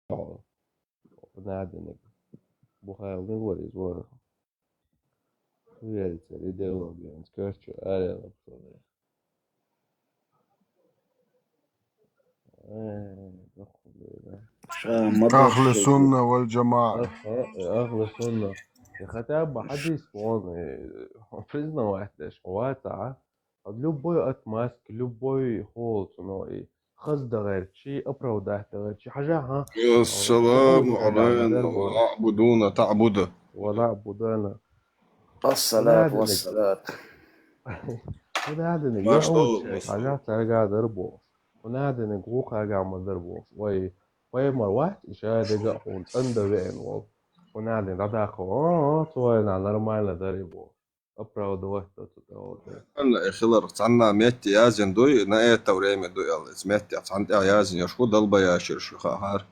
Ja, benadering. Buhayolun var ya var. Верится, идеология, скажу, арена, مضى أهل الشيء. السنة والجماعة. أغلى سنة يختار حديث وان priznao واحدة واسعة любой отмазк, любой холод, ну и خصد شيء أبرد شيء حاجة ها السلام تقول علينا مدربون ويعبدون تعبده. ولا بدانا الصلاة ونادنك والصلاة. ونادنك ما يا أول شطول شيء مصر. حاجات ترجع دربو ونادنك وقع قاعد مدربو وي مروحت إشادة قاعد تندى بين ونادن رداخو توين على رماينا دربو أبرد وقت تتوقع أنا خلر تعنا ميت يازن دوي نأي توريم دوي الله سمعت تعنا يازن يشكو ضلبة يا شرش خار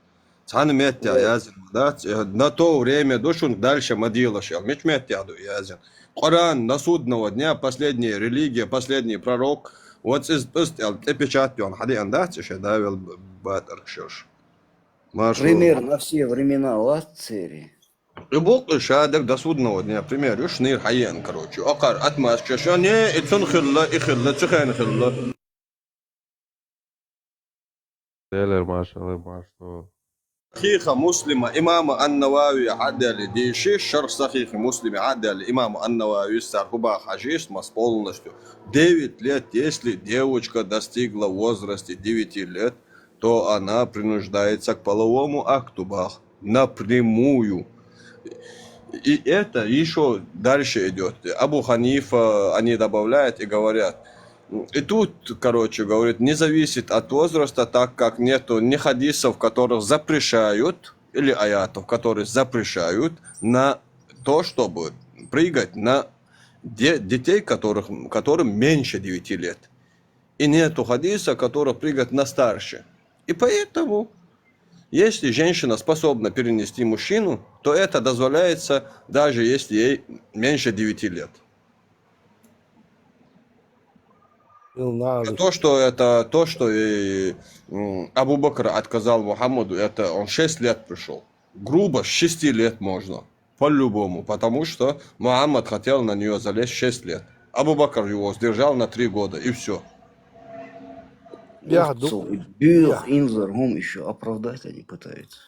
تعنا ميت يازن دات نато время дошун дальше модилаш меч мет яду язен Коран на судного дня последняя религия последний пророк вот из печать он хади андат еще давил батер шош машу Пример на все времена Лацери. يبوق شادك دا судного дня пример يش نير حيان короче أقر أتماس كشاني اتن خلا إخلا تخين خلا تيلر ما شاء الله ما شاء الله صحيحة مسلمة إمام النووي عدل دي شيء شرح صحيح مسلم عدل إمام النووي стархуба хажис мас полностью 9 лет, если девочка достигла возраста 9 лет, то она принуждается к половому акту бах напрямую. И это еще дальше идет. Абу Ханифа они добавляют и говорят. И тут, короче, говорит, не зависит от возраста, так как нету ни хадисов, которые запрещают, или аятов, которые запрещают на то, чтобы прыгать на детей, которым меньше 9 лет. И нету хадиса, которые прыгают на старше. И поэтому, если женщина способна перенести мужчину, то это дозволяется, даже если ей меньше 9 лет. То, что Абу Бакр отказал Мухаммаду, это он 6 лет пришел. Грубо, с 6 лет можно. По-любому. Потому что Мухаммад хотел на нее залезть 6 лет. Абу Бакр его сдержал на 3 года, и все. Бюх, Инзор, Гум еще оправдать они пытаются.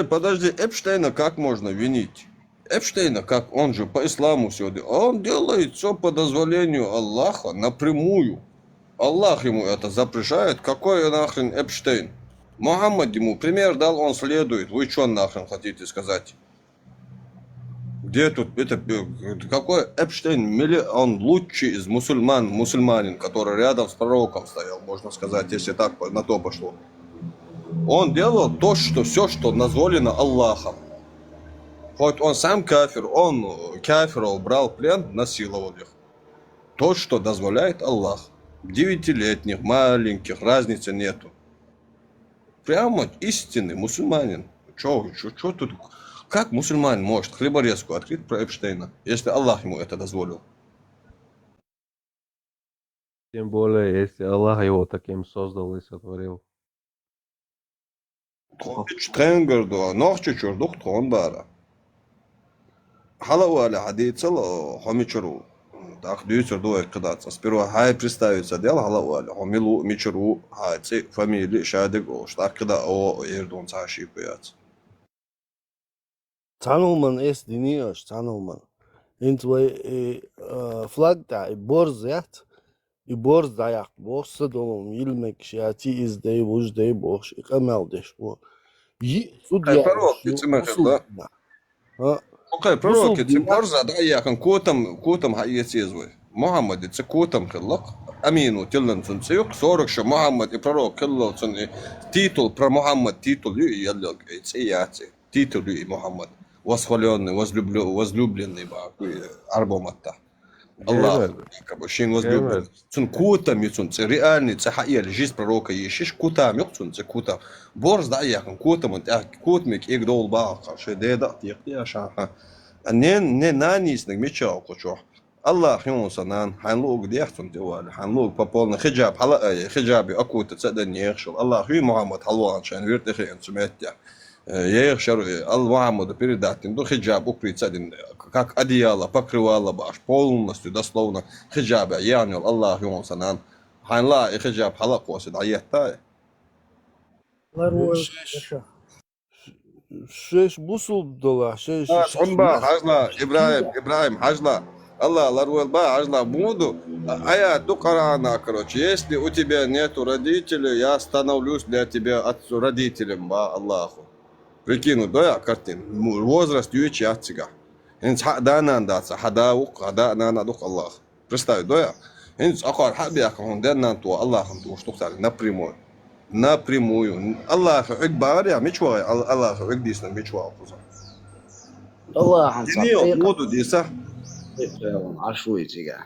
Подожди, Эпштейна как можно винить? Эпштейна, как он же по исламу сегодня, он делает все по дозволению Аллаха напрямую. Аллах ему это запрещает. Какой нахрен Эпштейн? Мухаммад ему пример дал, он следует. Вы что нахрен хотите сказать? Где тут это? Какой Эпштейн? Он лучший из мусульманин, который рядом с пророком стоял, можно сказать, если так на то пошло. Он делал то, что все, что дозволено Аллахом. Хоть он сам кафир, он кафиров брал плен, насиловал их. То, что дозволяет Аллах. 9-летних, маленьких, разницы нету. Прямо истинный мусульманин. Чё тут? Как мусульманин может хлеборезку открыть про Эпштейна, если Аллах ему это дозволил? Тем более, если Аллах его таким создал и сотворил. Штренгерду, ночью чурдух трон бара. Халау аля хадицал хомичеру. Так дюйцер дуэ кадаться. Сперва хай представится дел халау аля хомилу мичеру хайци фамилии шадик о штак када о эрдон цаши пяц. Tanılman es dinliyor, tanılman. Intwe flagda borzat, borz dayak, borsa dolum ilmek şati izdey vujdey boş, ikameldeş bu. Судья. Пророк, Окей, пророки, це борза, да, яхан кутам хаєсізвий. Мухаммад, це кутам киллак. Аміну, тілен цун цюк, 40, що Мухаммад і пророк киллак цун титул про Мухаммад, титул ю яллак, це яці. Титул ю Мухаммад. Восхваленный, возлюбленный, арбоматта. Аллах, как бы, шин возлюбленный. Цун кутам, це реальний, це хаєль, жизнь пророка єшиш, кутам, йок цун, це кутам. Борз, да, яхан кутам, кутмик, ік дол баха, ше деда, тіхтія шаха. Не нанісник мечав, кучо. Allah يونسنان حنلوق ديختن جوال حنلوق بابولنا خجاب حلقة خجابي أكو تصدق يخشل الله هي محمد حلوان شان ويرتخي أن سمعتها يخشر المحمد передатин до хиджаб укрыть садин как одеяло покрывало баш полностью дословно хиджаба يعني الله يونسنان حنلا خجاب حلق وسد عيتها شش بوصل دولار شش عمبا حجلا إبراهيم حجلا الله ларуэл ба حجلا буду я тукара на короче если у тебя нету родителей я становлюсь для тебя родителем ба Аллаху прикину да картин возраст юичи ацига инс хаданан даца хадаук хаданан дук Аллах представь да инс акар хабиак он данан то Аллахом то что так напрямую Аллах акбар я мечвай Аллах акдисна мечвай الله عن دنيا صديق موضوع دي صح عشوائي تيجا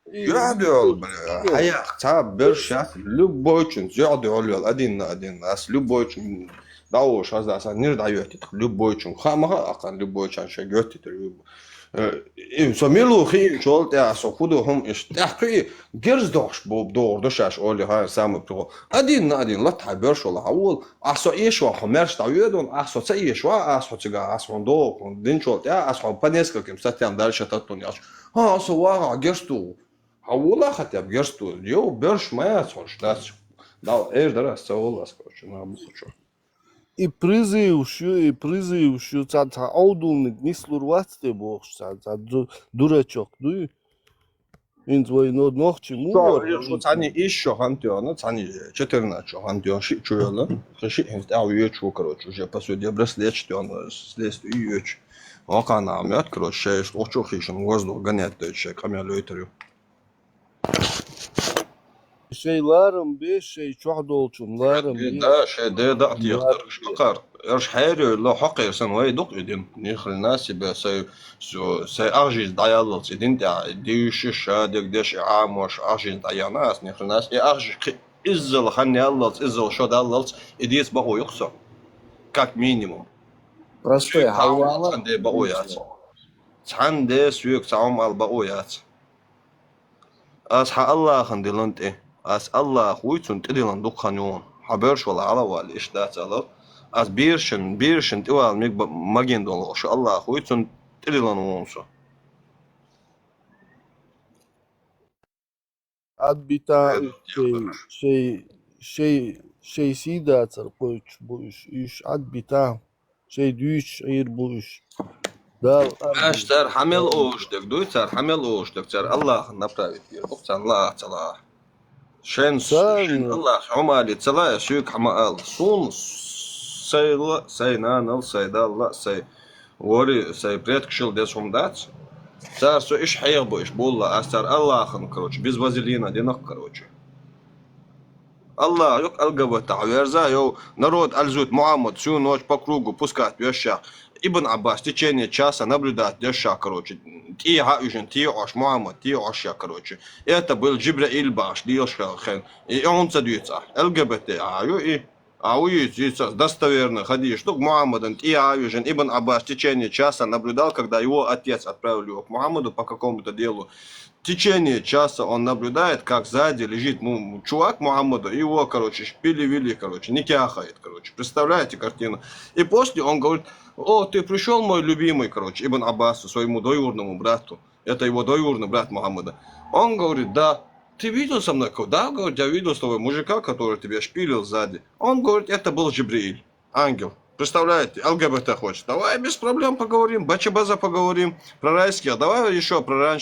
يعدل حياة تعب برشا любойчун يعدل один нас любойчун дауш азасан нирда йотит любойчун хамага акан любойчан ше йотит им сомилу хи чолт я сохуду хум иштахи герздош боб дордошаш оли ха самый про один лат хаберш вала аул асо ешва хамерш таведон асо ца ешва асо цига асо до дин чолт я асо по нескольким статьям дальше татун яш асо вага герсту аула хотя бы герсту йо берш моя сош дас дал дара саулас короче на бухучо и призывшую за аудулник не слурватте бог за дурачок ну ин твой ночи что цани еще хантиона цани 14 хантион ши чуяла ши ау ючу короче уже по сути браслет что он следствие юч окана мят короче что хишин воздух гонять дальше камя лойтерю şeylerim bir şey çok dolçumlarım ده شيء ده يختار شقار ايش حيري لو حقي سن وي دق يدين نخل الناس سي ارجيز دايالل سيدين ديش شادك ديش عاموش ارجيز داياناس نخل الناس ارجي ازل خني الله ازل شو دالل اديس بقو يقصر как минимум простой حوالا عندي بقويات عندي سويك تعوم على بقويات أصحى الله خندلنت إيه أس الله خويتون تدلن دخانيون حبرش ولا على ولا إيش ده تعلق أس بيرشن توال ميك ماجين دون شو الله خويتون تدلن وونسو ad bir tane şey sidatsar koyuş bu iş ad bir tane düş ayır bu iş da أشتر حمل أوشتك دويتر حمل أوشتك تر الله نبرأت بير بقت الله تعالى شن الله عمالي تعالى شيك حمال صون سينانل سيدال سي وري سي بريتكشل ديسهم دات تار سو إيش حيغبو إيش بولا أستر الله خن كروش بيز وازلينا دينك كروش الله يق القبة تعويرزا يو народ альзут Мухаммад всю ночь по кругу пускать вещах Ибн Аббас в течение часа наблюдает деща, короче. Ти хаюшен, ти ош Мухаммад, ти ошя, короче. Это был Джибраиль Баш, Дилшхен. И он садится. ЛГБТ, достоверно хадиш. Что Мухаммад, ти хаюшен, Ибн Аббас в течение часа наблюдал, когда его отец отправил его к Мухаммаду по какому-то делу. В течение часа он наблюдает, как сзади лежит чувак Мухаммаду, и его, короче, шпили-вили, короче, не кяхает, короче. Представляете картину? И после он говорит, о, ты пришел, мой любимый, короче, Ибн Аббасу, своему двоюродному брату. Это его двоюродный брат Мухаммада. Он говорит, да, ты видел со мной? Да, говорит, я видел с тобой мужика, который тебя шпилил сзади. Он говорит, это был Джибрииль, ангел. Представляете, ЛГБТ хочет. Давай без проблем поговорим, бача-база поговорим. Про райских, давай еще про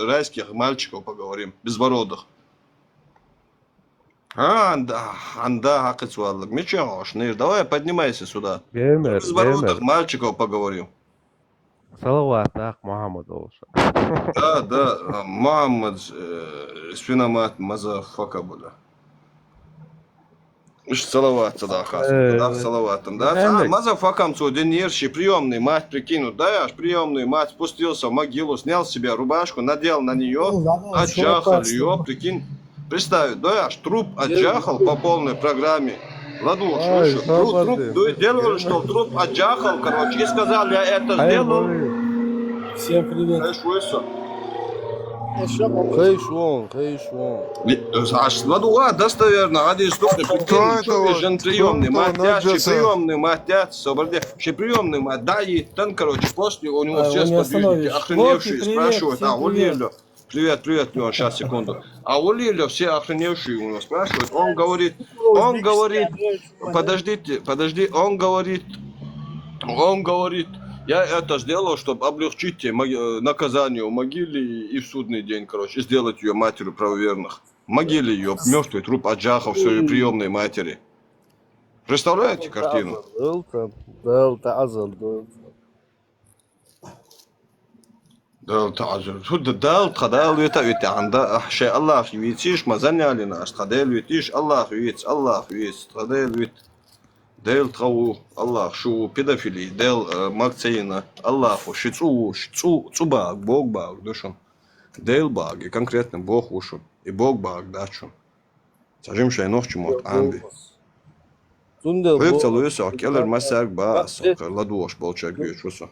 райских мальчиков поговорим, безбородых. Анда хакыц валлак. Мечо, шныр, давай поднимайся сюда. Безбородых мальчиков поговорим. Салават ах Мухаммад olsun. Да, Мухаммад спиномат мазафака була. Иш салават да хас. Да салаватом. Да, мазафакам цо денерши приемный мать прикинут. Да, аж приемный мать спустился в могилу, снял себе рубашку, надел на нее, отчахал ее, прикинь. Представь, да, аж труп отчахал по полной программе. Ладу, труп, делали, что труп отчахал, короче, и сказал, я это сделал. Всем привет. Хейшон, хейшон. Ладуа, достоверно, один стук, это вот? приемный Кто матят, наджаса? приемный матят, приемный матай, там, короче, после у него все вы не сподвижники, остановишь. охреневшие, Локи, привет, спрашивают, всем у привет. Лилю, привет, Леон, сейчас, секунду, а у Лилю все охреневшие у него спрашивают, он говорит, подожди, он говорит, я это сделал, чтобы облегчить наказание в могиле и в судный день, короче, сделать ее матерью правоверных. В могиле ее мертвый труп отжахал в своей приемной матери. Представляете картину? دال خدال ويتا عند شيء الله يويتيش ما زني علينا خدال ويتيش الله يويت خدال ويت دال تقو الله شو بيدافيلي دال ماكسينا الله شو باغ бог баг душон дал баг и конкретно бог ушон и бог баг дачун сажим шей нохчу мот амби Выцелуйся, келер масяк бас, ладуош болчак гючусо.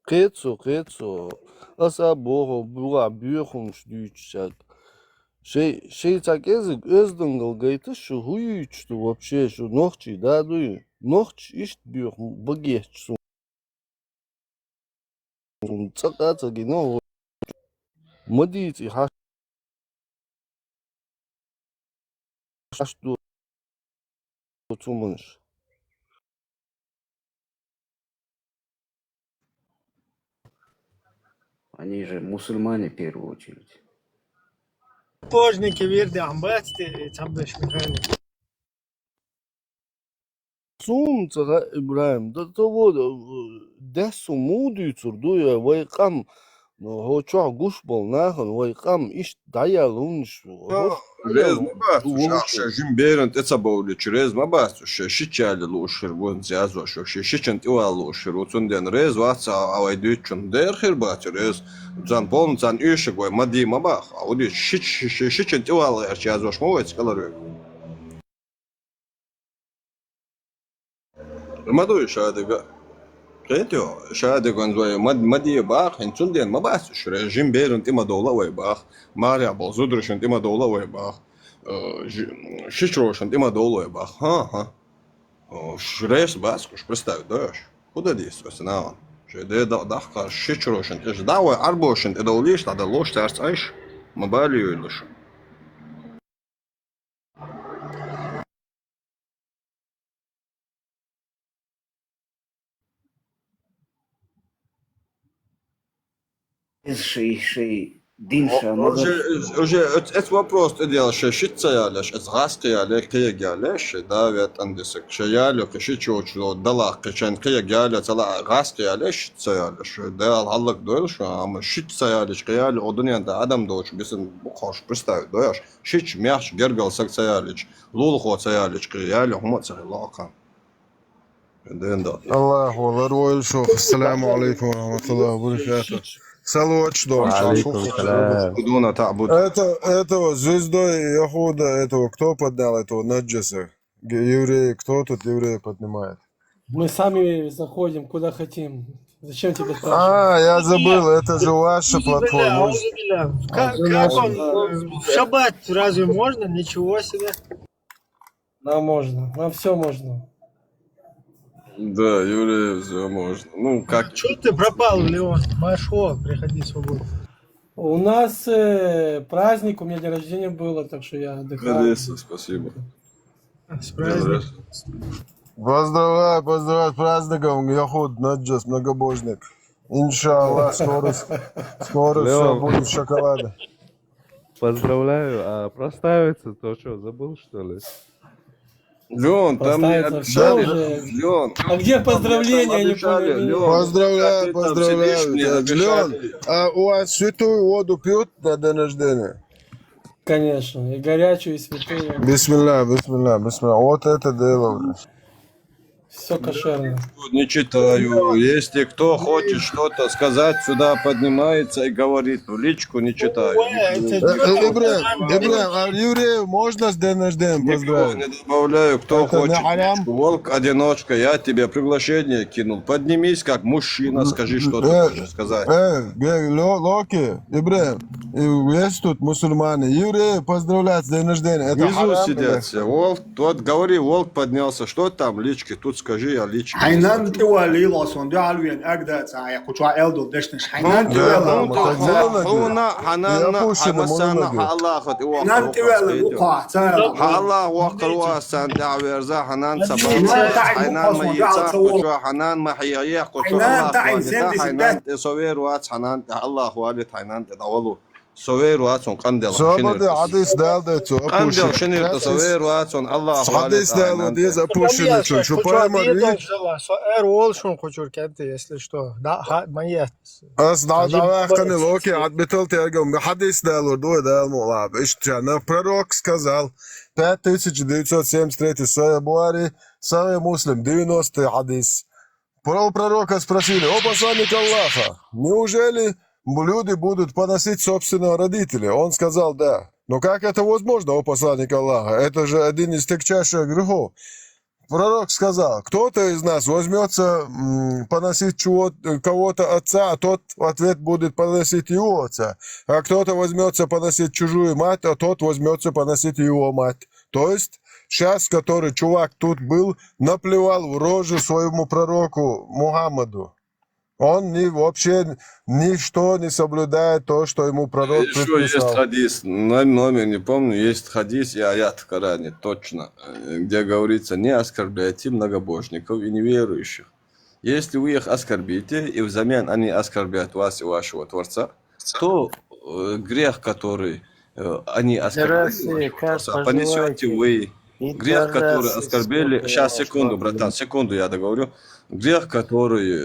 Кецо. Аса бого буга бүйөхүмүш дүйчак. Şey çakezi özdüngül gaytı şu huyuçtu вообще şu нохчи да дуй. Нохч ишт бүйөх быгечсун. Цакацаги но мадити хашту цумыш. Они же мусульмане в первую очередь. Пожники вирди амбасти, чамдаш михайли. Сум цага Ибраим, да того десу мудуйцур дуя вайкам ho çok guş bol nahın vayqam iş dayalunş. Rez ma bastu, şaşa jimberent etsabovli, rez ma bastu, şiçali luşur bun ziyazo şo, şiçent iwa luşur, utundan rez vatsa avay düçün derhir batı rez, zan pon zan işi goy madi ma bax, avdi şiçent iwa erçazo şmo vets kalır. Madu şadiga. قيتو شادق انزوي مدي باخ انتون دين ما باس رجيم بير انت ما دولا وي باخ ماريا بوزودرش انت ما دولا وي باخ شيشروش انت ما دولا وي باخ ها شريس باسكوش представь даешь куда действовать на جدي دخل شيشروش انت دعوه اربوش انت دوليش على لوش تاعش عيش ما بالي يلش Шей Динша, мазар. Уже это вопрос ты делаешь, шица яляш, это гаски яля, кия яляш, да, вет андисек, шиялю, киши чучу, дала, кичен кия яля, цала гаски яляш, шица яляш, да, аллах дойлш, ама шица яляш, киялю, одунян да адам доч, бисен бухаш, представь, дояш, шич мяш, гергал секца яляш, лулхо цаялиш, киялю, хума цайлака. Аллаху ларвойл шох. Ассаламу алейкум рахматуллахи ва баракатух. Салуач дом. Кудуна табут. Этого звездой Яхуда, этого кто поднял этого Наджаса? Евреи, кто тут евреи поднимает? Мы сами заходим куда хотим. Зачем тебе спрашивать? Я забыл, это же ваша платформа. Как он в шаббат разве можно? Ничего себе. Нам можно, нам все можно. Да, евреев все можно. Ну, как... Чё ты пропал, Леон? Машо, приходи свободно. У нас праздник, у меня день рождения было, так что я отдыхаю. Одесса, спасибо. С праздником. Поздравляю с праздником, Яхуд Наджас, многобожник. Иншаллах, скоро все будет в шоколаде. Поздравляю, а проставиться то что, забыл что ли? Лён, там не Проставиться всё обещали. уже. Лён. А где поздравления, я не понял? Поздравляю, Как ты там сидишь, мне Леон, обещали. а у вас святую воду пьют на день рождения? Конечно, и горячую, и святую. Бисмилля. Вот это дело. Все кошерно. Не читаю. Если кто хочет что-то сказать, сюда поднимается и говорит. В личку не читаю. Ибрahim, а евреев можно с день рождения Никого поздравить? не добавляю, кто Это не хочет. харам? Волк-одиночка, я тебе приглашение кинул. Поднимись как мужчина, скажи, что ты хочешь сказать. Локи, Ибрahim, есть тут мусульмане, евреи поздравлять с день рождения. Это Внизу харам, сидят все. Волк, тот, говори, волк поднялся. Что там в личке? Тут скажи, я личке. حينان تولي لاسون دو علوين اقدر تاعي قطع الدو دشنش حينان هنا حنانا حمسانا الله خد حينان تولي وقع تاعي الله وقر واسان دعويرزا حنان سبا حنان ميتا قشوا حنان محيي قشوا الله حنان صوير وات حنان الله والد حنان تدولو صوير واتون قندل Свобода, حديث дал децу, قندل شنو صوير واتون الله حديث дал дец опущенный, что поймали. Эрол шон хочур кенте, если что. Да, моя. Давай хани Локи, отбитал тягом, حديث дал урду дал мулаб. Ища, пророк сказал, 5973 Сая Буари, Сая Муслим, 90-й хадис. Про пророка спросили, о посланник Аллаха, неужели люди будут поносить собственного родителя? Он сказал, да. Но как это возможно, о посланник Аллаха? Это же один из тягчайших грехов. Пророк сказал, кто-то из нас возьмется поносить кого-то отца, а тот в ответ будет поносить его отца. А кто-то возьмется поносить чужую мать, а тот возьмется поносить его мать. То есть, сейчас, который чувак тут был, наплевал в рожу своему пророку Мухаммаду. Он вообще ничто не соблюдает то, что ему пророк Еще предписал. есть хадис, номер не помню, есть хадис и аят в Коране, точно, где говорится, не оскорбляйте многобожников и неверующих. Если вы их оскорбите, и взамен они оскорбят вас и вашего Творца, то грех, который они оскорбили, понесете вы. Грех, который оскорбили... Сейчас, секунду, братан, секунду я договорю. Грех, который...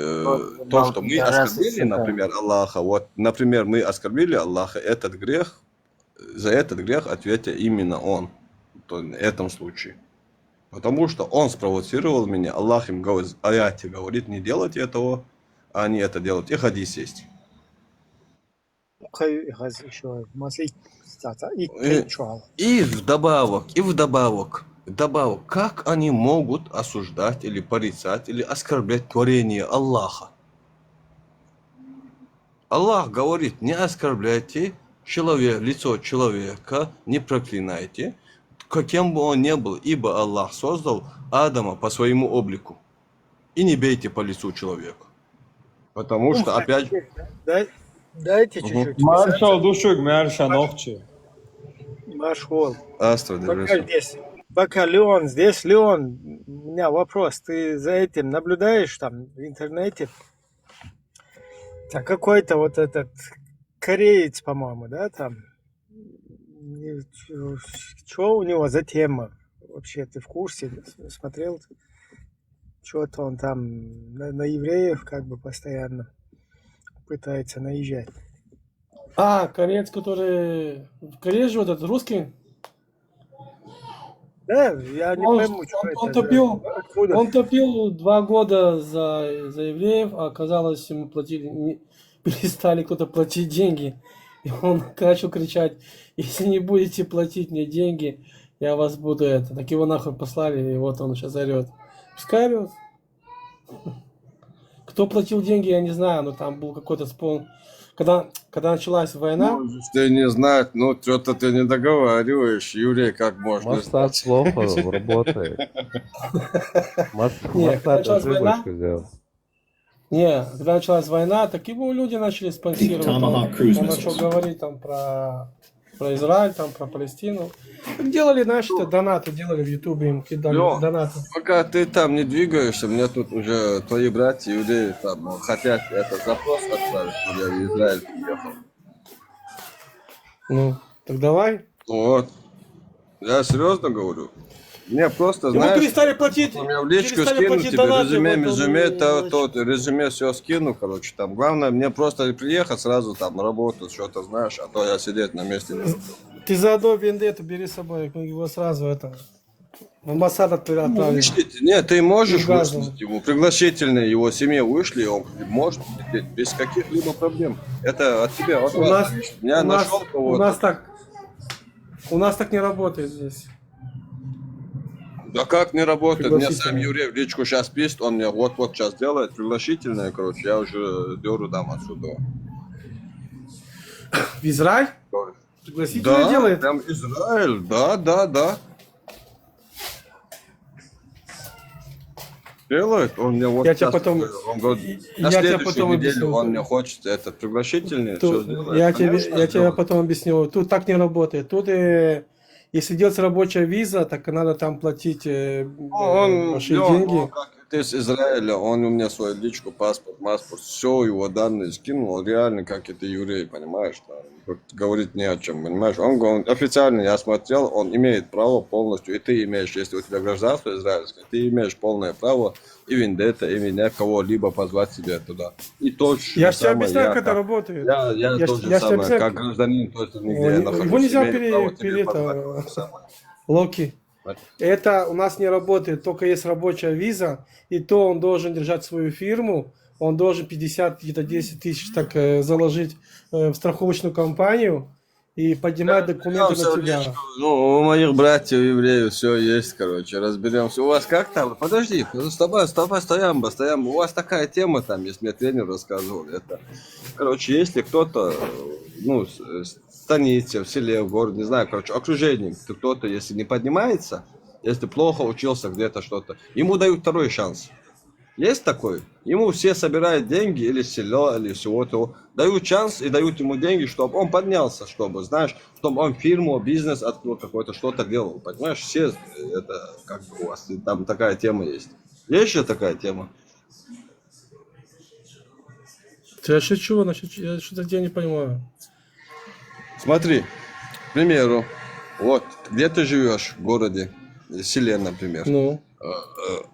то, что мы оскорбили, например, Аллаха. Вот, например, мы оскорбили Аллаха. Этот грех, за этот грех ответит именно Он. В этом случае. Потому что Он спровоцировал меня. Аллах им говорит, аяте говорит, не делайте этого, а они это делают. И хадис есть. И вдобавок, как они могут осуждать или порицать, или оскорблять творение Аллаха? Аллах говорит, не оскорбляйте лицо человека, не проклинайте, каким бы он ни был, ибо Аллах создал Адама по своему облику. И не бейте по лицу человека. Потому что, опять же... Дайте чуть-чуть. Маршал душук, Маршал ногчи. Маршал. Астра, Пока здесь. Пока Леон, здесь Леон. У меня вопрос. Ты за этим наблюдаешь там в интернете? Так какой-то вот этот кореец, по-моему, да, там? Что у него за тема? Вообще, ты в курсе? Смотрел? Что-то он там на евреев как бы постоянно пытается наезжать. А, кореец, который в Корее живет, этот русский? Да, я не пойму, что это. Он топил 2 года за евреев, а оказалось, ему перестали кто-то платить деньги. И он начал кричать, если не будете платить мне деньги, я вас буду это. Так его нахуй послали, и вот он сейчас орет. Пускай орет. Кто платил деньги, я не знаю, но там был какой-то спор. Когда началась война... Ты не знаешь, ну что-то ты не договариваешь, Юрий, как можно. Мастат плохо работает. Мастат ошибочку сделал. Не, когда началась война, так его люди начали спонсировать. Он начал говорить там про Израиль, там про Палестину. Делали наши донаты, делали в Ютубе, им кидали донаты. Пока ты там не двигаешься, мне тут уже твои братья иудеи там хотят этот запрос отправить, чтобы я в Израиль приехал. Ну, так давай. Вот. Я серьезно говорю. Мне просто, знаешь, перестали платить. У меня в личку скину тебе резюме, резюме все скину, короче, там. Главное, мне просто приехать сразу там на работу, что-то знаешь, а то я сидеть на месте не буду. Ты заодно вендетту бери с собой, его сразу это В амбассаду отправили. Вышлите. Нет, ты можешь Газом. выслать ему. Пригласительные его семье вышли, он может прилететь без каких-либо проблем. Это от тебя, от У вас нас, зависит. Я у нас, нашел у кого-то. у нас так не работает здесь. Да как не работает? Мне сам Пригласительные. Юрий в личку сейчас пишет, он мне вот-вот сейчас делает пригласительное, короче, я уже дёру дам отсюда. В Израиль? Пригласительное Да, делает? прям Израиль, да. Делает, он мне вот Я тебе сейчас, потом- он говорит, я на тебе следующей потом неделе объясню. он мне хочет это пригласительное, все Тут- сделает. я Конечно, тебе сделает. потом объясню. Тут так не работает. Тут, если делается рабочая виза, так надо там платить Он, большие Лён, деньги. он как это из Израиля, он у меня свою личку, паспорт, все его данные скинул, реально как это еврей, понимаешь, да? Тут говорить не о чем, понимаешь, он официально, я смотрел, он имеет право полностью, и ты имеешь, если у тебя гражданство израильское, ты имеешь полное право и вендетта, и меня кого-либо позвать себе туда. И то же Я же тебе самое, объясняю, как это как- работает. Я Я то ж- же я ж тебе самое, объясняю, как гражданин, то есть нигде Его я не- нахожусь, его нельзя имею право тебе позвать то же самое. Локи. Это у нас не работает, только есть рабочая виза, и то он должен держать свою фирму, он должен 50, где-то 10 тысяч так заложить в страховочную компанию и поднимать документы Всё на тебя. легко. Ну, у моих братьев евреев все есть, короче, разберемся. У вас как там? Подожди, стоямба. У вас такая тема там, есть, мне тренер рассказывал. Это, короче, если кто-то, ну, в станице, в селе, в городе, не знаю, короче, окружение, кто-то, если не поднимается, если плохо учился где-то что-то, ему дают второй шанс. Есть такой? Ему все собирают деньги или село, или всего-то. Дают шанс и дают ему деньги, чтобы он поднялся, чтобы, знаешь, чтобы он фирму, бизнес открыл какой-то, что-то делал. Понимаешь, все это как бы у вас там такая тема есть. Есть же такая тема? Ты шучу, я что-то тебя не понимаю. Смотри, к примеру, вот, где ты живешь в городе, в селе, например. Ну,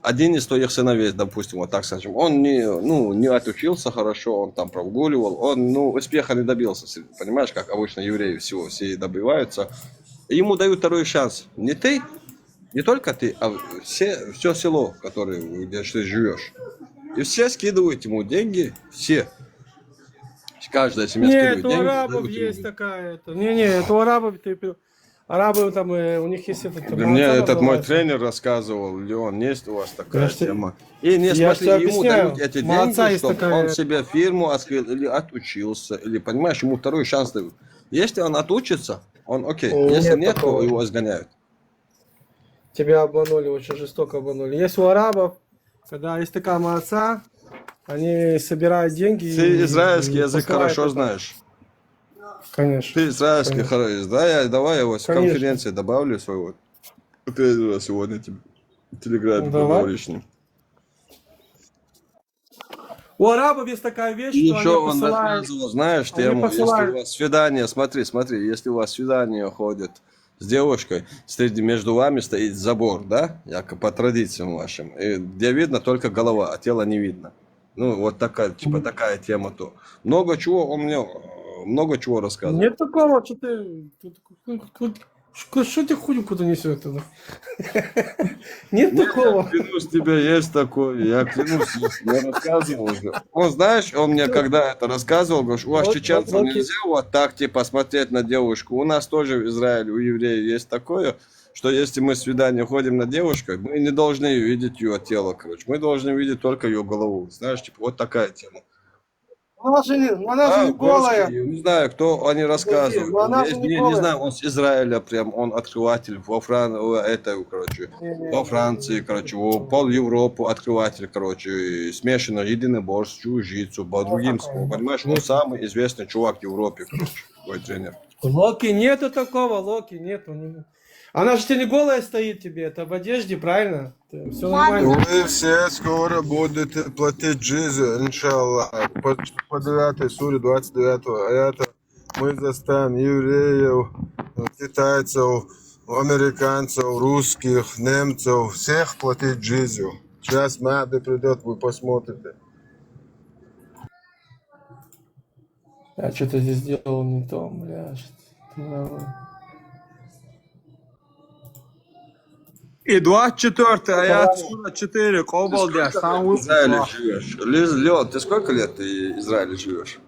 Один из твоих сыновей, допустим, вот так скажем, он не отучился хорошо, он там прогуливал, он, успеха не добился, понимаешь, как обычно евреи всего, все добиваются. Ему дают второй шанс. Не ты, не только ты, а все село, где ты живешь. И все скидывают ему деньги, все. Каждая семья нет, скидывает у деньги. арабов дают ему есть деньги. такая. Не, это у арабов. Арабы там, у них есть этот... Мне молоко этот мой называется. тренер рассказывал, Леон, есть у вас такая Я ж те- тема. И не я ж смотри, тебе ему объясняю. дают эти Молодца деньги, есть чтобы такая. он себе фирму открыл или отучился, или, понимаешь, ему второй шанс дают. Если он отучится, он окей. Нет Если нет, такого. то его изгоняют. Тебя обманули, очень жестоко обманули. Есть у арабов, когда есть такая молодца, они собирают деньги. Ты израильский и язык посылают хорошо это. знаешь. Конечно. Ты израильский Конечно. хорошо. Да, давай я его с Конечно. конференции добавлю своего. Тренера сегодня тебе в Телеграме Давай. поговоришь с ним. У арабов есть такая вещь, И что еще они он посылают... рассказывал, знаешь, они тему, если посылают- у вас свидание, смотри, если у вас свидание ходит с девушкой, между вами стоит забор, да, якобы по традициям вашим, и где видно только голова, а тело не видно. Ну, вот такая, такая тема то. Много чего рассказывал. Нет такого, что ты... Что ты хуйню куда несет туда? Нет Я такого. клянусь, тебе есть такое, я клянусь, я рассказывал уже. Он, знаешь, он мне когда это рассказывал, говорит, у вас Вот, чеченцев вот, нельзя вот так, типа, смотреть на девушку. У нас тоже в Израиле, у евреев есть такое, что если мы в свидание ходим на девушку, мы не должны видеть ее тело, короче. Мы должны видеть только ее голову. Знаешь, типа, вот такая тема. Она же не голая. Горский, не знаю, кто они рассказывают. но она же не Не голая. знаю, он с Израиля прям, он открыватель во Франции, короче, пол Европы открыватель, короче, и смешано единоборств, джиу-джитсу, по другим словам, понимаешь, он самый известный чувак в Европе, короче, твой тренер. Локи, нету такого, Локи, нету. Она же тебе не голая стоит тебе, это в одежде, правильно? Все нормально. Вы все скоро будете платить джизю, иншаллах. По 9 суре 29 аята мы заставим евреев, китайцев, американцев, русских, немцев, всех платить джизю. Сейчас Махди придет, вы посмотрите. Я что-то здесь сделал не то, бля. И 24 аят сура 4. Кобалдяш. Там В Израиле живешь. Леон, ты сколько лет ты в Израиле живешь?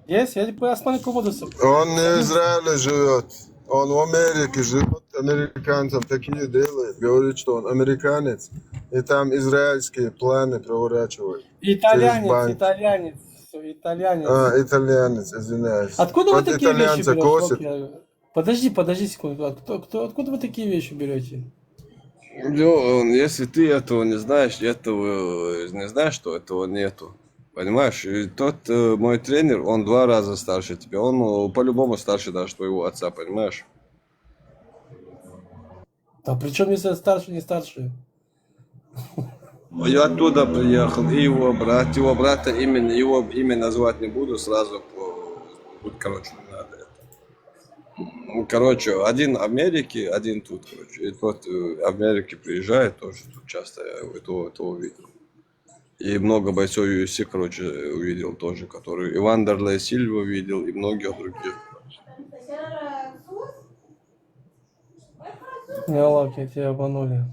Есть? Я посмотрю, кого Он не в Израиле живет. Он в Америке живет, американцам такие делает. Говорит, что он американец. И там израильские планы проворачивает. Итальянец. Все, итальянец. Итальянец, извиняюсь. Откуда вы Вот такие вещи итальянца косит. берете? Подожди секунду. Откуда вы такие вещи берете? Леон, если ты этого не знаешь, что этого нету. Понимаешь, и тот мой тренер, он 2 раза старше тебя. Он по-любому старше даже твоего отца, понимаешь? А при чем если старше, не старше? Я оттуда приехал, и его брата его имя назвать не буду, сразу, короче, не надо это. Короче, один в Америке, один тут, короче. И тот в Америке приезжает тоже тут часто, я этого видел. И много бойцов UFC, короче, увидел тоже, который и Вандерлей Сильва видел, и многих других. Не, ладно, тебя обманули.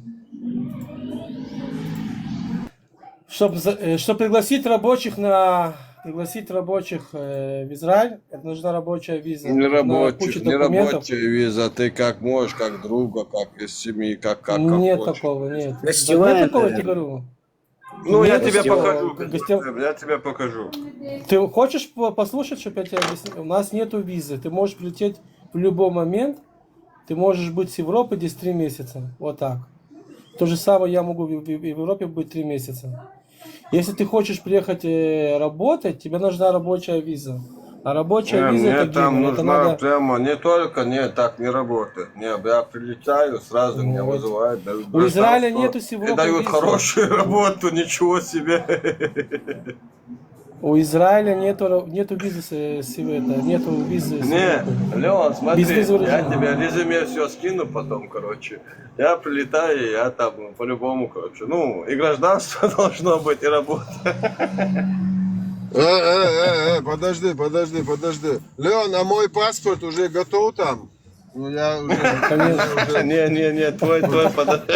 Чтобы пригласить рабочих в Израиль, это нужна рабочая виза. Не рабочая виза, ты как можешь, как друга, как из семьи, как Нет хочешь. такого, нет. Гостевая, Нет такого, я наверное. тебе говорю. Ну, я Нет, тебе гостевая. покажу. Я тебе покажу. Ты хочешь послушать, чтобы я тебе объяснил? У нас нету визы. Ты можешь прилететь в любой момент. Ты можешь быть с Европы здесь 3 месяца. Вот так. То же самое я могу в Европе быть 3 месяца. Если ты хочешь приехать работать, тебе нужна рабочая виза. А рабочая виза Мне это там гимн. нужна Это надо... прямо, так не работает. Не, я прилетаю, сразу меня Вот. вызывают, дают У Израиля гражданство. нету с Европы И дают визы. хорошую работу, ничего себе. У Израиля нету визы нету визы с Не, Европы. Леон, смотри, Безвизовый я режим. тебе резюме все скину потом, короче. Я прилетаю, я там по-любому, короче. Ну, и гражданство должно быть, и работа. Подожди. Леон, а мой паспорт уже готов там? Ну, я уже... Конечно. Не, твой, подожди.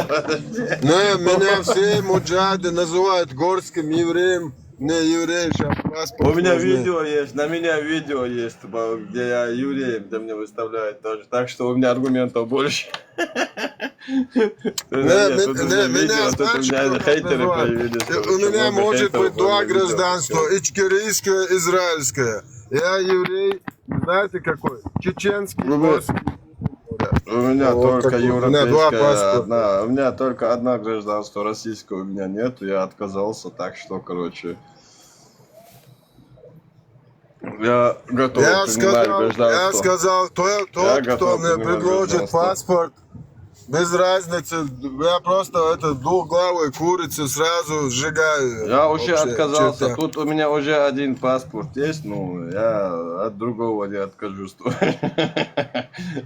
Меня все муджады называют горским евреем. Не еврей, сейчас паспорт. У меня нужны. видео есть, на меня видео есть, где я евреем, где меня выставляют тоже. Так что у меня аргументов больше. Меня спрашивают, у меня может быть 2 гражданства, ичкерийское, израильское. Я еврей, знаете какой? Чеченский, горский. У меня Вот только такой. У меня 2 европейское, паспорта. у меня только одно гражданство, российского у меня нет, я отказался, так что, короче, я готов принимать гражданство. Я сказал, тот, кто мне предложит паспорт, без разницы, я просто эту двухглавую курицу сразу сжигаю. Я уже Вообще, отказался. честно. Тут у меня уже один паспорт есть, ну, я от другого не откажусь.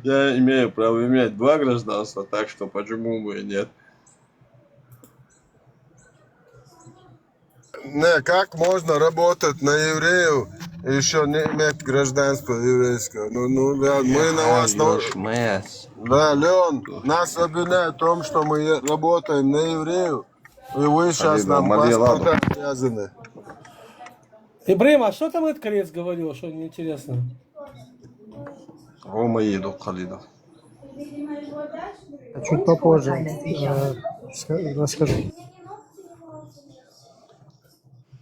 Я имею право иметь 2 гражданства, так что почему бы и нет. Не, как можно работать на евреев и еще не иметь гражданства еврейского? Да, мы на вас... Да, Леон, нас обвиняют в том, что мы работаем на евреев, и вы сейчас нам паспорта обязаны. Ибрahim, а что там этот корец говорил, что неинтересно? Рома еду, Халидов. Чуть попозже расскажу.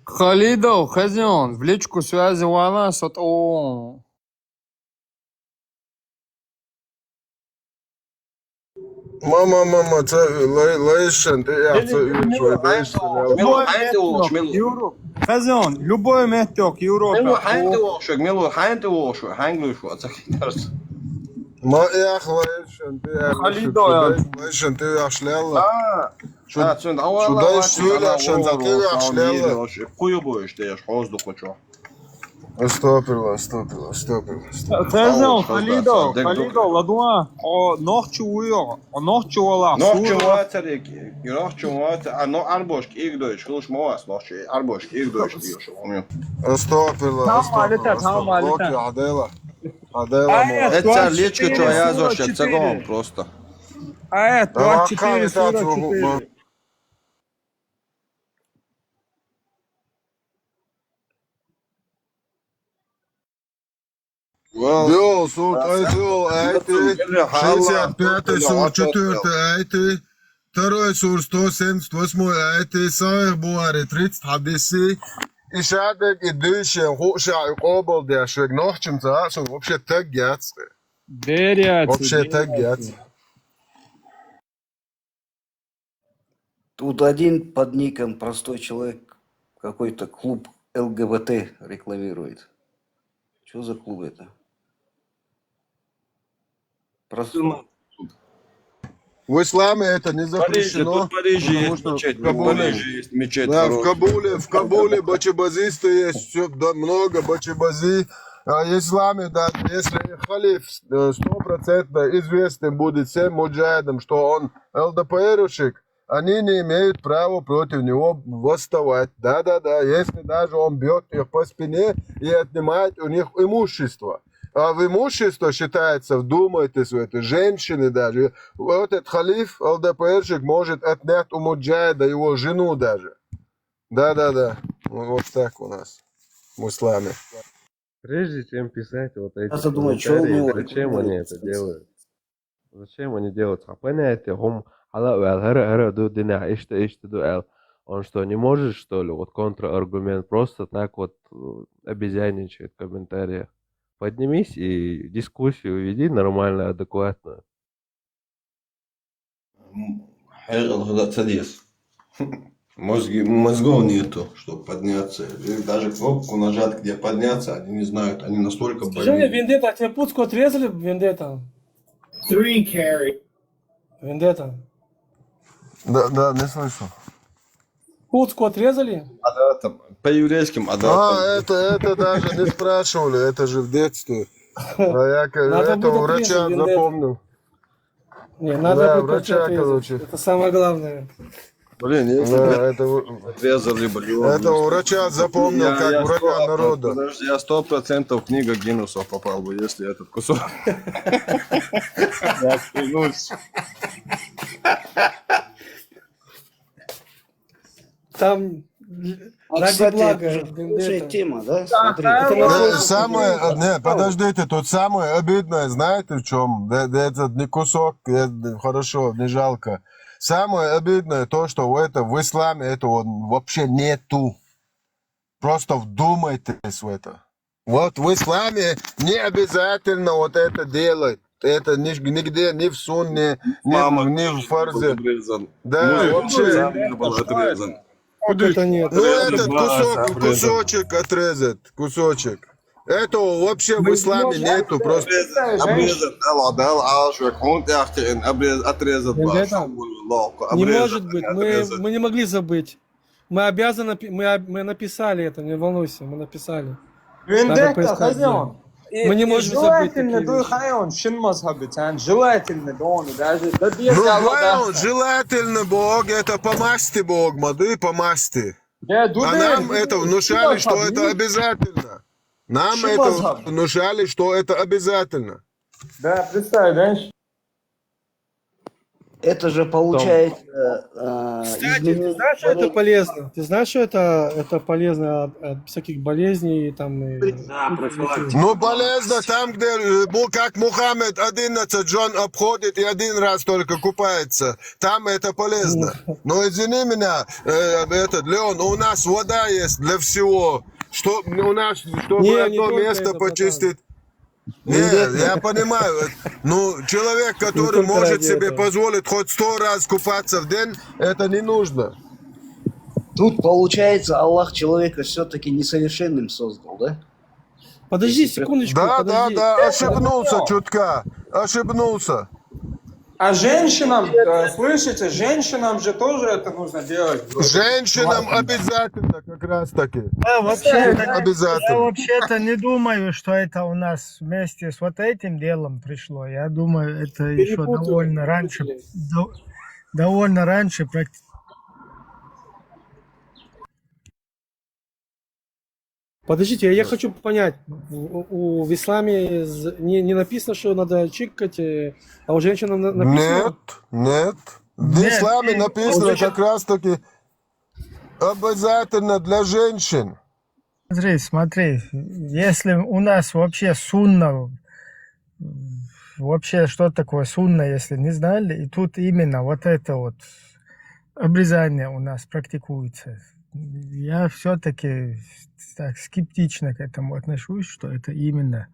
Халидов, хозяин, в личку связи у нас от ООН. Мама, це лейшен, ти як це Хозяин, любой меток Европе. Ма як лейшен, ти як лейшен, ти як шлелла. Стопила. Хозяин, Халидов, ладуа, нохчу уйо, нохчу вала. Нохчу а но арбошк, их дойч, хлуш мовас, нохчу, арбошк, их дойч, тиош, умю. Стопила. Это личка, что я зашел, целом просто. Аят Аллах 24, кавит от 44. Делал суд, делал айты, 65-й суд, 4-й айты, 2-й суд, 178-й айты, Сахих Бухари, 30 хадисы, и шадек, и дыши, хуша, и кобал, да, швек, нох чем-то, что вообще так гядство. Вообще так гядство. Тут один под ником простой человек какой-то клуб ЛГБТ рекламирует. Что за клуб это? Просто... В исламе это не запрещено. В Париже потому есть что мечеть, в в Кабуле, Париже есть мечеть. да, хорошая. в Кабуле бачебазисты есть, все, да, много бачебази. А в исламе, да, если халиф 100% известным будет всем муджахидам, что он ЛДПРщик, они не имеют права против него восставать. Да-да-да, если даже он бьет их по спине и отнимает у них имущество. А в имущество считается, вдумайтесь в это, женщины даже. Вот этот халиф, ЛДПРщик, может отнять у муджахида его жену даже. Да-да-да, вот так у нас в исламе. Прежде чем писать вот эти Я думаю, что у комментарии, него зачем они это делают? Зачем они делают? А понятие, хом халал хэра ду дина ишта дуэл. Он что, не может, что ли? Вот контраргумент просто так вот обезьяничает в комментариях. Поднимись и дискуссию веди нормально, адекватно. Садись. Мозгов нету, чтобы подняться. И даже кнопку нажать, где подняться, они не знают. Они настолько Скажи мне, больны. Вендетта, тебе пуцку отрезали, Вендетта? 3 carry. Вендетта. Да, не слышу. Пуцку отрезали? Адатом. По еврейским адатам. Это даже не спрашивали, это же в детстве. А я Надо это будет у врача отрезать, Вендетта. запомнил. Не, надо Да, будет врача, отрезать. короче. Это самое главное. Блин, если Да, отрезали бы его. это у врача запомнил, как врага народа. Подожди, я 100% в книгу Гиннесса попал бы, если этот кусок. Я клянусь. Там А, ради кстати, блага, хорошая Вендетта. тема, да? Смотри. Подождите, тут самое обидное, знаете в чем? Это не кусок, хорошо, не жалко. Самое обидное то, что в исламе этого вообще нету. Просто вдумайтесь в это. Вот в исламе не обязательно вот это делать. Это нигде, ни в сунне, ни в фарзе. Да, вообще. Был отрезан. Вот это нет. Ну, этот кусочек отрезать, кусочек. Этого вообще в исламе нету, просто. Обрезан. Отрезан. Вендетта? Не может быть, мы не могли забыть. Мы обязаны, мы написали это, не волнуйся, мы написали. Вендетта, поискать, хозяин. Мы не можем забыть такие Желательно, вещи. хозяин, шин мазхабитан, желательно, да он даже, да без Ну, Аллаха. желательно Бог, это помасти Бог, мады помасти. Да, А дуды, нам это внушали, что это обязательно. Нам Что это мазхаб? внушали, что это обязательно. Да, представь, да? Это же получается Кстати, ты изменение знаешь, что это творения. полезно? Ты знаешь, что это полезно от всяких болезней там и... Ну, полезно там, где, как Мухаммед 11 Джон обходит и один раз только купается. Там это полезно. Но извини меня, Леон, у нас вода есть для всего. Что у нас, чтобы Не одно только место это, почистить. Нет, я понимаю. Ну, человек, который только может ради себе этого. позволить хоть 100 раз купаться в день, это не нужно. Тут получается Аллах человека все-таки несовершенным создал, да? Подожди секундочку, Да, подожди. ошибнулся чутка. Ошибнулся. А женщинам, слышите, женщинам же тоже это нужно делать. Женщинам обязательно как раз таки. Я вообще-то, я Обязательно. вообще-то не думаю, что это у нас вместе с вот этим делом пришло. Я думаю, это еще Перепутали. довольно раньше, довольно раньше Подождите, я хочу понять, в исламе не написано, что надо чикать, а у женщин написано... Нет. В Нет, исламе нет. написано Вот как раз таки обязательно для женщин. Смотри, если у нас вообще сунна, вообще что такое сунна, если не знали, и тут именно вот это вот обрезание у нас практикуется. Я все-таки так скептично к этому отношусь, что это именно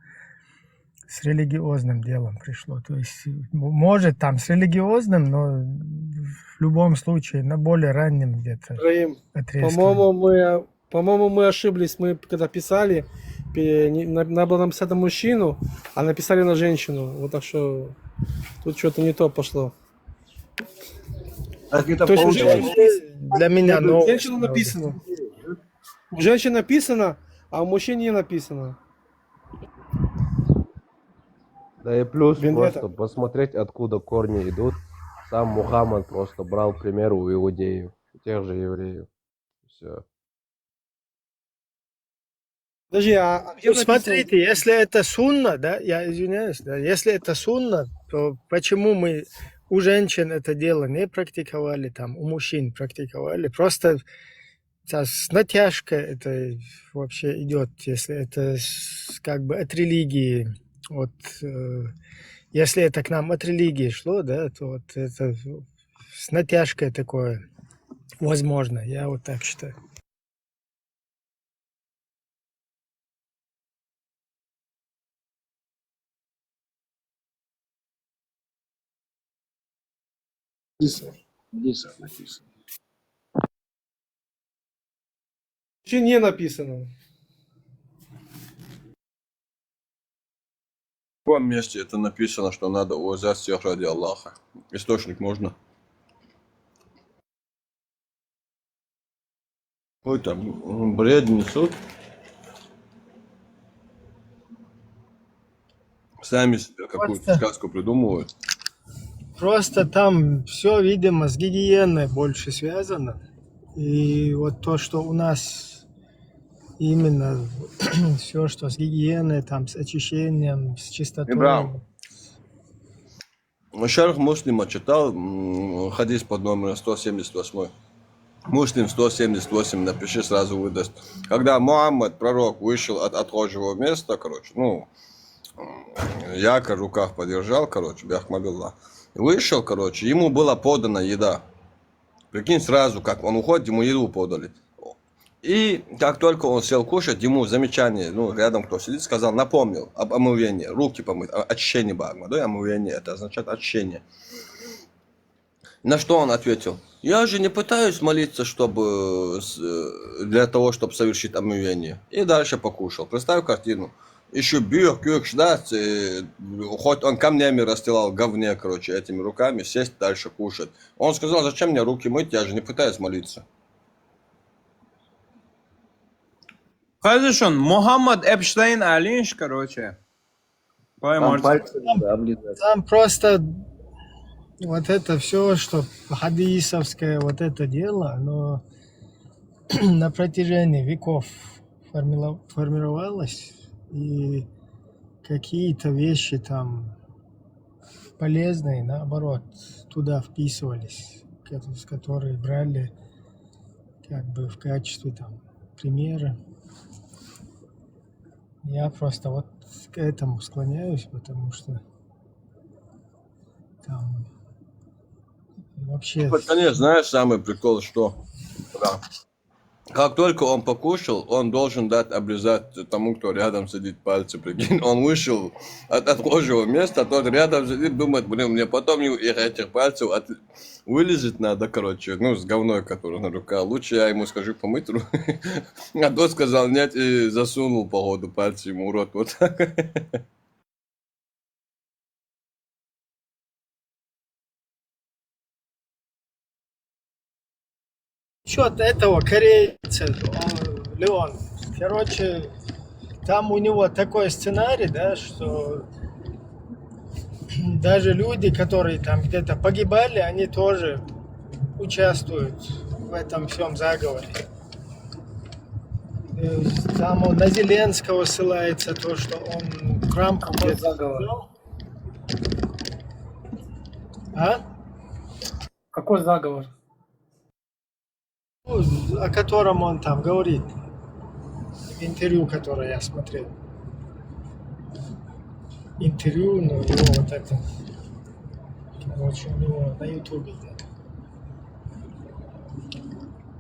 с религиозным делом пришло. То есть, может, там с религиозным, но в любом случае на более раннем где-то Раим, отрезке. по-моему, мы ошиблись. Мы когда писали, надо было написать на мужчину, а написали на женщину. Вот так что тут что-то не то пошло. Так это То есть у получается. женщины, Для меня у новость. женщины написано. У женщины написано, а у мужчин не написано. Да и плюс Вендетта. просто посмотреть, откуда корни идут. Сам Мухаммад просто брал пример у иудеев, у тех же евреев. Все. Подожди, а где Ну, написано? смотрите, если это сунна, да, я извиняюсь, да, если это сунна, то почему мы у женщин это дело не практиковали, там, у мужчин практиковали? Просто с натяжкой это вообще идет, если это как бы от религии. Вот, если это к нам от религии шло, да, то вот это с натяжкой такое возможно, я вот так считаю. Написано. Мужчин не написано. В каком месте это написано, что надо уважать всех ради Аллаха? Источник можно? Какой-то бред несут. Сами себе какую-то Просто- сказку придумывают. Просто там все, видимо, с гигиеной больше связано. И вот то, что у нас именно все, что с гигиеной, там, с очищением, с чистотой. Ибрам. Шарх Муслима читал хадис под номером 178. Муслим 178, напиши, сразу выдаст. Когда Мухаммад, пророк, вышел от отхожего места, короче, якорь в руках подержал, короче, бяхмадуллах. Вышел, короче, ему была подана еда. Прикинь, сразу, как он уходит, ему еду подали. И как только он сел кушать, ему замечание, рядом кто сидит, сказал, напомнил об омывении, руки помыть, очищение багма, да, омывение, это означает очищение. На что он ответил, я же не пытаюсь молиться, для того, чтобы совершить омывение. И дальше покушал. Представь картину. Еще бьет, ждать, хоть он камнями расстилал говне, короче, этими руками, сесть дальше кушать. Он сказал, зачем мне руки мыть, я же не пытаюсь молиться. Хазишон, Мухаммад Эпштейн Алинш, короче. Там пальцы надо облизать. Там просто вот это все, что хадисовское вот это дело, оно на протяжении веков формировалось, и какие-то вещи там полезные, наоборот, туда вписывались, которые брали как бы в качестве там примера. Я просто вот к этому склоняюсь, потому что там вообще... Под конец, знаешь, самый прикол, что? Да. Как только он покушал, он должен дать обрезать тому, кто рядом сидит, пальцы, прикинь. Он вышел от отхожего места, тот рядом сидит, думает, мне потом этих пальцев вылезать надо, короче, с говной, который на руках. Лучше я ему скажу помыть руки. А тот сказал нет и засунул, походу, пальцы ему в рот. Вот так. Насчет этого корейца, Леон, короче, там у него такой сценарий, да, что даже люди, которые там где-то погибали, они тоже участвуют в этом всем заговоре. Там он на Зеленского ссылается, то, что он Трампу Какой где-то заговор? сказал. А? Какой заговор? Ну, о котором он там говорит. Интервью, которое я смотрел. Интервью, ну, его вот это. Короче, у него на Ютубе где-то.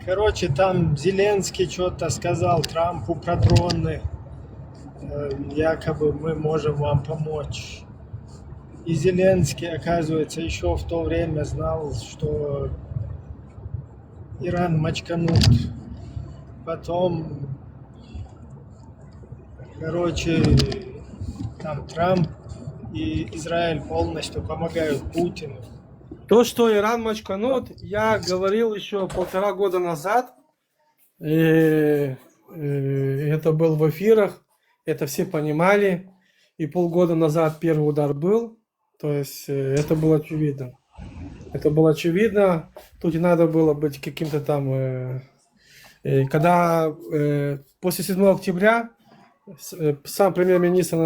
Короче, там Зеленский что-то сказал Трампу про дроны. Якобы мы можем вам помочь. И Зеленский, оказывается, еще в то время знал, что Иран мочканут. Потом, короче, там Трамп и Израиль полностью помогают Путину. То, что Иран мочканут, я говорил еще 1,5 года назад. Это был в эфирах, это все понимали. И полгода назад первый удар был. То есть это было очевидно. Это было очевидно. Тут не надо было быть каким-то там... Когда после 7 октября сам премьер-министр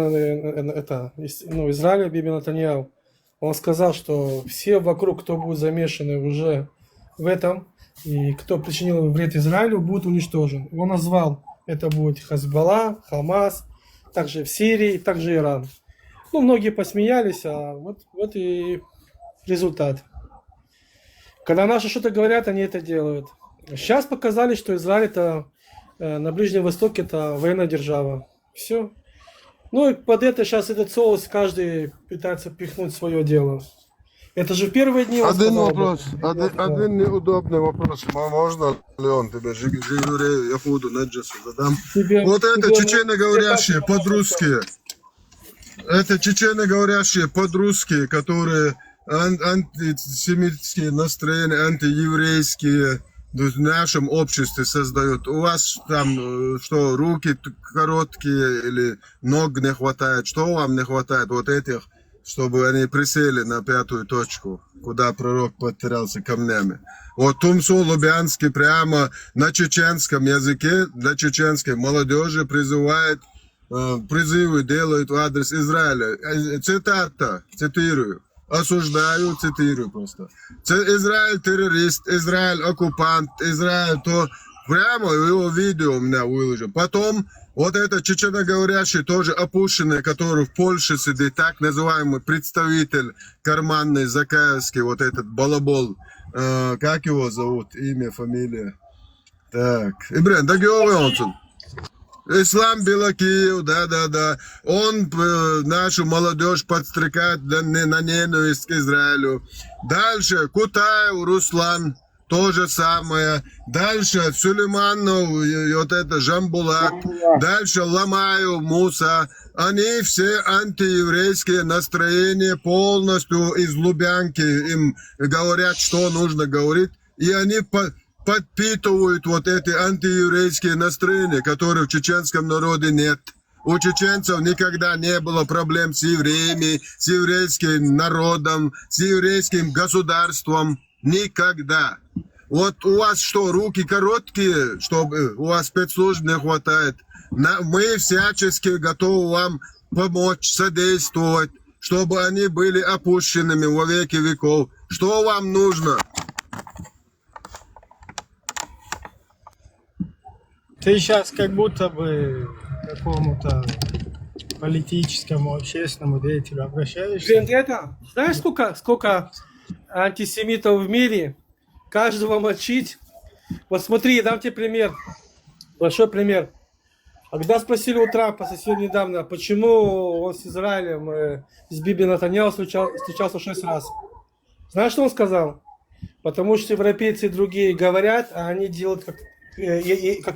Израиля Биби Нетаньяху, он сказал, что все вокруг, кто будет замешаны уже в этом, и кто причинил вред Израилю, будет уничтожен. Он назвал, это будет Хазбалла, Хамас, также в Сирии, также Иран. Ну, многие посмеялись, а вот и результат. Когда наши что-то говорят, они это делают. Сейчас показали, что Израиль это на Ближнем Востоке это военная держава. Все. Ну и под это сейчас этот соус каждый пытается пихнуть свое дело. Это же в первые дни он Один сказал об вопрос, этом. один неудобный вопрос. Можно ли он тебе Жигуре Яхуду Неджесу задам? Тебе- Вот это тебе- чеченоговорящие тебе так под-русски. Это чеченоговорящие под-русски, которые антисемитские настроения, антиеврейские в нашем обществе создают. У вас там что, руки короткие или ног не хватает? Что вам не хватает вот этих, чтобы они присели на 5-ю точку, куда пророк потерялся камнями? Вот Тумсо Лубянский прямо на чеченском языке, для чеченской молодежи призывает, призывы делают в адрес Израиля. Цитата, цитирую. Осуждаю, цитирую просто. Израиль террорист, Израиль оккупант, Израиль то... Прямо его видео у меня выложил. Потом вот это чеченоговорящий, тоже опущенный, который в Польше сидит, так называемый представитель карманный, закаевский, вот этот балабол. Как его зовут? Имя, фамилия? Так. Ибрен, да он. Ислам Белакиев, да. Он нашу молодежь подстрекает на ненависть к Израилю. Дальше Кутаев Руслан, то же самое. Дальше Сулейманов, вот это Жамбулат. Дальше Ламаев Муса. Они все антиеврейские настроения полностью из Лубянки. Им говорят, что нужно говорить. И они подпитывают вот эти антиеврейские настроения, которых в чеченском народе нет. У чеченцев никогда не было проблем с евреями, с еврейским народом, с еврейским государством. Никогда. Вот у вас что, руки короткие, чтобы у вас спецслужб не хватает? Мы всячески готовы вам помочь, содействовать, чтобы они были опущенными во веки веков. Что вам нужно? Ты сейчас как будто бы к какому-то политическому, общественному деятелю обращаешься. Это, знаешь, сколько антисемитов в мире? Каждого мочить. Вот смотри, я дам тебе пример. Большой пример. А когда спросили у Трампа совсем недавно, почему он с Израилем, с Биби Нетаньяху встречался 6 раз. Знаешь, что он сказал? Потому что европейцы и другие говорят, а они делают как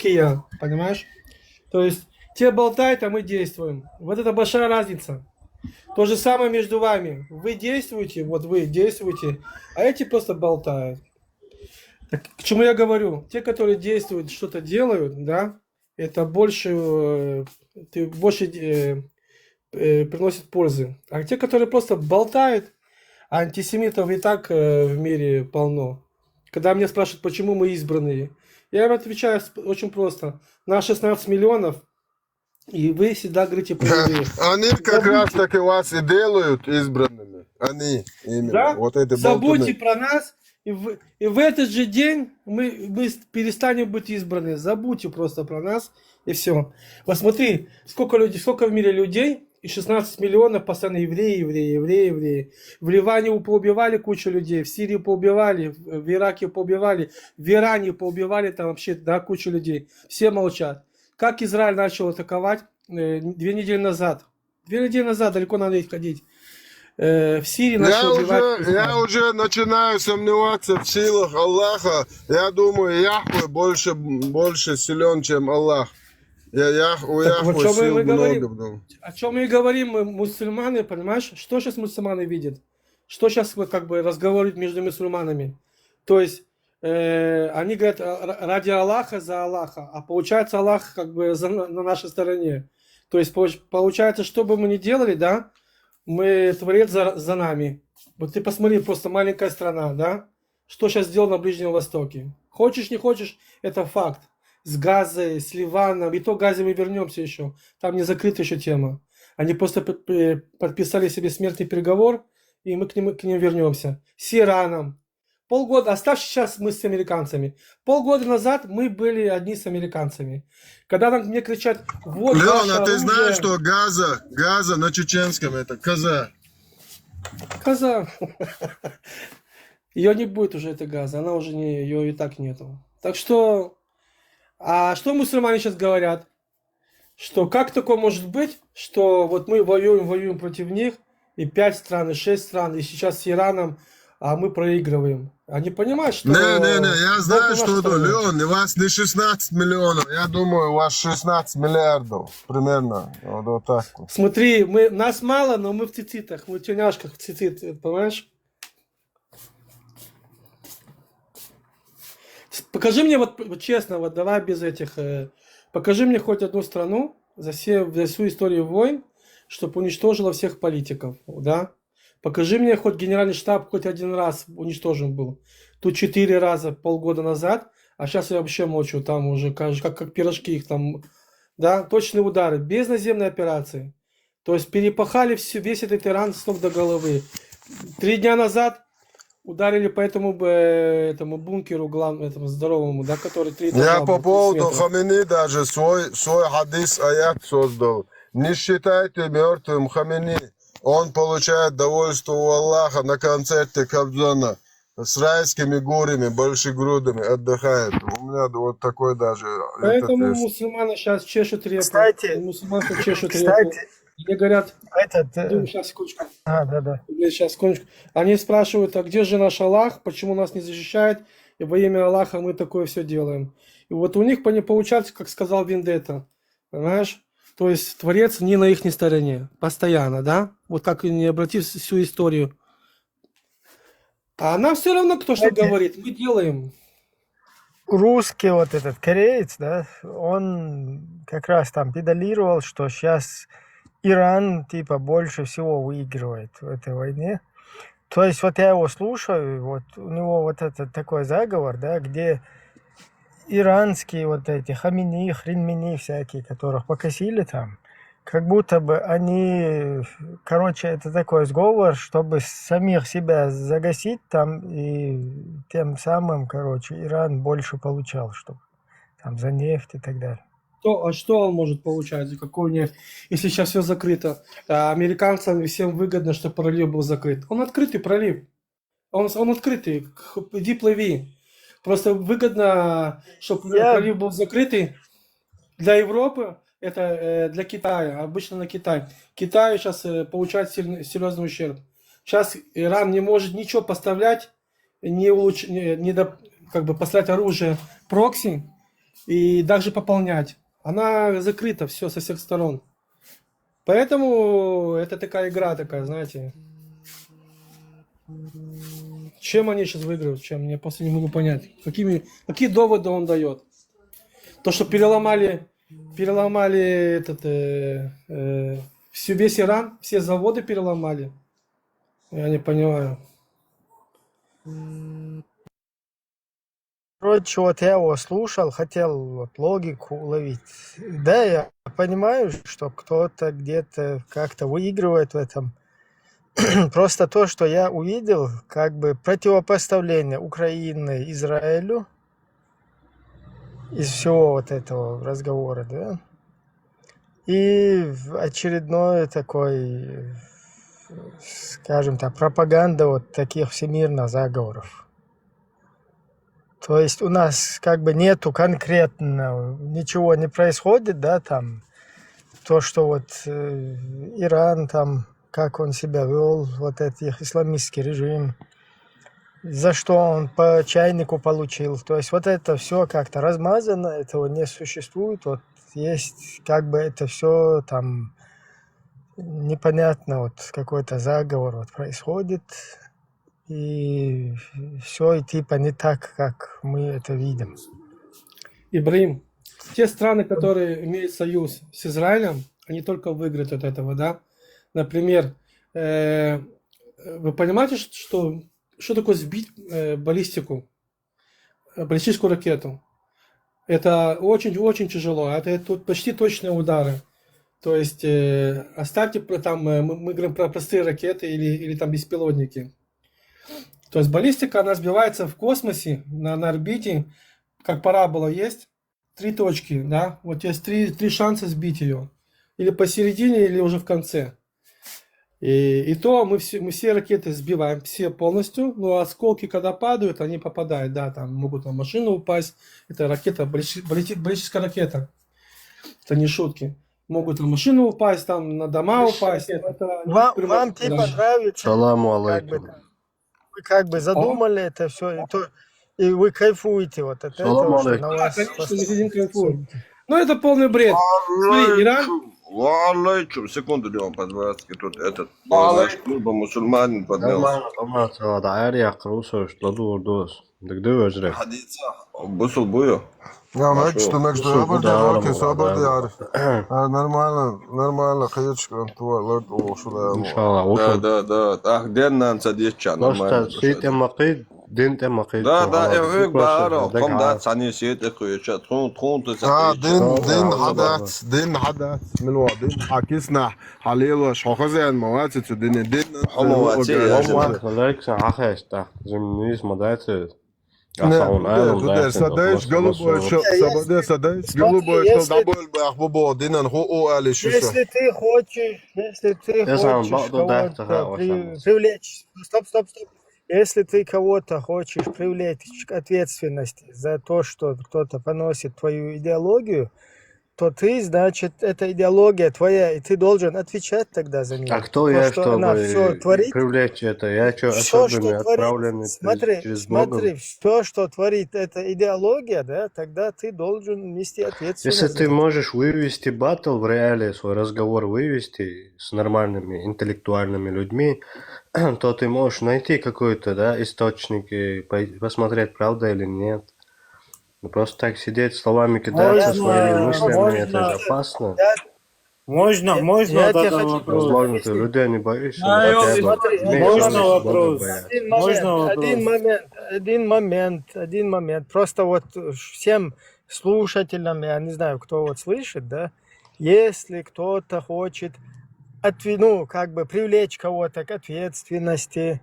и я. Понимаешь? То есть те болтают, а мы действуем. Вот это большая разница. То же самое между вами. Вы действуете, а эти просто болтают. Так, к чему я говорю? Те, которые действуют, что-то делают, да, это больше приносит пользы. А те, которые просто болтают, антисемитов и так в мире полно. Когда меня спрашивают, почему мы избранные, Я им отвечаю очень просто. На 16 миллионов, и вы всегда говорите про евреев. Они как раз таки вас и делают избранными. Они именно. Да? Вот эти Забудьте болтуны. про нас, и в этот же день мы перестанем быть избраны. Забудьте просто про нас, и все. Вот смотри, сколько в мире людей, и 16 миллионов постоянно евреи. В Ливане поубивали кучу людей, в Сирии поубивали, в Ираке поубивали, в Иране поубивали там вообще, да, кучу людей. Все молчат. Как Израиль начал атаковать 2 недели назад? 2 недели назад, далеко надо ходить. В Сирии начал убивать. Я уже начинаю сомневаться в силах Аллаха. Я думаю, Яхве больше силен, чем Аллах. У Яхве о чем сил мы говорим? много. О чем мы говорим, мы мусульмане, понимаешь? Что сейчас мусульмане видят? Что сейчас как бы разговаривают между мусульманами? То есть они говорят ради Аллаха, за Аллаха, а получается Аллах как бы на нашей стороне. То есть получается, что бы мы ни делали, да, мы Творец за нами. Вот ты посмотри, просто маленькая страна, да? Что сейчас сделал на Ближнем Востоке? Хочешь, не хочешь, это факт. С Газой, с Ливаном, и то Газе мы вернемся еще. Там не закрыта еще тема. Они просто подписали себе смертный приговор, и мы к ним вернемся. С Ираном. Полгода, оставь сейчас мы с американцами. Полгода назад мы были одни с американцами. Когда мне кричат, вот Леон, ваше а ты оружие... знаешь, что Газа на чеченском это коза? Коза. Ее не будет уже, этой Газа. Она уже не, ее и так нету. Так что... А что мусульмане сейчас говорят? Что как такое может быть, что вот мы воюем против них, и 5 стран, и 6 стран, и сейчас с Ираном, а мы проигрываем. Они понимают, что... Не, я знаю, Бог на что это, стороне. Леон, у вас не 16 миллионов, я думаю, у вас 16 миллиардов, примерно, вот так вот. Смотри, нас мало, но мы в цицитах, мы в тельняшках в цицит, понимаешь? Покажи мне, вот честно, вот давай без этих... покажи мне хоть одну страну за всю историю войн, чтобы уничтожила всех политиков, да? Покажи мне хоть генеральный штаб хоть один раз уничтожен был. Тут 4 раза полгода назад, а сейчас я вообще молчу, там уже как пирожки их там, да? Точные удары, без наземной операции. То есть перепахали весь этот Иран с ног до головы. 3 дня назад ударили по этому бункеру главному, этому здоровому, да, который 3 этажа Я по был, 30 поводу метров. Хамини даже свой хадис аят создал. Не считайте мертвым Хамини. Он получает довольство у Аллаха на концерте Кобзона. С райскими горями, большегрудыми отдыхает. У меня вот такой даже. Поэтому Этот есть. мусульмане сейчас чешут репу. Кстати, Мусульманцы чешут репу. кстати, Мне говорят, этот... сейчас, секундочку. Да. Сейчас, секундочку. Они спрашивают, а где же наш Аллах, почему нас не защищает, и во имя Аллаха мы такое все делаем. И вот у них получается, как сказал Вендетта, понимаешь? То есть Творец не на их стороне, постоянно, да? Вот как и не обратив всю историю. А нам все равно, кто что Кстати, говорит, мы делаем. русский вот этот кореец, да, он как раз там педалировал, что сейчас Иран типа больше всего выигрывает в этой войне. То есть вот я его слушаю, вот у него вот этот такой заговор, да, где иранские вот эти Хамини, Хринмини всякие, которых покосили там, как будто бы они, короче, это такой сговор, чтобы самих себя загасить там, и тем самым, короче, Иран больше получал, чтобы там за нефть и так далее. А что он может получать, за какую нефть, если сейчас все закрыто? А американцам всем выгодно, что пролив был закрыт. Он открытый пролив. Он открытый. Иди плыви. Просто выгодно, чтобы Я, пролив был закрытый. Для Европы, это для Китая, обычно на Китай. Китай сейчас получает серьезный ущерб. Сейчас Иран не может ничего поставлять, как бы поставлять оружие прокси и даже пополнять. Она закрыта все со всех сторон. Поэтому это такая игра такая, знаете. Чем они сейчас выигрывают? Чем? Я просто не могу понять. Какие доводы он дает? То, что переломали весь Иран, все заводы переломали. Я не понимаю. короче, вот я его слушал, хотел вот логику уловить. Да, я понимаю, что кто-то где-то как-то выигрывает в этом. Просто то, что я увидел, как бы противопоставление Украины Израилю из всего вот этого разговора, да, и очередной такой, скажем так, пропаганда вот таких всемирных заговоров. То есть у нас как бы нету конкретно, ничего не происходит, да, там, то, что вот Иран там, как он себя вел, вот этот их исламистский режим, за что он по чайнику получил. То есть вот это все как-то размазано, этого не существует. Вот есть как бы это все там непонятно, вот какой-то заговор вот происходит. И все и типа не так, как мы это видим. Ибрahim, те страны, которые имеют союз с Израилем, они только выиграют от этого, да? Например, вы понимаете, что такое сбить баллистическую ракету? Это очень-очень тяжело. Это тут почти точные удары. То есть оставьте там, мы говорим про простые ракеты или там беспилотники. То есть баллистика, она сбивается в космосе, на орбите, как парабола есть, 3 точки, да? Вот есть 3 шанса сбить ее. Или посередине, или уже в конце. И то мы все ракеты сбиваем, все полностью, но осколки, когда падают, они попадают, да, там могут на машину упасть, это ракета, баллистическая ракета, это не шутки. Могут на машину упасть, там на дома упасть. Вам типа нравится, Саламу как бы, алейкум. вы как бы задумали это все, и вы кайфуете вот от Салам этого, что алейкум. на Да, вас... конечно, мы сидим кайфуем. Ну, это полный бред. Смотри, Иран... Валейкум. Секунду, Леон, по-дворецки. Тут этот, значит, клуба мусульманин поднялся. طبعا عاري يقروسو شطلو وردوس دقدو وجري حديثة بصل بويا. Ja, möchtest du Бусул aber буда der алам Rocky, so aber алам. der нормально, хаечка, твой лорд, о, сюда. иншалла Да. Ах, где нам садится, нормально. просто сит мақид дин мақид Да, я бара, ком да, сани сет, экуеча, трун, ты دين حدث من دين حكيسنا حليلة شخصيا مواتت دين حمواتي. لك عخشتا زمنيس مدعت صدقش голубой шел, صدقش голубой шел, добавил бы ахбубо, динан хо али шуша. Если ты хочешь кого-то привлечь, стоп. Если ты кого-то хочешь привлечь к ответственности за то, что кто-то поносит твою идеологию, то ты, значит, эта идеология твоя, и ты должен отвечать тогда за нее. А кто я, она все чтобы творит, привлечь это? Я что, все, особенно что творит, отправленный через Бога? смотри, все, что творит эта идеология, да, тогда ты должен нести ответственность. Если ты можешь вывести баттл в реале, свой разговор вывести с нормальными интеллектуальными людьми, то ты можешь найти какой-то, да, источник и посмотреть, правда или нет. Но просто так сидеть, словами кидаться своими мыслями, это же опасно. Можно Я тебе тогда хочу вопрос? Возможно, ты людей не боишься, Да, но хотя бы смотри, меньше можно вопрос? бояться. Один момент. Просто вот всем слушателям, я не знаю, кто вот слышит, да, если кто-то хочет привлечь кого-то к ответственности,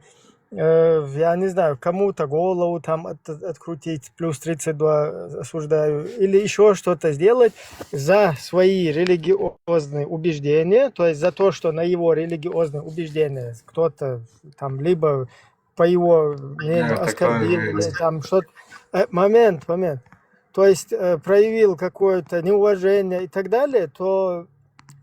я не знаю, кому-то голову там открутить, плюс 32 осуждаю, или еще что-то сделать за свои религиозные убеждения, то есть за то, что на его религиозные убеждения кто-то там либо по его мнению оскорбил, или там что-то... Момент. То есть проявил какое-то неуважение и так далее, то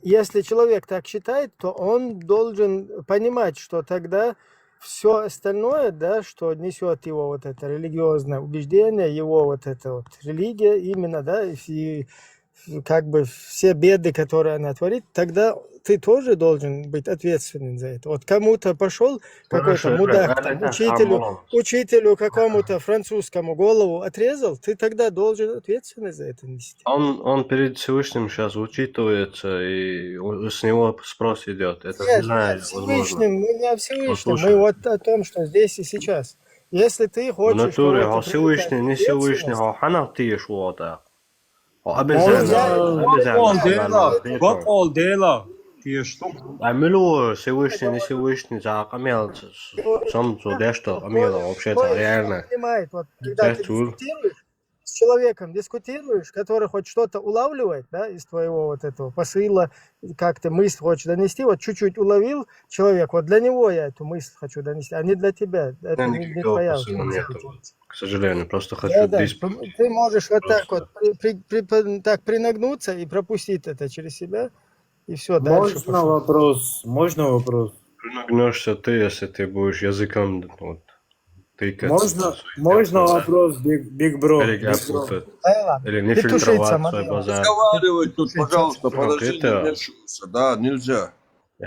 если человек так считает, то он должен понимать, что тогда все остальное, да, что несет его вот это религиозное убеждение, его вот эта вот религия именно, да, и как бы все беды, которые она творит, тогда ты тоже должен быть ответственен за это. Вот кому-то пошел какой-то мудак, там, учителю какому-то французскому голову отрезал, ты тогда должен ответственность за это нести. Он перед Всевышним сейчас учитывается, и с него спрос идет. Это Нет, не знаю, Всевышним, мы не о Всевышнем, мы вот о том, что здесь и сейчас. Если ты В хочешь натуре, кого-то а Всевышний, не привлекать Всевышний, ответственность, а ханав ты шуота. А он взял, Gol deyla. Gol deyla. Tiyeshtu. Амилу Всевышний, не Всевышний, за камел, сам дешто, амела, вообще-то, реально. понимает, вот когда ты Цецур. дискутируешь с человеком, который хоть что-то улавливает, да, из твоего вот этого посыла, как ты мысль хочешь донести, вот чуть-чуть уловил человек, вот для него я эту мысль хочу донести, а не для тебя, это не Никакого твоя посыла функция. нету, к сожалению, просто хочу Да, да, диспут. ты можешь вот так Просто. вот так принагнуться и пропустить это через себя, и все, дальше Можно пошел. вопрос? Можно вопрос? Нагнешься ты, если ты будешь языком вот, тыкаться. Можно вопрос, Big Bro? Или Big Bro. ляпнуть, Да ладно, или не петушица, фильтровать свой Матвей. базар. Разговаривай тут, пожалуйста, Ну, подожди, не это- вмешивайся. Да, нельзя.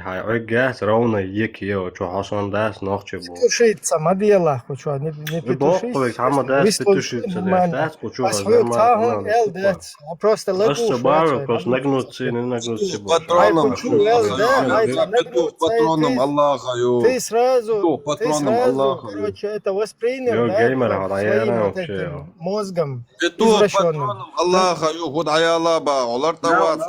Хай ойгас ровно екио, что хасон дас нохче был. Петушица, Мадьела, хочу, не Бог, петушись. хама дас Выслушай петушица, нормально. дас, хочу А свою тагун эл дец, а просто Просто лягушку. бавил, просто нагнуться и не нагнуться больше. Патроном, Ай, почему, да, петух патроном Аллаха, Ты сразу, Петух патроном Аллаха. короче, это воспринял, Йо, да, геймер, своим гайран вот вообще. этим мозгом Петух извращенным. патроном Аллаха, худ аялаба, олартават,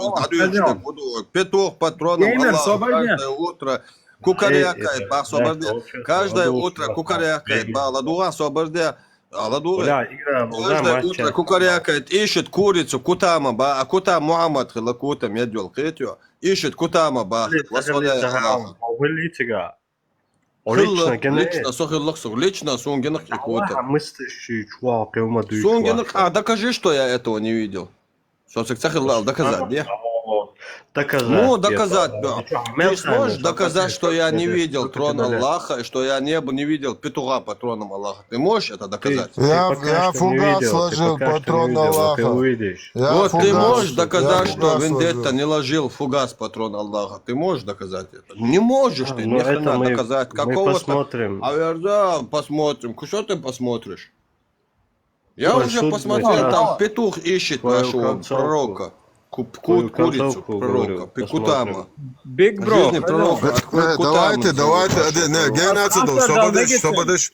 Петух патроном Геймер, Аллаха, свободен. каждое утро кукарякает, ба, освобождает. Каждое утро кукарякает, ба, ладуга, освобождает. Ладуга. Бля, игра, Каждое утро кукарякает, ищет курицу, кутама, ба, а кута Мухаммад, хилакутам, ядел, кытю, ищет кутама, ба, восхваляет Аллаха. Лично, сохиллахсуг, лично сунгинах и кута. Мыслящий чувак, и Сунгинах, докажи, что я этого не видел. Сохиллах, доказать, не? Доказать. Ну, доказать, да. Ты сможешь Мелками, доказать, что я не это видел только трон тебе Аллаха, и что я не видел петуха по троном Аллаха? Ты можешь это доказать? Я пока что не фугас видел, ты сложил, пока что не патрон видел, а ты Аллаха. увидишь. Я Вот ты фугас- можешь я доказать, что фугас Вендетта сложил. не ложил фугас патрон Аллаха. Ты можешь доказать это? Не можешь ты, Ну, ни это хрена мы доказать. Какого-то... посмотрим. Да, посмотрим. Что ты посмотришь? Я Твой уже суд посмотрел, будет, там петух ищет твою нашего концовку. пророка. Твою Курицу концовку, пророка. говорю, Пекутама. Big Bro. Жизни пророка. Давайте, не, генацидов, свободиш.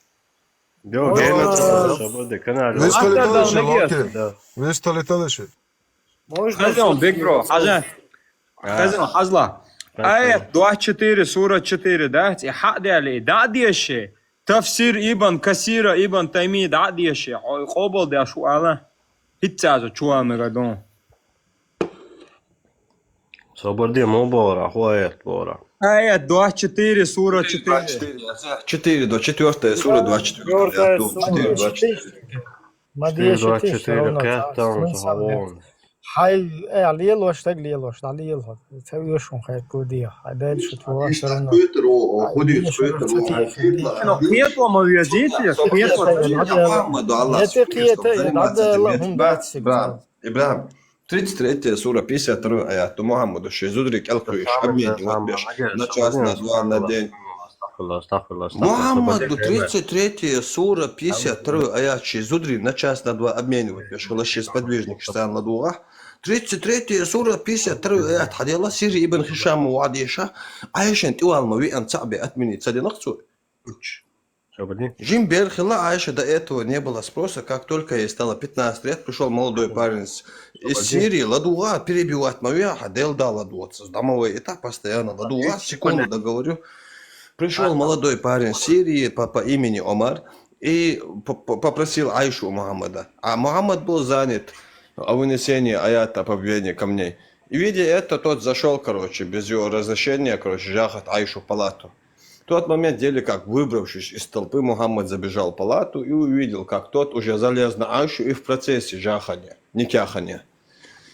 Yo, gamer slobode, kanal. Ви сте ли Hatta талиши, da ne Loki? Да. Ви сте ли талиши? Можно Хазян, Big Bro. Хазян, Хазла. Аят 24, сура 4, да? И хадяли, да, деши. Тафсир Ибн Касира Ибн Тайми, да, деши. Хобал да шуала. Хитцазо, чуа мегадон. Слободе мобора, хуает бора. Аят 24, сура 4. 4 до 4 сура 24. Четвертая сура. 24. Мадья 24 кэттан завон. Хай, алиелош, так лиелош, алиелош. Это юшун хай кудия. А дальше твоя все равно. Ну, кметло мавиазите, кметло. Ибрахим, 33 сура, 52 аят. Мухаммаду шизудрик алкуиш, обменивать беш. На час, на два, на день. Мухаммаду 33 сура, 52 аят. Шизудри на час, на два обменивать беш. Халаши сподвижник, штан на дугах. 33 сура, 52 аят. Хадилла сири ибн Хишам уадиша. Айшен тиуалма ви ан цаби отменить. Сади нахцу. Жим Берхила Айша до этого не было спроса, как только ей стало 15 лет, пришел молодой парень из Сирии, ладуа, перебивать Мавиаха, Делда ладуа, домовой этап постоянно, ладуа, секунду договорю. Пришел молодой парень из Сирии по имени Омар и попросил Айшу Мухаммада, а Мухаммад был занят о вынесении аята по побвения камней. И видя это, тот зашел, без его разрешения, жахать Айшу в палату. В тот момент, как выбравшись из толпы, Мухаммад забежал в палату и увидел, как тот уже залез на Айшу и в процессе жахания, никяхания.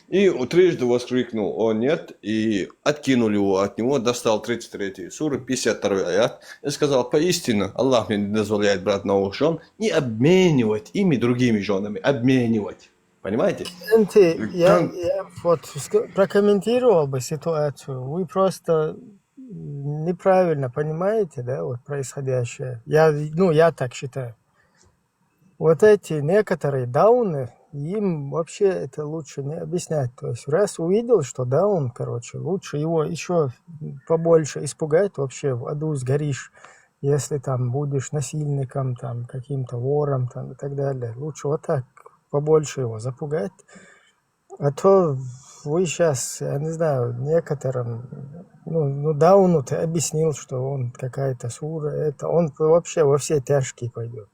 И трижды воскликнул «О нет!» и откинули его от него, достал 33 суры, 52 аят и сказал: «Поистину, Аллах мне не дозволяет брать новых жен и обменивать ими другими женами, обменивать». Понимаете? Я вот прокомментировал бы ситуацию. Вы просто неправильно понимаете, да, вот происходящее. Я так считаю. Вот эти некоторые дауны, им вообще это лучше не объяснять. То есть раз увидел, что даун, лучше его еще побольше испугать, вообще в аду сгоришь. если там будешь насильником, там, каким-то вором там, и так далее. Лучше вот так побольше его запугать. А то вы сейчас, я не знаю, некоторым, ну Дауну ты объяснил, что он какая-то сура, это он вообще во все тяжкие пойдет.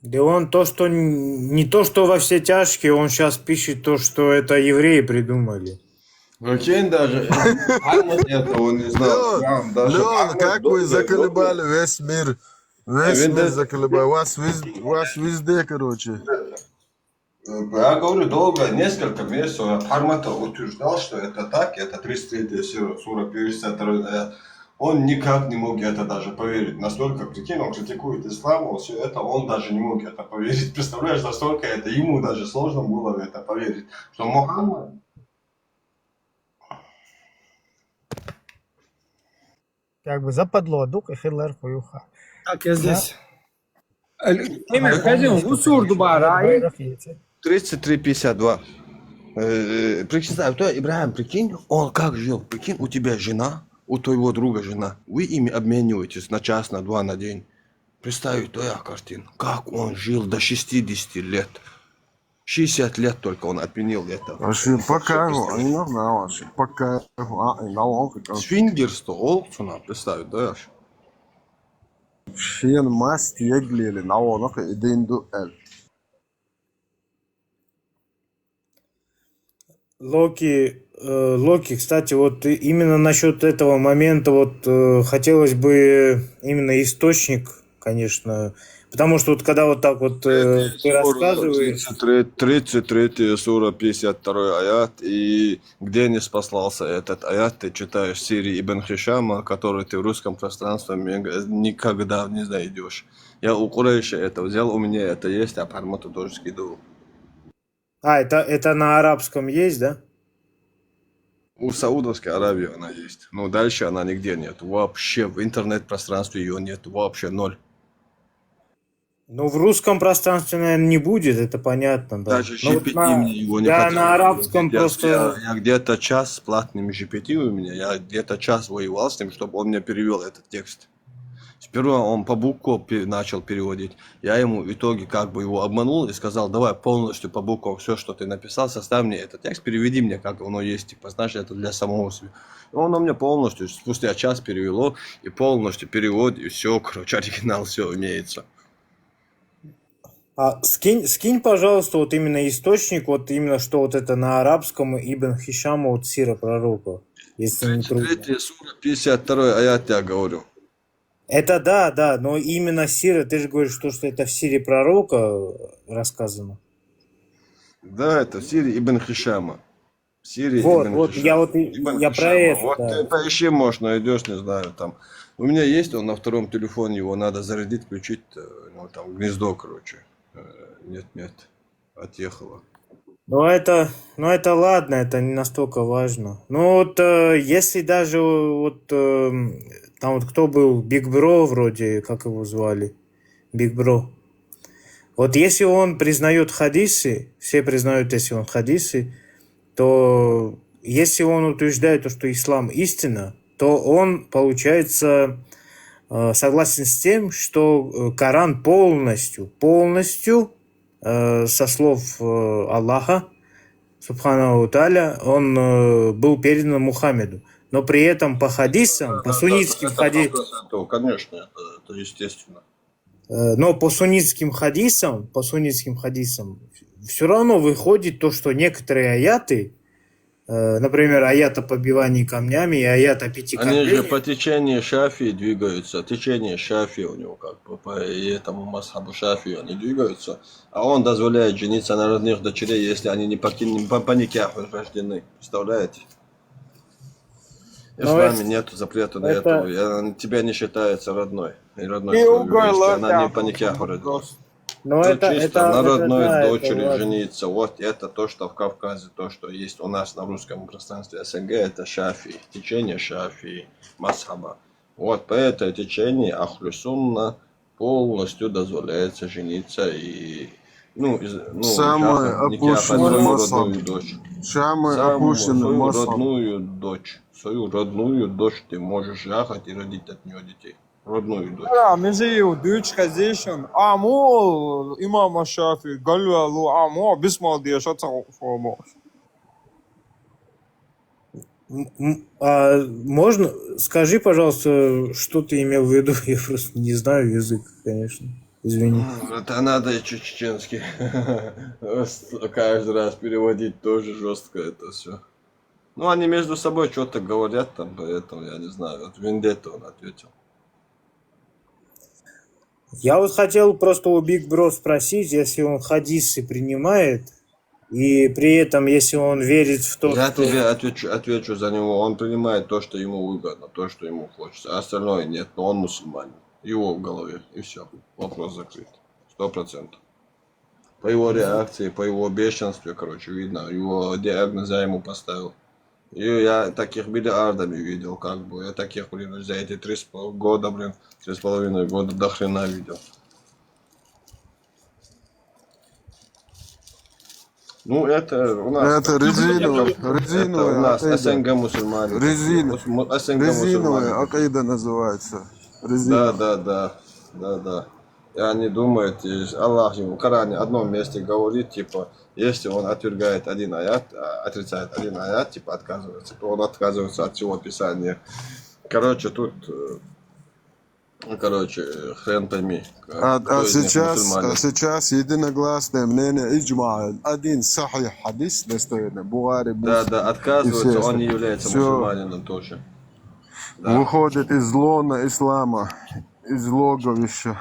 Да он то, что не то, что во все тяжкие, он сейчас пишет то, что это евреи придумали. Прикинь, даже Ахмед этого не знал. Леон, Даже Леон, Ахмед как вы Догби, заколебали весь мир. Весь мир Видно, заколебали. Вас везде, короче. я говорю, долго, несколько месяцев Ахмата утверждал, что это так, это 33 сура, 52 аят. Он никак не мог это даже поверить. Настолько, прикинь, он критикует ислам, все это, он даже не мог это поверить. Представляешь, настолько это ему даже сложно было в это поверить. Что Мухаммад... Как бы западло, дух и хиллер хуюха. Так, я Да? здесь. Emir, Kazim, Что Гусурду Барай. 33-52. Представь, то Ибрахим, прикинь, он как жил, прикинь, у тебя жена, у твоего друга жена, вы ими обмениваетесь на час, на два, на день. Представь, твоя картина, как он жил до 60 лет. 60 лет только он отменил это. Вообще, пока, не нужна вообще, пока, Свингерство, олцуна, представь, да? Шен маст еглили, на онок и динду эль. Локи, кстати, вот именно насчет этого момента вот хотелось бы именно источник, конечно, потому что вот когда вот так вот ты рассказываешь... 33 сура, 52 аят, и где не спаслался этот аят, ты читаешь Сири Ибн Хишама, который ты в русском пространстве никогда не найдешь. Я у Курейша это взял, у меня это есть, а Пармату тоже скидывал. Это на арабском есть, да? У Саудовской Аравии она есть, но дальше она нигде нет. Вообще в интернет-пространстве ее нет, вообще ноль. Ну, в русском пространстве, наверное, не будет, это понятно, да. Даже Но вот GPT мне его не я хотел. на арабском просто... Я где-то час с платным GPT у меня, я где-то час воевал с ним, чтобы он мне перевел этот текст. Сперва он по буквам начал переводить. Я ему в итоге как бы его обманул и сказал, давай полностью по буквам все, что ты написал, составь мне этот текст, переведи мне, как оно есть, типа, знаешь, это для самого себя. И он мне полностью, спустя час перевело, и полностью перевод, и все, короче, оригинал, все имеется. Скинь, пожалуйста, вот именно источник, вот именно что вот это на арабском Ибн Хишама, вот сира пророка, если не трудно. 33 сура, 52 аят, я говорю. Это да, но именно сира, ты же говоришь, что это в сире пророка рассказано. Да, это в Сире Ибн Хишама. Сире Вот, Ибн вот, Хишама. я про это, Вот да. ты поищи, может, найдешь, не знаю, там. У меня есть он на втором телефоне, его надо зарядить, включить, ну, там, гнездо, короче. Нет, отъехало. Ну это ладно, это не настолько важно. Ну вот если даже вот там вот кто был, Биг Бро вроде, как его звали, Биг Бро. Вот если он признает хадисы, все признают, если он хадисы, то если он утверждает, что ислам истина, то он, получается, согласен с тем, что Коран полностью со слов Аллаха, Субханаху Тааля, он был передан Мухаммеду. Но при этом по хадисам, по суннитским хадисам... Конечно, это естественно. Но по суннитским хадисам все равно выходит то, что некоторые аяты, например, аят о побивании камнями и аят о 5 Они же камнях. по течению Шафии двигаются. Течение Шафии у него как бы по этому масхабу Шафии они двигаются. А он дозволяет жениться на родных дочерей, если они не по никаху рождены. Представляете? В исламе нет запрета на это. Тебя не считается родной. И родной кровью, если она не по никаху родилась. Но Чисто на родной да, дочери это жениться. Вот это то, что в Кавказе, то, что есть у нас на русском пространстве СНГ, это Шафии, течение Шафии, Масхаба. Вот по этой течению Ахлю Сунна полностью дозволяется жениться и Самый жахать, никакать опущенный свою мазхаб. родную дочь. Самый Самую опущенный свою мазхаб. родную дочь. Свою родную дочь ты можешь жахать и родить от нее детей. Родную дочь. مجيو دوش خزيشن عمو إمام الشافعي قال له عمو بسم الله شو Можно? Скажи, пожалуйста, что ты имел в виду? Я просто не знаю язык, конечно. Извини. Это надо чеченский. Каждый раз переводить тоже жестко это все. Ну, они между собой что-то говорят там, поэтому я не знаю. Вот Вендетта он ответил. Я вот хотел просто у Big Bro спросить, если он хадисы принимает, и при этом, если он верит в то, Я что... тебе отвечу за него. Он принимает то, что ему выгодно, то, что ему хочется. А остальное нет, но он мусульманин. Его в голове, и все. Вопрос закрыт. 100%. По его реакции, по его бешенству, короче, видно. Его диагноз я ему поставил. И я таких миллиардами видел, как бы. Я таких, блин, за эти 3,5 года, блин, 3,5 года до хрена видел. Ну, это у нас... Это резиновая Это у нас акида. СНГ мусульмане. СНГ Резиновая мусульмане. акида называется. Да, Резиновая. да. И они думают, и Аллах ему в Коране в одном месте говорит, типа, если он отвергает один аят, отрицает один аят, типа, отказывается, то он отказывается от всего Писания. Короче, тут, хрен пойми. А сейчас единогласное мнение иджма. Один сахих хадис достоверный. Бухари, Да, отказывается, все он не является Всё. мусульманином тоже. Да. Выходит из лона ислама, из логовища.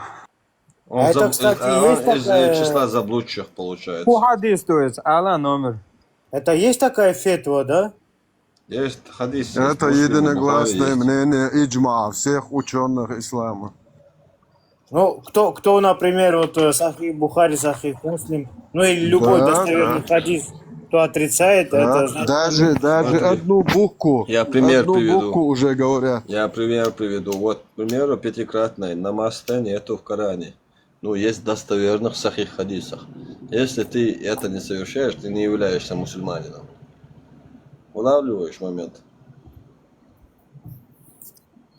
Он Это, кстати, есть из такая- числа заблудших, получается. حديث تويت على номер Это есть такая фетва, да? Есть хадис. Это есть единогласное Бухари есть. мнение иджма всех ученых ислама. Ну, кто, например, вот Сахих Бухари, Сахих Муслим, ну или любой Да, достоверный хадис, кто отрицает, это значит... Даже Смотри. одну букву. Я пример одну приведу. букву уже говорят. Я пример приведу. Вот, к примеру, пятикратной намазта нету в Коране. Ну, есть в достоверных сахих хадисах. Если ты это не совершаешь, ты не являешься мусульманином. Улавливаешь момент?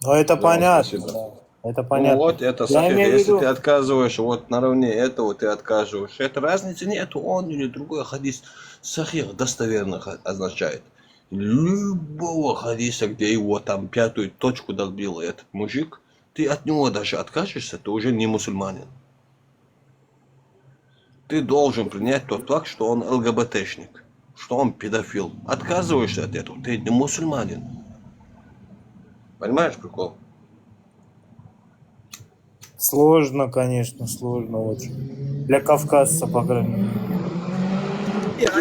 Ну, это Да, понятно. спасибо. Да. Это Ну, понятно. вот это Я сахих. имею в Если виду- ты отказываешь, вот наравне этого ты отказываешь. Это разницы нету, он или другой хадис. Сахих достоверных означает. Любого хадиса, где его там пятую точку долбил этот мужик, ты от него даже откажешься, ты уже не мусульманин. Ты должен принять тот факт, что он ЛГБТшник, что он педофил. Отказываешься от этого, ты не мусульманин. Понимаешь прикол? Сложно, конечно, сложно очень. Для кавказца, по крайней мере.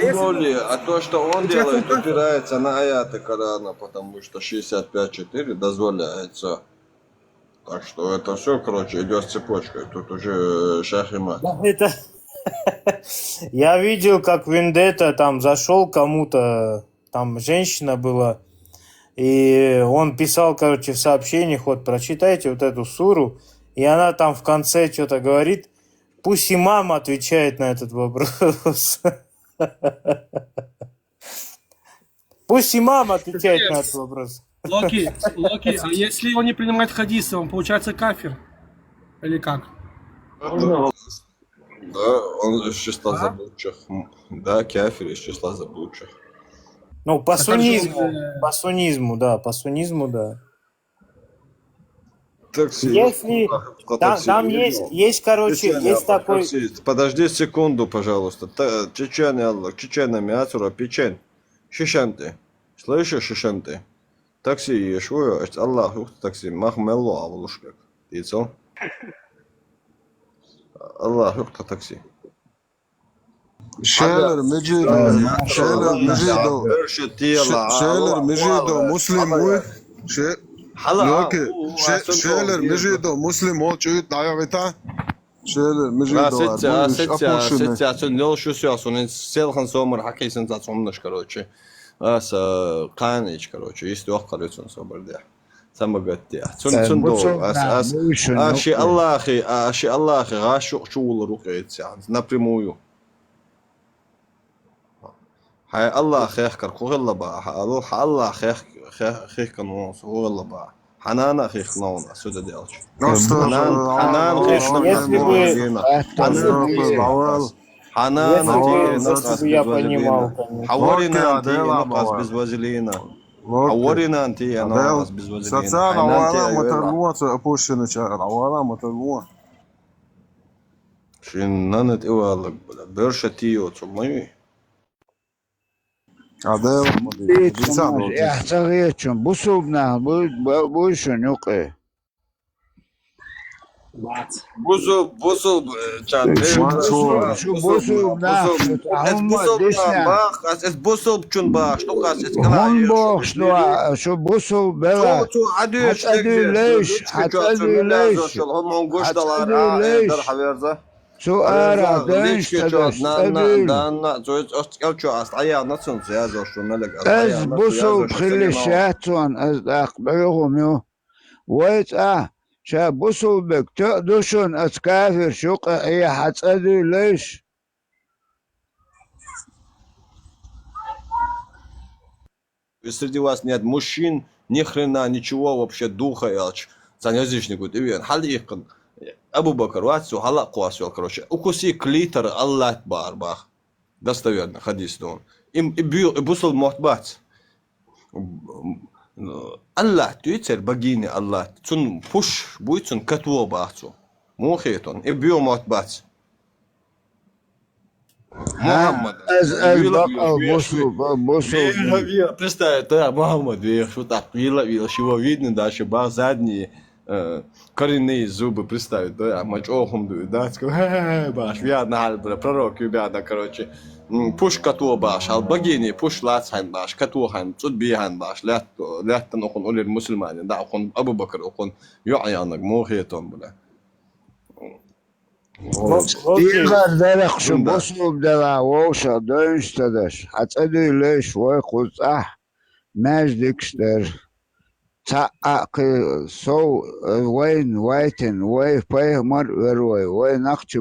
Тем более, а то, что он делает, опирается на аяты Корана, потому что 65.4 дозволяется. Так что это все, короче, идет цепочкой. Тут уже шах и мат. Это... Я видел, как Вендетта там зашел кому-то, там женщина была, и он писал, короче, в сообщениях, вот, прочитайте вот эту суру, и она там в конце что-то говорит, пусть имам отвечает на этот вопрос. Пусть имам отвечает на этот вопрос. Локи, а если он не принимает хадисы, он получается кафир? Или как? Да, он из числа заблудших. Да, кафир из числа заблудших. Ну, по А как же он, суннизму, да, по суннизму, да. Такси. Если там есть, короче, есть такой... Подожди секунду, пожалуйста. Чечены мясура печень. Шишанты. Слышишь, шишанты? Такси ешую, Аллах, такси, махмеллу авлушкак. Яйцо. Аллах, такси. Şeyler Mecidо, Muslim uy, şeyler Mecidо, Muslim ol, çocuk dayak ita. Şeyler Mecidо var, bu iş apuşunu. Сетя, шо сейчас, он селхан сомер хакейсен за сомнаш, короче. Аса канич, короче, есть лёг, короче, он собрал. самагатти цун дол ас аши Аллахи гашук чул рукается напрямую. Хай Аллах хехкар кугеллаба Аллах хехкан кугеллаба Ханана хехнауна сюда делать. Ханан Если бы я понимал, конечно. Хаворина антиенокас без вазелина. Хаворина антиенокас без вазелина. Сацана вала моторлуа опущены чар. Вала моторлуа. Шин нанет ивалак берша тио цумай. Адел. احتاجيتشون بصوبنا بوشون يوقي Бусул чан. شو بصوبنا هم دشنا Es бусул чун бах. Что кас es هم بوخ شو بصوب بلا هتأدي ليش هم гош далар дар хаверза. شو أرى دنش تدش تدل أز بصوب خلي شاتون أز أقبلهم يو ويت شا بصوبك تقدشون أز كافر شو هي هتأدي ليش Среди вас нет мужчин, ни хрена, ничего вообще духа, ялч. Занязычнику, ты верен. Халикан. Абу Бакр, ватсу, халак квасвел, короче. Укуси клитор, Аллах барбах. Достоверно, хадис дон. Им и бусул мохтбац. Аллах, туицер богини Аллах. Цун пуш, будет цун катуо бахцу. Мухетон, и бил мохтбац. Мухаммад. Представь, да, Мухаммад, что так, вила, чего видно, дальше бах задние. Коренные зубы представить, да, мачохом дует, да, баш, вядна альбра, пророк, вядна, короче, пуш катуо баш, ал богини, пуш лацхан баш, катуохан, цудбихан баш, ляттан окон улир мусульманин, да, окон Абу Бакр, окон юаянак, мохетон, бля. يقدر درق شو بصوب دلا ووشا دونش تدش هتأدي ليش ويقول ماجدكش در تأكل سو وين وايتن وين فيه مر وروي وين نقش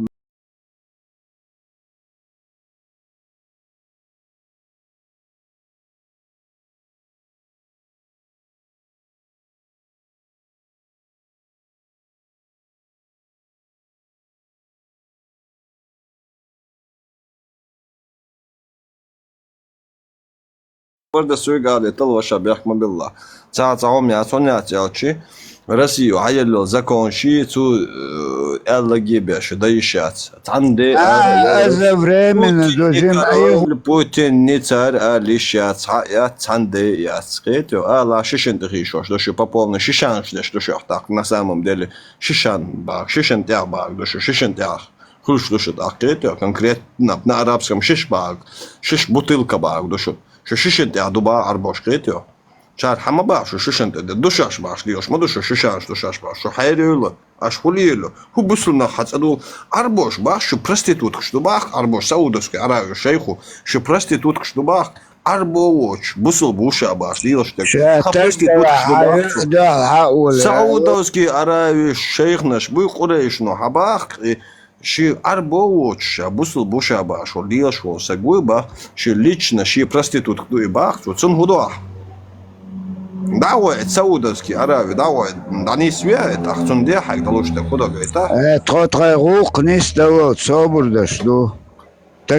Burada suigali talvasha bihkma billah. Цаом я сонятелчи Россию аяло закончи цу ЛГБ даишац. Танде за временно должен аих Путин не царь алишац я танде я скетё ала шишен дышишь, что по полной шишан что так на самом деле шишан баг шишен тяг баг что шишен тяг. Хуш что так конкретно на арабском шиш баг шиш бутылка баг что шишен тяг дуба арбош скетё. Чар хама баш, шишен те душаш баш, диош модуш шишаш душаш баш, шо хайрюло, аш хулиело. Ху бусулна хацаду арбош баш, шо проститутка что бах, арбош саудовский аравию шейху, шо проститутка что бах, арбоч, бусул буша баш, диош так. Проститутка что бах. Саудовский аравию шейх наш, вы курейш но хабах, ши арбоч, бусул буша баш, диош во сагуй бах, ши лично ши проститутка дуй бах, шо цун худах. دعوة سعودسكي عربي دعوة دعني سويت أحسن دي حاجة دلوش تاخدها جايتا تقطع غوق نيستا صابر دشلو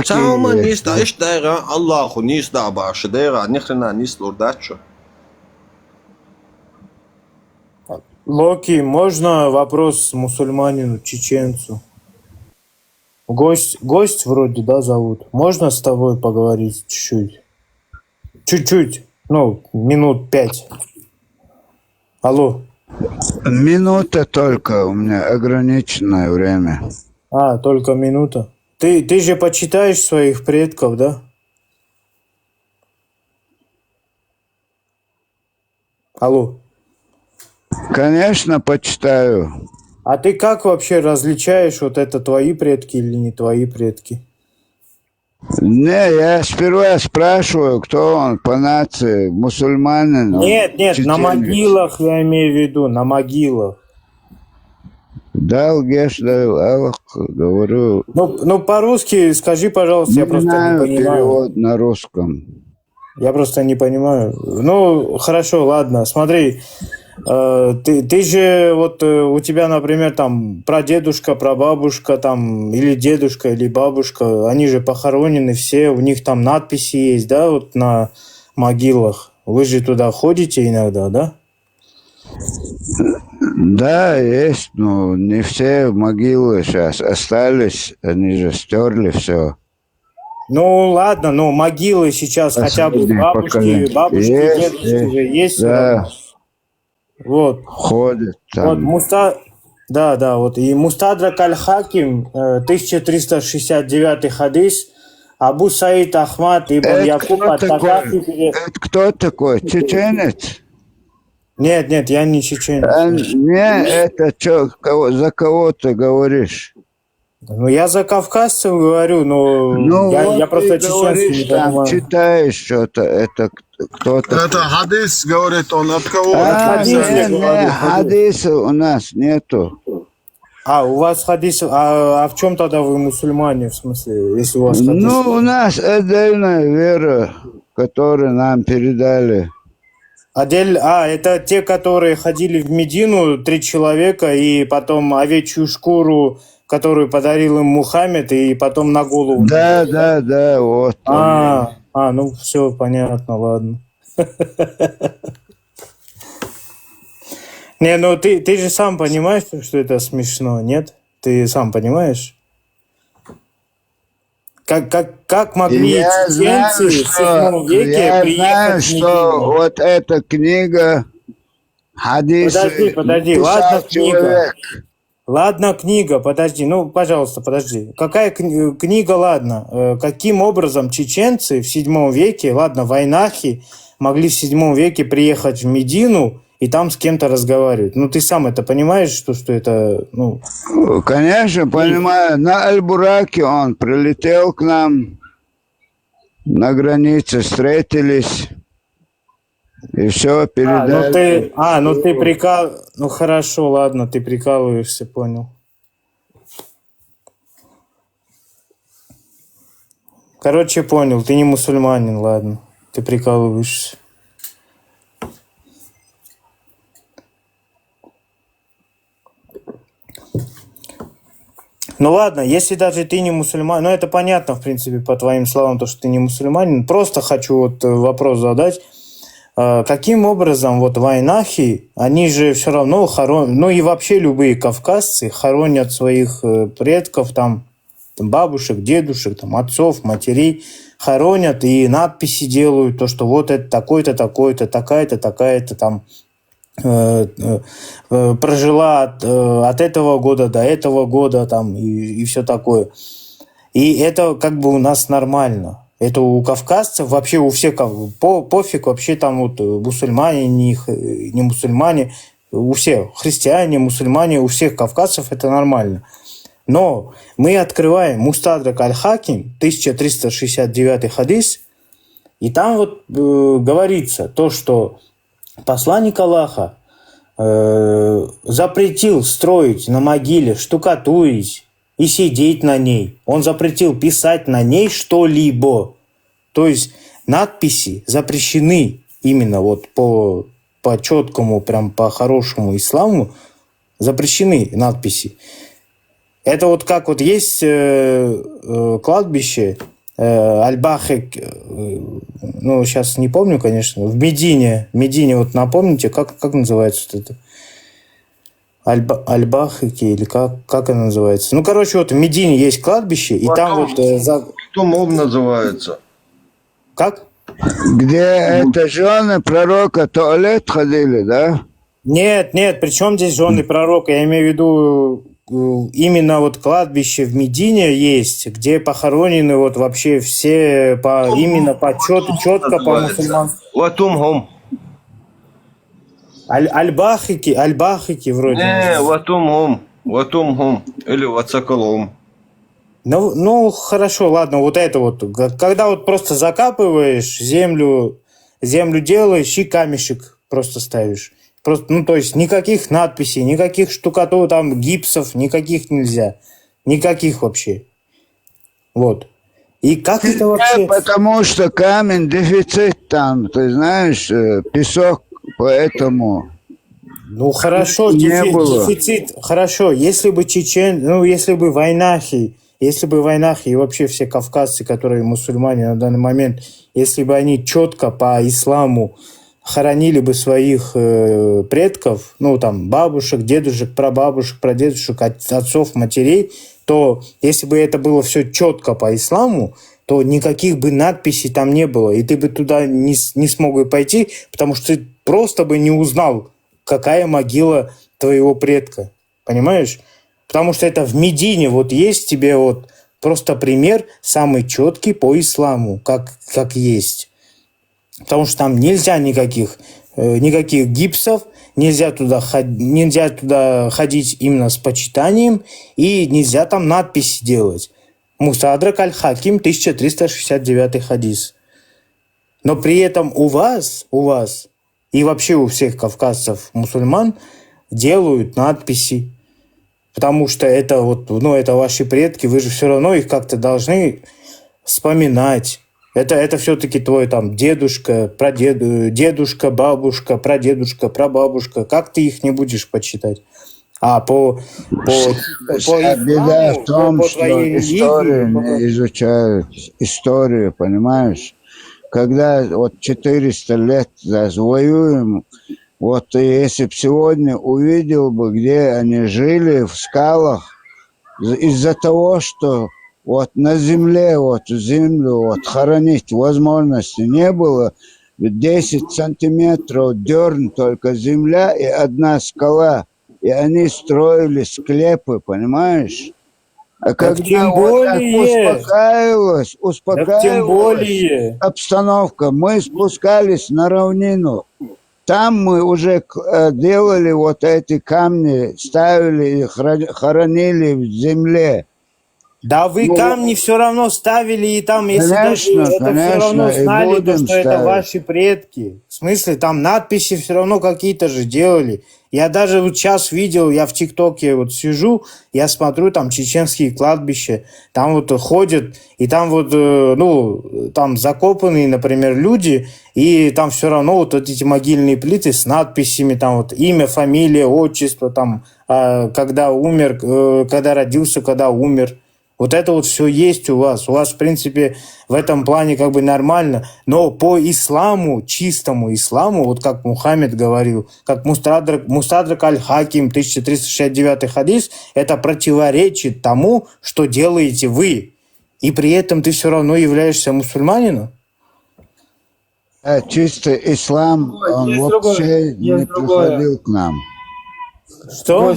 ساوما نيستا إيش دايرة الله خو نيستا باش دايرة نخلنا نيسلور дачу. Локи, можно вопрос мусульманину, чеченцу? Гость вроде, да, зовут. Можно с тобой поговорить чуть-чуть? Чуть-чуть. Ну, минут 5. Алло. Минута только, у меня ограниченное время. Только минута. Ты же почитаешь своих предков, да? Алло. Конечно, почитаю. А ты как вообще различаешь, вот это твои предки или не твои предки? Не, я сперва спрашиваю, кто он по нации, мусульманин, он Нет, на чеченец. могилах я имею в виду, на могилах. Дал геш, говорю, Ну, по-русски скажи, пожалуйста, не я просто не знаю понимаю. перевод на русском. Я просто не понимаю. Ну, хорошо, ладно. Смотри, ты же, вот у тебя, например, там прадедушка, прабабушка, там, или дедушка, или бабушка, они же похоронены все, у них там надписи есть, да, вот на могилах. Вы же туда ходите иногда, да? Да, есть, но не все могилы сейчас остались, они же стерли все. Ну, ладно, но могилы сейчас хотя бы Последнее поколение. бабушки, Есть, дедушки же есть все да, равно. Вот. ходят Вот там. Да, вот. И Мустадрак аль-Хаким, 1369 хадис, Абу Саид Ахмад ибн Это Якуб кто такой? ат-Такафи. Это кто такой? Чеченец? Нет, я не чеченец. Не, это что, за кого ты говоришь? Ну, я за кавказцев говорю, но Ну, я вот просто ты чеченский говоришь, не там понимаю. читаешь что-то, это кто такой? Это хадис, говорит он, от кого? хадис я говорю, Не, хадиса у нас нету. у вас хадис, а в чем тогда вы мусульмане, в смысле, если у вас хадис? Ну, у нас отдельная вера, которую нам передали. Это те, которые ходили в Медину, 3 человека, и потом овечью шкуру, которую подарил им Мухаммед, и потом на голову. Да, вот. Ну все, понятно, ладно. Не, ну ты же сам понимаешь, что это смешно, нет? Ты сам понимаешь? Как могли чеченцы в 7 веке я приехать знаю, в что Медину? вот эта книга, хадисы, Подожди, написал человек. Ладно, книга, подожди, пожалуйста, подожди. Какая книга, ладно? Каким образом чеченцы в 7 веке, ладно, вайнахи, могли в 7 веке приехать в Медину и там с кем-то разговаривать? Ну, ты сам это понимаешь, что это, Конечно, понимаю. На Аль-Бураке он прилетел к нам, на границе встретились, и все передали. Ну, хорошо, ладно, ты прикалываешься, понял. Короче, понял, ты не мусульманин, ладно, ты прикалываешься. Ну ладно, если даже ты не мусульманин, это понятно, в принципе, по твоим словам, то, что ты не мусульманин, просто хочу вопрос задать. Каким образом вайнахи, они же все равно хоронят, и вообще любые кавказцы хоронят своих предков, там бабушек, дедушек, там отцов, матерей, хоронят и надписи делают, то, что вот это такой-то, такой-то, такая-то, такая-то там прожила от этого года до этого года там и все такое. И это как бы у нас нормально. Это у кавказцев, вообще у всех пофиг, вообще там мусульмане, не мусульмане, у всех, христиане, мусульмане, у всех кавказцев это нормально. Но мы открываем Мустадрак аль-Хаким, 1369 хадис, и там говорится то, что посланник Аллаха запретил строить на могиле, штукатурить и сидеть на ней. Он запретил писать на ней что-либо. То есть надписи запрещены именно по четкому, прям по хорошему исламу запрещены надписи. Это как есть кладбище Аль-Бахик, сейчас не помню, конечно, в Медине, напомните, как называется это? Аль-Бахики или как она называется? В Медине есть кладбище, и там Тумом называется. Как? Где это жены пророка туалет ходили, да? Нет, при чем здесь жены пророка? Я имею в виду именно кладбище в Медине есть, где похоронены вообще все четко по мусульманству. Ватумхум. Аль-Бахики вроде. Не, ватумхум. Или вацакалум. Ну, хорошо, ладно, вот это вот. Когда вот просто закапываешь землю делаешь и камешек просто ставишь. Просто, ну, то есть никаких надписей, никаких штукатур, там, гипсов, никаких нельзя. Никаких вообще. Вот. И как это вообще... Потому что камень дефицит там, ты знаешь, песок, поэтому Ну, хорошо, не было. дефицит. Хорошо, если бы если бы войнахи и вообще все кавказцы, которые мусульмане на данный момент, если бы они четко по исламу хоронили бы своих предков, ну, там, бабушек, дедушек, прабабушек, прадедушек, отцов, матерей, то если бы это было все четко по исламу, то никаких бы надписей там не было, и ты бы туда не смог бы пойти, потому что ты просто бы не узнал, какая могила твоего предка, понимаешь? Потому что это в Медине вот есть тебе вот просто пример самый четкий по исламу, как есть. Потому что там нельзя никаких гипсов, нельзя туда ходить именно с почитанием, и нельзя там надписи делать. Мусадрак аль-Хаким, 1369 хадис. Но при этом у вас и вообще у всех кавказцев мусульман делают надписи, потому что это вот, ну, это ваши предки, вы же все равно их как-то должны вспоминать. Это все-таки твой там дедушка, дедушка, бабушка, прадедушка, прабабушка. Как ты их не будешь почитать? А по Беда в том, что историю не изучают. Историю, понимаешь? Когда вот 400 лет воюем, вот если бы сегодня увидел бы, где они жили, в скалах, из-за того, что вот на земле, вот землю вот хоронить возможности не было, 10 сантиметров дерн только земля и одна скала, и они строили склепы, понимаешь? А Так когда тем вот так более, успокаивалась обстановка, мы спускались на равнину. Там мы уже делали вот эти камни, ставили и хоронили в земле. Да вы камни все равно ставили, и там, если даже это все равно и знали, то, будем что это ставить. ваши предки. В смысле, там надписи все равно какие-то же делали. Я даже вот сейчас видел, я в ТикТоке вот сижу, я смотрю, там чеченские кладбища, там вот ходят, и там вот, ну, там закопанные, например, люди, и там все равно вот эти могильные плиты с надписями, там вот имя, фамилия, отчество, там, когда умер, когда родился, когда умер. Вот это вот все есть у вас. У вас, в принципе, в этом плане как бы нормально. Но по исламу, чистому исламу, вот как Мухаммед говорил, как Мустадрак аль-Хаким, 1369 хадис, это противоречит тому, что делаете вы. И при этом ты все равно являешься мусульманином. Чистый ислам, он вообще не приходил к нам. Что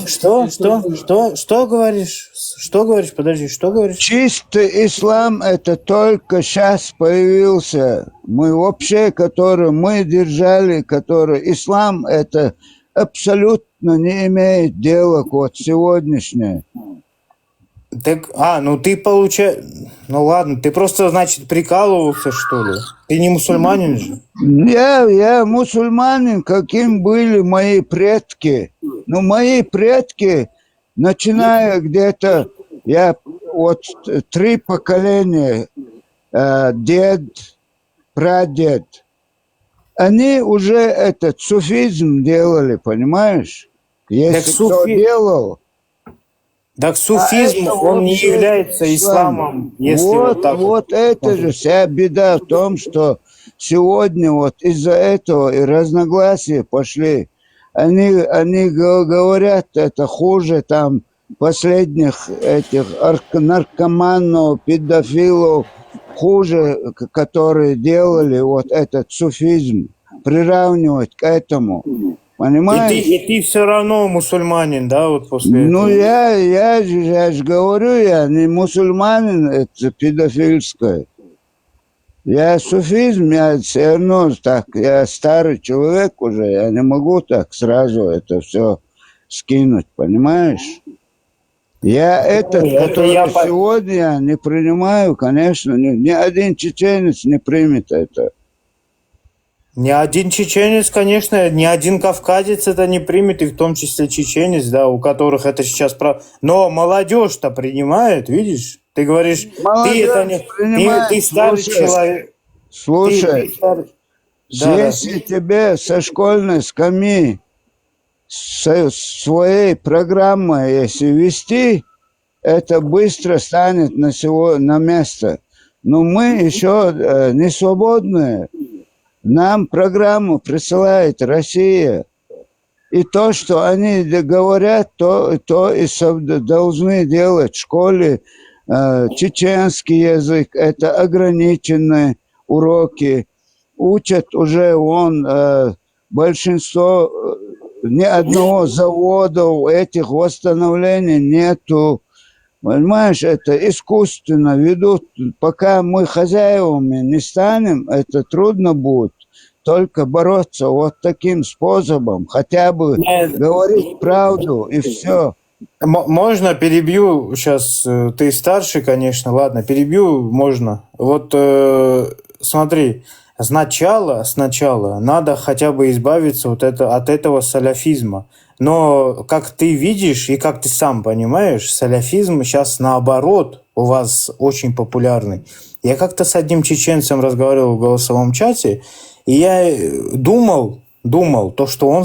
говоришь? Что говоришь? Подожди, что говоришь? Чистый ислам это только сейчас появился. Мы вообще, который мы держали, который ислам это абсолютно не имеет дела вот сегодняшнее. Так, ну ты получаешь... Ну ладно, ты просто, значит, прикалывался, что ли? Ты не мусульманин же? Я мусульманин, каким были мои предки. Но мои предки, начиная где-то, я вот 3 поколения, дед, прадед, они уже этот суфизм делали, понимаешь? Если кто делал... Так суфизм, он не является исламом, если вот так вот это же вся беда в том, что сегодня вот из-за этого и разногласия пошли. Они говорят, это хуже там последних этих наркоманов, педофилов, хуже, которые делали вот этот суфизм, приравнивать к этому. Понимаешь? И ты все равно мусульманин, да, вот после этого? Ну, я же говорю, я не мусульманин, это педофильское. Я суфизм, я все равно так, я старый человек уже, я не могу так сразу это все скинуть, понимаешь? Я этот, Это я который сегодня не принимаю, конечно, ни один чеченец не примет это. Ни один чеченец, конечно, ни один кавказец это не примет, и в том числе чеченец, да, у которых это сейчас... Но молодежь-то принимает, видишь? Ты говоришь, ты это не... принимает, Ты старый человек. Слушай, Ты старый... Да, если тебе со школьной скамьи своей программой, если вести, это быстро станет на место. Но мы еще не свободные. Нам программу присылает Россия. И то, что они говорят, то и должны делать в школе. Чеченский язык – это ограниченные уроки. Учат уже большинство, ни одного завода этих восстановлений нету. Понимаешь, это искусственно ведут. Пока мы хозяевами не станем, это трудно будет. Только бороться вот таким способом, хотя бы говорить правду и все. Можно перебью сейчас? Ты старший, конечно, ладно, перебью можно. Вот смотри, сначала надо хотя бы избавиться от этого салафизма. Но, как ты видишь и как ты сам понимаешь, салафизм сейчас наоборот у вас очень популярный. Я как-то с одним чеченцем разговаривал в голосовом чате, и я думал, то, что он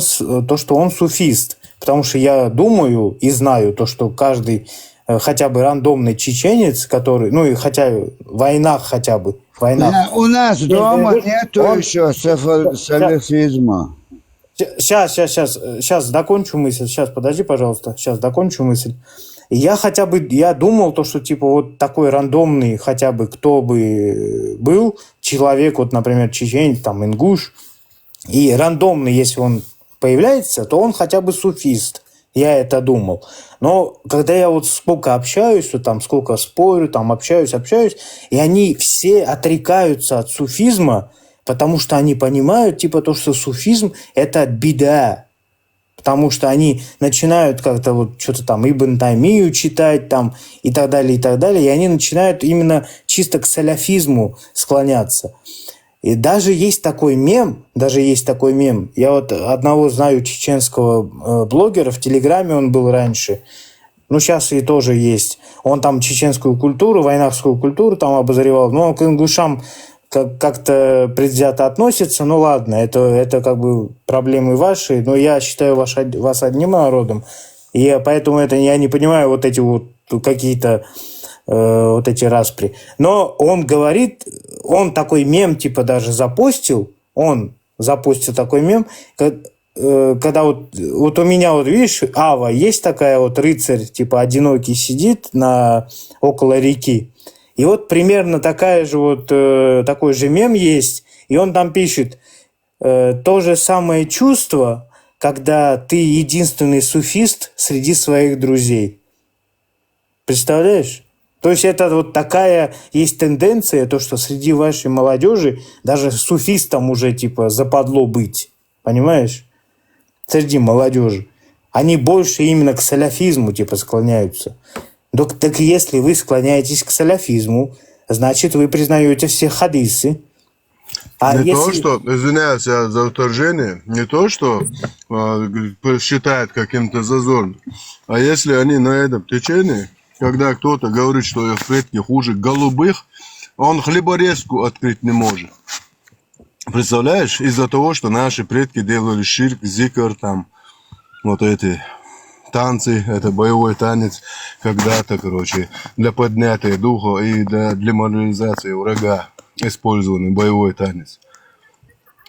суфист. Потому что я думаю и знаю то, что каждый хотя бы рандомный чеченец, который, ну и хотя в войнах хотя бы, У нас дома нету еще салафизма. Сейчас закончу мысль. Сейчас, подожди, пожалуйста. Сейчас закончу мысль. Я думал то, что типа вот такой рандомный хотя бы кто бы был человек, вот, например, чеченец, там, ингуш, и рандомный, если он появляется, то он хотя бы суфист. Я это думал. Но когда я вот сколько общаюсь, сколько спорю, общаюсь, и они все отрекаются от суфизма, потому что они понимают, типа, то, что суфизм – это бида. Потому что они начинают как-то вот что-то Ибн Таймию читать и так далее, и они начинают именно чисто к салафизму склоняться. И даже есть такой мем. Я вот одного знаю чеченского блогера, в Телеграме он был раньше, сейчас и тоже есть. Он чеченскую культуру, войнахскую культуру обозревал, но он к ингушам как-то предвзято относится, ладно, это как бы проблемы ваши, но я считаю вас одним народом, и поэтому я не понимаю вот эти вот какие-то вот эти распри. Но он говорит, он такой мем даже запостил, такой мем, когда вот у меня, вот видишь, Ава, есть такая вот рыцарь, одинокий сидит около реки. И вот примерно такой же мем есть, и он там пишет, то же самое чувство, когда ты единственный суфист среди своих друзей. Представляешь? То есть это вот такая есть тенденция, то, что среди вашей молодежи даже суфистам уже западло быть. Понимаешь? Среди молодежи. Они больше именно к салафизму склоняются. Так если вы склоняетесь к салафизму, значит, вы признаете все хадисы. Извиняюсь за вторжение, не то, что считают каким-то зазорным, а если они на этом течении, когда кто-то говорит, что их предки хуже голубых, он хлеборезку открыть не может. Представляешь? Из-за того, что наши предки делали ширк, зикр, вот эти танцы, это боевой танец когда-то, для поднятия духа и для морализации врага использованный боевой танец.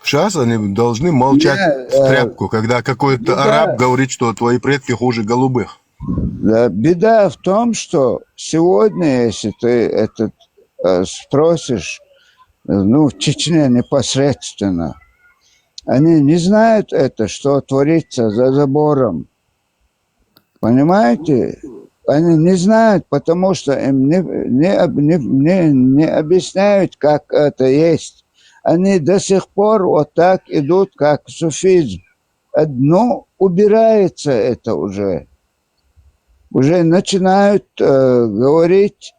Сейчас они должны молчать в тряпку, когда какой-то араб говорит, что твои предки хуже голубых. Да, беда в том, что сегодня, если ты спросишь, в Чечне непосредственно, они не знают что творится за забором. Понимаете? Они не знают, потому что им не объясняют, как это есть. Они до сих пор вот так идут, как суфизм. Убирается это уже. уже начинают говорить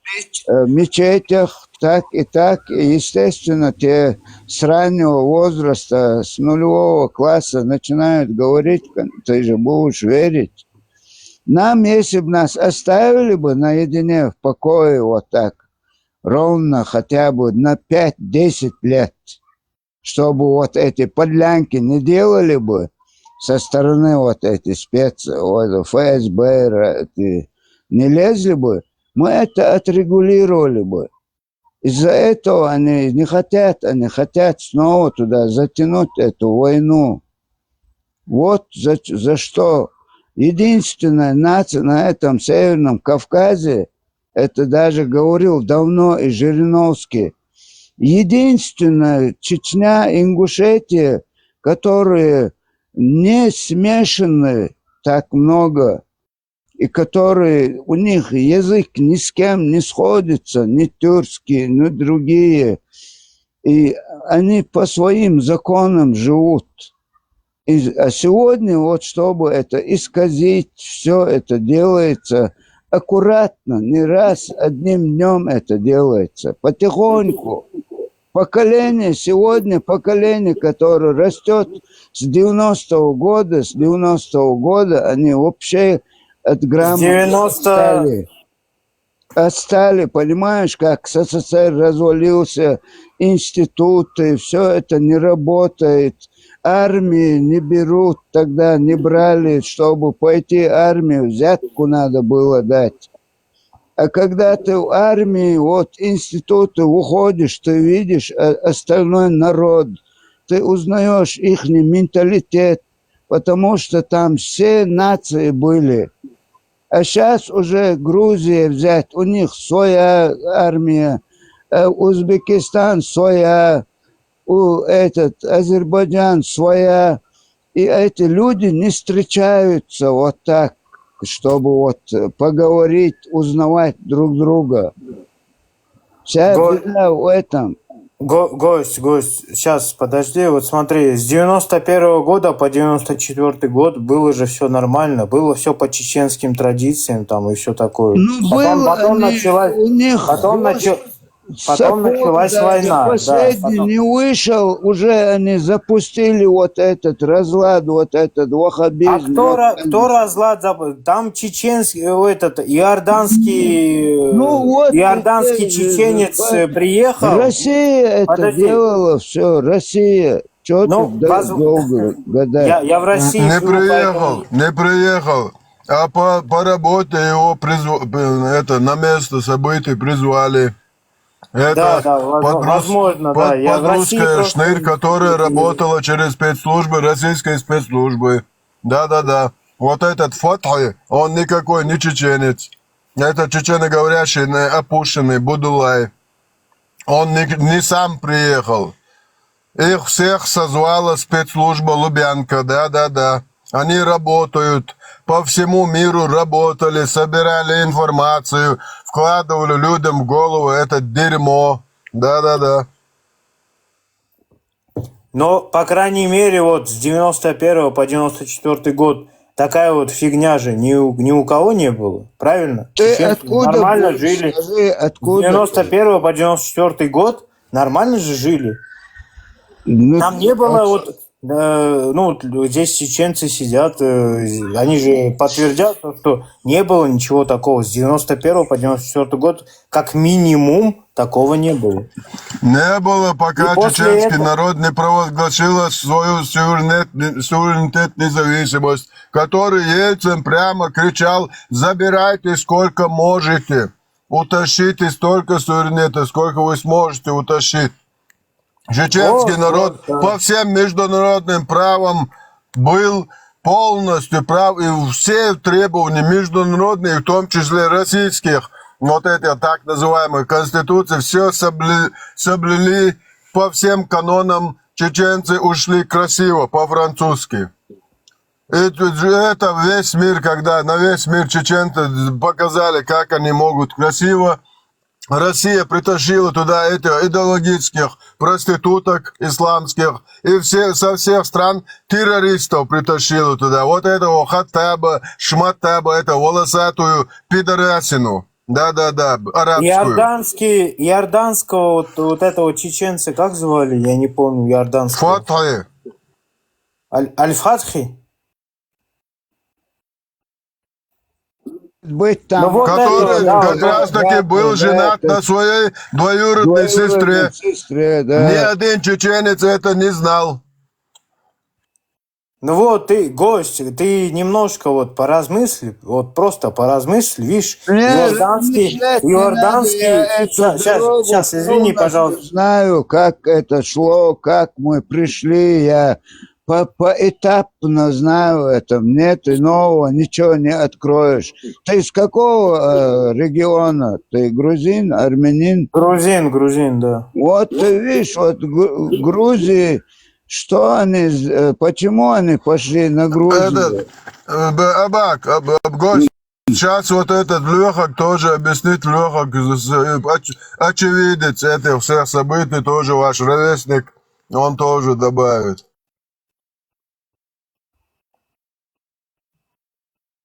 в мечетях так. И, естественно, те с раннего возраста, с нулевого класса начинают говорить, ты же будешь верить. Нам, если бы нас оставили бы наедине в покое вот так, ровно хотя бы на 5-10 лет, чтобы вот эти подлянки не делали бы со стороны вот эти спецы, вот, ФСБ, не лезли бы, мы это отрегулировали бы. Из-за этого они хотят снова туда затянуть эту войну. Вот за что. Единственная нация на этом Северном Кавказе, это даже говорил давно и Жириновский, единственная Чечня, Ингушетия, которые не смешаны так много, и которые, у них язык ни с кем не сходится, ни тюркский, ни другие, и они по своим законам живут. А сегодня вот чтобы это исказить, все это делается аккуратно, не раз, одним днем это делается, потихоньку. Поколение сегодня, которое растет с 90-го года, они вообще от грамоты отстали, понимаешь, как СССР развалился, институты, все это не работает. Армии не берут, тогда не брали, чтобы пойти в армию, взятку надо было дать. А когда ты в армии, вот институты уходишь, ты видишь остальной народ, ты узнаешь их менталитет, потому что там все нации были. А сейчас уже Грузия взять, у них своя армия, Узбекистан своя, Азербайджан своя, и эти люди не встречаются вот так, чтобы вот поговорить, узнавать друг друга. Вся беда в этом. Гость, сейчас, подожди, вот смотри, с 91 года по 94 год было же все нормально, было все по чеченским традициям там и все такое. Ну, потом началась война. Последний не вышел, уже они запустили вот этот разлад, вот этот ваххабизм. А кто разлад? Там чеченский, иорданский чеченец приехал. Россия это делала, все, Россия. Что ты долго гадать? Я в России Не приехал. А по работе его на место событий призвали. Это возможно, да. Подрусская Шнырь, которая работала через спецслужбы, российской спецслужбы. Да. Вот этот Фатхи, он никакой не чеченец. Это чеченоговорящий, опущенный Будулай. Он не сам приехал. Их всех созвала спецслужба Лубянка, да. Они работают. По всему миру работали, собирали информацию, вкладывали людям в голову это дерьмо. Да. Но, по крайней мере, вот с 91 по 94 год такая вот фигня же ни у кого не было, правильно? Ты откуда нормально будешь? жили. Скажи, откуда? С 91 по 94 год нормально же жили. Там не было здесь чеченцы сидят, они же подтвердят, что не было ничего такого. С 91 по 94 год как минимум такого не было. Не было, пока чеченский народ не провозгласил свою суверенитет, независимость, который Ельцин прямо кричал: забирайте сколько можете, утащите столько суверенитета, сколько вы сможете утащить. Чеченский народ по всем международным правам был полностью прав, и все требования международные, в том числе российских, вот эти так называемые конституции, все соблюли по всем канонам. Чеченцы ушли красиво, по-французски. Это весь мир, когда на весь мир чеченцы показали, как они могут красиво Россия притащила туда этих идеологических проституток исламских и со всех стран террористов притащила туда. Вот этого Хаттаба, Шматтаба, это волосатую пидорасину. Да-да-да, арабскую. Иорданского вот этого чеченца, как звали? Я не помню, иорданского. Фатхи. Аль-Фатхи? Быть там. Ну, вот Который да, как раз таки был женат на своей двоюродной сестре. Да. Ни один чеченец это не знал. Ну вот ты, гость, ты немножко вот поразмысли, вот просто поразмысли, видишь, сейчас, извини, пожалуйста. Знаю, как это шло, как мы пришли, я поэтапно знаю это, мне ты нового ничего не откроешь. Ты из какого региона? Ты грузин, армянин? Грузин, да. Вот ты видишь, вот Грузии, что они, почему они пошли на Грузию? Абак, гость. Сейчас вот этот Лехак тоже объяснит, Лехак, очевидец этих всех событий, тоже ваш ровесник, он тоже добавит.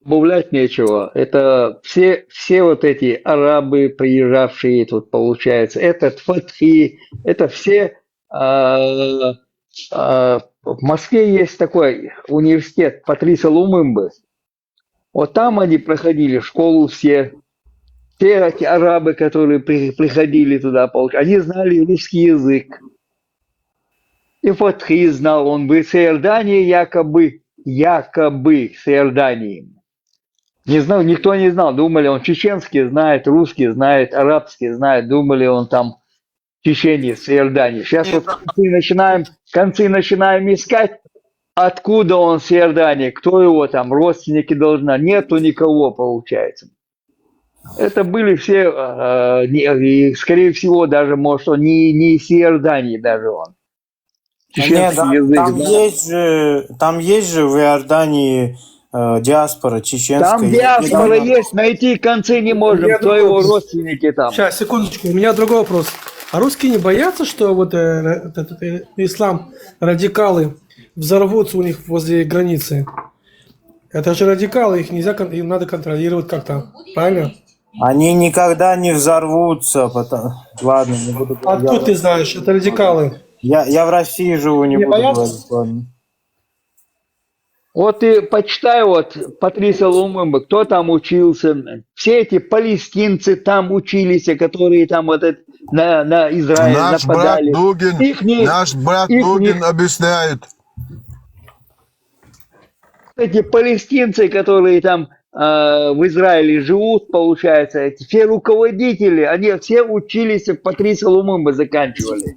Добавлять нечего. Это все вот эти арабы, приезжавшие тут, получается, этот Фатхи, это все... в Москве есть такой университет Патриса Лумумбы. Вот там они проходили школу все эти арабы, которые приходили туда, они знали русский язык. И Фатхи знал, он был с Иорданией якобы с Иорданией. Не знал, никто не знал, думали, он чеченский знает, русский знает, арабский знает, думали, он там чеченец с Иордании. Сейчас вот концы начинаем искать, откуда он с Иордании, кто его там, родственники должны, нету никого, получается. Это были все, скорее всего, даже, может, он не из Иордании даже он. Чеченский язык, там есть же в Иордании диаспора чеченская. Там диаспора есть, найти концы не можем, кто его родственники там. Сейчас, секундочку, у меня другой вопрос. А русские не боятся, что вот ислам, радикалы взорвутся у них возле границы? Это же радикалы, их нельзя, им надо контролировать как-то, правильно? Они никогда не взорвутся, ладно, не буду говорить. Откуда ты знаешь, это радикалы? Я в России живу, не буду говорить, ладно. Вот и почитай вот Патриса Лумумба, кто там учился. Все эти палестинцы там учились, которые там вот на Израиль нападали. Наш брат Дугин объясняет. Эти палестинцы, которые там в Израиле живут, получается, все руководители, они все учились, Патриса Лумумба заканчивали.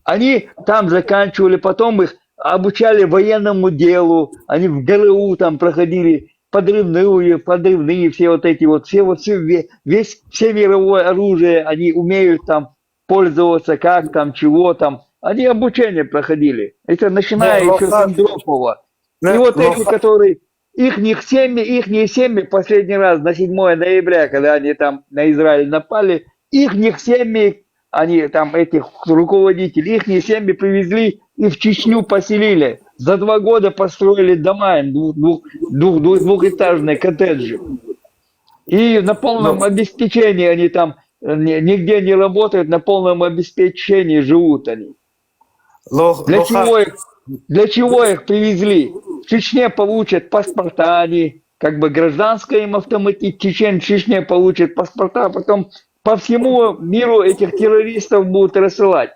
Они там заканчивали, потом их обучали военному делу, они в ГРУ там проходили подрывные, все вот эти вот, все мировое оружие, они умеют там пользоваться, как там, чего там. Они обучение проходили. Это начиная еще с Андропова. И вот эти, которые, ихние семьи последний раз на 7 ноября, когда они там на Израиль напали, ихних семьи, они там, этих руководителей, ихние семьи привезли и в Чечню поселили. За 2 года построили дома, двухэтажные коттеджи. И на полном обеспечении они там нигде не работают, на полном обеспечении живут они. Для чего их привезли? В Чечне получат паспорта они, как бы гражданское им автоматически, в Чечне получат паспорта, а потом по всему миру этих террористов будут рассылать.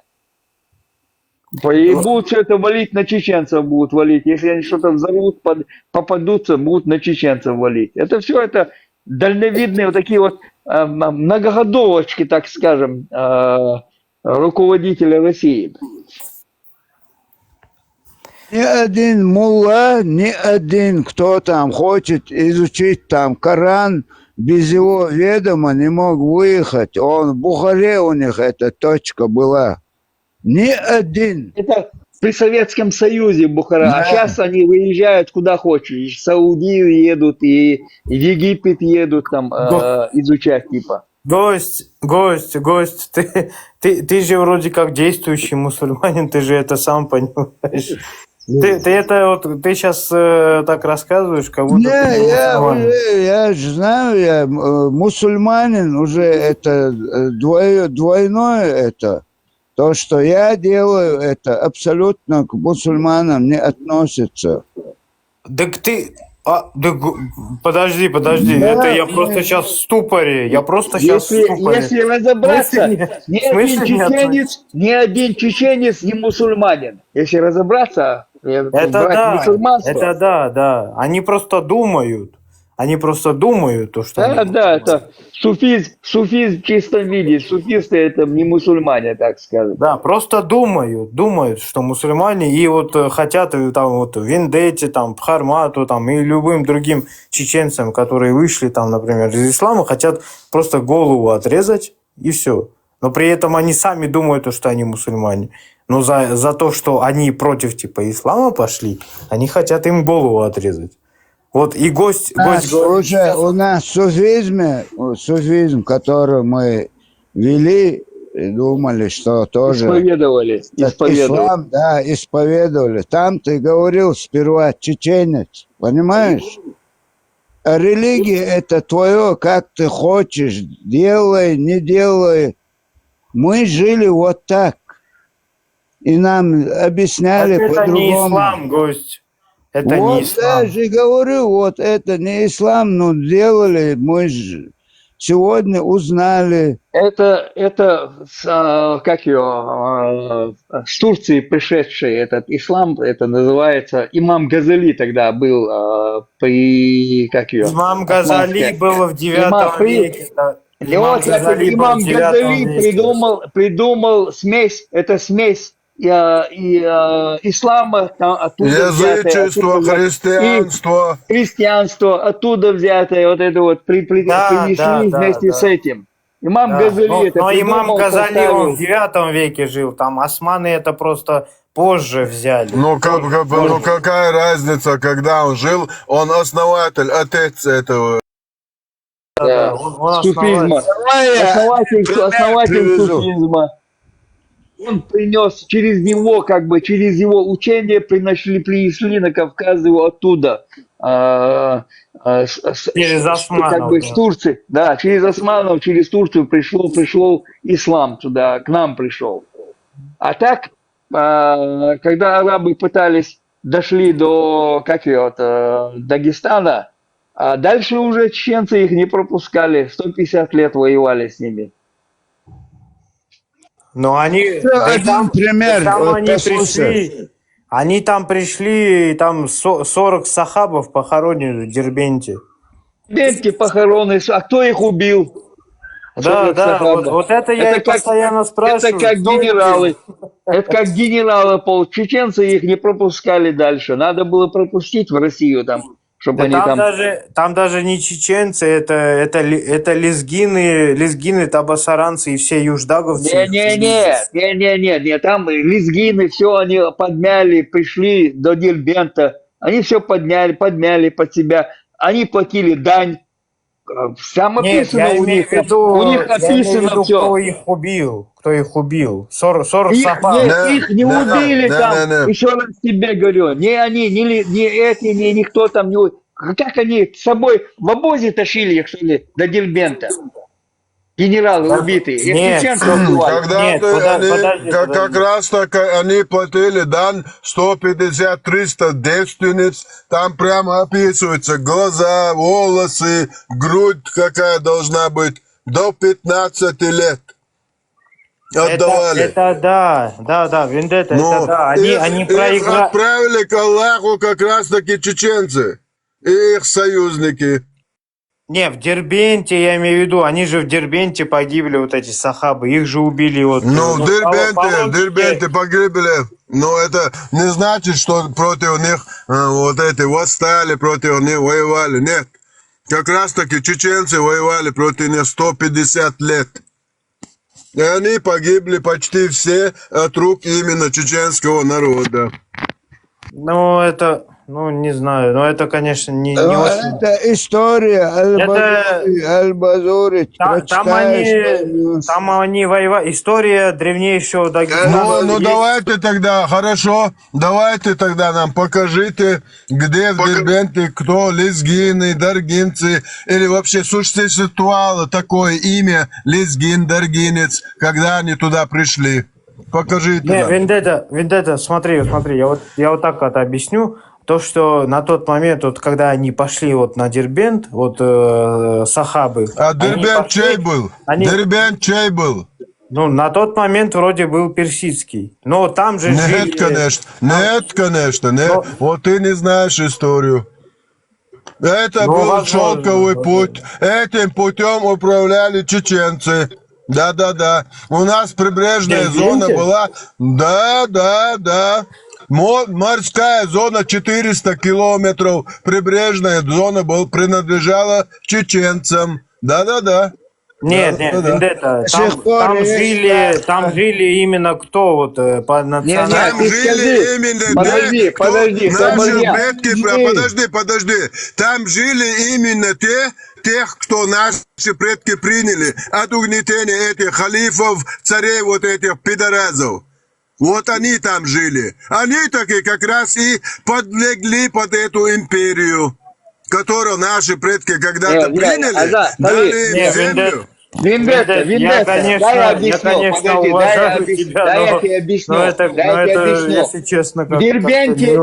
И будут все это валить на чеченцев, будут валить. Если они что-то взорвут, попадутся, будут на чеченцев валить. Это все это дальновидные вот такие вот многогодовочки, так скажем, руководителя России. Ни один мулла, ни один, кто там хочет изучить там Коран, без его ведома не мог выехать. Он в Бухаре у них эта точка была. Ни один. Это при Советском Союзе Бухара. Да. А сейчас они выезжают куда хочешь. И в Саудию едут, и в Египет едут там изучать типа. Гость, ты же вроде как действующий мусульманин, ты же это сам понимаешь. Ты сейчас так рассказываешь, как будто ты не мусульманин. Я же знаю, я мусульманин уже это двойное это. То, что я делаю, это абсолютно к мусульманам не относится. Так ты... подожди, это я просто сейчас в ступоре, Если разобраться, ни один чеченец не мусульманин. Если разобраться, это да. Они просто думают, то, что... это суфизм в чистом виде. Суфисты это не мусульмане, так скажем. Да, просто думают, что мусульмане, и вот хотят там вот Вендетте, там, Пхармату, там, и любым другим чеченцам, которые вышли там, например, из ислама, хотят просто голову отрезать, и все. Но при этом они сами думают, что они мусульмане. Но за то, что они против типа ислама пошли, они хотят им голову отрезать. Вот и гость уже у нас суфизм, который мы вели, думали, что тоже... Исповедовали. Ислам, да, исповедовали. Там ты говорил сперва чеченец, понимаешь? А религия это твое, как ты хочешь, делай, не делай. Мы жили вот так. И нам объясняли по-другому. Это не ислам, гость. Это вот не ислам. Я же говорю, вот это не ислам, но делали, мы же сегодня узнали. Это как его, с Турции пришедший этот ислам, это называется, имам Газали тогда был Имам Газали был в 9 веке. Имам Газали придумал смесь, это смесь ислама, оттуда язычество, христианство. Христианство, оттуда взятое, вот это вот принесли вместе с этим. Имам Газали это но придумал, имам Газали, поставил. он в 9 веке жил, там османы это просто позже взяли. Ну какая разница, когда он жил, он основатель, отец этого. Да. Суфизма. Основатель суфизма. Он принес через него, через его учение принесли на Кавказ его оттуда. Через османов. С Турции. Да, через османов, через Турцию пришел ислам туда, к нам пришел. А так, когда арабы дошли до Дагестана, а дальше уже чеченцы их не пропускали, 150 лет воевали с ними. Но они... Они там пришли, там 40 сахабов похоронили в Дербенте. Дербенте похоронены, а кто их убил? Да, вот это я и постоянно спрашиваю. Это как генералы, чеченцы их не пропускали дальше. Надо было пропустить в Россию там, чтобы они там... Там даже не чеченцы, это лезгины, табасаранцы и все юждаговцы. Не, там лезгины, все они подмяли, пришли до Дербента. Они все подмяли под себя. Они платили дань. Там описано у них описано все. Кто их убил? 40 сахабов. Их не убили там. Еще раз тебе говорю. Не они, не эти, никто там не... Как они с собой в обозе тащили их, что ли, до Дербента? Генералы убитые. Как раз так они платили дан 150-300 девственниц. Там прямо описывается глаза, волосы, грудь какая должна быть. До 15 лет. Отдавали. Это да, Вендетта, это да. Они проиграли. Отправили к Аллаху как раз таки чеченцы и их союзники. Не, в Дербенте, я имею в виду, они же в Дербенте погибли, вот эти сахабы, их же убили вот... Ну, в Дербенте погибли, но это не значит, что против них вот эти восстали, против них воевали, нет. Как раз таки чеченцы воевали против них 150 лет. И они погибли почти все от рук именно чеченского народа. Ну, это Ну, не знаю. Но это, конечно, не Ну, очень... это история Это... Аль-Базури. Там Прочитаешь. они воевали. История древнейшего Дагестана. Ну давайте тогда, хорошо, давайте тогда нам покажите, где в Дербенте кто лезгины, даргинцы, или вообще существовало такое имя лезгин, даргинец, когда они туда пришли. Покажите Не, нам. Вендетта, смотри, я вот так это объясню. То, что на тот момент, вот когда они пошли вот на Дербент, вот сахабы. А Дербент чей был? Дербент чей был? Ну, на тот момент вроде был персидский. Но там же жили... Нет, конечно. Вот ты не знаешь историю. Это был возможно, шелковый путь. Этим путем управляли чеченцы. Да. У нас прибрежная зона была. Да. Морская зона 400 километров. Прибрежная зона принадлежала чеченцам. Да. Нет, Вендетта, там жили именно кто вот по национальности. Там жили именно Подожди. Там жили именно тех, кто наши предки приняли от угнетения этих халифов, царей, вот этих пидоразов. Вот они там жили. Они такие как раз и подлегли под эту империю, которую наши предки когда-то приняли, дали им землю. Вендетта, дай я объясню. Подожди, дай я тебе объясню. Если честно, В Дербенте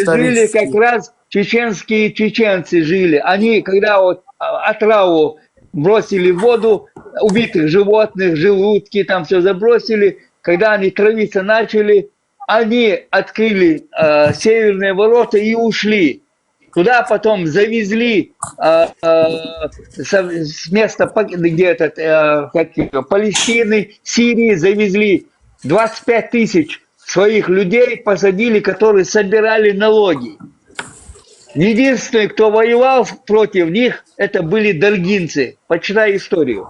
жили как раз чеченские чеченцы жили. Они, когда вот отраву бросили в воду, убитых животных, желудки, там все забросили, когда они травиться начали, они открыли северные ворота и ушли. Туда потом завезли с места, где Палестины, Сирии, завезли 25 тысяч своих людей, посадили, которые собирали налоги. Единственный, кто воевал против них, это были даргинцы. Почитай историю.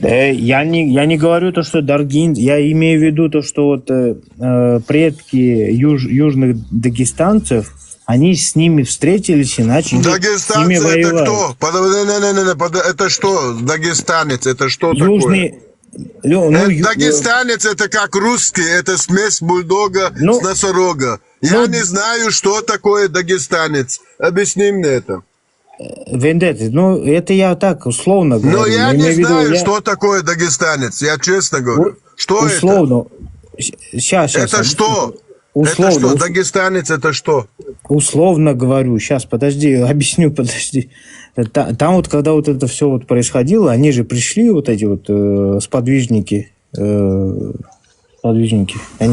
Я не говорю то, что Даргин, я имею в виду то, что вот предки южных дагестанцев, они с ними встретились и начали с ними воевать. Это кто? Это что? Дагестанец, это что такое? Дагестанец это как русский, это смесь бульдога с носорога. Я не знаю, что такое дагестанец. Объясни мне это. Вендетта, это я так условно говорю. Но я не знаю, что такое дагестанец, я честно говорю. Что условно. Сейчас. Это что? Условно. Это что? Дагестанец это что? Условно говорю. Сейчас, объясню. Там вот, когда вот это все вот происходило, они же пришли, вот эти вот сподвижники. Они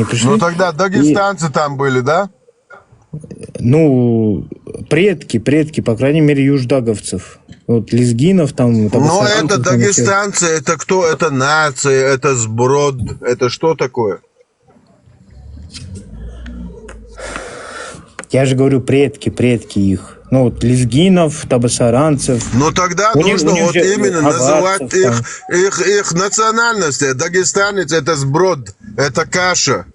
пришли. Ну тогда дагестанцы там были, да? Ну, предки, по крайней мере, юждаговцев. Вот лезгинов там... Но это дагестанцы, это кто? Это нация, это сброд, это что такое? Я же говорю, предки их. Ну, вот лезгинов, табасаранцев. Ну, тогда нужно вот именно называть их национальности. Дагестанец – это сброд, это каша.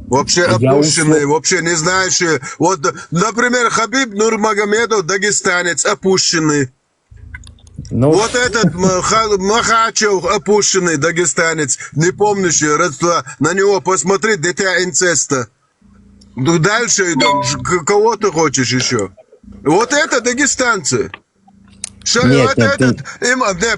Вообще опущенные, вообще не знающие. Вот, например, Хабиб Нурмагомедов, дагестанец, опущенный. Вот этот Махачев, опущенный дагестанец, не помнящий родства. На него посмотри, дитя инцеста. Дальше идем. Кого ты хочешь еще? Вот это дагестанцы.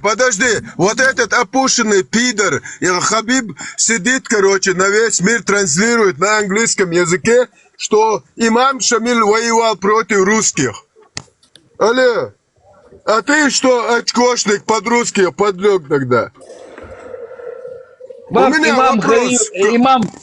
Подожди, вот этот опущенный пидор, Хабиб сидит, на весь мир транслирует на английском языке, что имам Шамиль воевал против русских. Алло, а ты что, очкошник под русских подлег тогда? У меня вопрос.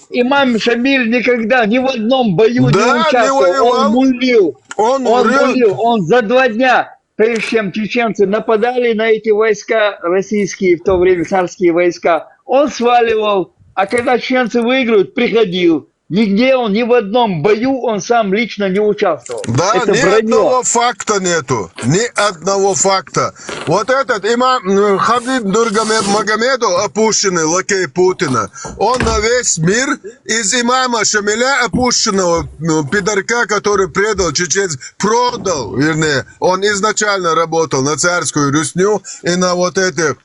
Имам Шамиль никогда ни в одном бою не участвовал. Он мулил. Он за 2 дня, прежде чем чеченцы нападали на эти войска российские, в то время царские войска, он сваливал. А когда чеченцы выиграют, приходил. Нигде он, ни в одном бою он сам лично не участвовал. Да, Это ни вранье. одного факта нету. Ни одного факта. Вот этот имам Хабиб Нурмагомедов, опущенный лакей Путина, он на весь мир из имама Шамиля, опущенного пидорка, который предал чеченцев, продал, вернее, он изначально работал на царскую Русню и на вот эти,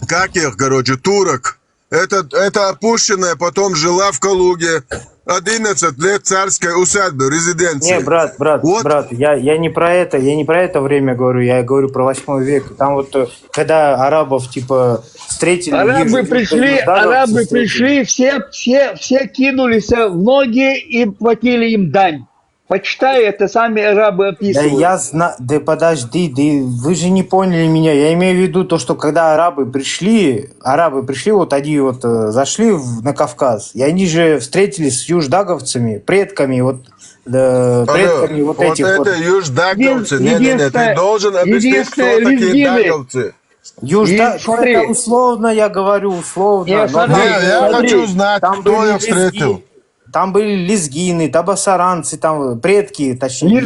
как их, короче, турок. Это опущенная, потом жила в Калуге 11 лет царской усадьбы, резиденции. Не, брат, я не про это время говорю, я говорю про 8 век. Там вот, когда арабов, типа, встретили... Арабы пришли, все кинулись в ноги и платили им дань. Почитай, это сами арабы описывают. Да подожди, вы же не поняли меня. Я имею в виду то, что когда арабы пришли, вот они вот зашли на Кавказ, и они же встретились с юждаговцами, предками этих вот. Это юждаговцы. Не, ты должен объяснить, кто такие даговцы. Это условно, я говорю, условно. Я хочу знать, кто я встретил. Там были лезгины, табасаранцы, там предки, точнее.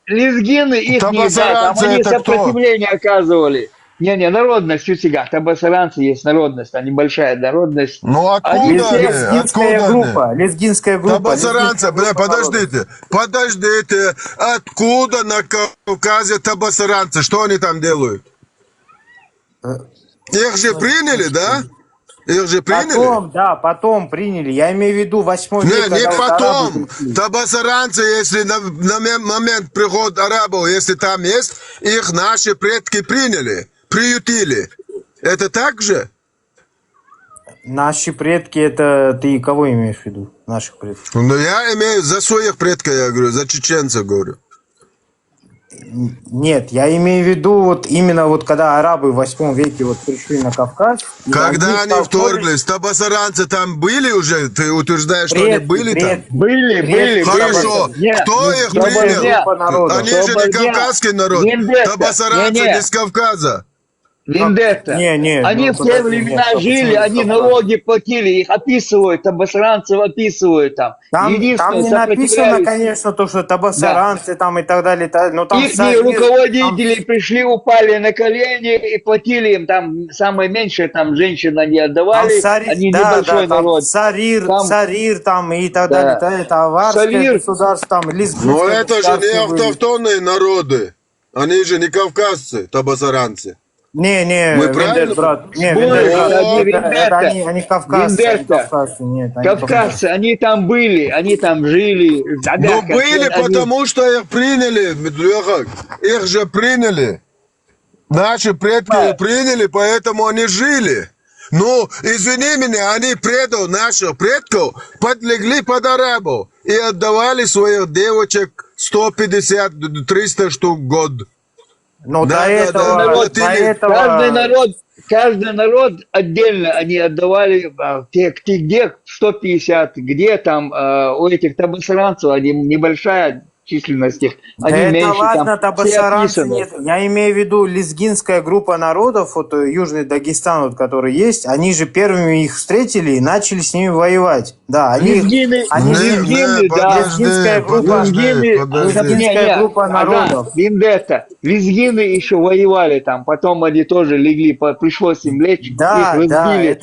Лезгины их не да, там они сопротивление оказывали. Не, народность у тебя. Табасаранцы есть народность, они большая народность. Ну откуда Лезгинская группа. Табасаранцы, подождите. Откуда на Кавказе табасаранцы? Что они там делают? Их же приняли, да? Их же приняли? Потом приняли. Я имею в виду 8 век. Не потом. Табасаранцы, если на момент прихода арабов, если там есть, их наши предки приняли, приютили. Это так же? Наши предки, это ты кого имеешь в виду? Наших предков? Ну, я имею за своих предков, я говорю, за чеченцев говорю. Нет, я имею в виду вот именно вот когда арабы в 8 веке вот пришли на Кавказ. Когда они вторглись, табасаранцы там были уже? Ты утверждаешь, что они были там? Были. Хорошо. Кто их принял? Они же не кавказский народ. Табасаранцы не с Кавказа. Вендетта. Они в те времена жили, они налоги платили, их описывают, табасаранцев описывают там. Там не написано, конечно, то, что табасаранцы там и так далее. Но там их руководители пришли, упали на колени и платили им там самое меньшее, там женщин они отдавали, они небольшой народ. Царир там и так далее. Это аварское государство, там лезгинское. Но это же не автохтонные народы. Они же не кавказцы, табасаранцы. Вендет, брат. Это они кавказцы. Кавказцы, они там были, они там жили. Но были, потому что их приняли, Медведев. Их же приняли. Наши предки приняли, поэтому они жили. Ну, извини меня, они предали наших предков, подлегли под арабов и отдавали своих девочек 150-300 штук в год. Но каждый народ отдельно они отдавали, где 150, где там у этих табасаранцев, они небольшая численность их, они меньше, ладно, там табасаранцы нет. Я имею в виду лезгинская группа народов, вот Южный Дагестан, вот, который есть, они же первыми их встретили и начали с ними воевать. Да, лезгинская группа народов. Лезгины еще воевали там, потом они тоже легли, пришлось им лечь, их разбили.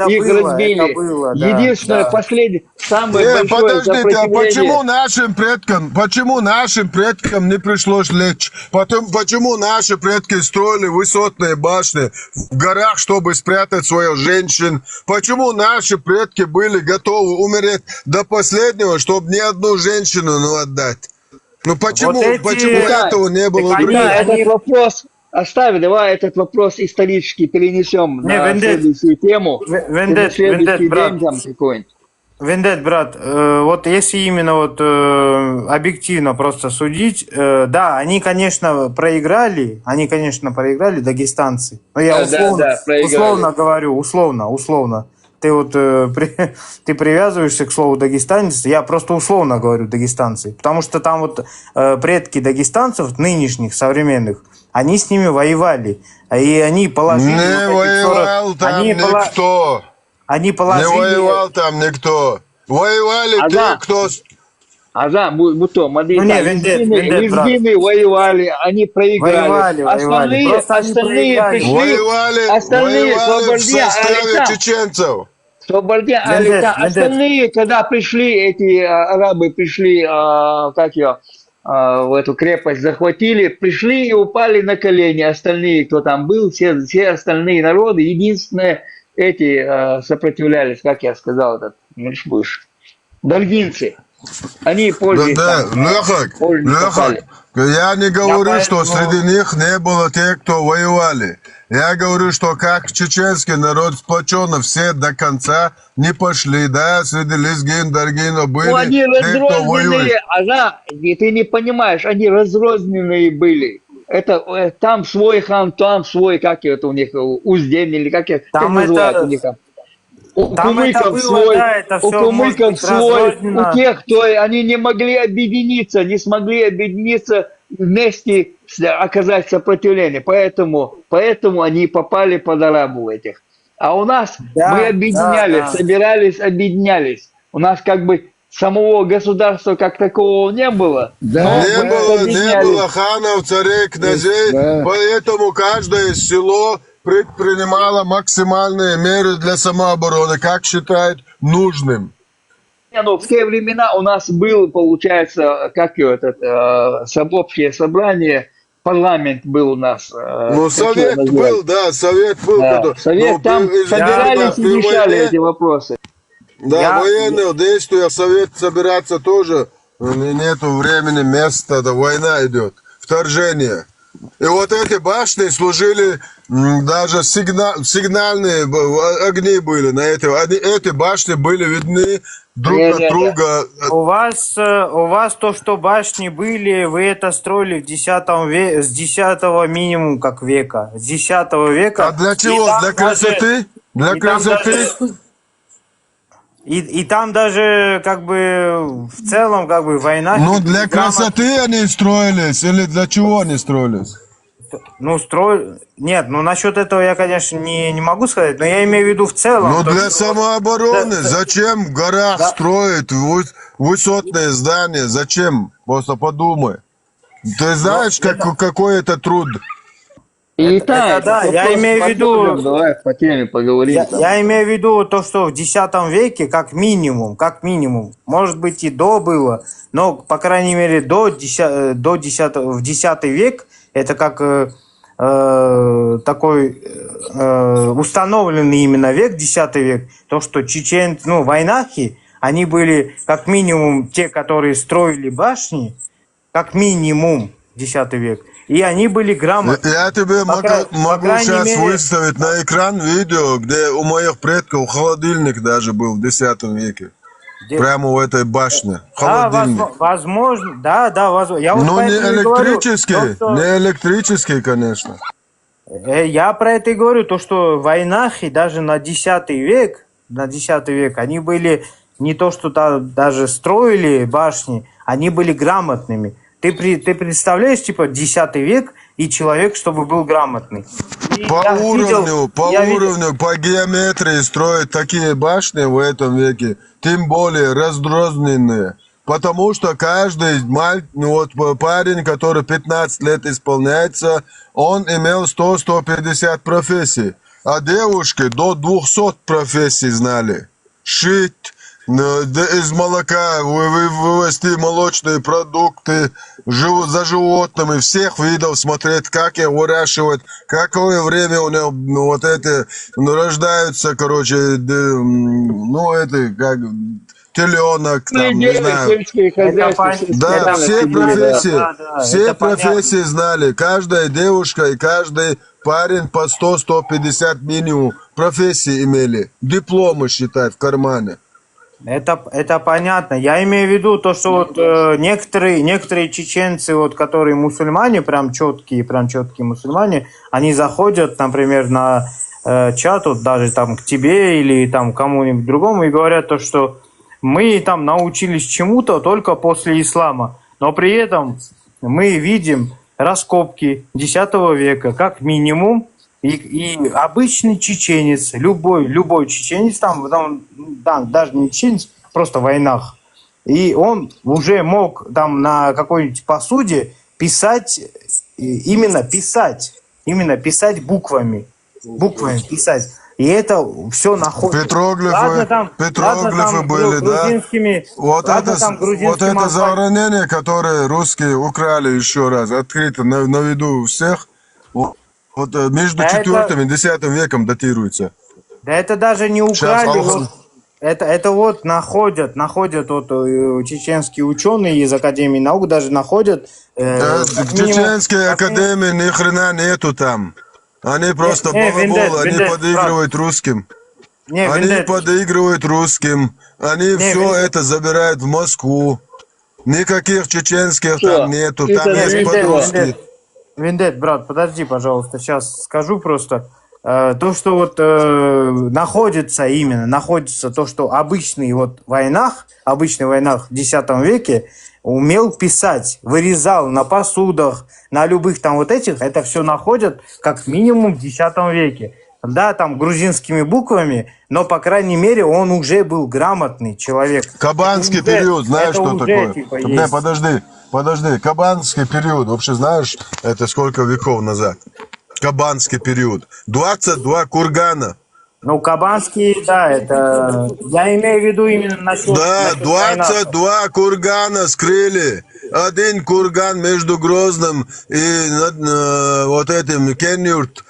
Единственное, последнее, самое большое сопротивление. Почему нашим предкам не пришлось лечь? Почему наши предки строили высотные башни в горах, чтобы спрятать своих женщин? Почему наши предки были готовы умереть до последнего, чтобы ни одну женщину отдать? Ну почему этого не было? Этот вопрос оставим, давай этот вопрос исторически перенесем на следующую тему. Следующий день там какой-нибудь. Вендет, брат, вот если именно вот объективно просто судить, да, они, конечно, проиграли, дагестанцы. Но я условно говорю, условно. Ты вот ты привязываешься к слову дагестанцы, я просто условно говорю дагестанцы, потому что там вот предки дагестанцев, нынешних, современных, они с ними воевали, и они положили... Не воевал там никто. Они положили... Не воевал там никто. Воевали те, Аза, кто... Аза, Буто, Ну не, Мадрита, Вендет, брат. лезгины воевали, они проиграли. Воевали. Просто они Остальные проиграли. пришли, остальные, Воевали в Собольдия, составе Алита, чеченцев. Собольдия, Вендет, Алита, Вендет. остальные, когда пришли, эти арабы пришли, как ее, в эту крепость захватили, пришли и упали на колени. Остальные, кто там был, все остальные народы, единственное, эти сопротивлялись, как я сказал, этот, будешь, даргинцы. Они позже Да, там, позже попали. я не говорю, что поэтому- среди них не было тех, кто воевали. Я говорю, что как чеченский народ сплоченно, все до конца не пошли, да, среди лезгин, даргинов были Ну, они те, кто воюет. разрозненные, и ты не понимаешь, они разрозненные были. Это там свой хан, там свой, как это у них, Узден, или как Там называют это- у них там. Там это было, свой, да, это у всё может кумыков быть свой, разрозненно. у тех, кто они не могли объединиться, не смогли объединиться вместе, оказать сопротивление. Поэтому они попали под арабу этих. А у нас Да, мы объединялись, да. собирались, объединялись. У нас как бы самого государства как такового не было. Да. но Не мы было объединялись. ханов, царей, князей, Да. поэтому каждое село предпринимало максимальные меры для самообороны, как считает нужным. Не, ну, в те времена у нас был, получается, как его, общее собрание, парламент был у нас. Ну, как его совет назвать? был, да, совет был. Да, совет, Ну, там извините, собирались и при решали войне- эти вопросы. Да, Я- военных действиях совет собираться тоже нету времени, места, да, война идет, вторжение. И вот эти башни служили, даже сигнальные огни были на эти. Эти башни были видны друг от Не-не-не. друга. У вас то, что башни были, вы это строили в 10 веке, с 10 минимум как века. С 10 века. А для И чего? там Для даже- красоты? Для и там красоты? даже- И там даже как бы в целом как бы война. Ну, для красоты они строились или для чего они строились? Ну, Нет, ну насчет этого я, конечно, не могу сказать, но я имею в виду в целом. Ну, то, для что- самообороны. Да. Зачем в горах Да. строить высотные здания? Зачем? Просто подумай. Ты знаешь, какой это труд? И это да, я имею в виду- Давай по теме поговорим. там. Я имею в виду то, что в 10 веке, как минимум, может быть и до было, но, по крайней мере, в 10 век, это как такой установленный именно век, 10 век, то, что чеченцы, войнахи, они были как минимум те, которые строили башни, как минимум 10 век, и они были грамотны. Я тебе могу крайней сейчас мере- выставить на экран видео, где у моих предков холодильник даже был в 10 веке. Где- Прямо у этой башни. Да, Холодильник. возможно, да, возможно. Я вот Ну, не поэтому и говорю, электрический, то, что- не электрический, конечно. Я про это и говорю, то, что войнахи даже на 10 век, они были не то, что даже строили башни, они были грамотными. Ты представляешь, типа, 10 век и человек, чтобы был грамотный. И По я видел- уровню, по геометрии строить такие башни в этом веке, тем более раздрозненные. Потому что каждый парень, который 15 лет исполняется, он имел 100-150 профессий. А девушки до 200 профессий знали. Шить, из молока вывести молочные продукты, за животными, всех видов смотреть, как их выращивать, какое время у них рождаются, как теленок, там, не знаю. Сельское хозяйство. понятно. Да, Это все понятно, профессии, да, все это понятно. профессии знали. Каждая девушка и каждый парень по 100-150 минимум профессии имели. Дипломы, считай, в кармане. Это понятно. Я имею в виду то, что вот некоторые чеченцы, вот, которые мусульмане, прям четкие мусульмане, они заходят, например, на чат, вот, даже там к тебе или там кому-нибудь другому и говорят то, что мы там научились чему-то только после ислама, но при этом мы видим раскопки X века как минимум, и обычный чеченец, любой чеченец, там даже не чеченец, просто войнах. И он уже мог там на какой-нибудь посуде писать, именно писать буквами писать. И это все находится. Петроглифы были, да? Вот это захоронение, которое русские украли еще раз, открыто на виду у всех, вот между 4 и 10 веком датируется. Да это даже не украли, вот, это вот находят вот чеченские ученые из Академии наук даже находят. В Чеченской академии ни хрена нету там. Они просто балабол, они подыгрывают русским. Они подыгрывают русским. Они все это забирают в Москву. Никаких чеченских там нету. Там есть подростки. Виндет, брат, подожди, пожалуйста, сейчас скажу просто. То, что вот находится то, что обычный войнах в X веке умел писать, вырезал на посудах, на любых там вот этих, это все находят как минимум в X веке. Да, там грузинскими буквами, но, по крайней мере, он уже был грамотный человек. Кабанский период, знаешь, что такое? Типа, Не, подожди, Кабанский период, вообще знаешь, это сколько веков назад? Кабанский период. 22 кургана. Ну, Кабанский, да, это... Я имею в виду именно насчет... Да, 22 кургана скрыли. Один курган между Грозным и вот этим Кенюрт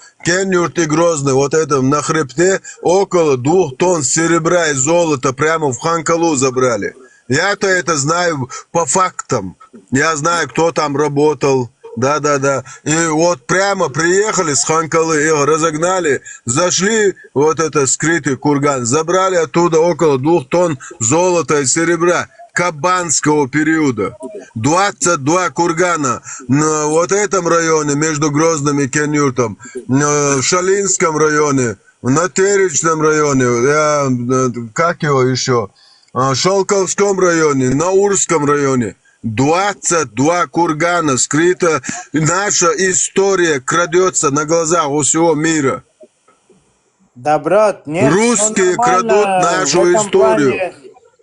и Грозный, вот этом на хребте около 2 тонн серебра и золота прямо в Ханкалу забрали. Я-то это знаю по фактам. Я знаю, кто там работал. Да. И вот прямо приехали с Ханкалы, его разогнали, зашли вот этот скрытый курган, забрали оттуда около 2 тонн золота и серебра Кабанского периода. 22 кургана на вот этом районе между Грозным и Кенюртом, в Шалинском районе, на Теречном районе, как его еще, в Шелковском районе, на Урском районе. 22 кургана скрыто. Наша история крадется на глазах у всего мира. Да, брат, нет. Русские крадут нашу историю.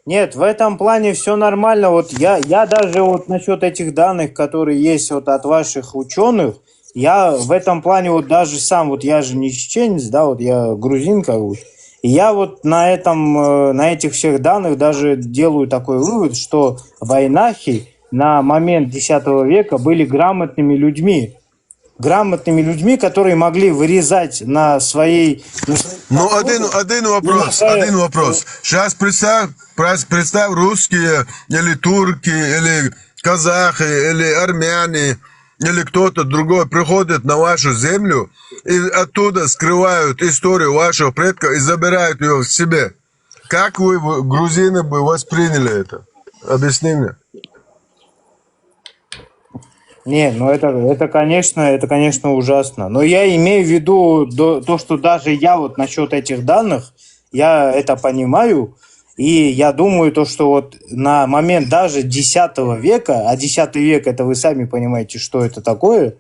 Нет, в этом плане все нормально. Вот я даже вот насчет этих данных, которые есть вот от ваших ученых, я в этом плане вот даже сам, вот я же не чеченец, да, вот я грузин как бы. И я вот на этих всех данных даже делаю такой вывод, что войнахи на момент X века были грамотными людьми, которые могли вырезать на своей... Ну, один вопрос. Сейчас представь русские, или турки, или казахи, или армяне, или кто-то другой приходит на вашу землю и оттуда скрывают историю вашего предка и забирают ее в себе. Как вы, грузины, бы восприняли это? Объясни мне. Не, ну это конечно ужасно. Но я имею в виду то, что даже я вот насчет этих данных, я это понимаю, и я думаю то, что вот на момент даже X века, а X век это вы сами понимаете, что это такое,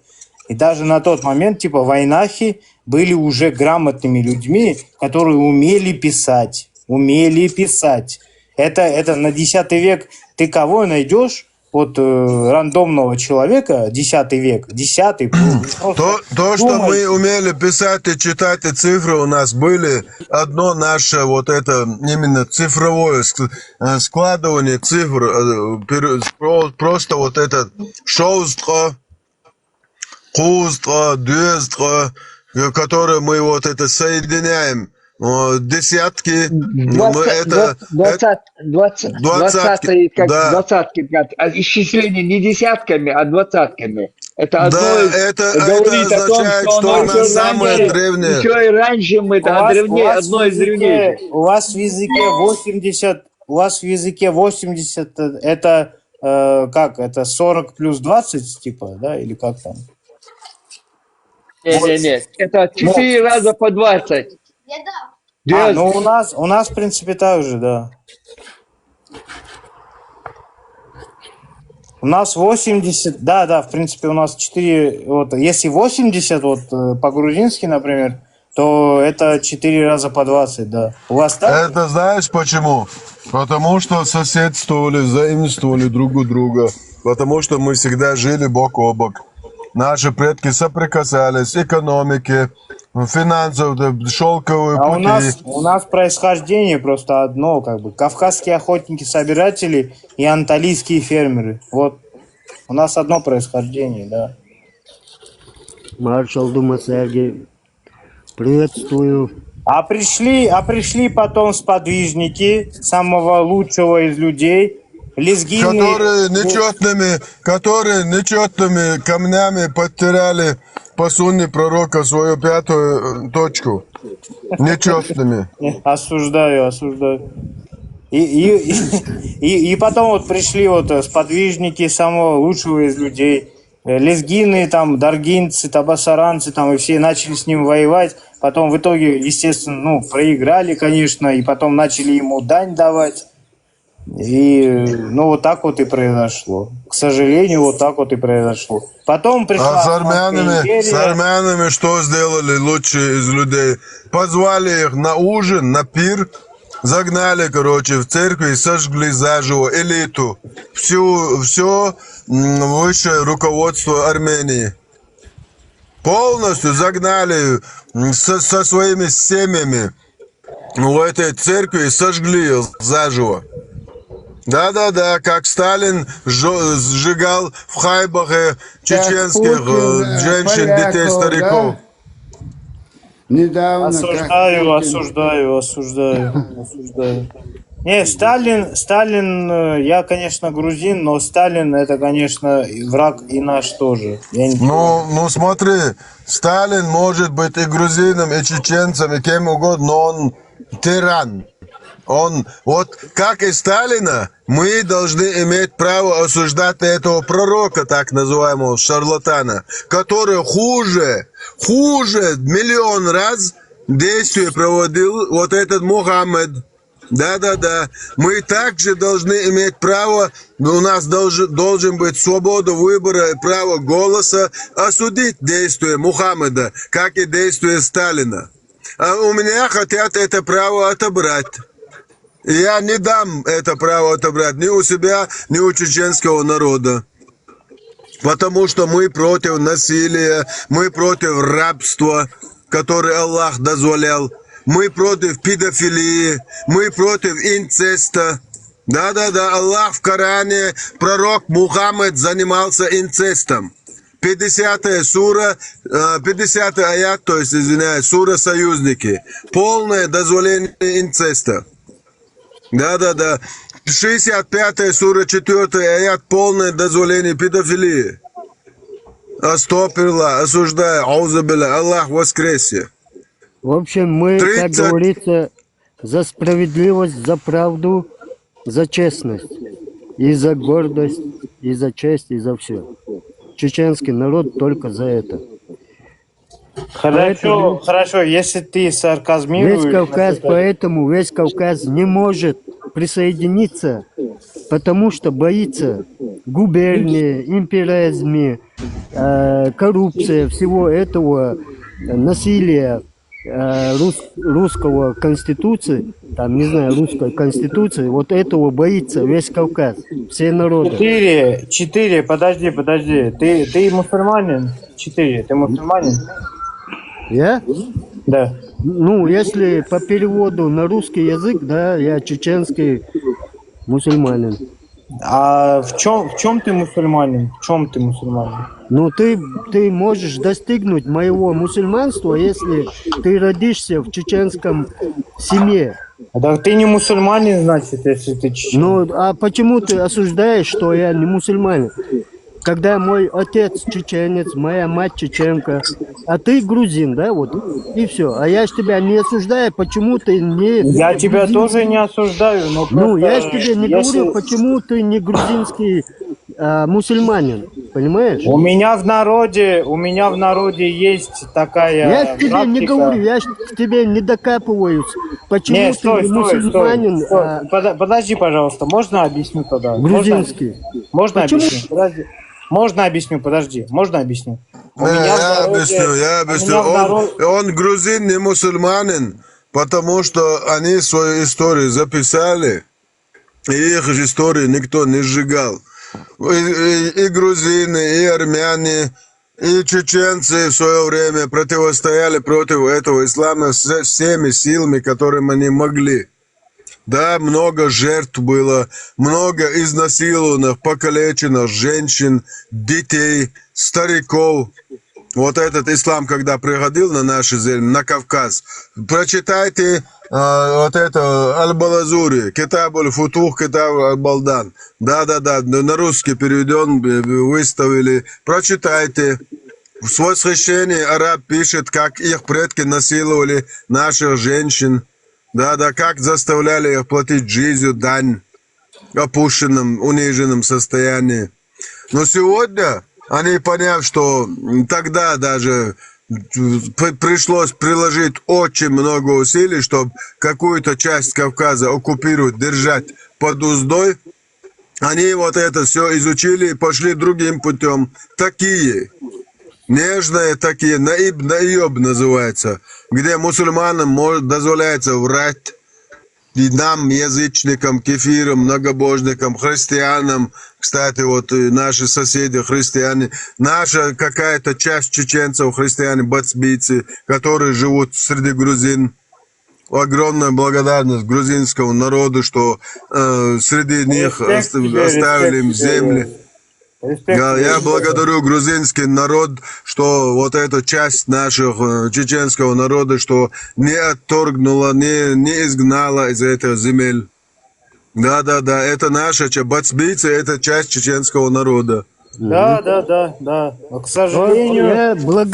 и даже на тот момент типа войнахи были уже грамотными людьми, которые умели писать. Это на X век ты кого найдешь? Вот рандомного человека, X век, 10-й. То, что мы умели писать и читать, и цифры у нас были, одно наше вот это именно цифровое складывание цифр, просто вот это шоустро, кустро, дюстро, которое мы вот это соединяем. Десятки, двадцатки, как да. Двадцатки, исчисление не десятками, а двадцатками. Это одно это означает, что она самая древняя. Еще и раньше мы одно из древнейших. У вас в языке 80 это как? Это 40 плюс 20 типа, да? Или как там? Нет, это 4 раза по 20. Ну у нас в принципе так же, да. У нас 80, да, в принципе у нас 4, вот, если 80, вот по-грузински, например, то это 4 раза по 20, да. У вас так? Это знаешь почему? Потому что соседствовали, заимствовали друг у друга. Потому что мы всегда жили бок о бок. Наши предки соприкасались, экономики, финансов, шелковые А пути. у нас происхождение просто одно, как бы. Кавказские охотники-собиратели и анталийские фермеры. Вот. У нас одно происхождение, да. Маршал Дума Сергей, приветствую. А пришли потом сподвижники самого лучшего из людей, лезгины. Которые нечетными камнями потеряли по сунне пророка свою пятую точку. Нечетными. Осуждаю. И потом вот пришли вот сподвижники самого лучшего из людей. Лезгины, там, даргинцы, табасаранцы, там, и все начали с ним воевать. Потом в итоге, естественно, ну, проиграли, конечно, и потом начали ему дань давать. И, ну, вот так вот и произошло. К сожалению, вот так вот и произошло. Потом пришла А с империя. армянами что сделали лучшие из людей? Позвали их на ужин, на пир, загнали, короче, в церковь и сожгли заживо элиту. Все высшее руководство Армении. Полностью загнали со своими семьями в этой церкви и сожгли их заживо. Да, как Сталин сжигал в Хайбахе чеченских женщин, детей, стариков. Недавно. Осуждаю. Не, Сталин, я, конечно, грузин, но Сталин это, конечно, враг и наш тоже. Ну, смотри, Сталин может быть и грузином, и чеченцем, и кем угодно, но он тиран. Вот как и Сталина, мы должны иметь право осуждать этого пророка, так называемого шарлатана, который хуже миллион раз действия проводил вот этот Мухаммед. Да. Мы также должны иметь право, у нас должен быть свобода выбора и право голоса осудить действия Мухаммеда, как и действия Сталина. А у меня хотят это право отобрать. И я не дам это право отобрать ни у себя, ни у чеченского народа. Потому что мы против насилия, мы против рабства, которое Аллах дозволял. Мы против педофилии, мы против инцеста. Да, Аллах в Коране, пророк Мухаммед занимался инцестом. 50-я сура, 50-й аят, то есть, извиняюсь, сура «Союзники». Полное дозволение инцеста. Да. 65-я сура, 4-й аят, полное дозволение педофилии. Астопирла, осуждаю, аузубилля, Аллах воскресе. В общем, мы, как говорится, за справедливость, за правду, за честность. И за гордость, и за честь, и за все. Чеченский народ только за это. Хорошо, если ты сарказмируешь... Весь Кавказ не может присоединиться, потому что боится губернии, империализма, коррупции, всего этого насилия русского конституции, там, не знаю, русской конституции, вот этого боится весь Кавказ, все народы. 4, подожди. Ты мусульманин? 4, ты мусульманин? Я? Да. Ну, если по переводу на русский язык, да, я чеченский мусульманин. А в чем ты мусульманин? Ну, ты можешь достигнуть моего мусульманства, если ты родишься в чеченском семье. Да ты не мусульманин, значит, если ты чеченец. Ну, а почему ты осуждаешь, что я не мусульманин? Когда мой отец чеченец, моя мать чеченка, а ты грузин, да, вот, и все. А я ж тебя не осуждаю, почему ты не... Я тебя тоже не осуждаю, но ну, я ж тебе не говорю, почему ты не грузинский мусульманин, понимаешь? У меня в народе есть такая Я ж тебе не говорю, я ж к тебе не докапываюсь, почему ты не мусульманин. Стой. Подожди, пожалуйста, можно объясню тогда? Грузинский. Можно объясню? Подожди. Можно объясню, подожди. Можно объясню? У меня в Я объясню, народе, я у объясню. меня в народе, Он грузин, не мусульманин, потому что они свою историю записали, и их историю никто не сжигал. И грузины, и армяне, и чеченцы в свое время противостояли против этого ислама всеми силами, которыми они могли. Да, много жертв было, много изнасилованных, покалеченных женщин, детей, стариков. Вот этот ислам, когда приходил на наши земли, на Кавказ, прочитайте вот это Аль-Балазури, Китаб аль-Футух, Китаб аль-Балдан. Да, на русский переведен, выставили. Прочитайте. С восхищением араб пишет, как их предки насиловали наших женщин. Да, как заставляли их платить джизью, дань, опущенном, униженном состоянии. Но сегодня они, поняв, что тогда даже пришлось приложить очень много усилий, чтобы какую-то часть Кавказа оккупировать, держать под уздой, они вот это все изучили и пошли другим путем. Такие, нежные такие, наиб называется, где мусульманам дозволяется врать, и нам, язычникам, кефирам, многобожникам, христианам, кстати, вот наши соседи христиане, наша какая-то часть чеченцев, христиане, бацбийцы, которые живут среди грузин. Огромная благодарность грузинскому народу, что среди них оставили им земли. Я благодарю грузинский народ, что вот эту часть нашего чеченского народа, что не отторгнула, не изгнала из этих земель. Да, это наша часть. Бацбийцы — это часть чеченского народа. да. Но, к сожалению, к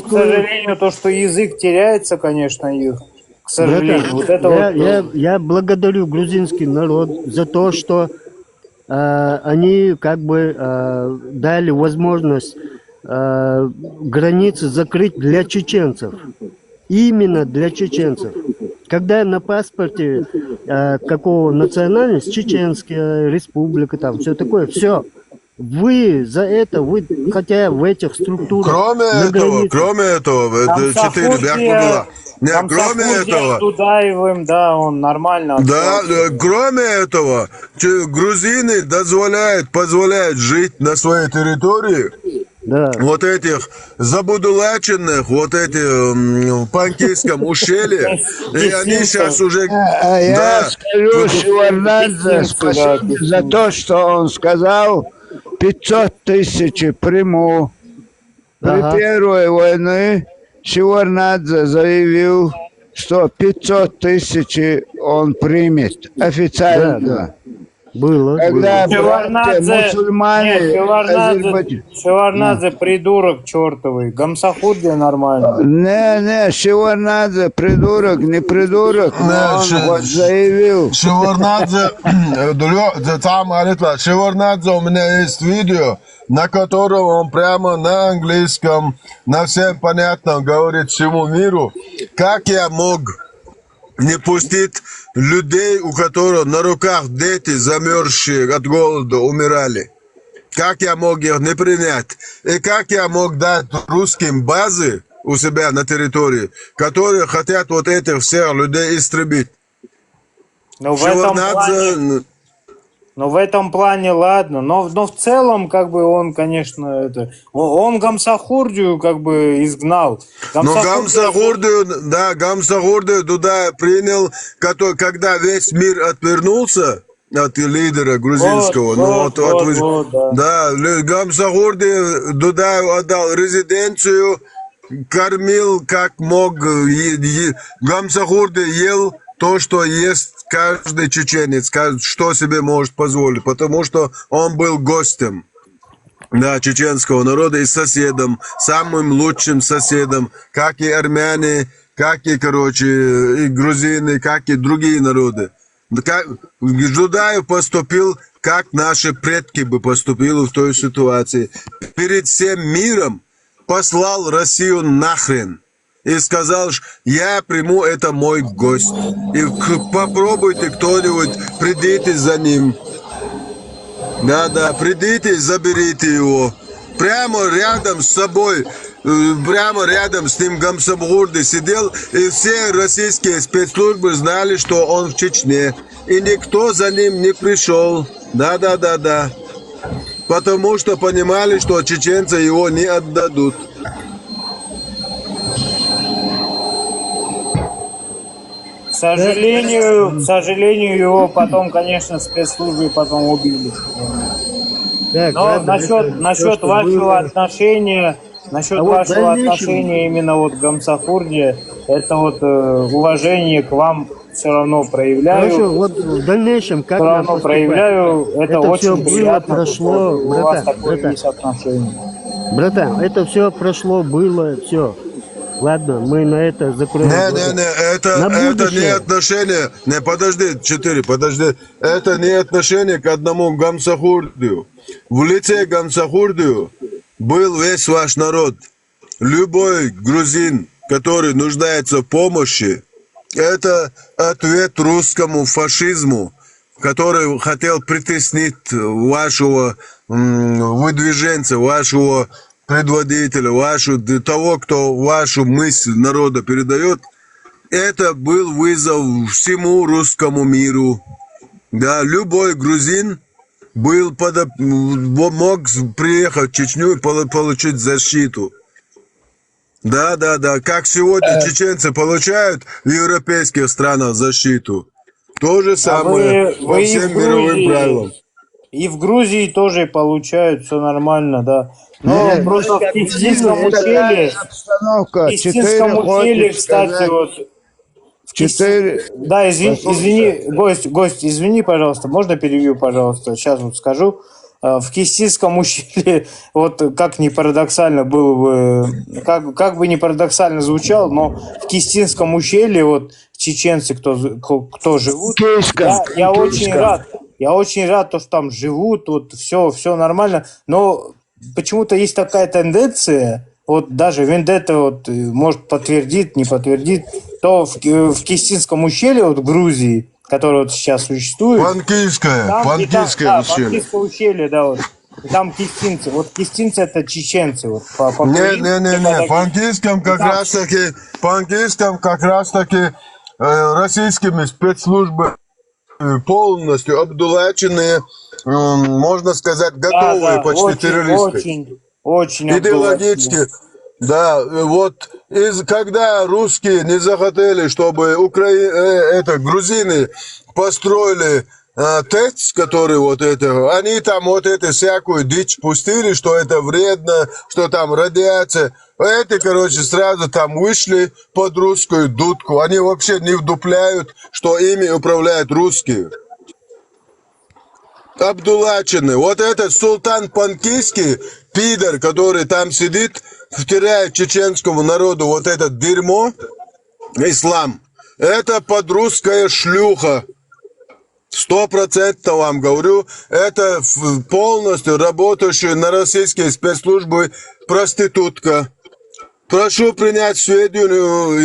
сожалению, то, что язык теряется, конечно, их. К сожалению, вот это я благодарю грузинский народ за то, что они как бы дали возможность границы закрыть для чеченцев. Именно для чеченцев. Когда на паспорте какого национальности, чеченская республика, там все такое, все. Вы за это, хотя в этих структурах... Кроме этого, 4 была. Нет, кроме этого... с Дудаевым, да, он нормально... Да, кроме этого, грузины позволяют жить на своей территории. Да. Вот этих забудулаченных, вот эти в Панкейском ущелье, и они сейчас уже... Я скажу Шеварднадзе спасибо за то, что он сказал 500 тысяч приму. При первой войне Шеварднадзе заявил, что 500 тысяч он примет официально. Да. Было. Когда мусульмане... Шеварднадзе придурок чертовый. Гамсахурдия нормально. Не, Шеварднадзе придурок, не придурок, но он вот заявил. Шеварднадзе, Шеварднадзе, у меня есть видео, на котором он прямо на английском, на всем понятном говорит всему миру, как я мог не пустить людей, у которых на руках дети, замерзшие от голода, умирали. Как я мог их не принять? И как я мог дать русским базы у себя на территории, которые хотят вот этих всех людей истребить? Но в этом плане ладно, но в целом, как бы, он, конечно, он Гамсахурдию, как бы, изгнал. Но Гамсахурдию Дудаев принял, когда весь мир отвернулся от лидера грузинского. Гамсахурдию Дудаев отдал резиденцию, кормил как мог. Гамсахурдию ел то, что ест каждый чеченец, что себе может позволить, потому что он был гостем чеченского народа и соседом, самым лучшим соседом, как и армяне, как и, и грузины, как и другие народы. Дудаев поступил, как наши предки бы поступили в той ситуации. Перед всем миром послал Россию нахрен. И сказал, что я приму, это мой гость. И попробуйте кто-нибудь, придите за ним. Да, придите, заберите его. прямо рядом с собой, прямо рядом с ним Гамсамгурди сидел, и все российские спецслужбы знали, что он в Чечне. И никто за ним не пришел. Да. Потому что понимали, что чеченцы его не отдадут. К сожалению, его потом, конечно, спецслужбы потом убили. Так, Но ладно, это насчет то, что вашего было. отношения, А вот в дальнейшем, именно вот к Гамсахурде, это вот уважение к вам все равно проявляю. хорошо, вот в дальнейшем как Все нам равно поступать? проявляю. Это Это все очень было, приятно, прошло, что у вас братан, такое братан, есть отношение. братан, это все прошло, было, все. Ладно, мы на это закроем глаза. Не, На это не будущее. отношение. Не, подожди, подожди. Это не отношение к одному Гамсахурдию. В лице Гамсахурдию был весь ваш народ. Любой грузин, который нуждается в помощи, это ответ русскому фашизму, который хотел притеснить вашего выдвиженца, вашего предводителя, того, кто вашу мысль народа передает. Это был вызов всему русскому миру. Да, любой грузин мог приехать в Чечню и получить защиту. Да. Как сегодня чеченцы получают в европейских странах защиту. То же самое по вы всем мировым правилам. и в Грузии тоже получают, все нормально, да. Но Нет, просто в Кистинском такая ущелье, обстановка. 4 ущелье, хочешь кстати, сказать, вот 4... да, извини, гость, извини, пожалуйста, можно перебью, пожалуйста, сейчас вот скажу. В Кистинском ущелье, вот как ни парадоксально было бы, как бы ни парадоксально звучало, но в Кистинском ущелье вот чеченцы, кто живут, я очень рад, то, что там живут, вот все нормально, но почему-то есть такая тенденция, вот даже Вендетта вот может подтвердит, не подтвердит, то в Кистинском ущелье, вот в Грузии, которое вот сейчас существует. Панкийское ущелье. Панкийское ущелье, да, вот. И там кистинцы. Вот кистинцы это чеченцы. Вот, Не. Панкийском как раз таки российскими спецслужбами полностью обдулаченные, можно сказать, готовые почти террористы. Очень идеологически. Да, вот когда русские не захотели, чтобы грузины построили ТЭЦ, который вот это, они там вот это всякую дичь пустили, что это вредно, что там радиация. Эти, сразу там вышли под русскую дудку. Они вообще не вдупляют, что ими управляют русские. Абдулачины. Вот этот султан Панкийский, пидор, который там сидит, втирает чеченскому народу вот это дерьмо, ислам. Это подрусская шлюха. 100% вам говорю, это полностью работающая на российские спецслужбы проститутка. Прошу принять в сведению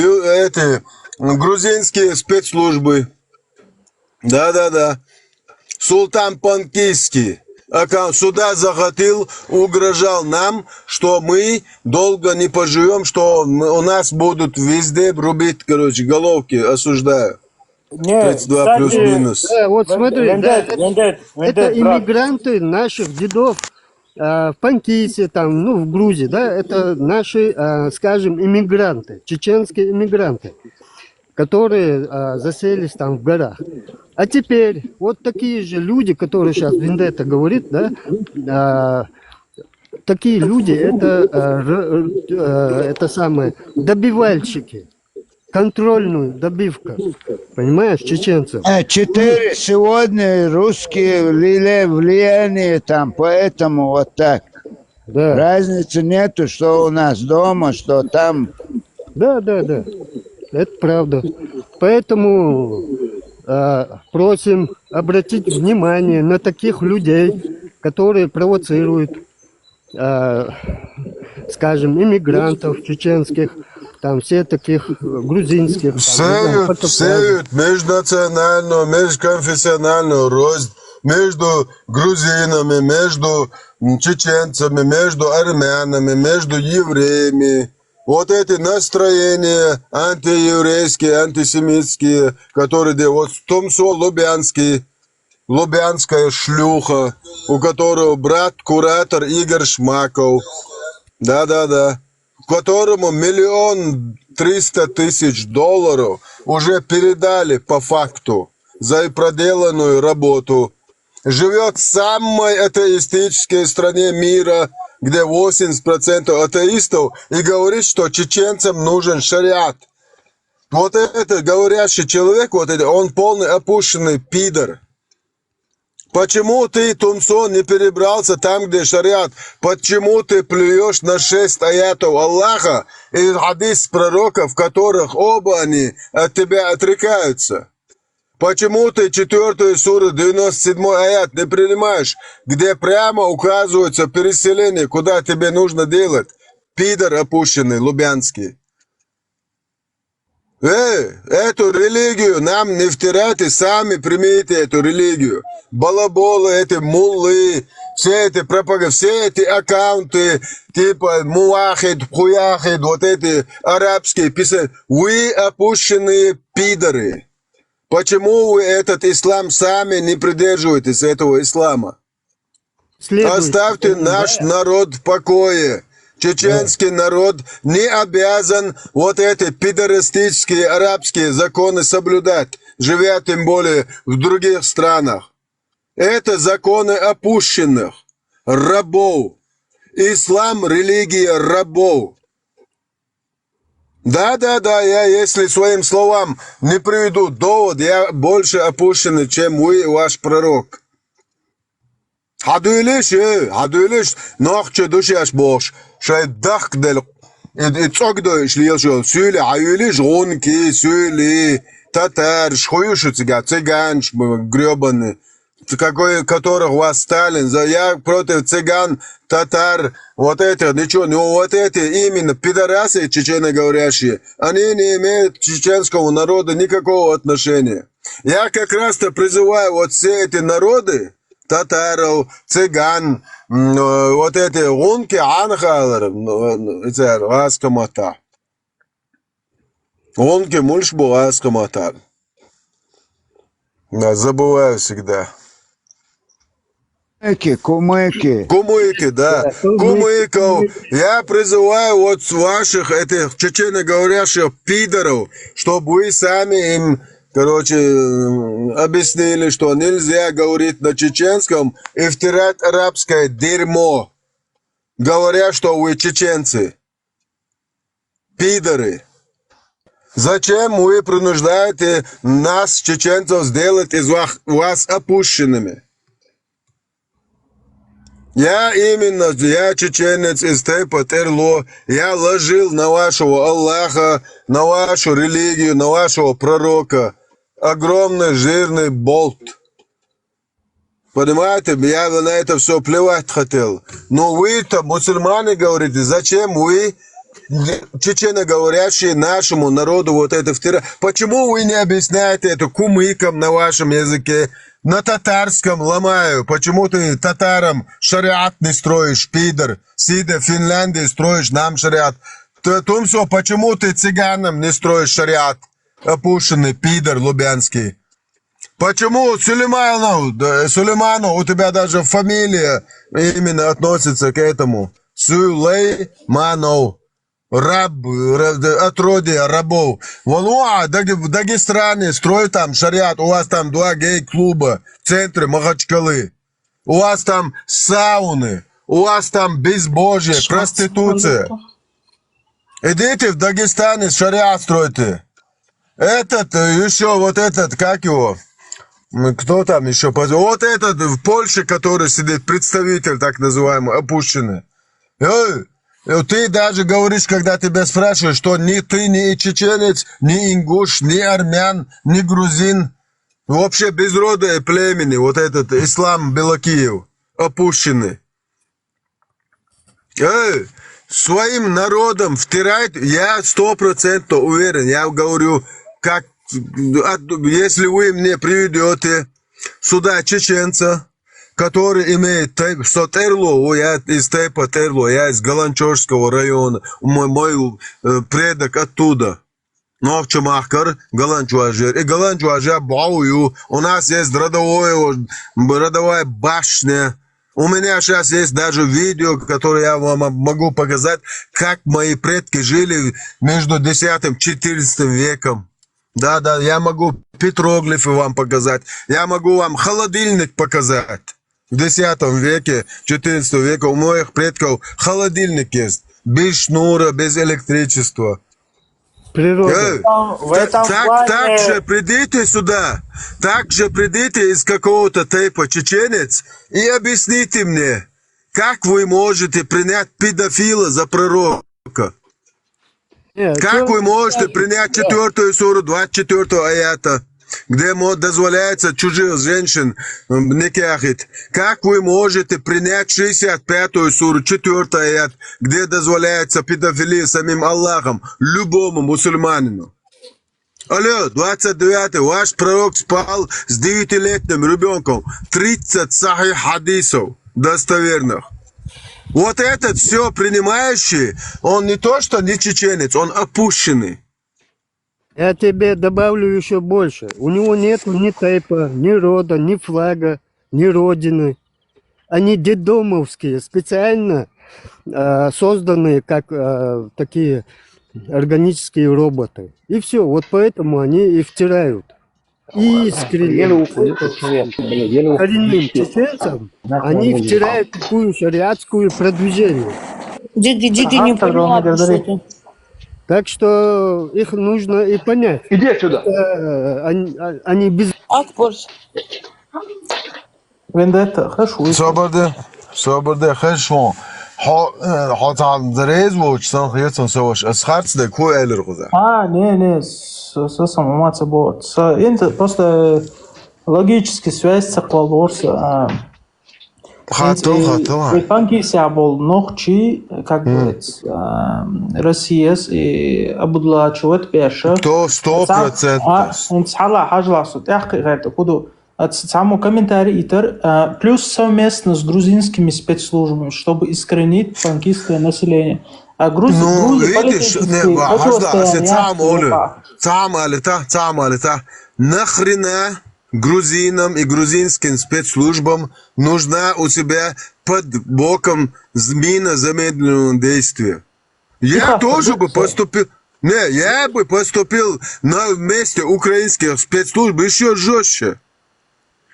эти грузинские спецслужбы. Да. Султан Панкийский сюда захотел, угрожал нам, что мы долго не поживем, что у нас будут везде рубить, головки, осуждаю. 32 плюс-минус. Да, вот смотри, это иммигранты наших дедов в Панкисе, там, в Грузии, да, это наши, скажем, иммигранты, чеченские иммигранты, которые заселись там в горах. А теперь вот такие же люди, которые сейчас Вендетта говорит, да, такие люди, это самые добивальщики, контрольную добивка, понимаешь, чеченцев. 4 сегодня русские влияние там, поэтому вот так. Да. Разницы нету, что у нас дома, что там. Да, это правда. Поэтому просим обратить внимание на таких людей, которые провоцируют, скажем, иммигрантов чеченских, там все таких грузинских. Сеют межнациональную, межконфессиональную рознь между грузинами, между чеченцами, между армянами, между евреями. Вот эти настроения антиеврейские, антисемитские, которые вот Томсо Лубянская шлюха, у которого брат куратор Игорь Шмаков, да-да-да, которому 1 300 000 долларов уже передали по факту за проделанную работу. Живет в самой атеистической стране мира, где 80% атеистов, и говорит, что чеченцам нужен шариат. Вот этот говорящий человек, вот это, он полный опущенный пидор. Почему ты, Тумсо, не перебрался там, где шариат? Почему ты плюешь на 6 аятов Аллаха и хадис пророков, в которых оба они от тебя отрекаются? Почему ты 4 суру 97 аят не принимаешь, где прямо указывается переселение, куда тебе нужно делать? Пидор опущенный, Лубянский. Эту религию нам не втирайте, сами примите эту религию. Балаболы, эти муллы, все эти пропаганды, все эти аккаунты, типа муахид, хуяхид, вот эти арабские писания. Вы опущенные пидоры. Почему вы этот ислам сами не придерживаетесь этого ислама? Оставьте наш народ в покое. Чеченский народ не обязан вот эти пидористические арабские законы соблюдать, живя тем более в других странах. Это законы опущенных, рабов. Ислам – религия рабов. Да, я, если своим словам не приведу довод, я больше опущенный, чем вы и ваш пророк. Haduylish, noqche dushash bosh. Shay dakhdel. Itsogdo шлил сюли, аюлиш гонки, сюли, татар, шхуюшуцга, цыган, гребаный, которых восстали. Я против цыган, татар, вот это, ничего, ну вот эти именно пидорасы чеченоговорящие, они не имеют к чеченскому народу никакого отношения. Я как раз-то призываю вот все эти народы, татаров, цыган, вот эти гонки, анхалар, аскамата. Гонки мульшбу аскамата. Забываю всегда. Кумыки, да. Кумыков. Я призываю вот ваших этих чеченоговорящих пидоров, чтобы вы сами им, объяснили, что нельзя говорить на чеченском и втирать арабское дерьмо, говоря, что вы чеченцы. Пидоры. Зачем вы принуждаете нас, чеченцев, сделать из вас опущенными? Я чеченец из Тепа-Терло, я ложил на вашего Аллаха, на вашу религию, на вашего пророка огромный жирный болт. Понимаете, я на это все плевать хотел. Но вы-то, мусульмане, говорите, зачем вы, чеченоговорящие, нашему народу вот это втираете? Почему вы не объясняете это кумыкам на вашем языке? На татарском ломаю. Почему ты татарам шариат не строишь, пидор? Сидя в Финляндии, строишь нам шариат. Тумсо, почему ты цыганам не строишь шариат? Опущенный пидор лубянский. Почему Сулейману, у тебя даже фамилия именно относится к этому. Сулейманов. Раб, отродье рабов. Вон, в Дагестане строят там шариат, у вас там 2 гей-клуба в центре Махачкалы. У вас там сауны, у вас там безбожие, проституция. Идите в Дагестане шариат стройте. Как его? Кто там еще? Вот этот в Польше, который сидит, представитель так называемый, опущенный. Ты даже говоришь, когда тебя спрашивают, что ты не чеченец, не ингуш, не армян, не грузин. Вообще безродное племени, вот этот ислам Белокиев, опущенный. Своим народом втирать, я 100% уверен, я говорю, если вы мне приведете сюда чеченца, который имеет Терло, я из Тейпа Терло, я из Галанчорского района, мой предок оттуда. Новча Махкар, Галанчуажер. И Галанчуажер Баую. У нас есть родовая башня. У меня сейчас есть даже видео, которое я вам могу показать, как мои предки жили между 10 и 14 веком. Да, я могу петроглифы вам показать. Я могу вам холодильник показать. В 10 веке, 14 веке у моих предков холодильник есть. Без шнура, без электричества. Природа. Так же придите сюда, так же придите из какого-то тейпа чеченец и объясните мне, как вы можете принять педофила за пророка? Как вы можете принять 4 суру 24 аята, где дозволяется чужих женщин никахить? Как вы можете принять 65 суру 4 аят, где дозволяется педофилия самим Аллахом, любому мусульманину? Алло, 29-й, ваш пророк спал с 9-летним ребенком, 30 сахих хадисов достоверных. Вот этот все принимающий, он не то что не чеченец, он опущенный. Я тебе добавлю еще больше. У него нет ни тейпа, ни рода, ни флага, ни родины. Они детдомовские, специально созданные как такие органические роботы. И все, вот поэтому они и втирают. И искренне коренным чеченцам они втирают такую шариатскую продвижение. Диги не понимают. Так что их нужно и понять. Иди отсюда. Они без... Соборде, хорошо. Хотам зарез вочсан хьетсон соваш. Асхарц де ку элер гуза. Не, самоматься бот. Это просто логически связь с Аквалорса. Фанки сябол нохчи, как говорится, Россия и обудлачивает пеша. 100%. Инсхала хажласу. Это куда? Само комментарий итер, плюс совместно с грузинскими спецслужбами, чтобы искоренить франкистское население. А видишь, нахрена грузинам и грузинским спецслужбам нужна у себя под боком мина замедленного действия? Я тоже бы поступил... Не, я бы поступил на месте украинских спецслужб еще жестче.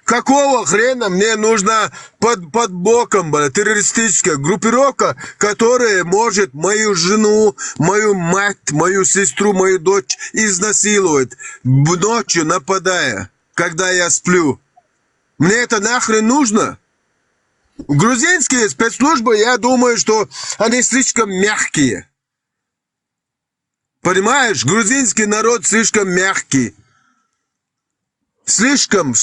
Какого хрена мне нужна под боком террористическая группировка, которая может мою жену, мою мать, мою сестру, мою дочь изнасиловать, ночью нападая, когда я сплю? Мне это нахрен нужно? Грузинские спецслужбы, я думаю, что они слишком мягкие. Понимаешь, грузинский народ слишком мягкий. Слишком,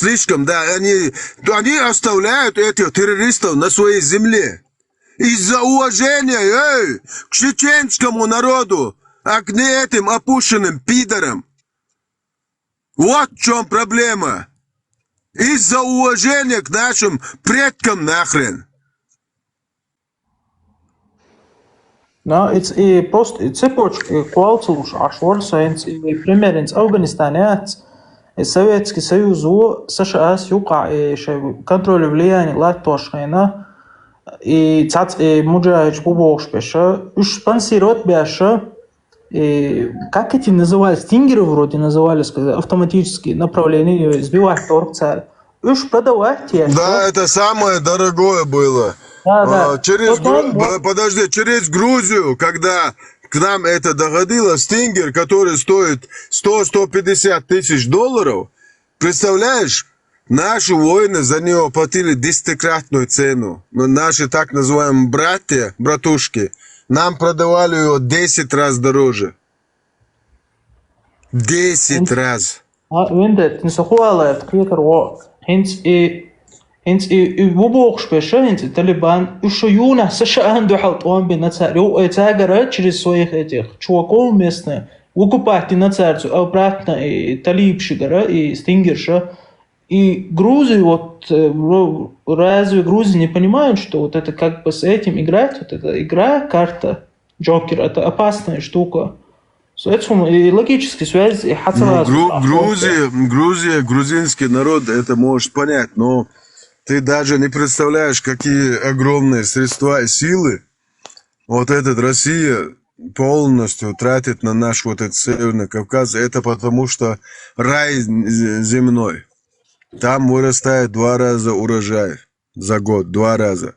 да, они оставляют этих террористов на своей земле. Из-за уважения к чеченскому народу, а к не этим опущенным пидорам. Вот в чем проблема. Из-за уважения к нашим предкам нахрен. No, и просто цепочка куалцулуш ашварсаинц и примеринц Афганистанец. Советский Союз США юка контроль влияния Латвии и цац муджаич бубокшпеша уж спонсирует бяша как эти назывались, стингеры вроде назывались, автоматические направления сбивать торг-цель. Уж продавать те. Да, это самое дорогое было. Да. Подожди, через Грузию, когда к нам это доходило, стингер, который стоит 100-150 тысяч долларов, представляешь, наши воины за него платили 10-кратную цену. Но наши так называемые братушки, нам продавали его 10 раз дороже. 10 раз. Hens i вубокшпеша, hens Талибан, ушуюна, США андухал туан бинацарю, этагара через своих этих чуваков местных, выкупать нацарцу, обратно и талибшигара, и стингерша, И грузы, разве грузы не понимают, что вот это как бы с этим играть, вот эта игра, карта, Джокер, это опасная штука. Соответственно, и логические связи, и Грузия, грузинский народ, это можешь понять, но ты даже не представляешь, какие огромные средства и силы вот эта Россия полностью тратит на наш вот этот Северный Кавказ. Это потому что рай земной. Там вырастает 2 раза урожай за год, 2 раза.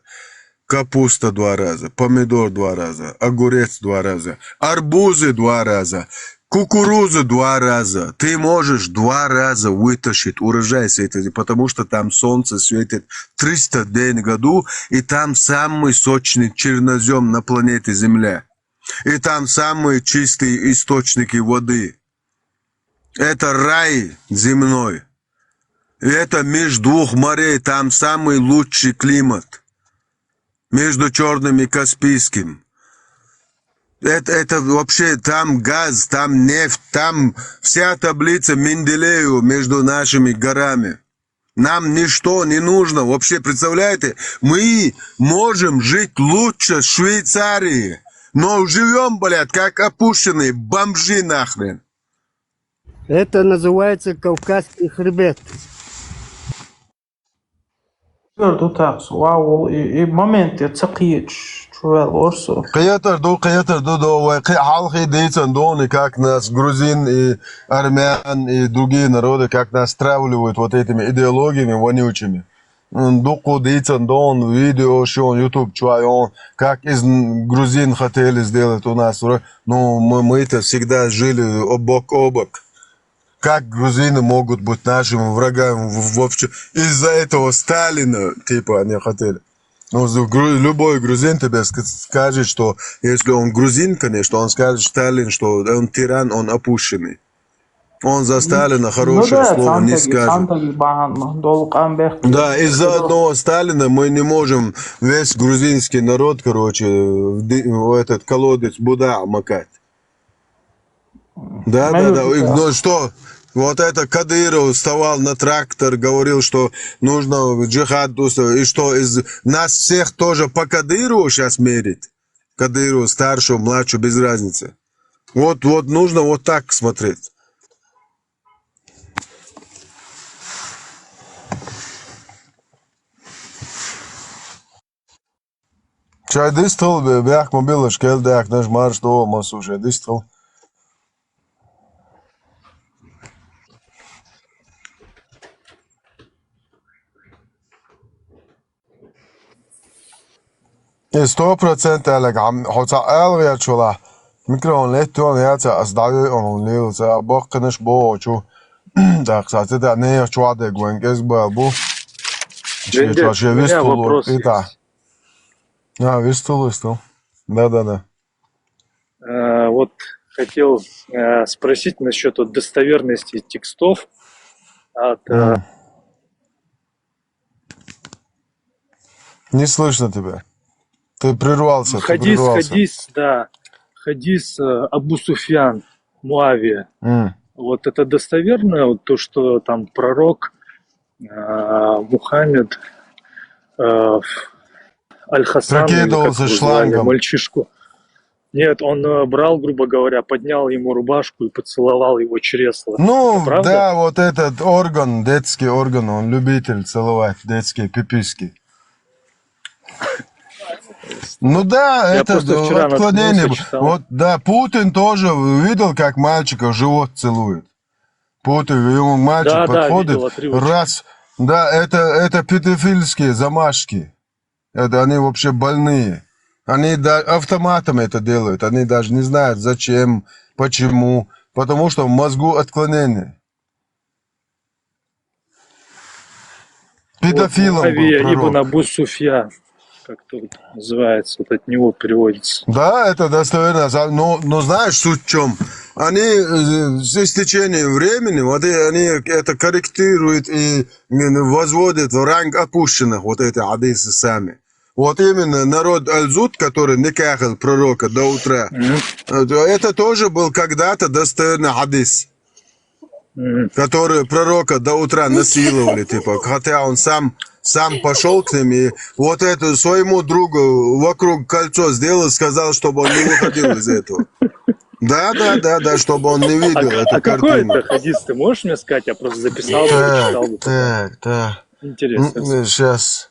Капуста 2 раза, помидор 2 раза, огурец 2 раза, арбузы 2 раза, кукурузу 2 раза. Ты можешь 2 раза вытащить урожай с этого, потому что там солнце светит 300 дней в году, и там самый сочный чернозем на планете Земля. И там самые чистые источники воды. Это рай земной. И это между 2 морей, там самый лучший климат. Между Черным и Каспийским. Это вообще там газ, там нефть, там вся таблица Менделеева между нашими горами. Нам ничто не нужно. Вообще, представляете, мы можем жить лучше Швейцарии, но живем, блядь, как опущенные бомжи нахрен. Это называется Кавказский хребет. Tās, wow, и моменты цакиич, чувал орсо. Каятар халхи дейтсан доны, как нас грузин и армян и другие народы, как нас травливают вот этими идеологиями вонючими. Дуку дейтсан дон, видео, шон, YouTube, чуайон, как из грузин хотели сделать у нас. Ну, мы-то всегда жили бок о бок. Как грузины могут быть нашими врагами вообще? Из-за этого Сталина, типа, они хотели. Ну, любой грузин тебе скажет, что если он грузин, конечно, он скажет Сталин, что он тиран, он опущенный. Он за Сталина хорошее слово не скажет. Да, из-за одного Сталина мы не можем весь грузинский народ, короче, в этот колодец Буда макать. Да. Ну что, вот это Кадыров вставал на трактор, говорил, что нужно джихад, и что из нас всех тоже по Кадырову сейчас мерить? Кадырову, старшего, младшего, без разницы. Вот нужно вот так смотреть. Čai distal, bēk mobila škeldēk, než marš to masu šai distal. И 100% لك عم حتسأل غير شو لا ميكروون ليتون ياتا أصدعي أون ليل سأبقنش بو شو так сатыда не чуаде гуэнкес бабу. Джендет, у меня вопрос есть. Вистул. Да. Вот хотел спросить насчет вот достоверности текстов от... Не слышно тебя. Ты прервался. Хадис Абу Суфьян, Муавия. Вот это достоверно, вот то, что там пророк Мухаммед Аль-Хасан, прокидывался шлангом. Мальчишку. Нет, он брал, грубо говоря, поднял ему рубашку и поцеловал его чресло. Ну, да, вот этот орган, детский орган, он любитель целовать детские пиписки. Ну да, я это отклонение. Вот, да, Путин тоже видел, как мальчика живот целует. Путин, ему мальчик подходит, раз. Да, это педофильские замашки. Это они вообще больные. Они автоматом это делают. Они даже не знают, зачем, почему. Потому что в мозгу отклонение. Педофилом был пророк. Ибн Абу Суфьян, как-то вот называется, вот от него переводится. Да, это достоверно. Но знаешь, суть в чем? Они с истечением времени, вот они это корректируют и возводят в ранг опущенных, вот эти хадисы сами. Вот именно народ Аль-Зуд, который не кахал пророка до утра, это тоже был когда-то достоверный хадис. которые пророка до утра насиловали, типа, хотя он сам пошел к ним и вот это своему другу вокруг кольцо сделал, сказал, чтобы он не выходил из этого. Да, чтобы он не видел эту А какой картину. это хадис, ты можешь мне сказать? Я просто записал, прочитал бы. Так. Интересно. Сейчас.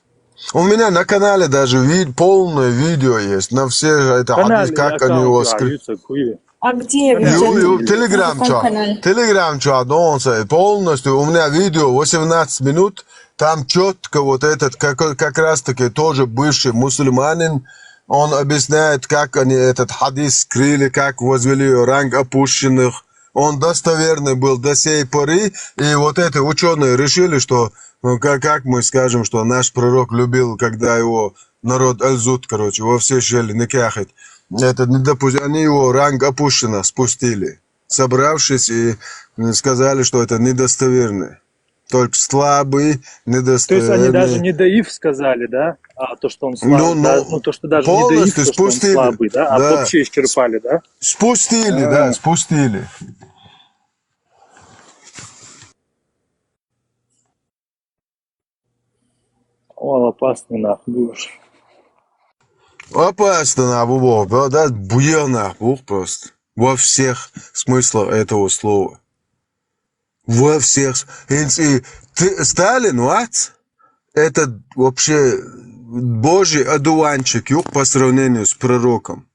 У меня на канале даже полное видео есть, на все это хадис, как они его скрыли. А где вы Телеграм чат, полностью, у меня видео 18 минут, там четко вот этот, как раз таки тоже бывший мусульманин, он объясняет, как они этот хадис скрыли, как возвели ранг опущенных. Он достоверный был до сей поры, и вот эти ученые решили, что, как мы скажем, что наш пророк любил, когда его народ альзут, короче, во все щели никахать. Это не допустим. Они его ранг опущенно спустили, собравшись и сказали, что это недостоверно. Только слабый, недостоверный. То есть они даже не даив сказали, да? А то, что он слабый, то, что даже не даив, то, что он слабый, да? А вообще исчерпали, да? Спустили, спустили. О, опасно нахуй будешь. Опасно нахуй, да, буел нахуй просто. Во всех смыслах этого слова. Во всех. И Сталин, это вообще божий одуванчик по сравнению с пророком.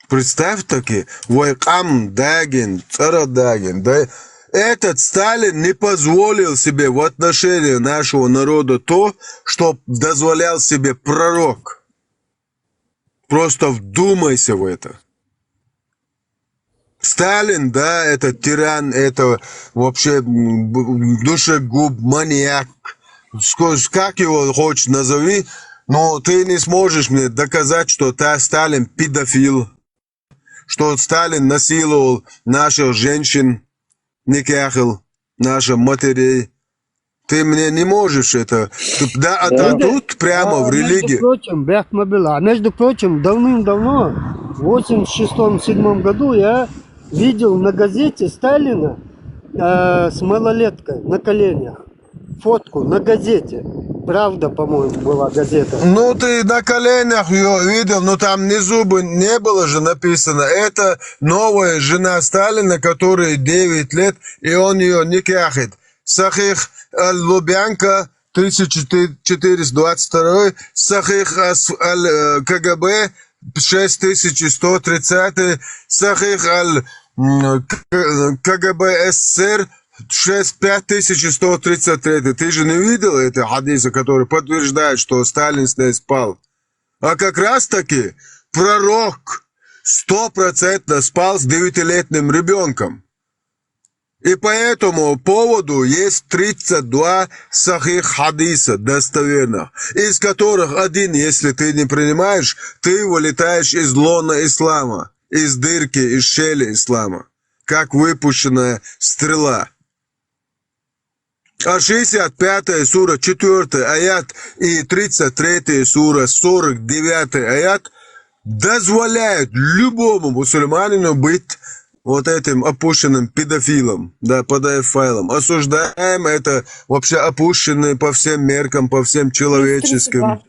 Представь таки, Вайкам Дагин, Царадагин, да, этот Сталин не позволил себе в отношении нашего народа то, что дозволял себе пророк. Просто вдумайся в это. Сталин, да, это тиран, это вообще душегуб, маньяк. Как его хочешь назови, но ты не сможешь мне доказать, что Сталин педофил, что Сталин насиловал наших женщин, никахил, наших матерей. Ты мне не можешь это. Да, тут прямо в религии. Между прочим, давным-давно, в 86-87 году я видел на газете Сталина с малолеткой на коленях. Фотку на газете. Правда, по-моему, была газета. Ну, ты на коленях ее видел, но там внизу бы не было же написано. Это новая жена Сталина, которой 9 лет, и он ее никахит. Сахих Аль-Лубянка, 1422, Сахих Аль-КГБ, 6130, Сахих Аль-КГБ СССР, 5133. Ты же не видел это хадиса, который подтверждает, что Сталин с ней спал? А как раз таки пророк 100% спал с 9-летним ребенком. И по этому поводу есть 32 сахих хадиса достоверных, из которых один, если ты не принимаешь, ты вылетаешь из лона ислама, из дырки, из щели ислама, как выпущенная стрела. А 65 сура 4 аят и 33 сура 49 аят дозволяют любому мусульманину быть вот этим опущенным педофилом, да, PDF-файлом. Осуждаем это вообще опущенные по всем меркам, по всем человеческим.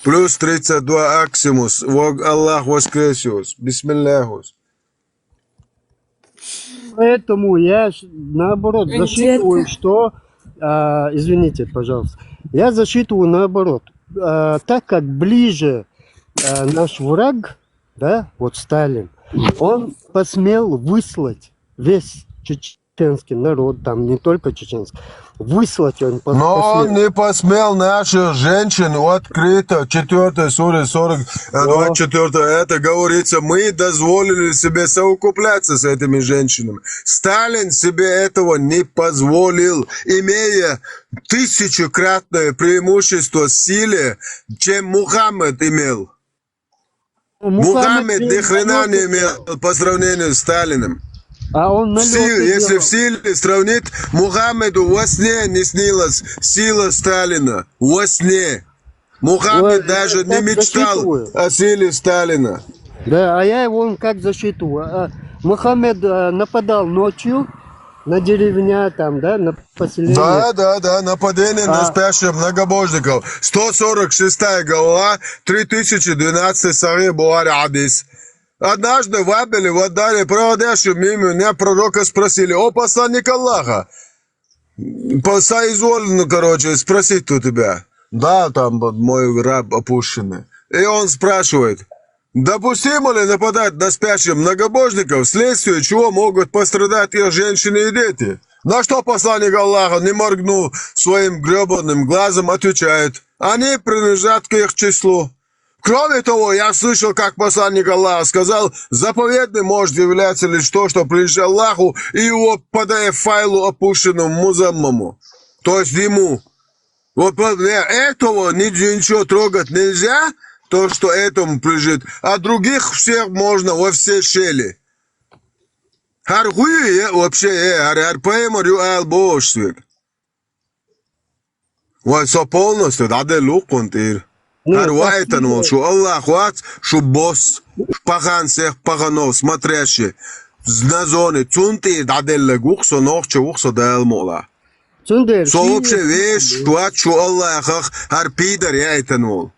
Плюс 32 Аксимус. Аллах воскресиус. Бисмилляхус. Поэтому я, наоборот, засчитываю, что... извините, пожалуйста. Я засчитываю наоборот. Так как ближе наш враг, да, вот Сталин, он посмел выслать весь чеченский народ, там не только чеченский, выслать он посмел. Но он не посмел наших женщин открыто, 4 сура 24, это говорится, мы дозволили себе совокупляться с этими женщинами. Сталин себе этого не позволил, имея 1000-кратное преимущество в силе, чем Мухаммед имел. Мухаммед ни хрена не имел по сравнению с Сталиным. А он если в силе сравнить, Мухаммеду во сне не снилась сила Сталина. Во сне. Мухаммед даже не мечтал о силе Сталина. Да, а я его как засчитываю. Мухаммед нападал ночью, на деревня там, да, на поселение. Да, нападение на спящих многобожников. 146 глава, 3012 Сахих Бухари хадис. Однажды в Абеле, в Аддаре, проводящим мимо меня пророка спросили: о, посланник Аллаха, соизволено, спросить у тебя. Да, там мой раб опущенный. И он спрашивает: допустимо ли нападать на спящих многобожников, вследствие чего могут пострадать их женщины и дети? На что посланник Аллаха, не моргнув своим гребаным глазом, отвечает: они принадлежат к их числу. Кроме того, я слышал, как посланник Аллаха сказал: заповедным может являться лишь то, что принадлежит Аллаху и его PDF-файлу, опущенному Музаммаму, то есть ему. Вот этого ничего трогать нельзя, то, что этому принадлежит, а других всех можно во все щели. Хархуи вообще, харпаемарю албошвик. Вот со полностью, да, луконтир. Харвайтан, что Аллах ват, что босс, пахан всех паханов, смотрящий, на зоне цунти, да, легух, со ногче, ухсо, да, алмола. Со вообще вещь, что Аллах, харпидар, я это нол.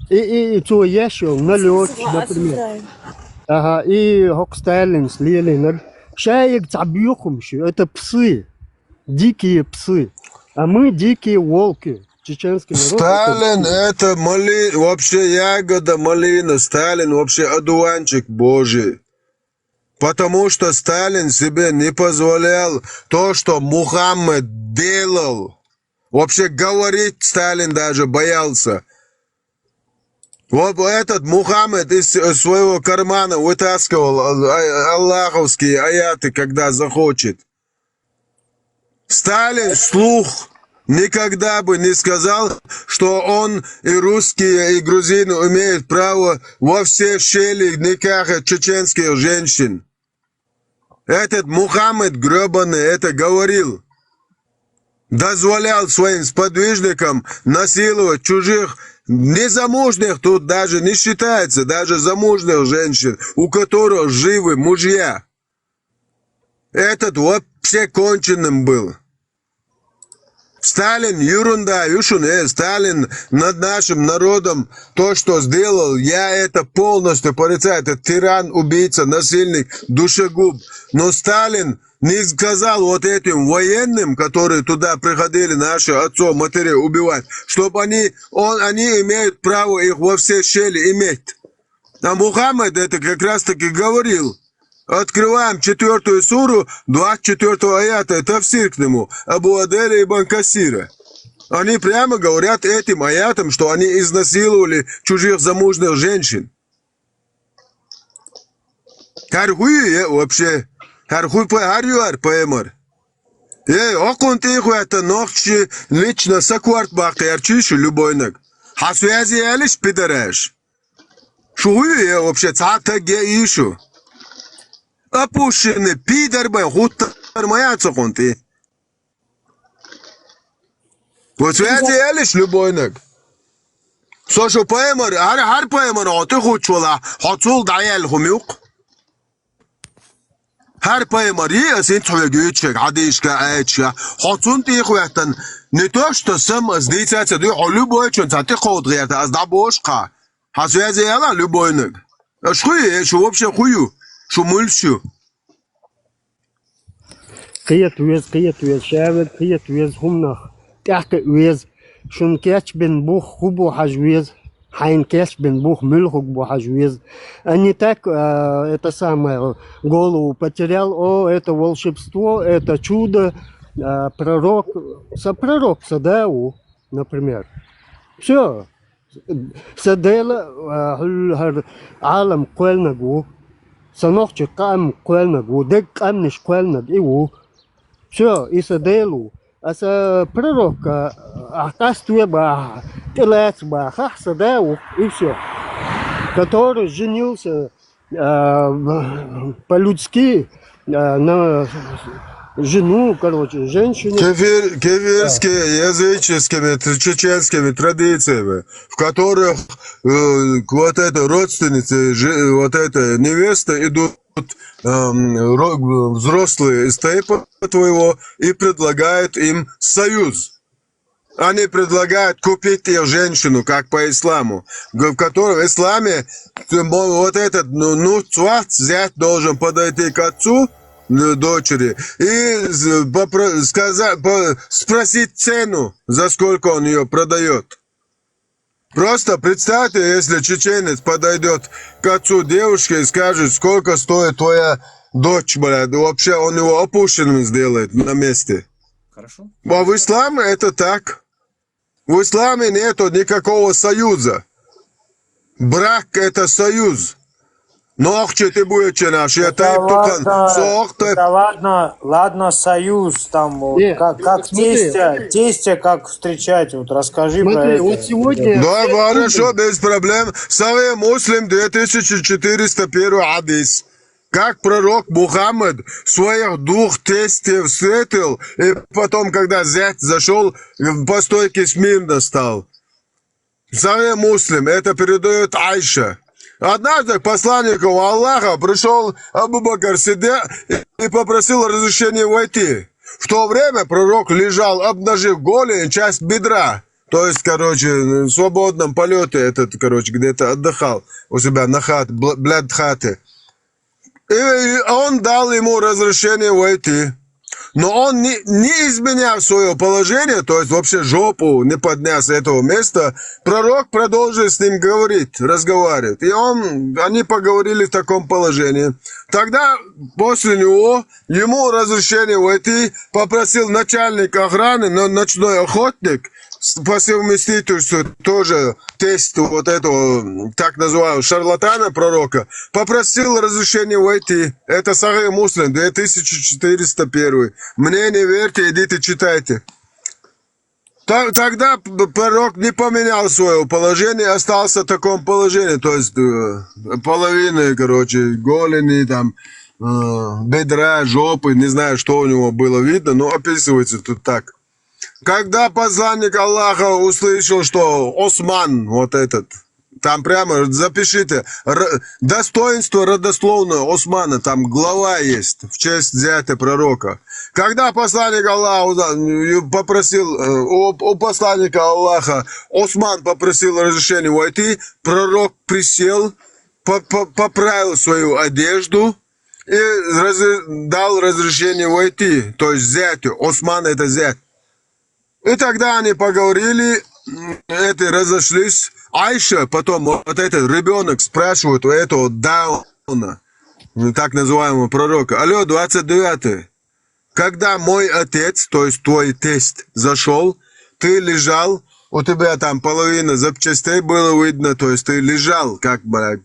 И то ящил, налет, например. Ага, и Хокстайлин, Слилин. Шаик Цабьюхумши, это псы, дикие псы. А мы дикие волки, чеченский народ. Сталин это вообще ягода малина, Сталин вообще одуванчик Божий. Потому что Сталин себе не позволял то, что Мухаммед делал. Вообще говорить Сталин даже боялся. Вот этот Мухаммед из своего кармана вытаскивал аллаховские аяты, когда захочет. Сталин вслух никогда бы не сказал, что он и русские, и грузины имеют право во все щели никаких чеченских женщин. Этот Мухаммед гребаный это говорил. Дозволял своим сподвижникам насиловать чужих, незамужних, тут даже не считается, даже замужних женщин, у которых живы мужья. Этот вообще конченным был. Сталин, ерунда, Сталин над нашим народом, то, что сделал, я это полностью порицаю. Это тиран, убийца, насильник, душегуб. Но Сталин не сказал вот этим военным, которые туда приходили, наши отцов, матерей убивать, чтобы они имеют право их во все щели иметь. А Мухаммед это как раз таки говорил. Открываем 4 суру, 24 аята, тафсир к нему, Абу Аделя ибн Касира. Они прямо говорят этим аятам, что они изнасиловали чужих замужних женщин. Хархуи вообще, хархуй харюар паэмар. Окон тиху это ногчи лично сакварт бахтярчишу любойнак. Хасвязи ялиш пидораш. Шуи вообще цата ге ишу. Опущенный пидор бен хуттар моя цоконти. Вот связи ялиш любойнак. Сошо паэмар, хар паэмар оты хучула, хацул даял хумюк. Хар паэмар, ясин цуягючек, адишка, айчка, хацун тихуятан, не то, что сам сдицается, любой чон, цати ходгията, аз да бошка. Хасвязи яла любойнак. Шхуи, что вообще хую? Шумульщу. Киет уез, шавет, киет уез хумнах. Тяхте уез, шун кяч бен бух хубу хажуез, хайн кяч бен бух мылхук бу хажуез. А не так это самое, голову потерял, о, это волшебство, это чудо, пророк, сопророк Садау, например. Все. Садела алам куэлнагу. Санохчи кам куэлнагу, дек кам ниш куэлнаг иу. Все, и саделу. А с пророка ахтастуя ба, телец ба, хах садау, и все. Который женился по-людски на жену, короче, женщине. Кефирские, языческими, чеченскими традициями, в которых вот эта родственница, вот эта невеста идут взрослые из тейпа твоего и предлагают им союз. Они предлагают купить ее женщину, как по исламу, в котором в исламе вот этот зять должен подойти к отцу дочери и спросить цену, за сколько он ее продает. Просто представьте, если чеченец подойдет к отцу девушки и скажет, сколько стоит твоя дочь, блядь, вообще он его опущенным сделает на месте. Хорошо. А в исламе это так. В исламе нету никакого союза. Брак это союз. Нохче ты будешь наш, я Это ладно, союз, там, вот, как тестя, как встречать, вот расскажи про это. Вот сегодня... Да, хорошо, без проблем. Сахих Муслим 2401 хадис. Как пророк Мухаммад своих двух тестей встретил, и потом, когда зять зашел, по стойке смирно стал. Сахих Муслим, это передает Айша. Однажды к посланнику Аллаха пришел Абу Бакр Сиддик и попросил разрешения войти. В то время пророк лежал, обнажив голень, часть бедра. То есть, в свободном полете где-то отдыхал у себя на хате, блядь, хате. И он дал ему разрешение войти. Но он не изменяв свое положение, то есть вообще жопу не подняв с этого места, пророк продолжил с ним разговаривать. И они поговорили в таком положении. Тогда после него ему разрешение войти попросил начальник охраны, но ночной охотник, по совместительству тоже тесть вот этого так называемого шарлатана пророка, попросил разрешения войти. Это Сахих Муслим 2401. Мне не верьте, идите читайте. Тогда пророк не поменял свое положение, остался в таком положении, то есть половины, голени, там, бедра, жопы, не знаю, что у него было видно, но описывается тут так. Когда посланник Аллаха услышал, что Осман, вот этот, там прямо запишите, достоинство родословное Османа, там глава есть, в честь зятя пророка. Когда посланник Аллаха попросил, у посланника Аллаха Осман попросил разрешения войти, пророк присел, поправил свою одежду и дал разрешение войти, то есть зятю, Осман это зять. И тогда они поговорили, разошлись. Айша потом, вот этот ребенок спрашивает у этого Дауна, так называемого пророка, алло, 29-й, когда мой отец, то есть твой тесть, зашел, ты лежал, у тебя там половина запчастей было видно, то есть ты лежал, как бы,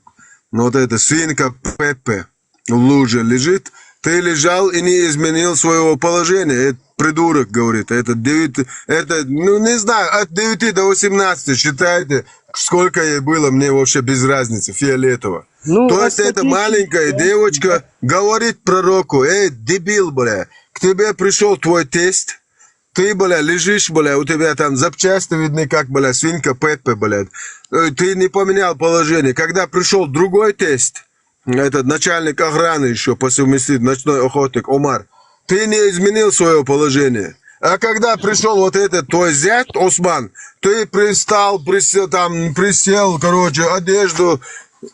вот эта свинка Пеппе в луже лежит, ты лежал и не изменил своего положения. Это придурок, говорит. Не знаю, от 9 до 18, считайте, сколько ей было, мне вообще без разницы, фиолетово. То есть эта маленькая девочка говорит пророку, дебил, бля, к тебе пришел твой тесть, ты, бля, лежишь, бля, у тебя там запчасти видны, как, бля, свинка Пеппе, бля. Ты не поменял положение. Когда пришел другой тесть, этот начальник охраны еще по совместительству, ночной охотник Омар, ты не изменил свое положение. А когда пришел вот этот твой зять, Осман, ты присел, одежду.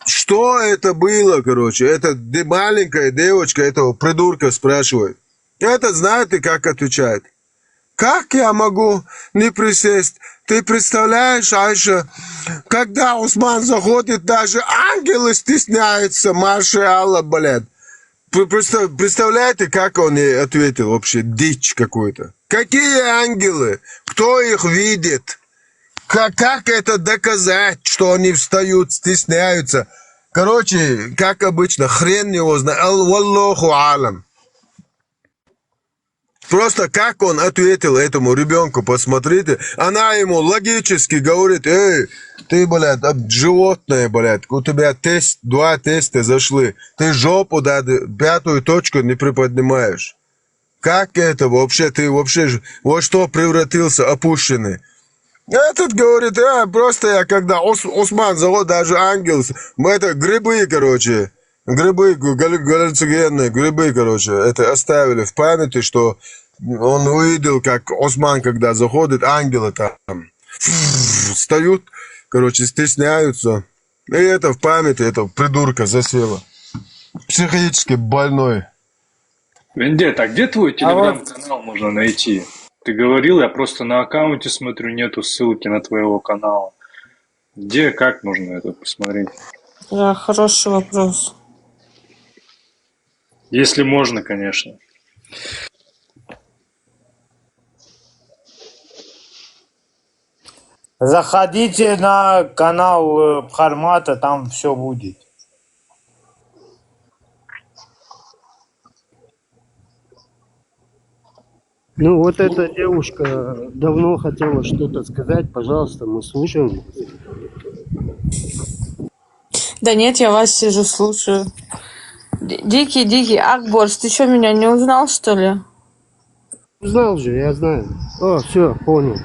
Что это было, Это маленькая девочка этого придурка спрашивает. Это знаете, как отвечает? Как я могу не присесть? Ты представляешь, Айша, когда Осман заходит, даже ангелы стесняются, маша-алла, блядь. Представляете, как он ей ответил вообще? Дичь какую-то. Какие ангелы? Кто их видит? Как это доказать, что они встают, стесняются? Как обычно, хрен его знает. Аллаху алам. Просто как он ответил этому ребенку, посмотрите. Она ему логически говорит, ты, блядь, животное, блядь, у тебя два теста зашли. Ты жопу, да, 5-ю точку не приподнимаешь. Как это вообще? Ты вообще во что превратился опущенный? Этот говорит, просто я когда Осман зовут, даже ангел, это грибы, грибы, галлюциногенные грибы, короче, это оставили в памяти, что он увидел, как Осман, когда заходит, ангелы там встают, короче, стесняются. И это в памяти, это придурка засела. Психически больной. Вендет, а где твой телеграм-канал можно найти? Ты говорил, я просто на аккаунте смотрю, нету ссылки на твоего канала. Где, как можно это посмотреть? Да, хороший вопрос. Если можно, конечно. Заходите на канал Бхармата, там все будет. Ну, вот эта девушка давно хотела что-то сказать. Пожалуйста, мы слушаем. Да нет, я вас сижу, слушаю. Дикий, Акборс, ты что, меня не узнал, что ли? Узнал же, я знаю. О, все, понял.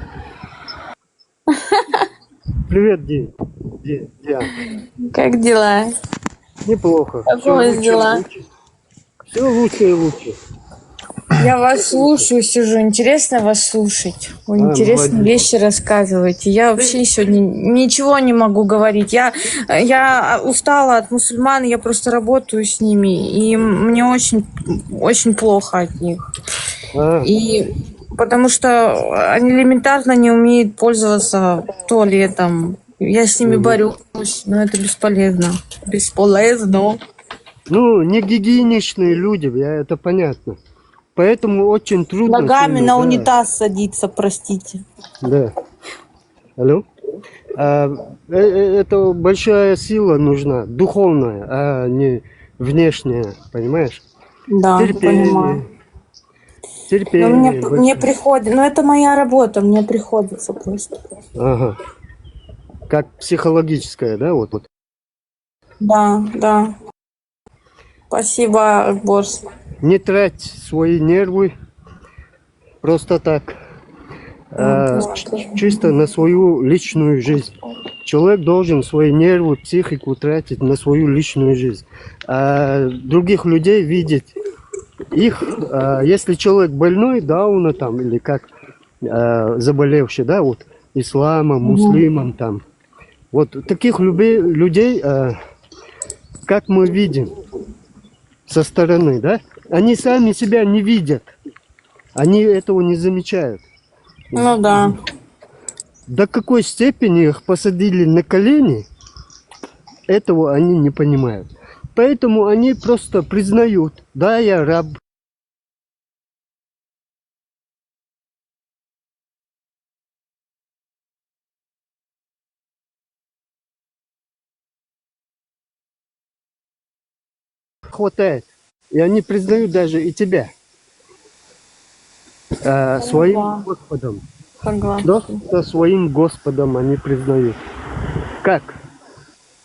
Привет, Диана. Как дела? Неплохо. Как у вас дела? Все лучше и лучше. Я вас слушаю, сижу. Интересно вас слушать. Вы интересные вещи рассказываете. Я вообще сегодня ничего не могу говорить. Я устала от мусульман, я просто работаю с ними, и мне очень, очень плохо от них. И потому что они элементарно не умеют пользоваться туалетом. Я с ними борюсь, но это бесполезно. Бесполезно. Ну, не гигиеничные люди, это понятно. Поэтому очень трудно... Ногами на унитаз садиться, простите. Да. Алло? Это большая сила нужна, духовная, а не внешняя, понимаешь? Да, понимаю. Терпение. Но мне приходится... Но это моя работа, мне приходится просто. Ага. Как психологическая, да? Вот. Да. Спасибо, Акборс. Не трать свои нервы просто так, чисто на свою личную жизнь. Человек должен свои нервы, психику тратить на свою личную жизнь. А других людей видеть их, если человек больной, Дауна там, или как заболевший, да, вот, исламом, муслимом там. Вот таких людей, как мы видим со стороны, да, они сами себя не видят. Они этого не замечают. Ну да. До какой степени их посадили на колени, этого они не понимают. Поэтому они просто признают, да, я раб. Хватает. И они признают даже и тебя своим Господом. Согласна. Просто своим Господом они признают. Как?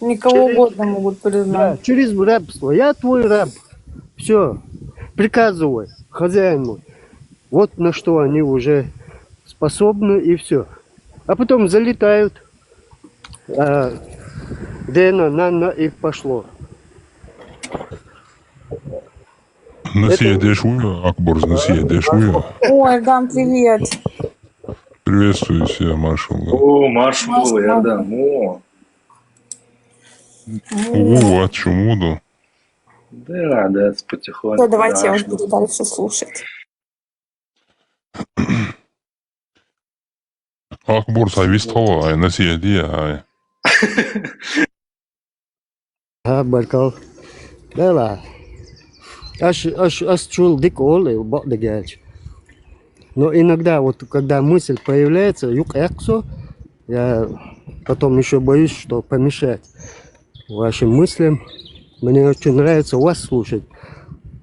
Никого угодно могут признать. Да, через рабство. Я твой раб. Все. Приказывай, хозяин мой. Вот на что они уже способны, и все. А потом залетают. Дена, и пошло. Насия Дешуя, Акборс, Насия Дешуя. Ой, Эрдан, привет. Приветствую тебя, Маршал. О, Маршал, Эрдан, о. О, чему-то. Да, потихоньку. Да, давайте я вас буду дальше слушать. Акборс, Авистова, ай, Насия Дия, ай. Баркал. Да. Аж чул дик оле, бадыгач. Но иногда, вот когда мысль появляется, я потом еще боюсь, что помешать вашим мыслям. Мне очень нравится вас слушать,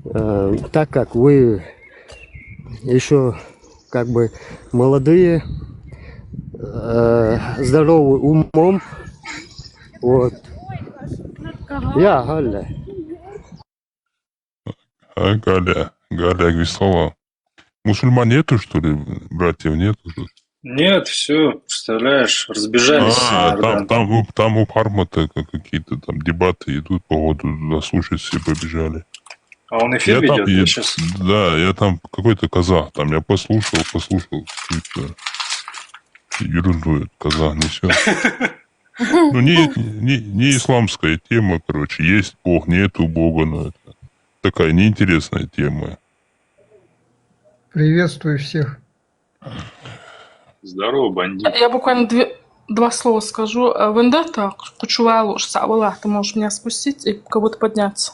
так как вы еще как бы молодые, здоровы умом. Вот. Я Галя. Галя Гвистова. Мусульман нету, что ли? Братьев нету тут? Нет, все, представляешь, разбежались Иордан. Там у Пармата какие-то там дебаты идут, походу, туда слушать все побежали. А он эфир ведет сейчас? Да, я там какой-то казах, там я послушал, какую-то ерунду этот казах несет. Ну, не исламская тема, короче, есть Бог, нету Бога, но это такая неинтересная тема. Приветствую всех. Здорово, бандит. Я буквально два слова скажу. Вендетта, ключевая ложь, Савала, ты можешь меня спустить и кого-то подняться.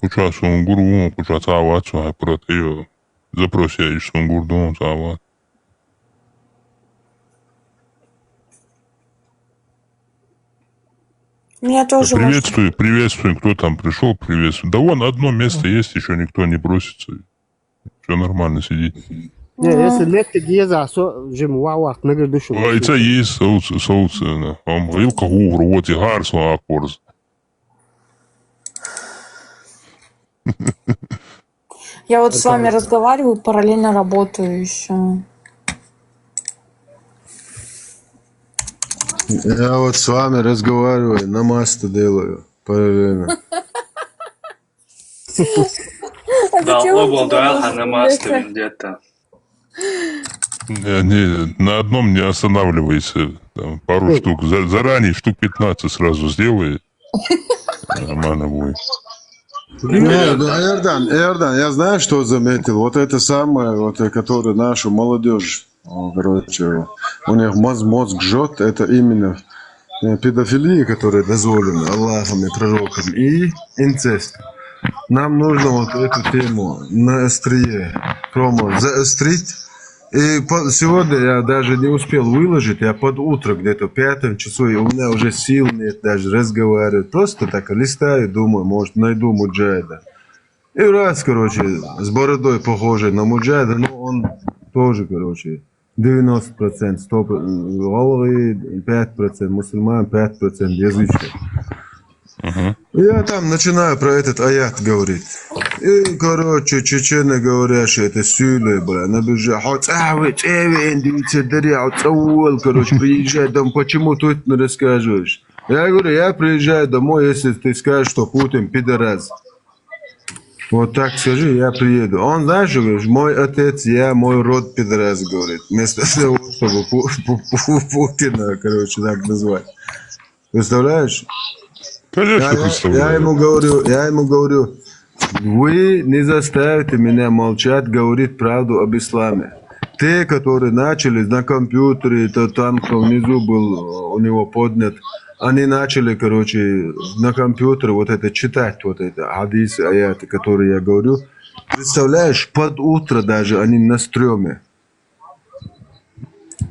Куча сунгуру, куча цават, протео. Запросяешь сунгурду, цават. Меня тоже Приветствую, кто там пришел, приветствую. Да вон одно место есть, еще никто не бросится. Все нормально, сидите. Не, если нет, геза, жим вауах, нагр душу. Это есть соус, он вилка гугр, вот и гарсу аккорд. Я вот с вами разговариваю, параллельно работаю еще. Я вот с вами разговариваю, намаз-то делаю параллельно. Да, лобал дуаха намазка Вендетта. На одном не останавливайся. Там, пару штук. Заранее штук 15 сразу сделай. Нормально будет. Нет, Иордан, я знаю, что заметил. Вот это самое, вот, которое нашу молодежь, короче, у них мозг жжет, это именно педофилия, которая дозволена Аллахом и пророком, и инцест. Нам нужно вот эту тему на острие заострить. И сегодня я даже не успел выложить, я под утро где-то в 5 часу, и у меня уже сил нет даже разговаривать. Просто так листаю, думаю, может найду муджаида. И раз, короче, с бородой похожий на муджаида, но он тоже, короче, 90%, 100%, 5% мусульман, 5% язычник. Я там начинаю про этот аят говорить. И, короче, чечены говорящие, это сюлы, бля, набежали. Короче, приезжай домой, почему тут не рассказываешь? Я говорю, я приезжаю домой, если ты скажешь, что Путин пидорас. Вот так скажи, я приеду. Он, знаешь, говорит, мой отец, мой род пидорас, говорит. Вместо того, чтобы Путина, короче, так назвать. Представляешь? Конечно, я ему говорю, вы не заставите меня молчать, говорить правду об исламе. Те, которые начали на компьютере, то там, кто внизу был, у него поднят, они начали, короче, на компьютере вот это читать, вот это хадис, аяты, которые я говорю. Представляешь, под утро даже они на стреме.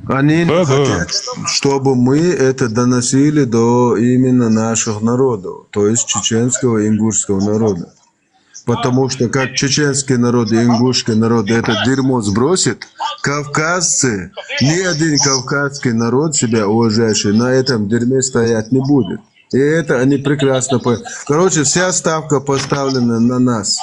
Они хотят, чтобы мы это доносили до именно наших народов, то есть чеченского и ингушского народа. Потому что как чеченский народ и ингушский народ это дерьмо сбросит, кавказцы, ни один кавказский народ, себя уважающий, на этом дерьме стоять не будет. И это они прекрасно понимают. Короче, вся ставка поставлена на нас.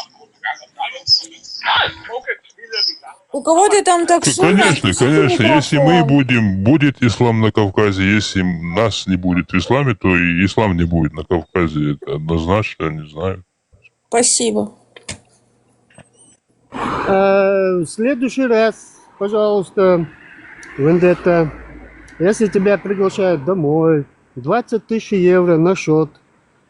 У кого ты там так шумно? Конечно, если мы будет ислам на Кавказе, если нас не будет в исламе, то и ислам не будет на Кавказе. Это однозначно, не знаю. Спасибо. В следующий раз, пожалуйста, Вендетта, если тебя приглашают домой, 20 000 евро на счет,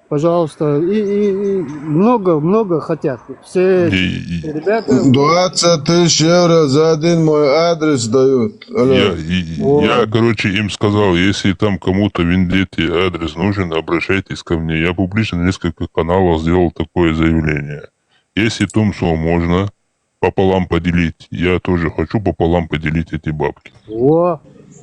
пожалуйста, и много хотят. Все ребята... 20 000 евро за один мой адрес дают. Я, короче, им сказал, если там кому-то Вендетте адрес нужен, обращайтесь ко мне. Я публично на несколько каналов сделал такое заявление. Если Тумсо можно пополам поделить, я тоже хочу пополам поделить эти бабки.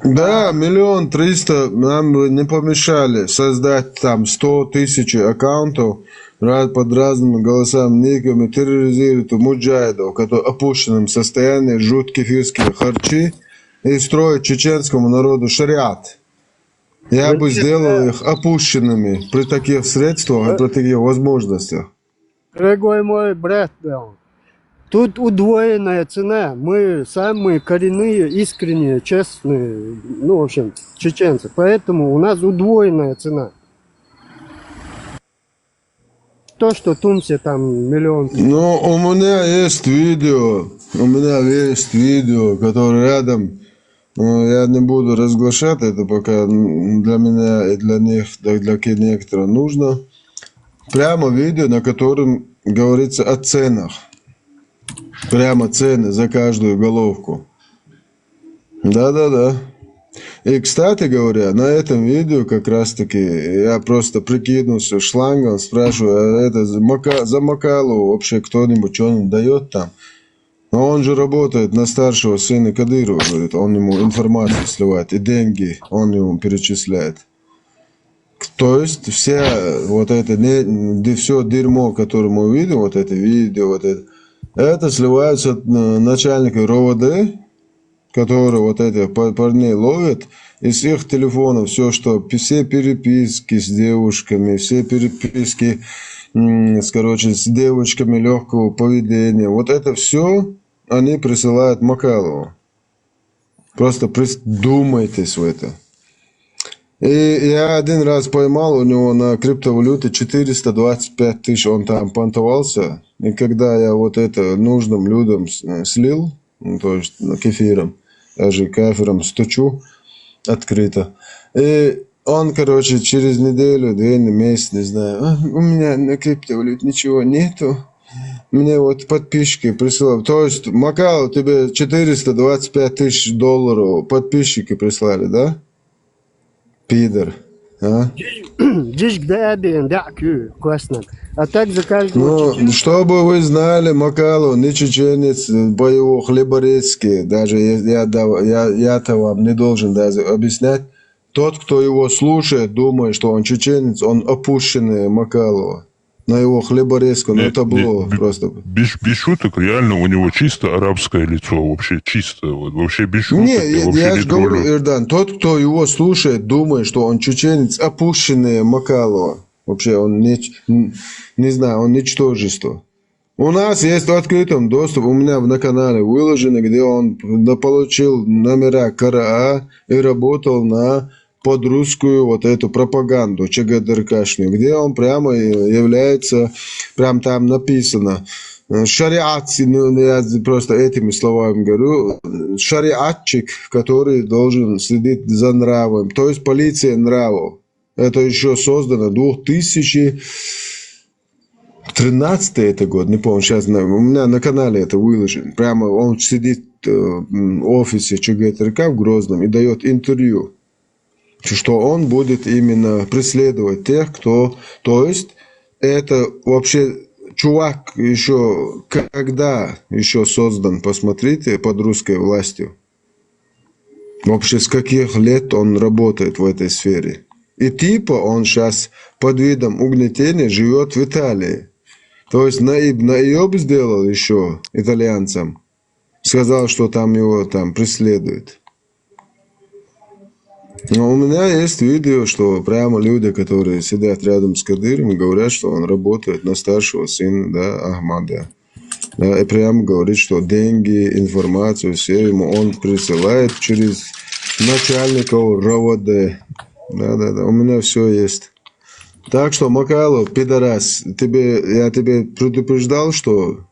Да, 1 300 000 нам не помешали создать там 100 000 аккаунтов под разными голосами, никами, терроризируют муджаидов, которые в опущенном состоянии жрут кефирские харчи и строят чеченскому народу шариат. Я бы сделал их опущенными при таких средствах и при таких возможностях. Дорогой мой брат, Тут удвоенная цена. Мы самые коренные, искренние, честные, ну, в общем, чеченцы. Поэтому у нас удвоенная цена. То, что в Тумсе там миллион. Ну, у меня есть видео, которое рядом, я не буду разглашать это пока, для меня и для них, для некоторых нужно. Прямо видео, на котором говорится о ценах. Прямо цены за каждую головку. Да. И, кстати говоря, на этом видео как раз-таки я просто прикинулся шлангом, спрашиваю, а это за Макалову вообще кто-нибудь что-нибудь дает там? Но он же работает на старшего сына Кадырова, говорит, он ему информацию сливает, и деньги он ему перечисляет. То есть все вот это, все дерьмо, которое мы видим, вот это видео, вот это сливается от начальника РОВД, который вот этих парней ловит, из их телефонов все переписки с девушками, все переписки, с девочками легкого поведения, вот это все они присылают Макалову. Просто придумайтесь в это. И я один раз поймал у него на криптовалюте 425 тысяч, он там понтовался, и когда я вот это нужным людям слил, то есть кефиром, даже кафиром стучу открыто. И он, через неделю, 2 месяца, не знаю, у меня на криптовалюте ничего нету. Мне вот подписчики присылали. То есть, Макалов, тебе 425 тысяч долларов подписчики прислали, да? Пидор. А? Классно. А так за каждого Ну, чтобы вы знали, Макалов не чеченец, боевой хлеборезкий. Даже я-то вам не должен даже объяснять. Тот, кто его слушает, думает, что он чеченец, он опущенный Макалова. На его хлеборезку, на табло просто. Без шуток, реально у него чисто арабское лицо, вообще чисто, вот, вообще без шуток. Не, я же говорю, Эрдан, тот, кто его слушает, думает, что он чеченец, опущенный Макалова. Вообще он не знаю, он ничтожество. У нас есть в открытом доступ, у меня на канале выложено, где он получил номера КРА и работал под русскую вот эту пропаганду ЧГДРКшную, где он прямо является, прям там написано, шариат, я просто этими словами говорю, шариатчик, который должен следить за нравом, то есть полиция нравов. Это еще создано 2013 это год, не помню, сейчас у меня на канале это выложено. Прямо он сидит в офисе ЧГТРК в Грозном и дает интервью, что он будет именно преследовать тех, кто... То есть это вообще чувак еще когда еще создан, посмотрите, под русской властью. Вообще с каких лет он работает в этой сфере. И типа он сейчас под видом угнетения живет в Италии. То есть наеб сделал еще итальянцам. Сказал, что там его там преследуют. Но у меня есть видео, что прямо люди, которые сидят рядом с Кадыром, говорят, что он работает на старшего сына, да, Ахмада. Да, и прямо говорит, что деньги, информацию, все ему он присылает через начальников РОВД. Да, у меня все есть. Так что, Макалов, пидорас, я тебе предупреждал, что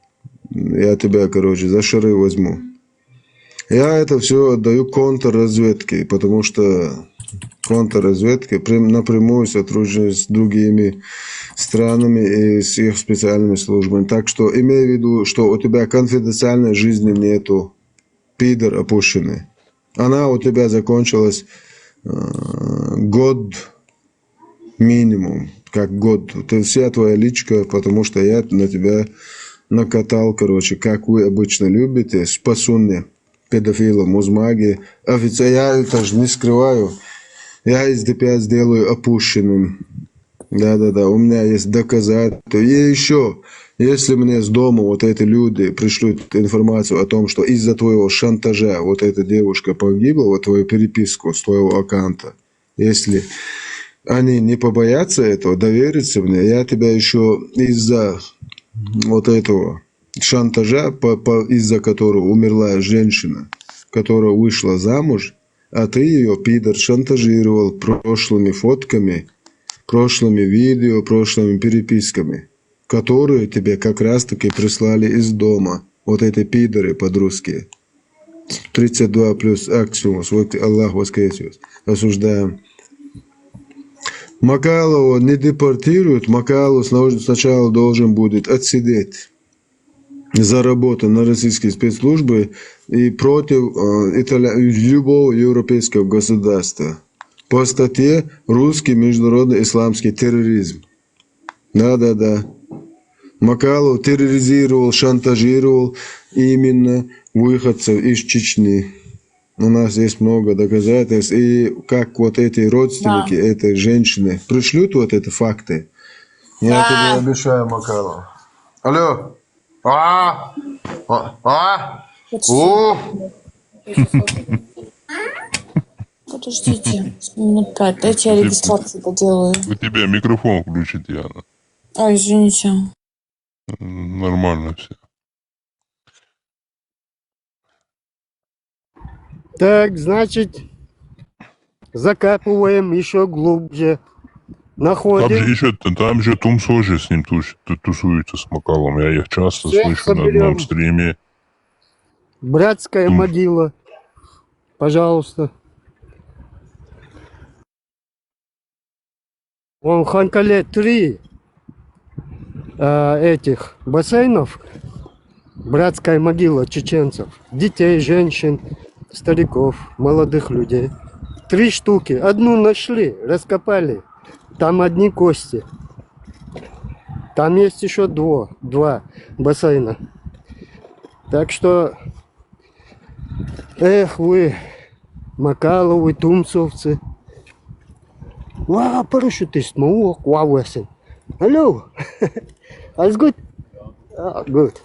я тебя, за шары возьму. Я это все отдаю контрразведке, потому что контрразведка напрямую сотрудничает с другими странами и с их специальными службами. Так что имей в виду, что у тебя конфиденциальной жизни нету, пидор опущенный. Она у тебя закончилась год минимум, как год. Это вся твоя личка, потому что я на тебя накатал, как вы обычно любите, спасунья. Педофилом, музмаги, офицер, я это же не скрываю, я из тебя сделаю опущенным, да, у меня есть доказательства, и еще, если мне с дома вот эти люди пришлют информацию о том, что из-за твоего шантажа вот эта девушка погибла, вот твою переписку с твоего аккаунта, если они не побоятся этого, довериться мне, я тебя еще из-за вот этого шантажа, из-за которого умерла женщина, которая вышла замуж, а ты ее, пидор, шантажировал прошлыми фотками, прошлыми видео, прошлыми переписками, которые тебе как раз-таки прислали из дома. Вот эти пидоры по-русски. 32 плюс Аксиумус, Аллах воскресит. Осуждаем. Макалова не депортируют, Макалов сначала должен будет отсидеть за работу на российские спецслужбы и против любого европейского государства по статье «Русский международный исламский терроризм». Да. Макалов терроризировал, шантажировал именно выходцев из Чечни. У нас есть много доказательств. И как вот эти родственники этой женщины пришлют вот эти факты, я тебе обещаю, Макалов. Алло. Подождите, минут 5, дайте я регистрацию доделаю. У тебя микрофон включит, Яна. Ой, извините. Нормально все. Так, значит, закапываем еще глубже. Находим. Там же Тумсо же с ним тусуется, с Макалом. Я их часто Всех слышу на соберем. одном стриме. Братская могила. Пожалуйста. Вон в Ханкале 3 этих бассейнов. Братская могила чеченцев. Детей, женщин, стариков, молодых людей. 3 штуки. Одну нашли, раскопали. Там одни кости. Там есть еще два бассейна. Так что, эх вы, Макаловы, тумсовцы. Парашютист, вавесен. Алло, alles good? Good.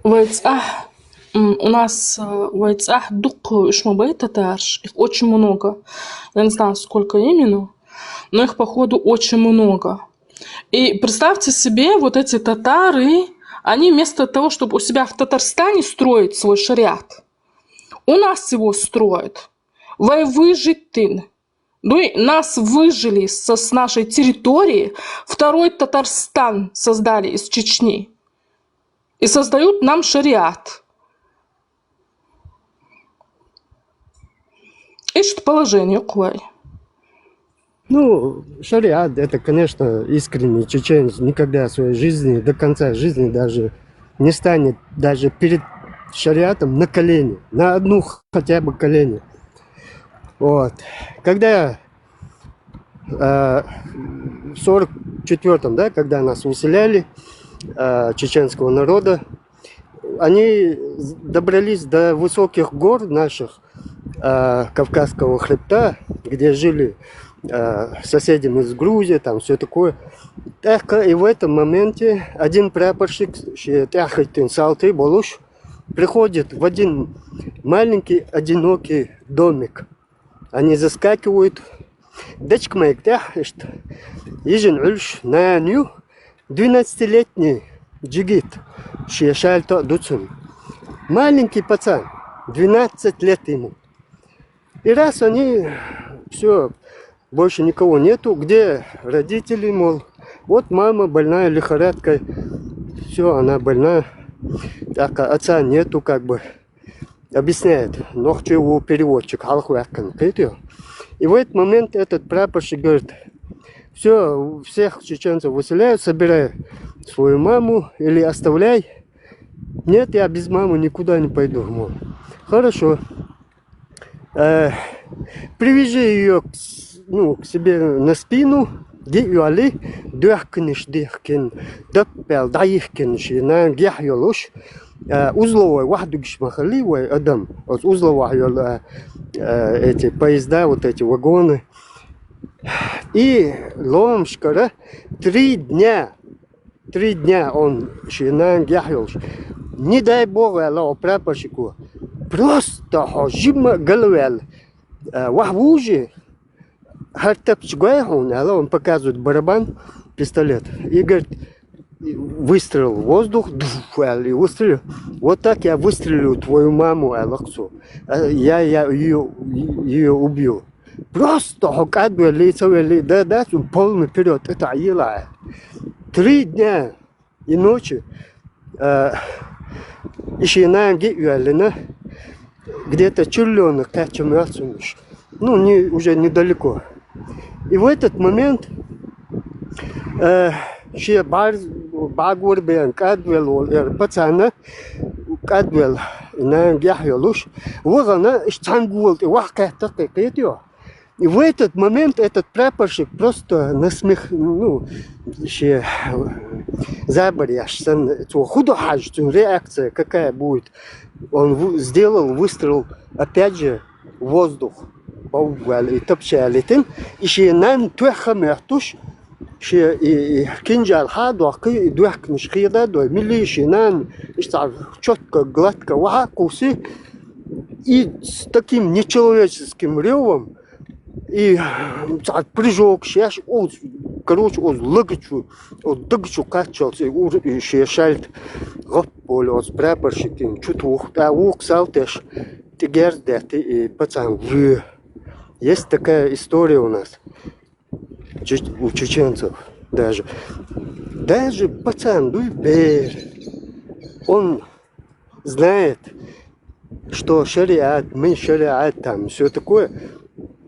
У нас в Айцах дук шмабай татарш. Их очень много. Я не знаю, сколько именно, но их, походу, очень много. И представьте себе, вот эти татары, они вместо того, чтобы у себя в Татарстане строить свой шариат, у нас его строят. Выжить. Нас выжили с нашей территории, второй Татарстан создали из Чечни. И создают нам шариат. И что положение какое? Ну, шариат, это, конечно, искренний чеченец никогда в своей жизни, до конца жизни даже не станет даже перед шариатом на колени, на одну хотя бы колени. Вот. Когда в 44-м, да, когда нас выселяли, чеченского народа, они добрались до высоких гор наших, Кавказского хребта, где жили соседями из Грузии, там все такое. И в этом моменте один прапорщик, приходит в один маленький одинокий домик. Они заскакивают. 12-летний джигит, маленький пацан, 12 лет ему. И раз они, все, больше никого нету, где родители, мол, вот мама больная лихорадкой, все, она больна, так, отца нету, как бы, объясняет, ногче его переводчик, и в этот момент этот прапорщик говорит, все, всех чеченцев выселяют, собирай свою маму или оставляй. Нет, я без мамы никуда не пойду. Мол. Хорошо. Привяжи ее к себе на спину. Узловой Адам. Узловой эти поезда, вот эти вагоны. И ломшкара 3 дня он не дай бог Аллаху прапорщику просто хожима головел вахвужи хартапчгайхун, он показывает барабан, пистолет и говорит, выстрел в воздух, и выстрелил. Вот так я выстрелю твою маму, Аллахсу. Я ее убью. Просто хокадве лицеве, да, полный вперед. Это Аила. 3 дня и ночи. Еще на где-то черленок, уже недалеко. И в этот момент ще багур бен кадвел пацана кадвел на гяхелуш вогана штангул и вахката кекетио. И в этот момент этот прапорщик просто насмех, ще заборяшься, реакция какая будет. Он сделал выстрел, опять же, в воздух. И топчалитин, и ще нан tuhамертуш, ще и кинжал хадуах, и дуахниш хидадой, милиши нан, четко, гладко, вахакуси, и с таким нечеловеческим ревом, и прыжок, сейчас, короче, лыгачу, дыгачу качался, и ще шальт, гопполь, прапорщикин, чутух, салтеш, тигердет, и пацан, есть такая история у нас, у чеченцев даже. Даже пацан, он знает, что шариат, там, все такое,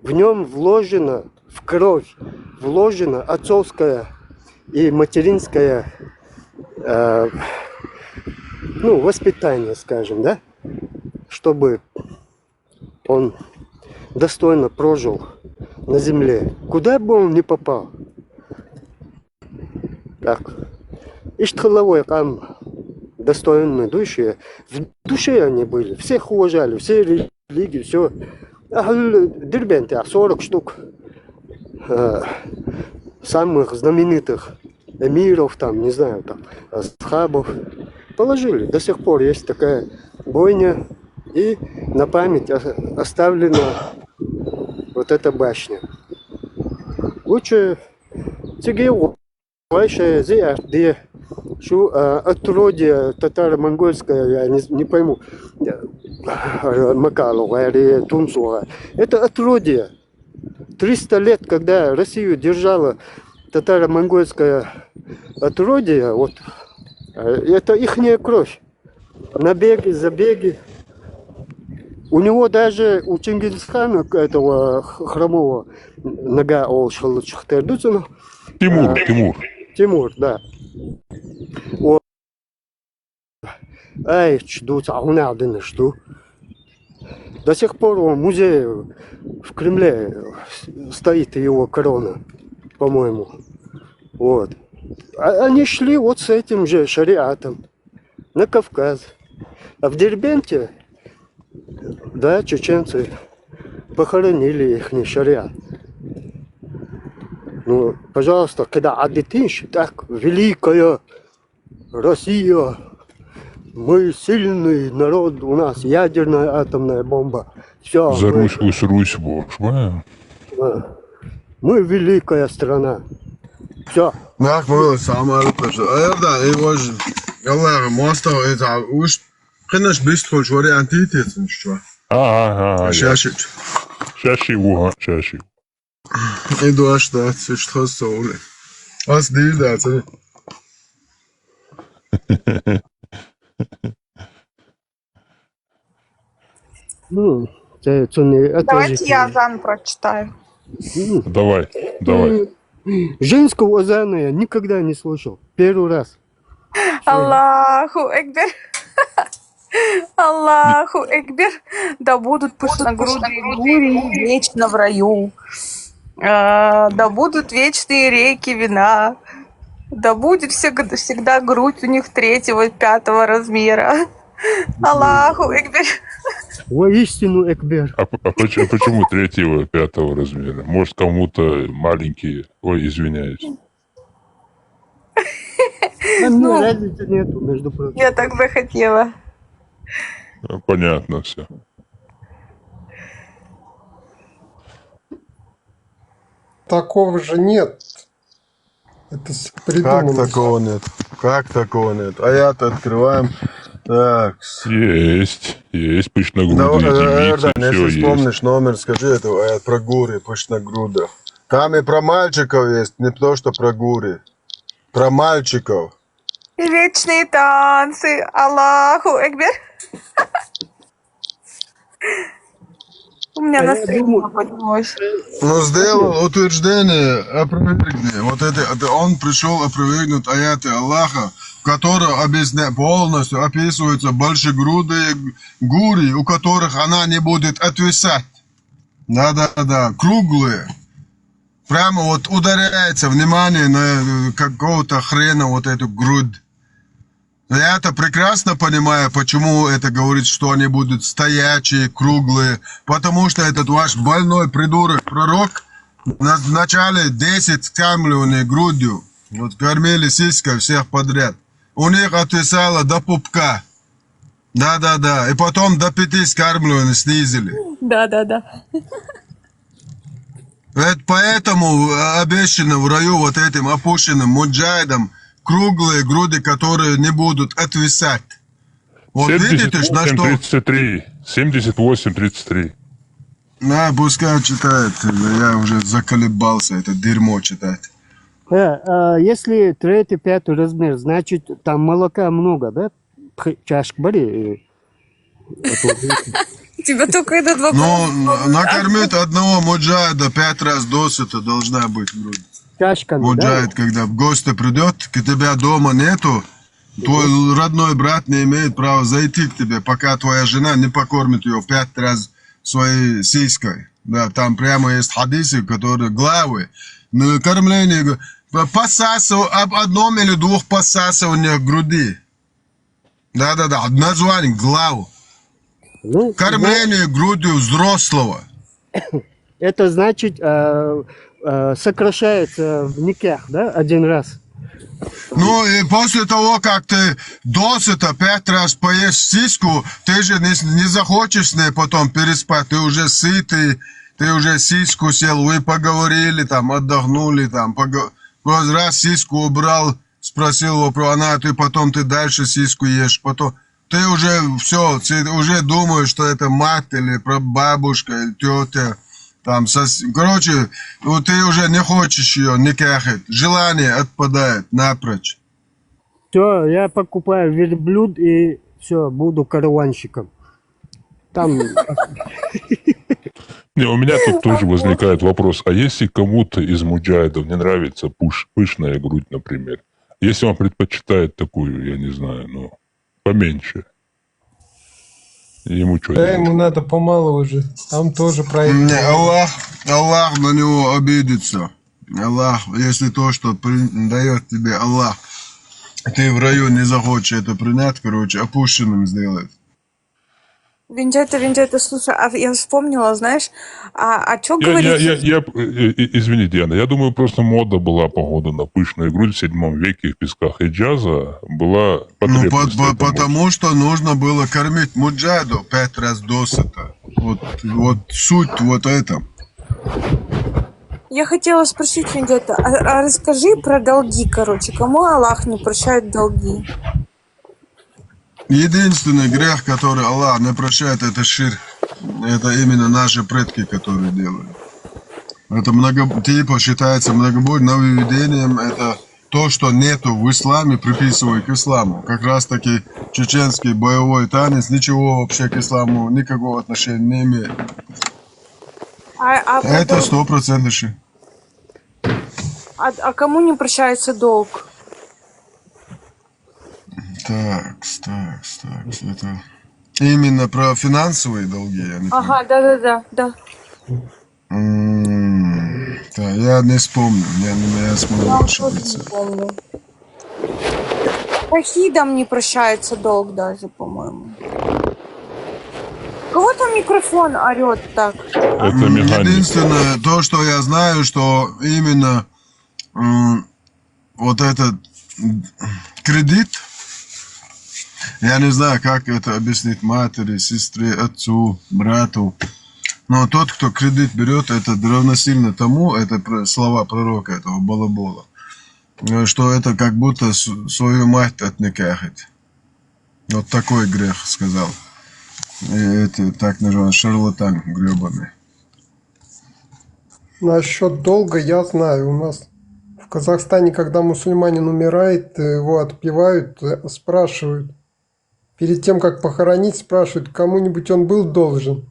в нем вложено, в кровь, вложено отцовское и материнское, воспитание, скажем, да, чтобы он достойно прожил на земле, куда бы он ни попал. Так, иштхаловой кам достойные души, в душе они были, всех уважали, все религии, все. Дербенты, 40 штук самых знаменитых эмиров, там, не знаю, там, асхабов положили. До сих пор есть такая бойня, и на память оставлена вот эта башня. Лучше Тигеу, где отродье татаро-монгольское, я не пойму, Макалова или Тунцова. Это отродье. 300 лет, когда Россию держала татаро-монгольское отродье, вот, это ихняя кровь. Набеги, забеги. У него даже, у Чингисхана, этого хромого, нога Олшалчахтердуцина. Тимур, да. Вот. Ай, ждут, а он один жду. До сих пор в музее в Кремле стоит его корона, по-моему. Вот. Они шли вот с этим же шариатом на Кавказ. А в Дербенте, да, чеченцы похоронили их шариат. Ну, пожалуйста, когда Адетинш, так, великая Россия, мы сильный народ, у нас ядерная атомная бомба. Все. За Русь, Бог. Мы великая страна. Все. Nāk, protams, samērot. Galā mostā ir tā, конечно, быстро вариант идти, что. Шаши. Иду аж да, что соли. Ас дивда, Давайте я азан прочитаю. Давай. Женского азана я никогда не слышал. Первый раз. Аллаху Экбер. Аллаху Экбер. Да будут пышногрудые бури вечно в раю. Да будут вечные реки вина. Да будет всегда грудь у них 3-5 размера. Аллаху Экбер. Воистину Экбер. А почему 3-5 размера? Может, кому-то маленькие? Ой, извиняюсь. Ну, разницы нету, между прочим. Я так захотела. Понятно все. Такого же нет. Как придумано. такого нет? Как такого нет? Аят открываем. Так. Есть Давай, пышногрудые девицы, Эрдан, все если есть. вспомнишь номер, скажи это аят про гури, пышногрудых. Там и про мальчиков есть, не то, что про гури. Про мальчиков. Вечные танцы. Аллаху Экбер. У меня настроение поднялось. Ну, сделал утверждение, опровергни. Вот это он пришел опровергнуть аяты Аллаха, в котором полностью описываются большегрудые гури, у которых она не будет отвисать. Да-да-да, круглые. Прямо вот ударяется внимание на какого-то хрена вот эту грудь. Я-то прекрасно понимаю, почему это говорит, что они будут стоячие, круглые. Потому что этот ваш больной придурок-пророк вначале 10 скармливали грудью. Вот кормили сиськой всех подряд. У них отвисало до пупка. Да-да-да. И потом до 5 скармливаний снизили. Да. Это поэтому обещано в раю вот этим опущенным муджайдам круглые груди, которые не будут отвисать. Вот видите, на что... 78-33. 78-33. На, пускай читает. Я уже заколебался это дерьмо читать. Если 3-5 размер, значит там молока много, да? Чашка бери. Тебя только этот вопрос. Ну, накормить одного муджайда 5 раз досыта должна быть грудь. Чашками, Муджайд, да? когда в гости придет, к тебя дома нету, твой родной брат не имеет права зайти к тебе, пока твоя жена не покормит ее 5 раз своей сиськой. Да, там прямо есть хадисы, которые главы. Ну, кормление, об одном или двух посасываниях груди. Да-да-да, название глав. Ну, кормление грудью взрослого. Это значит, сокращается в никях, да, один раз. Ну и после того, как ты досыта 5 раз поешь сиську, ты же не захочешь с ней потом переспать, ты уже сытый, ты уже сиську сел, вы поговорили, там, отдохнули, там, раз сиську убрал, спросил вопрос, ты дальше сиську ешь, потом ты уже все, ты уже думаешь, что это мать или бабушка или тетя. Там, короче, ты уже не хочешь ее никакать. Желание отпадает напрочь. Все, я покупаю верблюд и все, буду караванщиком. Там... Не, у меня тут тоже возникает вопрос. А если кому-то из муджахидов не нравится пышная грудь, например? Если он предпочитает такую, я не знаю, ну, поменьше. Ему что? Да, ему надо помалу уже. Там тоже проект. Аллах на него обидится. Аллах, если то, что дает тебе Аллах, ты в раю не захочешь это принять, короче, опущенным сделает. Вендетта, слушай, а я вспомнила, знаешь, что говорить? Извините, Яна, я думаю, просто мода была погода на пышную грудь в 7 веке в песках Хиджаза была потребность. Ну, потому что нужно было кормить муджаду 5 раз досыта. Вот суть вот это. Я хотела спросить, Вендетта, а расскажи про долги, короче, кому Аллах не прощает долги? Единственный грех, который Аллах не прощает, это ширк. Это именно наши предки, которые делали. Это считается многобожным нововведением. Это то, что нету в исламе, приписывают к исламу. Как раз таки чеченский боевой танец ничего вообще к исламу никакого отношения не имеет. Это 100% ширк. А кому не прощается долг? Так, это именно про финансовые долги, я не помню. Ага, да. Да, я не вспомню, я смогу ошибиться. Не помню. Шахидам не прощается долг даже, по-моему. У кого там микрофон орет так? Единственное, то, что я знаю, что именно вот этот кредит, я не знаю, как это объяснить матери, сестре, отцу, брату. Но тот, кто кредит берет, это равносильно тому, это слова пророка этого балабола. что это как будто свою мать отникахать. Вот такой грех сказал. И это так называемый шарлатан гребаный. Насчет долга я знаю. У нас в Казахстане, когда мусульманин умирает, его отпевают, спрашивают. Перед тем, как похоронить, спрашивают, кому-нибудь он был должен.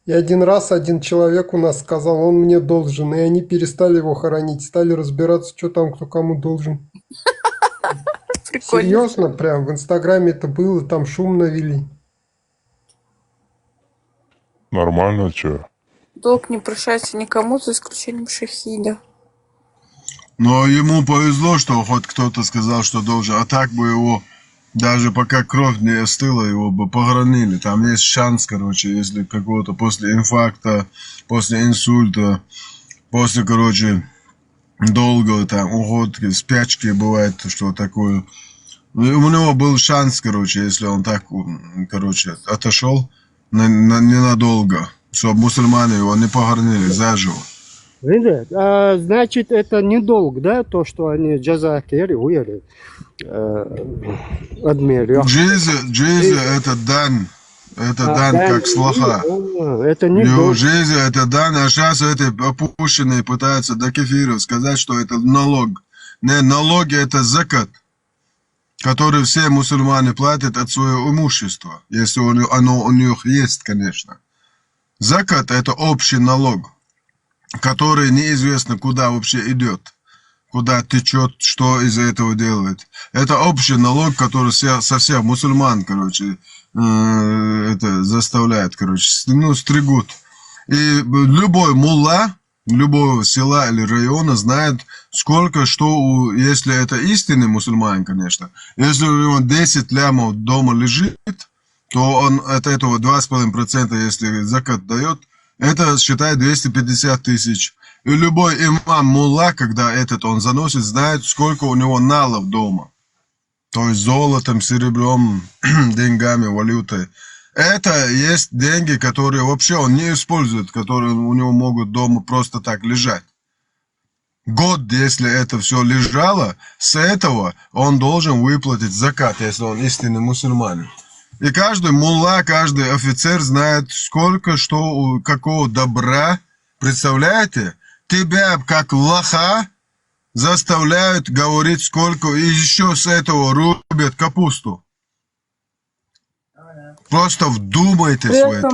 И один раз один человек у нас сказал, он мне должен. И они перестали его хоронить, стали разбираться, что там, кто кому должен. Серьезно, прям в Инстаграме это было, там шум навели. Нормально, чё? Долг не прощается никому, за исключением шахида. Но ему повезло, что хоть кто-то сказал, что должен. А так бы его, даже пока кровь не остыла, его бы похоронили. Там есть шанс, короче, если какого-то после инфаркта, после инсульта, после, короче, долгого там уходки, спячки бывает, что такое. У него был шанс, короче, если он так, короче, отошел ненадолго, чтобы мусульмане его не похоронили заживо. Видите? Значит, это не долг, да, то, что они джазакери уели. Джизя это дан. Это дан как слаха. Это не Его долг. жизнь это дан, а сейчас эти опущенные пытаются до кефира сказать, что это налог. Не, налоги это закат, который все мусульмане платят от своего имущества, если оно у них есть, конечно. Закат это общий налог, который неизвестно куда вообще идет, куда течет, что из-за этого делает. Это общий налог, который со всех мусульман, короче, это заставляет, короче, ну, стригут. И любой мулла, любого села или района знает, сколько, что, если это истинный мусульманин, конечно, если у него 10 лямов дома лежит, то он от этого 2,5%, если закат дает, это считает 250 тысяч. И любой имам мулла, когда он заносит, знает, сколько у него налов дома. То есть золотом, серебром, деньгами, валютой. Это есть деньги, которые вообще он не использует, которые у него могут дома просто так лежать. Год, если это все лежало, с этого он должен выплатить закат, если он истинный мусульманин. И каждый мулла, каждый офицер знает, сколько, что, какого добра. Представляете? Тебя, как лоха, заставляют говорить, сколько, и еще с этого рубят капусту. Просто вдумайтесь в это.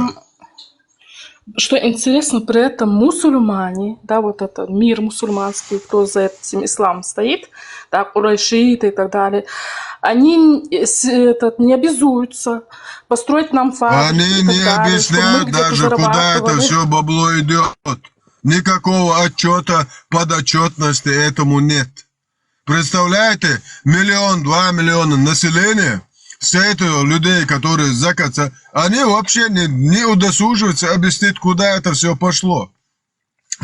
Что интересно, при этом мусульмане, да, вот это мир мусульманский, кто за этим ислам стоит, да, курайшиты и так далее, они не обязуются построить нам фабрики. Они не объясняют даже, куда это все бабло идет. Никакого отчета, подотчетности этому нет. Представляете, 1-2 миллиона населения, все это людей, которые закатятся, они вообще не удосуживаются объяснить, куда это все пошло.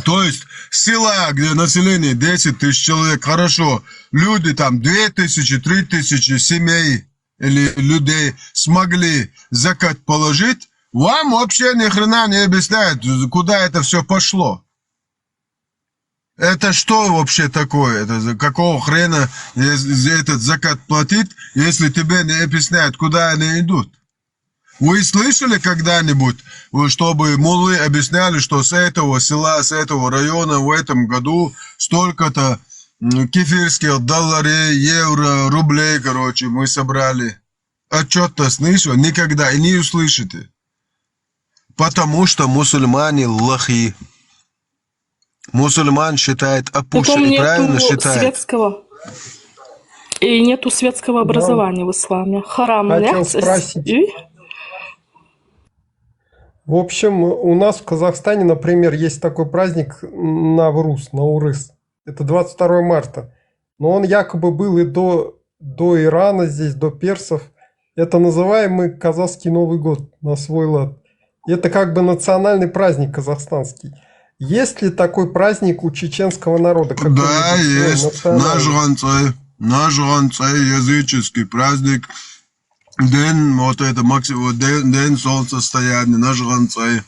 То есть села, где население 10 тысяч человек, хорошо, люди там 2000-3000 семей или людей смогли закат положить, вам вообще ни хрена не объясняют, куда это все пошло. Это что вообще такое? Это какого хрена этот закат платить, если тебе не объясняют, куда они идут? Вы слышали когда-нибудь, чтобы муллы объясняли, что с этого села, с этого района в этом году столько-то кефирских долларов, евро, рублей, короче, мы собрали? Отчет-то слышал? Никогда и не услышите. Потому что мусульмане лохи. Мусульман считает опущенным, правильно считает? Светского. И нету светского образования в исламе. Харам. Хотел спросить. В общем, у нас в Казахстане, например, есть такой праздник Навруз, Наурыз. Это 22 марта. Но он якобы был и до Ирана здесь, до персов. Это называемый казахский Новый год на свой лад. Это как бы национальный праздник казахстанский. Есть ли такой праздник у чеченского народа? Да, есть. Наш языческий праздник. День, вот это максимум, день солнцестояния, наш ганцай,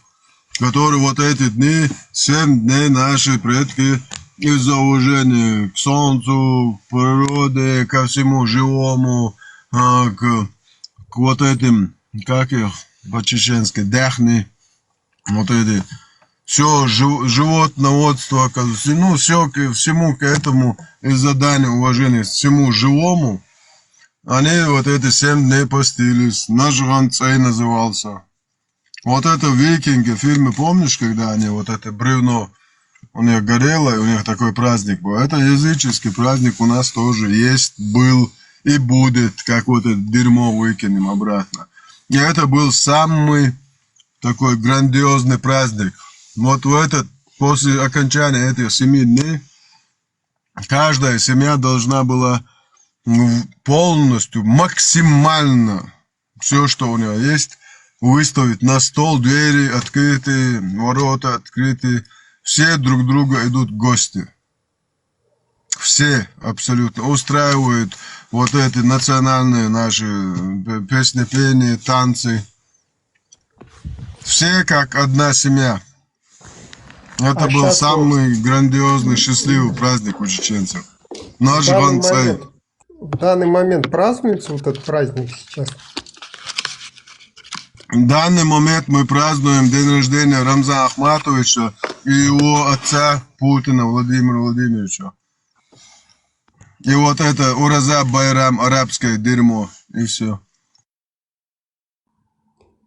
который вот эти дни, 7 дней наши предки из-за уважения к солнцу, к природе, ко всему живому, к вот этим, как их по-чеченски, дяхни, вот эти, все животноводство, ну, все к всему к этому, из-за дания уважения к всему живому, они вот эти 7 дней постились, Нажганцей назывался. Вот это викинги, фильмы, помнишь, когда они вот это бревно у них горело, и у них такой праздник был. Это языческий праздник у нас тоже есть, был и будет, как вот это дерьмо выкинем обратно. И это был самый такой грандиозный праздник. Вот в этот, после окончания этих 7 дней, каждая семья должна была полностью, максимально все, что у нее есть, выставить на стол, двери открыты, ворота открыты. Все друг друга идут в гости. Все абсолютно устраивают вот эти национальные наши песни, пения, танцы. Все как одна семья. Это был сейчас самый грандиозный, счастливый праздник у чеченцев. Наш Ганцай. в данный момент празднуется вот этот праздник сейчас? В данный момент мы празднуем день рождения Рамзана Ахматовича и его отца Путина Владимира Владимировича. И вот это Ураза Байрам, арабское дерьмо, и все.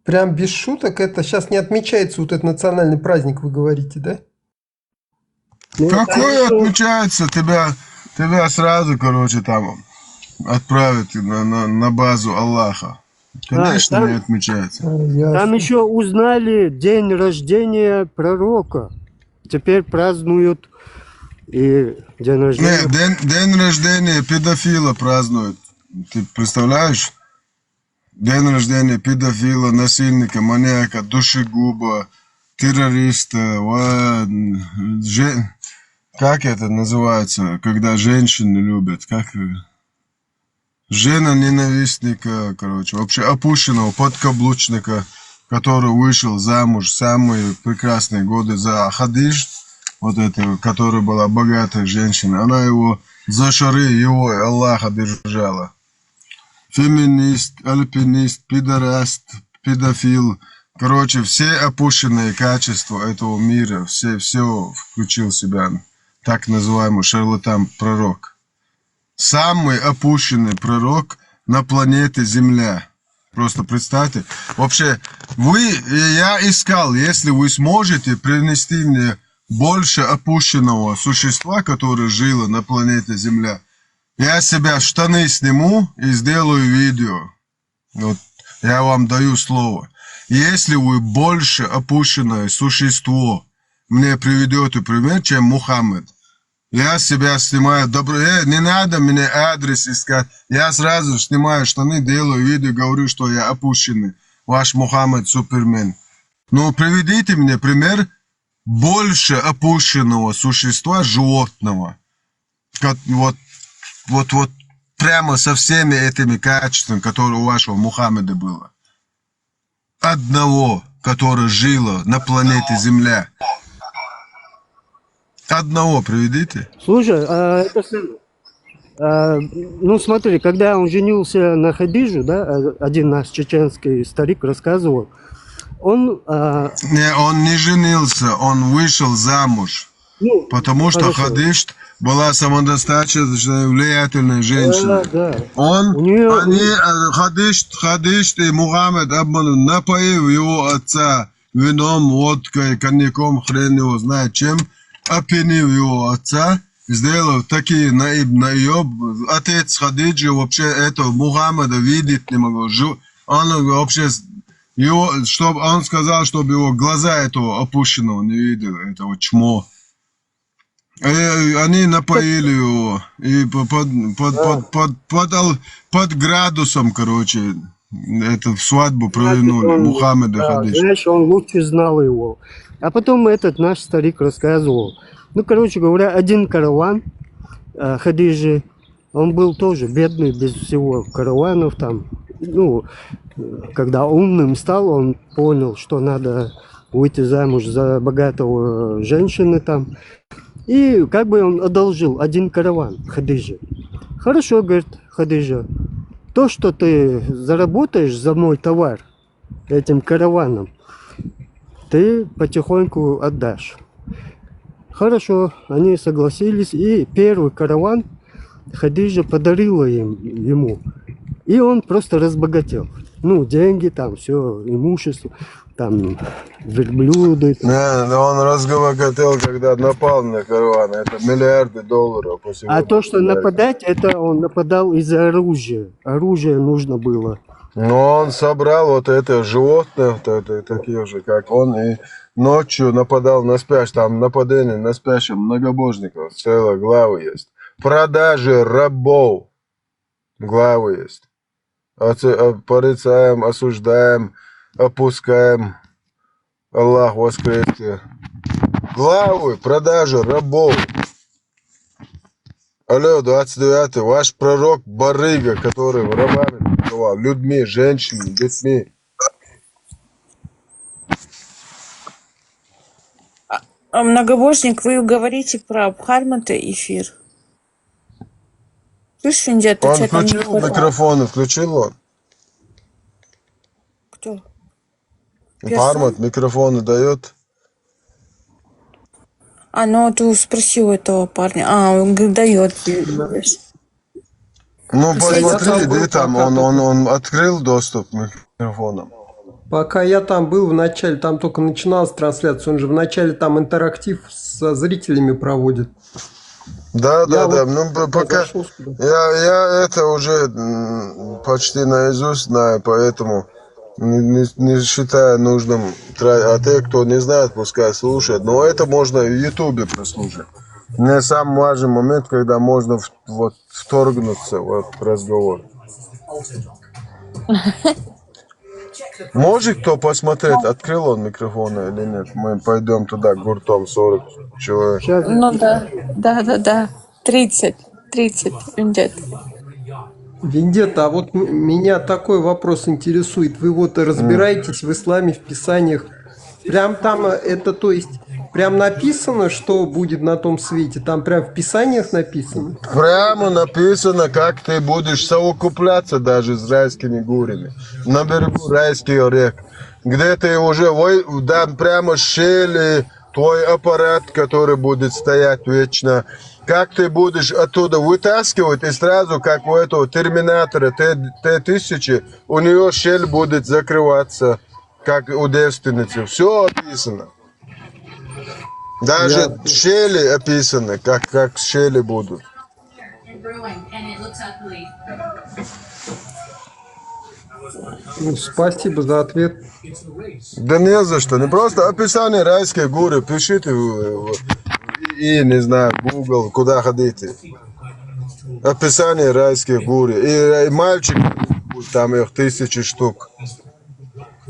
Прям без шуток, это сейчас не отмечается вот этот национальный праздник, вы говорите, да? Какой отмечается? Тебя сразу, короче, там отправят на базу Аллаха. Конечно, там- не отмечается. Там еще узнали день рождения пророка. Теперь празднуют и день рождения. Нет, день рождения педофила празднуют. Ты представляешь? День рождения педофила, насильника, маньяка, душегуба, террориста. Как это называется, когда женщины любят? Как жена ненавистника, короче, вообще опущенного подкаблучника, который вышел замуж в самые прекрасные годы за Хадиж, вот это, которая была богатой женщиной, она его за шары его и Аллаха держала. Феминист, альпинист, пидораст, педофил, короче, все опущенные качества этого мира, все включил в себя, так называемый шарлатан-пророк. Самый опущенный пророк на планете Земля. Просто представьте. Вообще, я искал, если вы сможете принести мне больше опущенного существа, которое жило на планете Земля, я себя штаны сниму и сделаю видео. Вот, я вам даю слово. Если вы больше опущенное существо мне приведете пример, чем Мухаммед, я себя снимаю, не надо мне адрес искать. Я сразу снимаю штаны, делаю видео, говорю, что я опущенный. Ваш Мухаммед Супермен. Но приведите мне пример больше опущенного существа животного. Вот прямо со всеми этими качествами, которые у вашего Мухаммеда было. Одного, которое жило на планете Земля. Одного приведите. Слушай, ну смотри, когда он женился на Хадижу, да, один наш чеченский старик рассказывал, он... он не женился, он вышел замуж. Потому что Хадиж была самодостаточной, влиятельной женщиной. Хадиж и Мухаммед напоив его отца вином, водкой, коньяком, хрен его знает чем, опьянив его отца, сделал такие наеб. Отец Хадиджи вообще этого Мухаммеда видеть не могу. Он вообще, чтобы он сказал, чтобы его глаза этого опущенного не видели, этого чмо. Они напоили его и под градусом, короче, эту свадьбу провернули Мухаммеда Хадиджи. Знаешь, он лучше знал его. А потом этот наш старик рассказывал. Ну, короче говоря, один караван Хадиджи, он был тоже бедный, без всего караванов там. Ну, когда умным стал, он понял, что надо выйти замуж за богатого женщины там. И как бы он одолжил один караван Хадиже. Хорошо, говорит Хадиджа, то, что ты заработаешь за мой товар этим караваном, ты потихоньку отдашь. Хорошо, они согласились, и первый караван Хадиджа подарила ему. И он просто разбогател. Ну, деньги, там, все, имущество, там, верблюды. Не, он разбогател, когда напал на караван. Это миллиарды долларов. А то, что нападать, это он нападал из-за оружия. Оружие нужно было. Но он собрал вот это животное, вот это, такие же, как он, и ночью нападал на спящих, там нападение на спящих многобожников, целая глава есть. Продажи рабов, главы есть. Порицаем, осуждаем, опускаем. Аллах воскресьте. Главы, продажи рабов. Алло, 29-й, ваш пророк барыга, который рабами торговал, людьми, женщинами, детьми. Многобожник, вы говорите про Бхармата эфир. Слышь, Виндет, Он включил микрофон, включил он? Кто? Бхармат микрофоны дает? А, ну ты спросил этого парня. А, он дает. Ну, посмотри, где там, он открыл доступ к микрофонам. Пока я там был в начале, там только начиналась трансляция, он же в начале там интерактив со зрителями проводит. Да, вот ну пока я это уже почти наизусть знаю, поэтому не считаю нужным, а те, кто не знает, пускай слушает, но это можно в Ютубе прослушать. Не самый важный момент, когда можно вот вторгнуться вот, в разговор. Может кто посмотреть, открыл он микрофон или нет? Мы пойдем туда гуртом 40 человек. Ну да. 30, Виндет. Вендетта, а вот меня такой вопрос интересует. Вы вот разбираетесь в исламе, в писаниях. Прям там это, то есть, прям написано, что будет на том свете? Там прям в писаниях написано? Прямо написано, как ты будешь совокупляться даже с райскими гурями. На берегу райских рек. Где ты уже, да, прямо щели, твой аппарат, который будет стоять вечно. Как ты будешь оттуда вытаскивать, и сразу, как у этого терминатора Т-1000, у нее щель будет закрываться, как у девственницы. Все описано. Даже щели описаны, как щели будут. Ну, спасибо за ответ. Да не за что. Не просто описание райской горы. Пишите и, не знаю, Google, куда ходите. Описание райских гор. И мальчик, там их 1000 штук.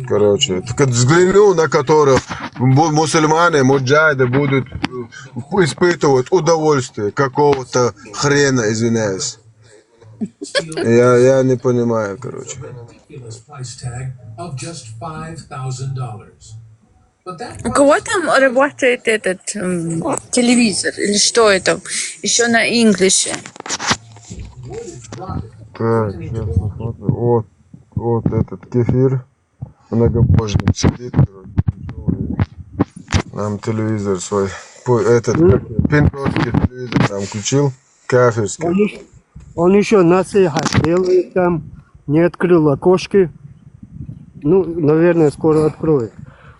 Короче, взгляну, на которых мусульмане, муджайды будут испытывать удовольствие какого-то хрена, извиняюсь. Я не понимаю, короче. У кого там работает этот телевизор? Или что это? Еще на инглише. Так, сейчас посмотрим. Вот этот кефир. Многобожник сидит, нам телевизор свой, этот пинкорский телевизор нам включил, кафирский. Он еще насихат делает там, не открыл окошки. Ну, наверное, скоро откроет.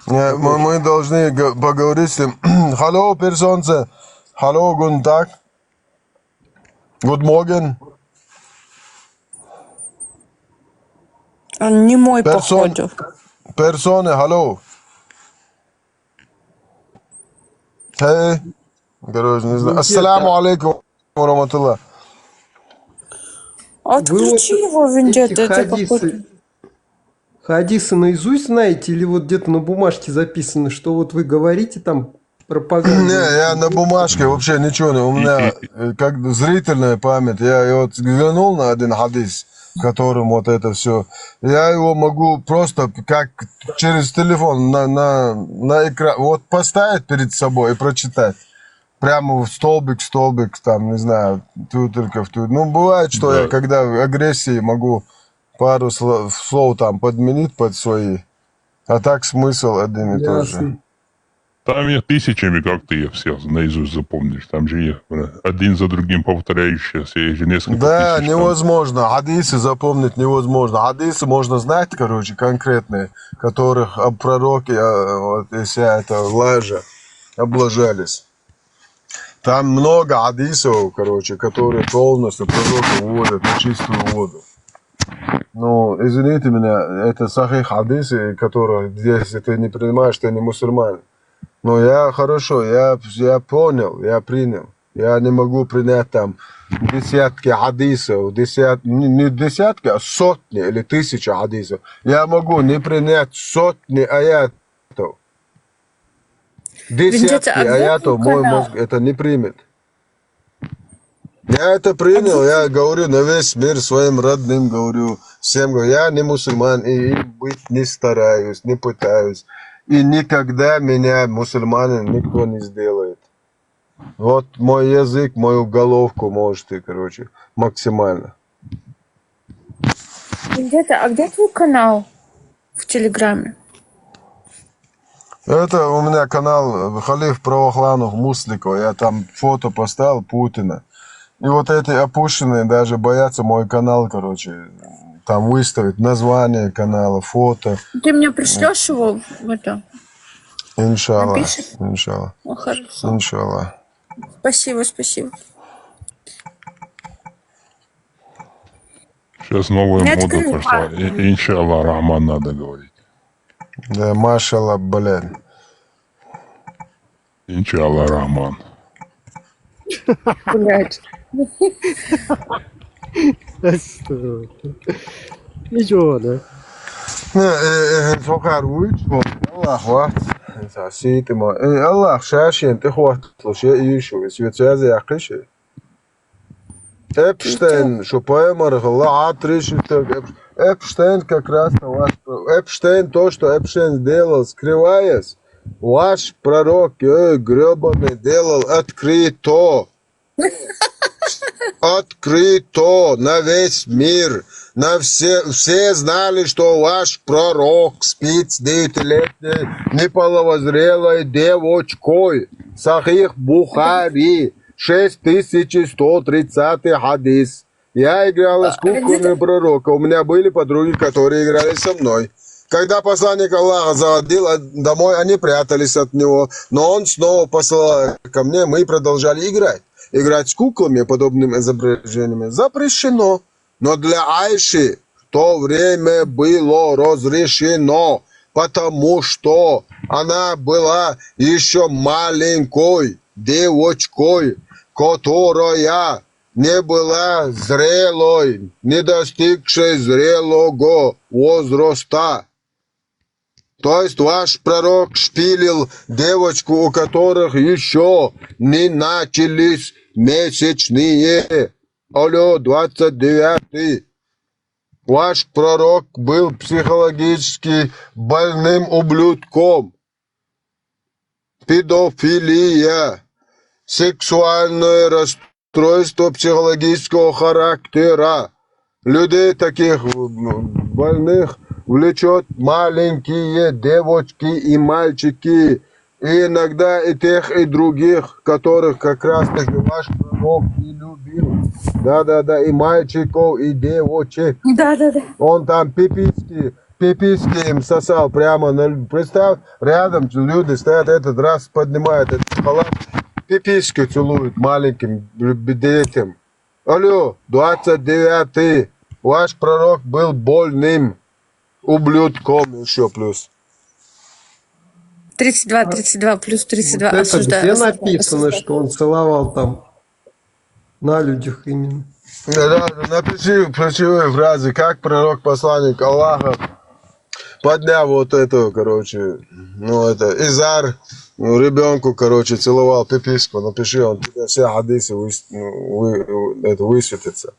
Мы должны поговорить с ним. Hallo, Personse. Hallo, guten Tag. Guten Morgen. Он не мой, походу. Persone, hallo. Hey. Короче, не знаю. Ассаламу алейкум ва рахматуллах. Отключи его, Виндетта, это какой-то... Хадисы наизусть знаете или вот где-то на бумажке записано, что вот вы говорите там пропаганду? Не, я на бумажке вообще ничего не. У меня как зрительная память. Я вот взглянул на один хадис, которым вот это все. Я его могу просто как через телефон на экран вот поставить перед собой и прочитать. прямо в столбик, там, не знаю, только в ту. Ну, бывает, что Да. я, когда в агрессии, могу пару слов там подменить под свои, а так смысл один и тот же. Ясно. Там их тысячами, как ты их всех наизусть запомнишь. Там же их один за другим повторяющиеся, их же несколько Да, тысяч. Там. невозможно. Хадисы запомнить невозможно. Хадисы можно знать, короче, конкретные, которых пророки, вот, и вся эта лажа облажались. Там много хадисов, короче, которые полностью пророка вводят на чистую воду. Ну, извините меня, это сахих хадисы, которые здесь ты не принимаешь, ты не мусульманин. Но я хорошо, я понял, я принял. Я не могу принять там десятки хадисов, не десятки, а сотни или тысячи хадисов. Я могу не принять сотни аятов. Десятки аятов мой мозг это не примет. Я это принял, я говорю на весь мир своим родным, говорю всем, говорю, я не мусульман, и им быть не стараюсь, не пытаюсь. И никогда меня мусульманин никто не сделает. Вот мой язык, мою головку можете, короче, максимально. А где твой канал в Телеграме? Это у меня канал Халиф Правоохланов Мусликов. Я там фото поставил Путина. И вот эти опущенные даже боятся мой канал, короче, там выставить название канала, фото. Ты мне пришлешь его в это? Иншаллах. Напишешь? Иншаллах. Ну, хорошо. Иншаллах. Спасибо. Сейчас новая Я мода открыла. пошла. Иншаллах Рахман надо говорить. Да, машаллах, блядь. Иншаллах Рахман. Блядь. Ничего, да? Sokar uç, Allah vaxt. Sasiti ma. Allah şaşın te xwatlo şey iyi şu. Svetsiz yaqiş. Эпштейн, что поэма Рахалла, Эпштейн как раз Эпштейн, то, что Эпштейн сделал, скрываясь, ваш пророк, гребаный, делал открыто. Открыто на весь мир. На все знали, что ваш пророк спит с 9-летней неполовозрелой девочкой. Сахих Бухари. 6130 хадис. Я играла с куклами пророка. У меня были подруги, которые играли со мной. Когда посланник Аллаха заходил домой, они прятались от него. Но он снова послал ко мне, мы продолжали играть. Играть с куклами, подобными изображениями, запрещено. Но для Айши в то время было разрешено, потому что она была еще маленькой девочкой, которая не была зрелой, не достигшей зрелого возраста. То есть ваш пророк шпилил девочку, у которых еще не начались месячные. Алло, 29-й. Ваш пророк был психологически больным ублюдком. Педофилия, сексуальное расстройство психологического характера. Людей таких больных влечет маленькие девочки и мальчики. И иногда и тех, и других, которых как раз таки ваш пророк и любил. Да, и мальчиков, и девочек. Да. Он там пиписки им сосал прямо на... Представь, рядом люди стоят, этот раз поднимает этот халат, пиписки целуют маленьким детям. Алло, 29-й. Ваш пророк был больным ублюдком еще плюс. 32 плюс 32. Вот это Осуждаю. где написано, что он целовал там на людях именно? Да, напиши ключевые фразы, как пророк-посланник Аллаха поднял вот эту, короче, ну это, Изар, ребенку, короче, целовал пиписку, напиши, он тебе все хадисы высветится.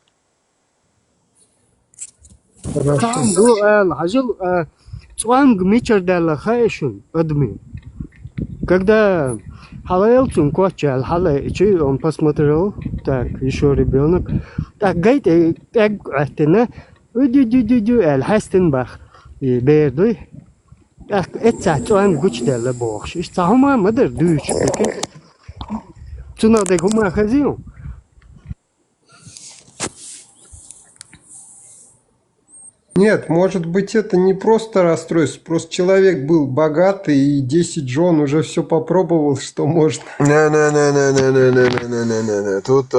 Когда Халаэлцун кочал, халаичи, он посмотрел, так, еще ребенок. Так, гайт, аттена, уду, хастенбах, и бердуй. Так, это цуан гучдела бохш. Иш цахума мадер дүйч, пеке. Цуна де гума хазион. Нет, может быть, это не просто расстройство, просто человек был богатый, и 10 жен уже все попробовал, что можно. Не. Тут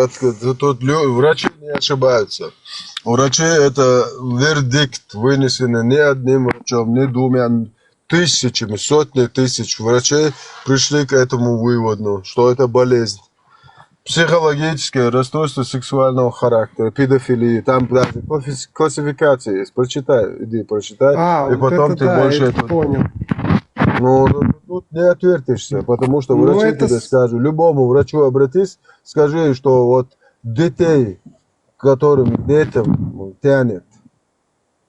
врачи не ошибаются. У врачей это вердикт, вынесенный не одним врачом, не двумя, тысячами, сотни тысяч врачей пришли к этому выводу, что это болезнь. Психологическое расстройство сексуального характера, педофилия, там даже классификация есть. Прочитай, иди прочитай, и вот потом это ты да, больше это понял. Ну, тут не отвертишься, потому что Ну, врачи это тебе скажут, любому врачу обратись, скажи, что вот детей, которым детям тянет,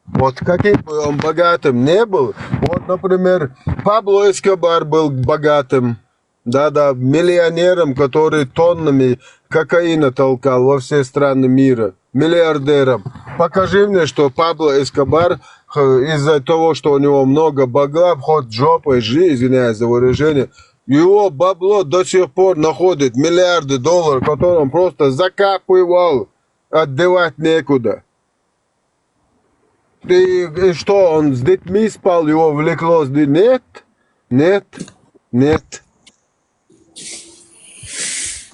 вот каким бы он богатым не был, вот, например, Пабло Эскобар был богатым, да, миллионером, который тоннами кокаина толкал во все страны мира, миллиардером. Покажи мне, что Пабло Эскобар из-за того, что у него много бабла, хоть жопой жи, извиняюсь за выражение, его бабло до сих пор находит миллиарды долларов, которые он просто закапывал, отдавать некуда. И что, он с детьми спал, его влекло? Нет.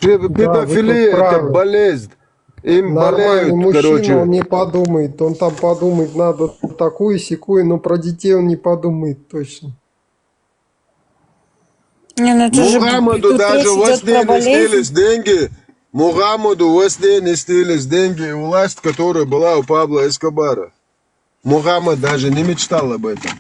Педофилия это болезнь. Им Нормальный болеют, мужчина, короче. он не подумает. Он там подумает, надо такую-сякую, но про детей он не подумает точно. Не, ну это же Мухаммаду тут даже речь во идет сне про не снились болезнь. деньги. Мухаммаду во сне не снились деньги и власть, которая была у Пабло Эскобара. Мухаммад даже не мечтал об этом.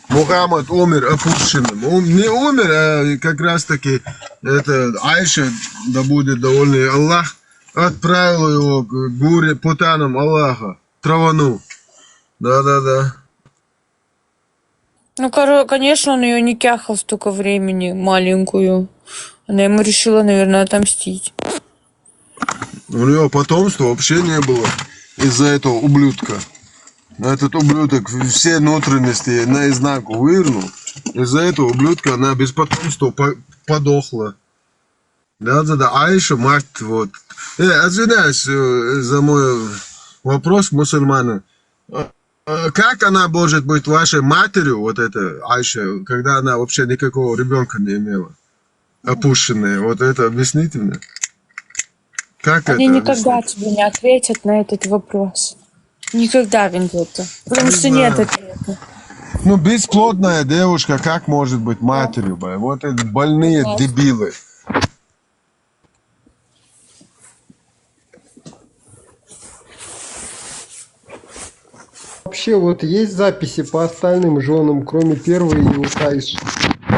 Мухаммад умер опущенным. Он не умер, а как раз таки это Айша, да будет довольный Аллах, отправил его к горе путанам Аллаха, травану. Да. Ну, конечно, он ее не кяхал столько времени, маленькую. Она ему решила, наверное, отомстить. У него потомства вообще не было из-за этого ублюдка. Этот ублюдок все внутренности наизнанку вывернул. Из-за этого ублюдка она без потомства подохла. Да. Айша, мать, вот. Извиняюсь за мой вопрос, мусульмане. Как она может быть вашей матерью, вот эта Айша, когда она вообще никакого ребенка не имела? Опущенная. Вот это объясните мне. Как Они это никогда объяснить? тебе не ответят на этот вопрос. Никогда, Вендетта. Потому что нет ответа. Ну, бесплодная девушка, как может быть матерью? Вот эти больные дебилы. Вообще, вот есть записи по остальным женам, кроме первой и вот Айши?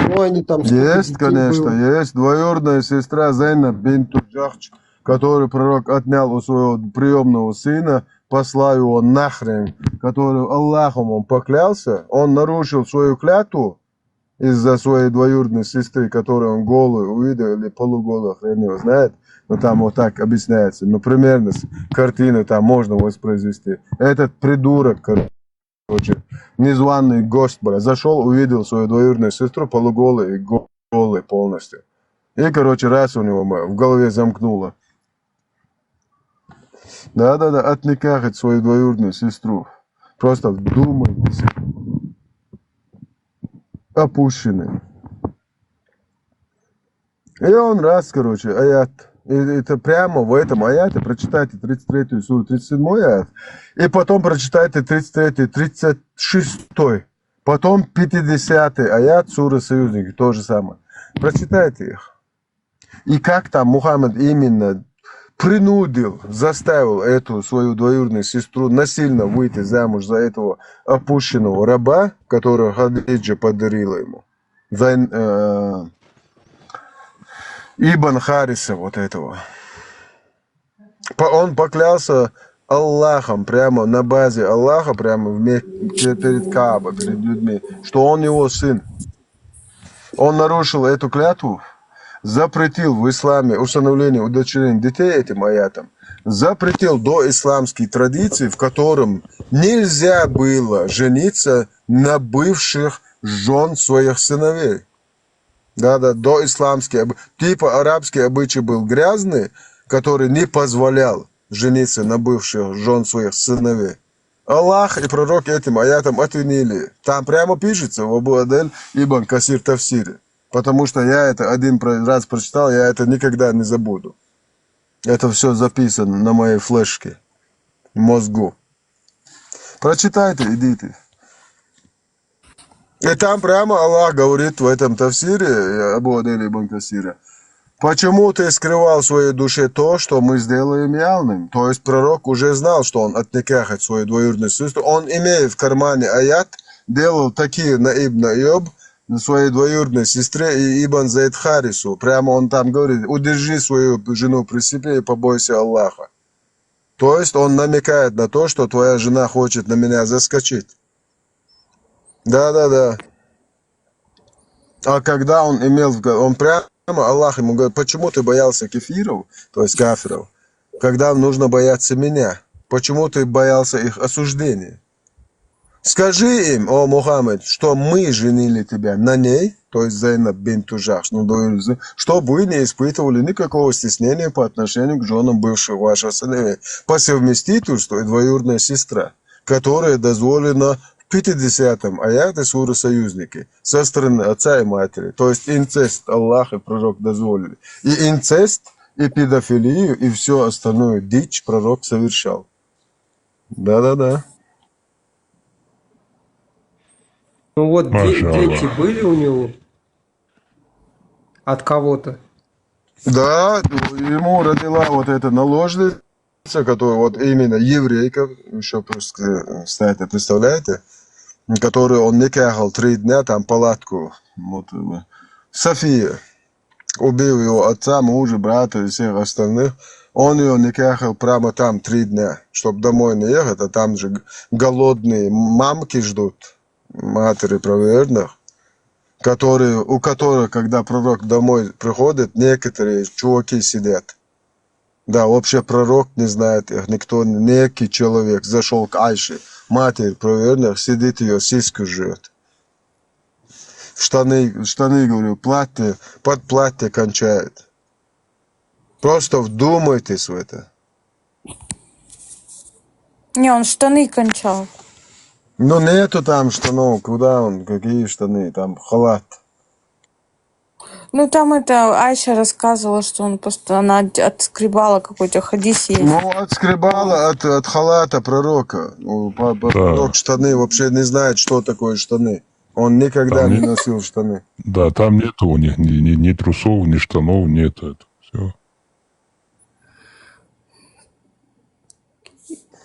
Ну, они там сколько Есть, детей конечно, было? есть. Двоюродная сестра Зейнаб бинту Джахч, которую пророк отнял у своего приемного сына, послал его нахрен, который Аллахом он поклялся. Он нарушил свою клятву из-за своей двоюродной сестры, которую он голую увидел, или полуголую, хрен его знает. Но там вот так объясняется. Ну, примерно картину там можно воспроизвести. Этот придурок, короче, незваный гость, зашел, увидел свою двоюродную сестру полуголой и голой полностью. И, короче, раз у него в голове замкнуло. Да, отникахать свою двоюродную сестру. Просто вдумайтесь. Опущенный. И он раз, короче, аят. И это прямо в этом аяте прочитайте 33-ю суру, 37-й аят. И потом прочитайте 33-й, 36-й. Потом 50-й аят суры Союзники, то же самое. Прочитайте их. И как там Мухаммад именно принудил, заставил эту свою двоюродную сестру насильно выйти замуж за этого опущенного раба, которого Хадиджа подарила ему. Ибн Хариса вот этого. Он поклялся Аллахом, прямо на базе Аллаха, прямо перед Каабой, перед людьми, что он его сын. Он нарушил эту клятву, запретил в исламе установление удочерения детей этим аятом, запретил доисламские традиции, в котором нельзя было жениться на бывших жен своих сыновей. Да-да, доисламский, типа арабский обычай был грязный, который не позволял жениться на бывших жен своих сыновей. Аллах и пророк этим аятом отменили. Там прямо пишется в Абу Адель ибн Касир Тавсире. Потому что я это один раз прочитал, я это никогда не забуду. Это все записано на моей флешке, мозгу. Прочитайте, идите. И там прямо Аллах говорит в этом Тавсире, Абу Адель ибн Касира, почему ты скрывал в своей душе то, что мы сделаем явным? То есть пророк уже знал, что он отникахает свою двоюродную сестру. Он, имея в кармане аят, делал такие на Ибн Айоб, своей двоюродной сестре и Ибн Зайд Харису. Прямо он там говорит, удержи свою жену при себе и побойся Аллаха. То есть он намекает на то, что твоя жена хочет на меня заскочить. Да-да-да. А когда он имел, он прямо, Аллах ему говорит, почему ты боялся кефиров, то есть кафиров, когда нужно бояться меня? Почему ты боялся их осуждения? Скажи им, о Мухаммед, что мы женили тебя на ней, то есть Зайнаб бинту Джахш, чтобы вы не испытывали никакого стеснения по отношению к женам бывших ваших сыновей, по совместительству и двоюродная сестра, которая дозволена в 50-м аяте суры «Союзники» со стороны отца и матери. То есть инцест Аллах и пророк дозволили. И инцест, и педофилию, и все остальное дичь пророк совершал. Да-да-да. Ну вот Маша дети Аллах. были у него от кого-то. Да, ему родила вот эта наложница, которая вот именно еврейка, еще просто, кстати, представляете, которую он никахал 3 дня, там палатку, вот, София, убил его отца, мужа, брата и всех остальных, он ее никахал прямо там 3 дня, чтобы домой не ехать, а там же голодные мамки ждут, матери правоверных, у которых, когда пророк домой приходит, некоторые чуваки сидят. Да, вообще пророк не знает их, никто, некий человек зашел к Айше, матери правоверных, сидит ее, сиську жрет. Штаны, говорю, платье, под платье кончает. Просто вдумайтесь в это. Не, он штаны кончал. Ну нету там штанов, куда он, какие штаны, там халат. Ну, там это Айша рассказывала, что он просто, она отскребала какой-то хадис есть. Ну, отскребала от халата пророка. Пророк штаны вообще не знает, что такое штаны. Он никогда Там не нет, носил штаны. да, там нету у них ни трусов, ни штанов, нет. Все.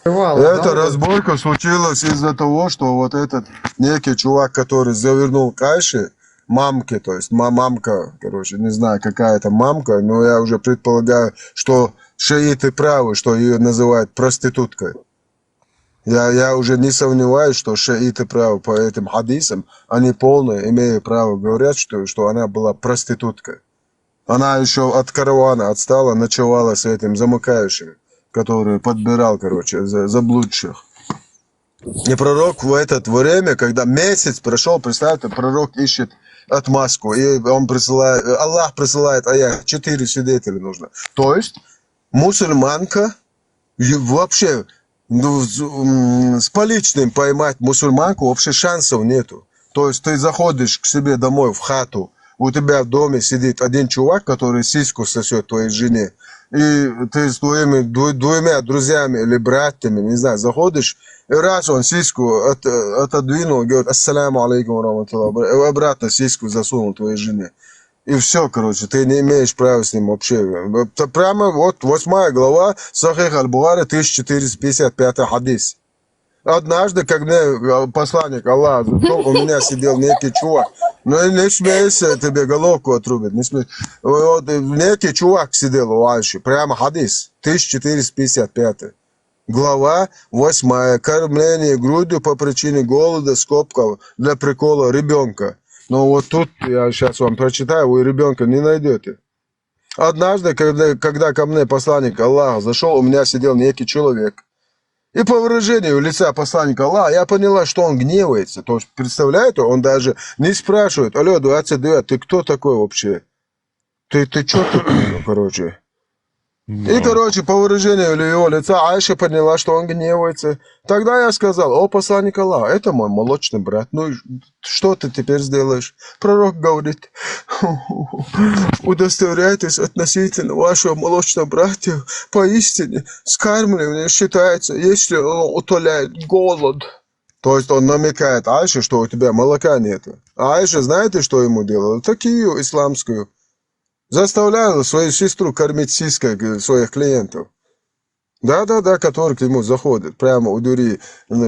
Эта разборка случилась из-за того, что вот этот некий чувак, который завернул к Айше, мамке, то есть мамка, короче, не знаю, какая это мамка, но я уже предполагаю, что шииты правы, что ее называют проституткой. Я уже не сомневаюсь, что шииты правы по этим хадисам, они полное имеют право говорят, что она была проституткой. Она еще от каравана отстала, ночевала с этим замыкающим, который подбирал, короче, заблудших. И пророк в это время, когда месяц прошел, представьте, пророк ищет отмазку, и он присылает, Аллах присылает аят, 4 свидетеля нужно. То есть мусульманка вообще с поличным поймать мусульманку вообще шансов нету. То есть ты заходишь к себе домой в хату, у тебя в доме сидит один чувак, который сиську сосет твоей жене, и ты с твоими двумя друзьями или братьями, не знаю, заходишь, и раз он сиську отодвинул, говорит, ассаляму алейкум раматуллах, и обратно сиську засунул твоей жене. И все, короче, ты не имеешь права с ним вообще. Прямо вот 8 глава Сахих аль-Бухари, 1455 хадис. Однажды, как мне посланник Аллаха зашел, у меня сидел некий чувак. Ну не смейся, тебе головку отрубят, не смейся. Вот, некий чувак сидел у Айши, прямо хадис, 1455. Глава 8. Кормление грудью по причине голода, скобка для прикола ребенка. Но вот тут я сейчас вам прочитаю, вы ребенка не найдете. Однажды, когда ко мне посланник Аллаха зашел, у меня сидел некий человек. И по выражению лица посланника Аллаха я поняла, что он гневается. То есть, представляете, он даже не спрашивает: алло, 29, ты кто такой вообще? Ты что такой, короче? И, короче, по выражению его лица Айша поняла, что он гневается. Тогда я сказал: о, посланник Аллаха, это мой молочный брат. Ну, что ты теперь сделаешь? Пророк говорит: удостоверяйтесь относительно вашего молочного брата. Поистине, скармливание считается, если он утоляет голод. То есть он намекает Айше, что у тебя молока нет. А Айша, знаете, что ему делала? Такие исламскую. Заставляла свою сестру кормить сиськой своих клиентов. Да, которые к нему заходят. Прямо у двери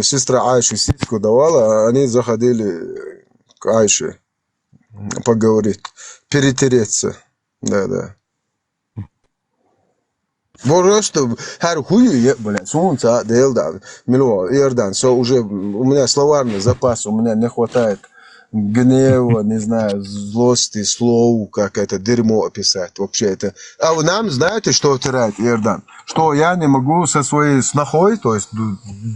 сестра Айши сиську давала, а они заходили к Айше поговорить, перетереться. Да. Просто хую, блядь, солнце, делда, мило, Иордан. Уже у меня словарный запас, у меня не хватает гнева, не знаю, злости, слов, как это дерьмо описать. Вообще это... А нам, знаете, что утирает Иордан? Что я не могу со своей снохой, то есть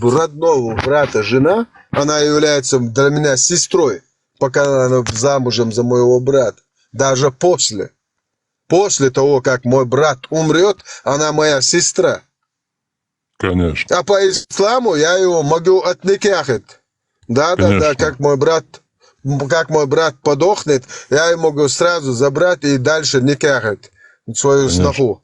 родного брата жена, она является для меня сестрой, пока она замужем за моего брата. Даже после того, как мой брат умрет, она моя сестра. Конечно. А по исламу я его могу отникахать. Да, как мой брат подохнет, я его могу сразу забрать и дальше никахать свою сноху.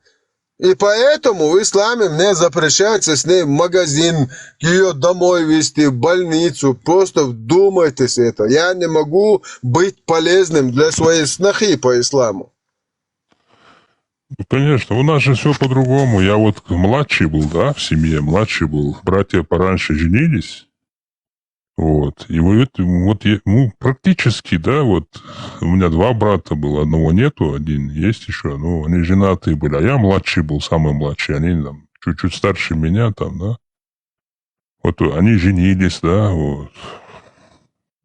И поэтому в исламе мне запрещается с ней в магазин, ее домой везти, в больницу. Просто вдумайтесь это. Я не могу быть полезным для своей снохи по исламу. Конечно, у нас же все по-другому. Я вот младший был, да, в семье, младший был. Братья пораньше женились. Вот. И практически, да, вот у меня 2 брата было, одного нету, один есть еще, но они женатые были, а я младший был, самый младший, они там чуть-чуть старше меня там, да. Вот они женились, да, вот.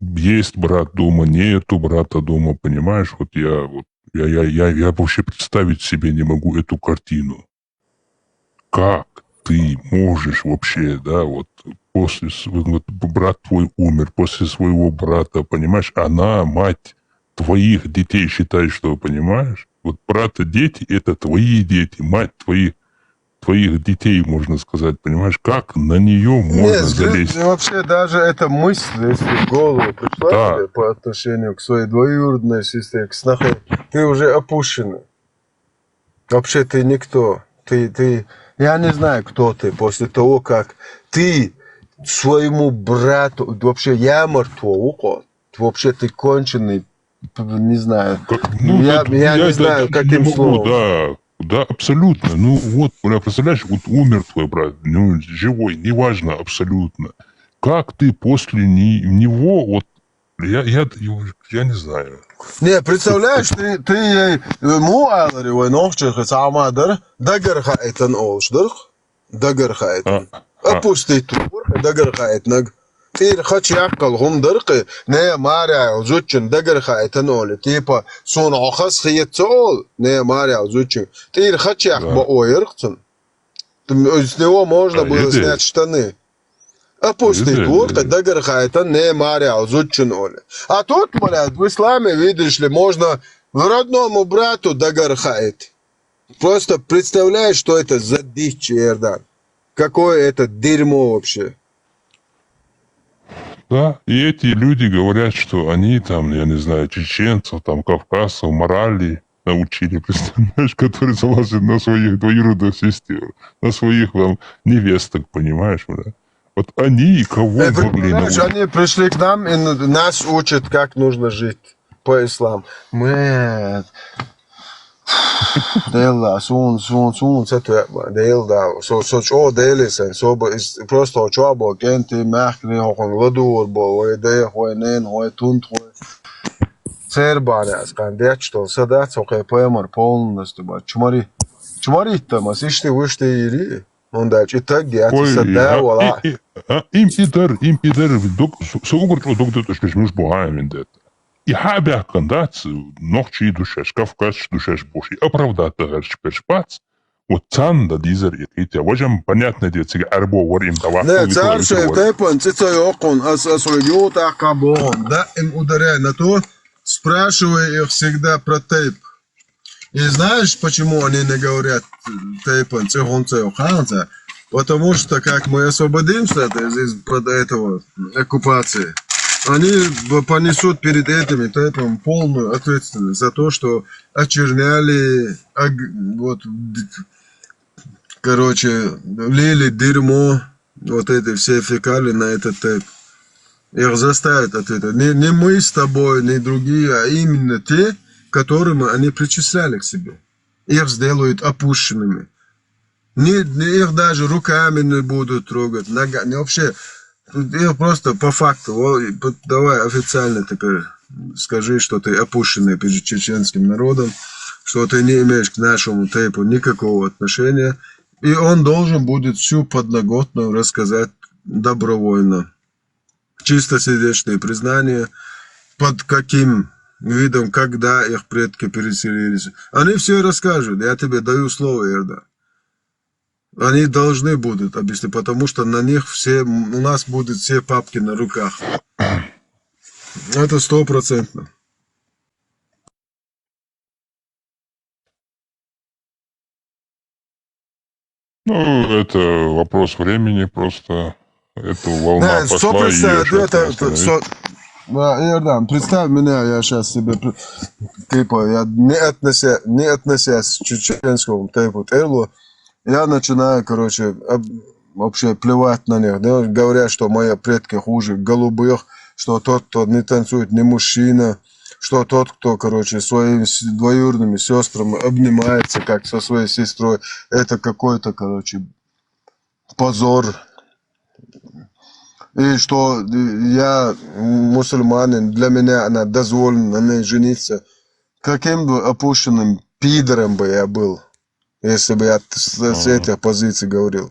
Есть брат дома, нету брата дома, понимаешь, вот я вообще представить себе не могу эту картину. Как ты можешь вообще, да, вот брат твой умер, после своего брата, понимаешь, она, мать твоих детей, считай, что, понимаешь? Вот брата дети, это твои дети, мать твоих детей, можно сказать, понимаешь? Как на нее можно залезть? Вообще даже эта мысль, если в голову пришла тебе по отношению к своей двоюродной сестре, к снохе, ты уже опущена. Вообще ты никто. Я не знаю, кто ты после того, как ты своему брату, вообще я мертвый, вообще ты конченый, не знаю. Я не знаю, каким словом. Да, абсолютно. Ну вот, представляешь, вот умер твой брат, ну живой, неважно, абсолютно. Как ты после него, вот, я не знаю. Не, представляешь, ты ей алари ой нохчах самадыр дагырхайтын олшдырх дагырхайтын. Опусти тур дагырхайтнаг. Тир хачяққал гумдырқы не маря зучин дагырхайтын оли. Типа сон ахас хиетсол не маря зучин. Тир хачяқ ба ойырқсын. С него можно было снять штаны. Опусти тур дагырхайтын не маря зучин оли. А тут, блядь, в исламе, видишь ли, можно родному брату дагырхайт. Просто представляешь, что это за дичь, Иордан. Какое это дерьмо вообще. Да, и эти люди говорят, что они там, я не знаю, чеченцев, там, кавказцев, морали научили, представляешь, которые залазят на своих двоюродных сестер, на своих там невесток, понимаешь, да? Вот они кого могли научить? Они пришли к нам и нас учат, как нужно жить по исламу. Мы... Делда, сун, это делда, что делisen, просто очабо, кенти, махни, хон ладур, бо, идея, хуйнен, хуй тунт, хуй. Цербаня, скандет, что садат, сокой поэмар полностью, ба, чумари-то, масишты, вышты ири. Он дальше, и так, я тебе садавала. Им пидер, соугр, что докторы, что ж, мы ж богаем, это. И хабя кандат, ночи душаш, кавказ душаш боши, оправдата гаршпеш бац. Вот цанда дизер и третья. Вожам понятно, дети, арбо варим давай. Не, царь тайпан, цицай окон, асвагиот акабон. Да, им ударяй на то, спрашивай их всегда про тейп. И знаешь, почему они не говорят тейпан, цехонца? Потому что, как мы освободимся из-под этого оккупации, они понесут перед этими тейпом полную ответственность за то, что очерняли, вот, короче, лили дерьмо, вот эти все фекалии на этот тейп. Их заставят ответить. Не мы с тобой, не другие, а именно те, которым они причисляли к себе. Их сделают опущенными. Их даже руками не будут трогать. Не вообще, их просто по факту. Давай официально теперь скажи, что ты опущенный перед чеченским народом, что ты не имеешь к нашему тейпу никакого отношения. И он должен будет всю подноготную рассказать добровольно. Чистосердечные признания, под каким видом, когда их предки переселились. Они все расскажут, я тебе даю слово, Эрда. Они должны будут объяснить, потому что на них все, у нас будут все папки на руках. Это 100%. Ну, это вопрос времени просто. Эта волна пошла, и её сейчас Эрдан, представь меня, я сейчас себе, типа, я не относясь к чеченскому типу Эрлу, я начинаю, короче, вообще плевать на них. Говорят, что мои предки хуже голубых, что тот, кто не танцует, не мужчина, что тот, кто, короче, своими двоюродными сестрами обнимается, как со своей сестрой, это какой-то, короче, позор. И что я мусульманин, для меня она дозволена на ней жениться. Каким бы опущенным пидором бы я был, если бы я с этих позиций говорил.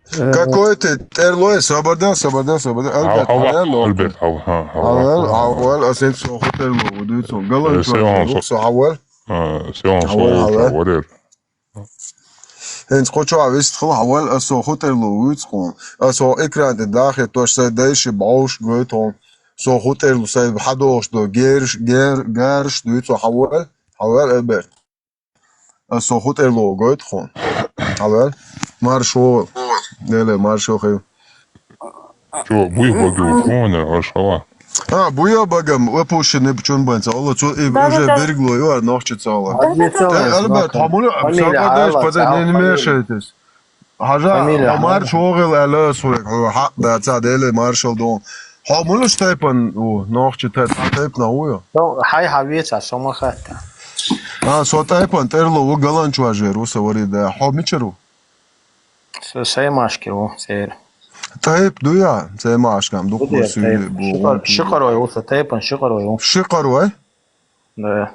Какой ты, Эрлой, свобода. Альберт, Eens goed wist gewoon als zo goed er loopt gewoon als zo ik raad de dag het was deze bouws goed on zo goed er zei hadoos do gers doet zo gewoon Albert als zo goed er loopt goed gewoon Albert maar zo nee maar zo heel Что, буй багу, ашала. Буя багам, опущенный почему банца, Allah уже берегло его, ночится Allah. Альберт, хамулю, не мешайтесь. Хажа, Амар шогыл әлі суек, хақ да цадели маршал дон. Хамулю штайпан, ноччита тайп на уя. Хай хавица, сомахата. Со тайпан терло у галанчу ажер, уса варида. Хамичеру. Сей машкиру, сей. Тайп дуя, сей машкам, дух Шикарой, уса тайпан, шикарой. Шикарой? Да.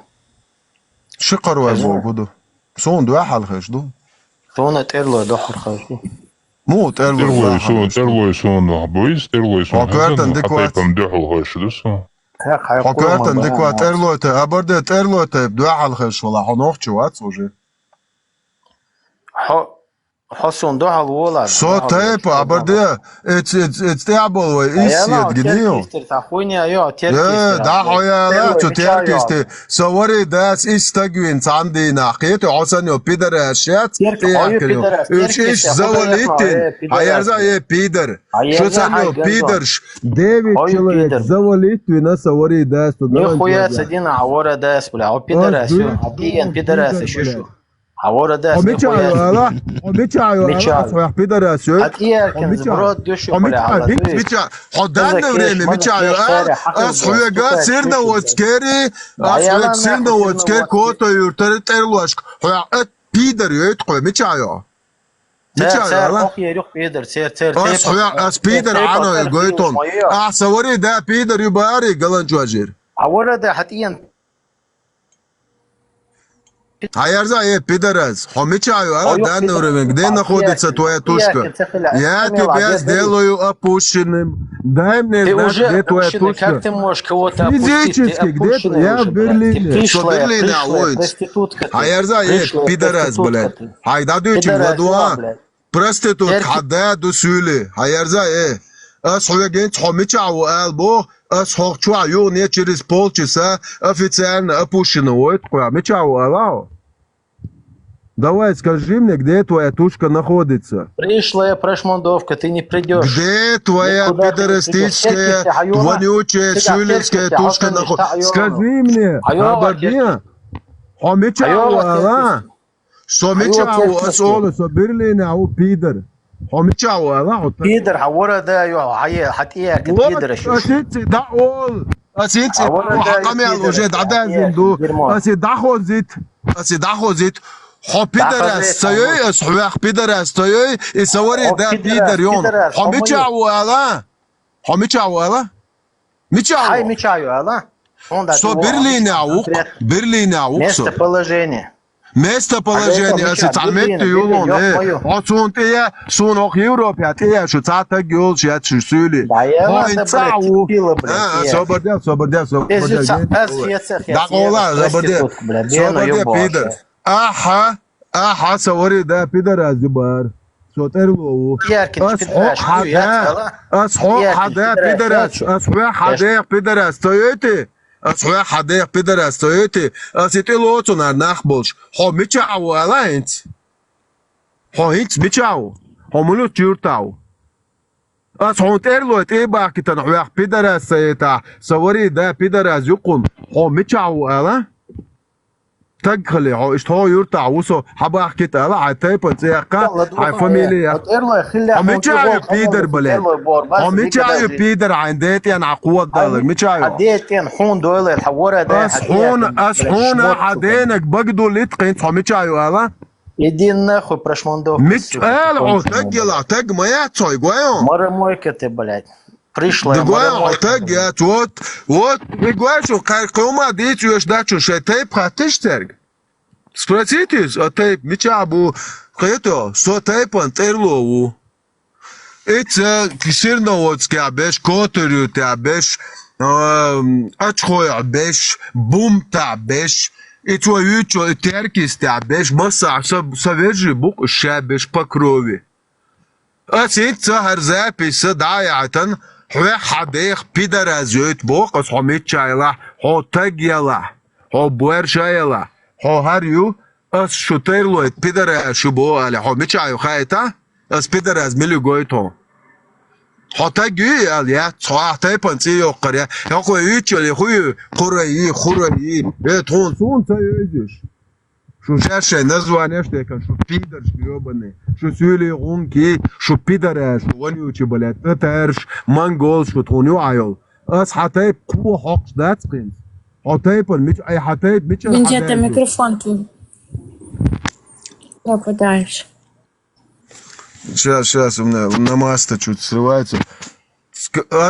شقروا موجودة صون دو حال خشدو صون تيرلو دحر خشدو مو تيرلو صون بويس تيرلو صون حكرتن ديكوات دحل خشدو حكرتن ديكوات تيرلو تا أبرد تيرلو تا بدو حال خش ولا حنوخ شوات سوجي حسون دحل ولا صو تايب أبرد it's تعبوا إيسيت جنيو يا دحويا لا تتركست صوري داس استجوين عندي ناقيت عشان يبيدر أشياء تأكلوا إيش زوليتين هيرزا يبيدر شو سنو بيدرش ديفيد شلون زوليتين صوري داس نخويا سدينا عورة داس بلا عبيدر أسيو عبيدين بيدر أسيشو عورة داس نخويا صويح بيدر أسيو هتيا كان زبرات دوشو بلا على حدان وريمي ميتشايو أصحويا قا سيرنا واتكيري أصحويا سيرنا واتكير كوتو يورتر تيرلوش خويا بيدر يتقوي ميتشايو سير أخي يروح بيدر سير أصحويا بيدر عنو يقويتون أحسوري دا بيدر يباري قلن جواجير عورة دا هتيا Хаярза, пидорас, хомичаю, а данный уровень, где находится твоя тушка? Я тебя сделаю опущенным. Дай мне Ты знать, уже где твоя опущенный, тушка. как ты можешь кого-то опустить? Ты Физически, где опущенный я уже, в блядь. Ты Берлине. Что пришлая Берлине, Лойц? проститутка ты. Хаярза, Пришлая пидорас, блядь. проститутка ты. Хай дадучим Пидорас, вадуа. блядь. Проститут, Эрки- хадад усюли. Хаярза, Асхуягент хомичау албо, асхохчуа юне через полчаса официально опущено. Ой, мичау алао. Давай, скажи мне, где твоя тушка находится? Пришлая прошмандовка, ты не придешь. Где твоя Никуда ты не придешь. пидорастическая, Серкис, Аюна. вонючая, Всегда сюлевская Серкис, тушка Аюна, находится? Аюна. Скажи мне, Аюна, Абардия, хомичау Аюна, ала, сомичау Аюна, асолу, собирлине ау пидор. Хомичау ала, بيدر حورة ده يو حتيك بيدر شو أسيتي داول أسيتي أولا ده حقامي يبيدر الوجد عدا حتيك زندو جرمان. أسي داخوزيت أسي داخوزيت خو بيدرس سيوي أسحويخ بيدرس سيوي يسوري خو دا بيدرس، بيدر يون بيدرس، خو خو ميشاو ألا خو ميشاو ألا هاي ميشاو ميشايو هلا он да سو برلين عوق برلين عوق سو местоположение Местоположение, А если это там Берлин, это юлон, Берлин, вот сон ты, сон ох Европе, а ты что цата гол, сейчас сюли. Да я надо, блядь, тупила, блядь. Собордел. Да гола, собордел. Собордел, пидор. Аха, савори, да, пидор азибар. Сотерлоу. Асхо хада пидорас, асхо хада пидорас, стоите. Асхо хада пидорас, стоите. Аситило цунар нахболш. Хо мичау алаинц. Хо хинц мичау. Хо мулу чуртау. Асхо терло тиба китан хуях пидорас саита. Савори да пидорас юкун. Хо мичау ала. تدخل اشتهو يرتع وصو حبا حكيت على عتايبا زيقا على فاميليا وميتشايو بيدر بلاد وميتشايو بيدر عنداتي انا عقوة دالك ميتشايو عديتين حون دولار حورة ده اسحون حدينك بقدو لتقين وميتشايو على иди нахуй прошмандовка ميتشايو تج ما يعطي قويون مرة مويكة ты блядь пришла قويون تج يا توت قويشو كوما ديتو يشداتشو شايتايب خاتشترق Спросите, а ты мечабу, это, что ты пантерлову? Это кисерноводский абеш, которую ты абеш, очхой абеш, бум ты абеш, и твою теркис ты абеш, масса, совежи бук шабеш по крови. А сетца харзаписа даятан, хуя хадех пидоразёт бок, а схомит чайла, хо тагьяла, хо буэршайла. هو هاريو اس شوتيرلو بيدر شبو على هو ميچايو خايتا اس بيدر از ملي غويتو هوتا جي عليا صح تايبنسي يقريا يقو يچلي خوري تون سون تايجش شو شاشه نزوانه شتكن شو بيدر شبيوبني شو سولي رونكي شو بيدر شو ونيوچي بلات تارش مانغول شو تونيو عيل اس حتى قو حق داتقين Вендетта, микрофон твой. Пропадаешь. Сейчас, у меня на маста чуть срывается.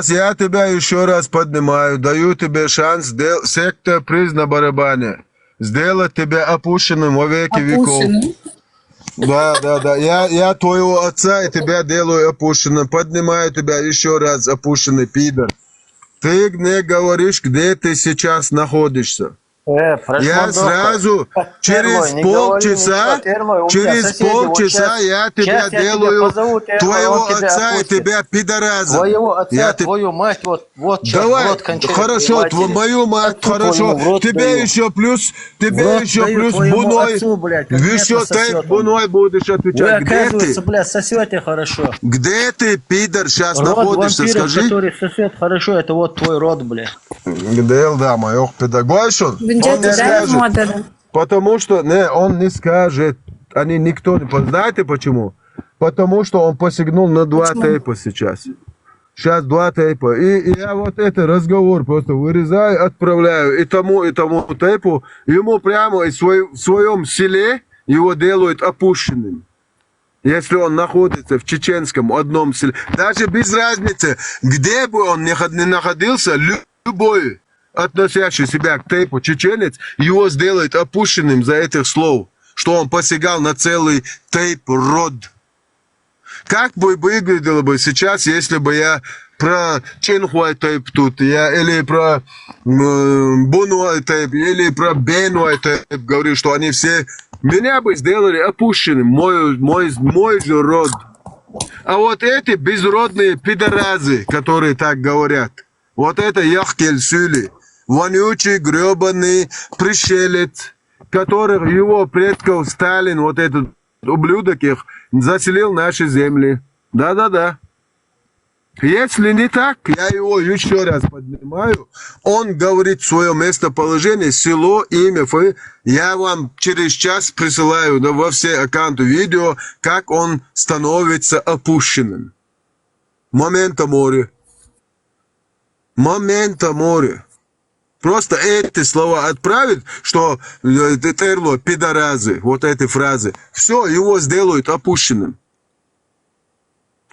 Я тебя еще раз поднимаю, даю тебе шанс, секта приз на барабане. Сделать тебя опущенным во веки веков. Да. Я твоего отца и тебя делаю опущенным. Поднимаю тебя еще раз, опущенный пидор. Ты мне говоришь, где ты сейчас находишься. Я сразу через полчаса я тебя делаю, твоего отца и тебя пидораза. Твоего отца, твою мать, вот давай, хорошо, мою мать, хорошо. Тебе еще плюс буной. Еще ты буной будешь отвечать. Где ты? Блядь, сосете хорошо. Где ты, пидор, сейчас находишься, вампиров, скажи. который сосет хорошо, это вот твой род, блядь. Где, да, моё педагогишь? Потому что он не скажет, никто не... Знаете почему? Потому что он посягнул на 2 тейпа сейчас. Сейчас 2 тейпа. И я вот этот разговор просто вырезаю, отправляю и тому тейпу. Ему прямо в своем селе его делают опущенным. Если он находится в чеченском одном селе. Даже без разницы, где бы он ни находился, любой относящий себя к тейпу чеченец, его сделают опущенным за этих слов, что он посягал на целый тейп-род. Как бы выглядело бы сейчас, если бы я про Чинхуай тейп тут, или про Бунуай тейп, или про Бенуай тейп говорю, что они все меня бы сделали опущенным, мой же род. А вот эти безродные пидоразы, которые так говорят, вот это Яхкель Сюли, вонючий, гребаный пришелец, которых его предков Сталин, вот этот ублюдок их, заселил наши земли. Да-да-да. Если не так, я его еще раз поднимаю. Он говорит свое местоположение, село, имя, я вам через час присылаю во все аккаунты видео, как он становится опущенным. Момента море. Момента море. Просто эти слова отправить, что Терло, пидоразы, вот эти фразы. Все, его сделают опущенным.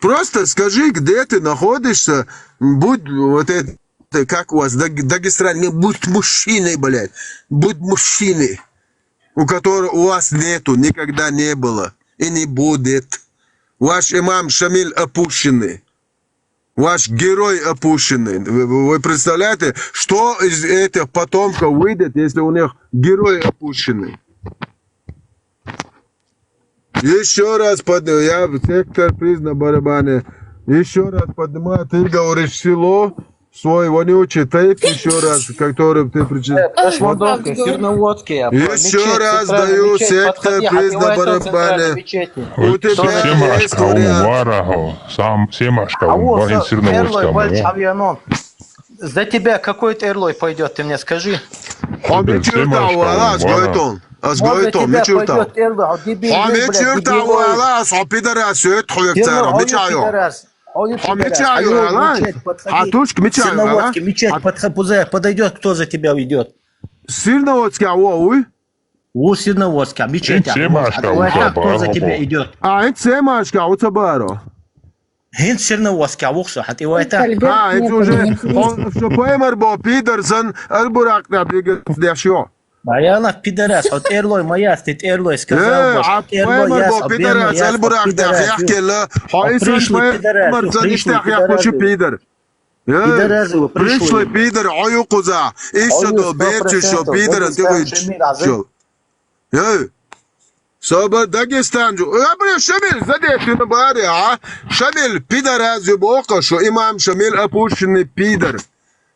Просто скажи, где ты находишься, будь вот это, как у вас, Дагестан, будь мужчиной, блядь, будь мужчиной, у которого у вас нету, никогда не было и не будет. Ваш имам Шамиль опущенный, ваш герой опущенный. Вы представляете, что из этих потомков выйдет, если у них герой опущенный? Еще раз поднимаю, я сектор приз на барабане. Еще раз поднимаю, ты говоришь село, свой вонючий тейп, еще раз, который ты причинил. Еще раз даю сектор приз на барабане. У тебя есть вариант. За тебя какой-то эрлой пойдет, ты мне скажи. أزغيتهم ميشورتا ميشورتا ولا صبيدرا سويت خويكتار ميشايو ميشايو هاتوشك ميشايو мечеть подойдет, кто за тебя уйдет? Сирноводский ауи? У Сирноводска мечеть. Кто за тебя идет? انت سيماشكا وتبارو Хин Сирноводска аухса хат ивайта. انت уже شو بايمر بو بيدرسون البراقنا بيقدر Баяна пидорас, от эрлой моя, стит эрлой сказал, эрлой яс, пидорас, البراق ده يحكي له حيسن مرزن يفتح يحكي بيدر пришли пидор аюкуза ишадо бечишо пидор антигуичо Соба Дагестан жу Шамиль задейте на баре, а Шамиль пидорас жубока, что имам Шамиль опущенный пидор,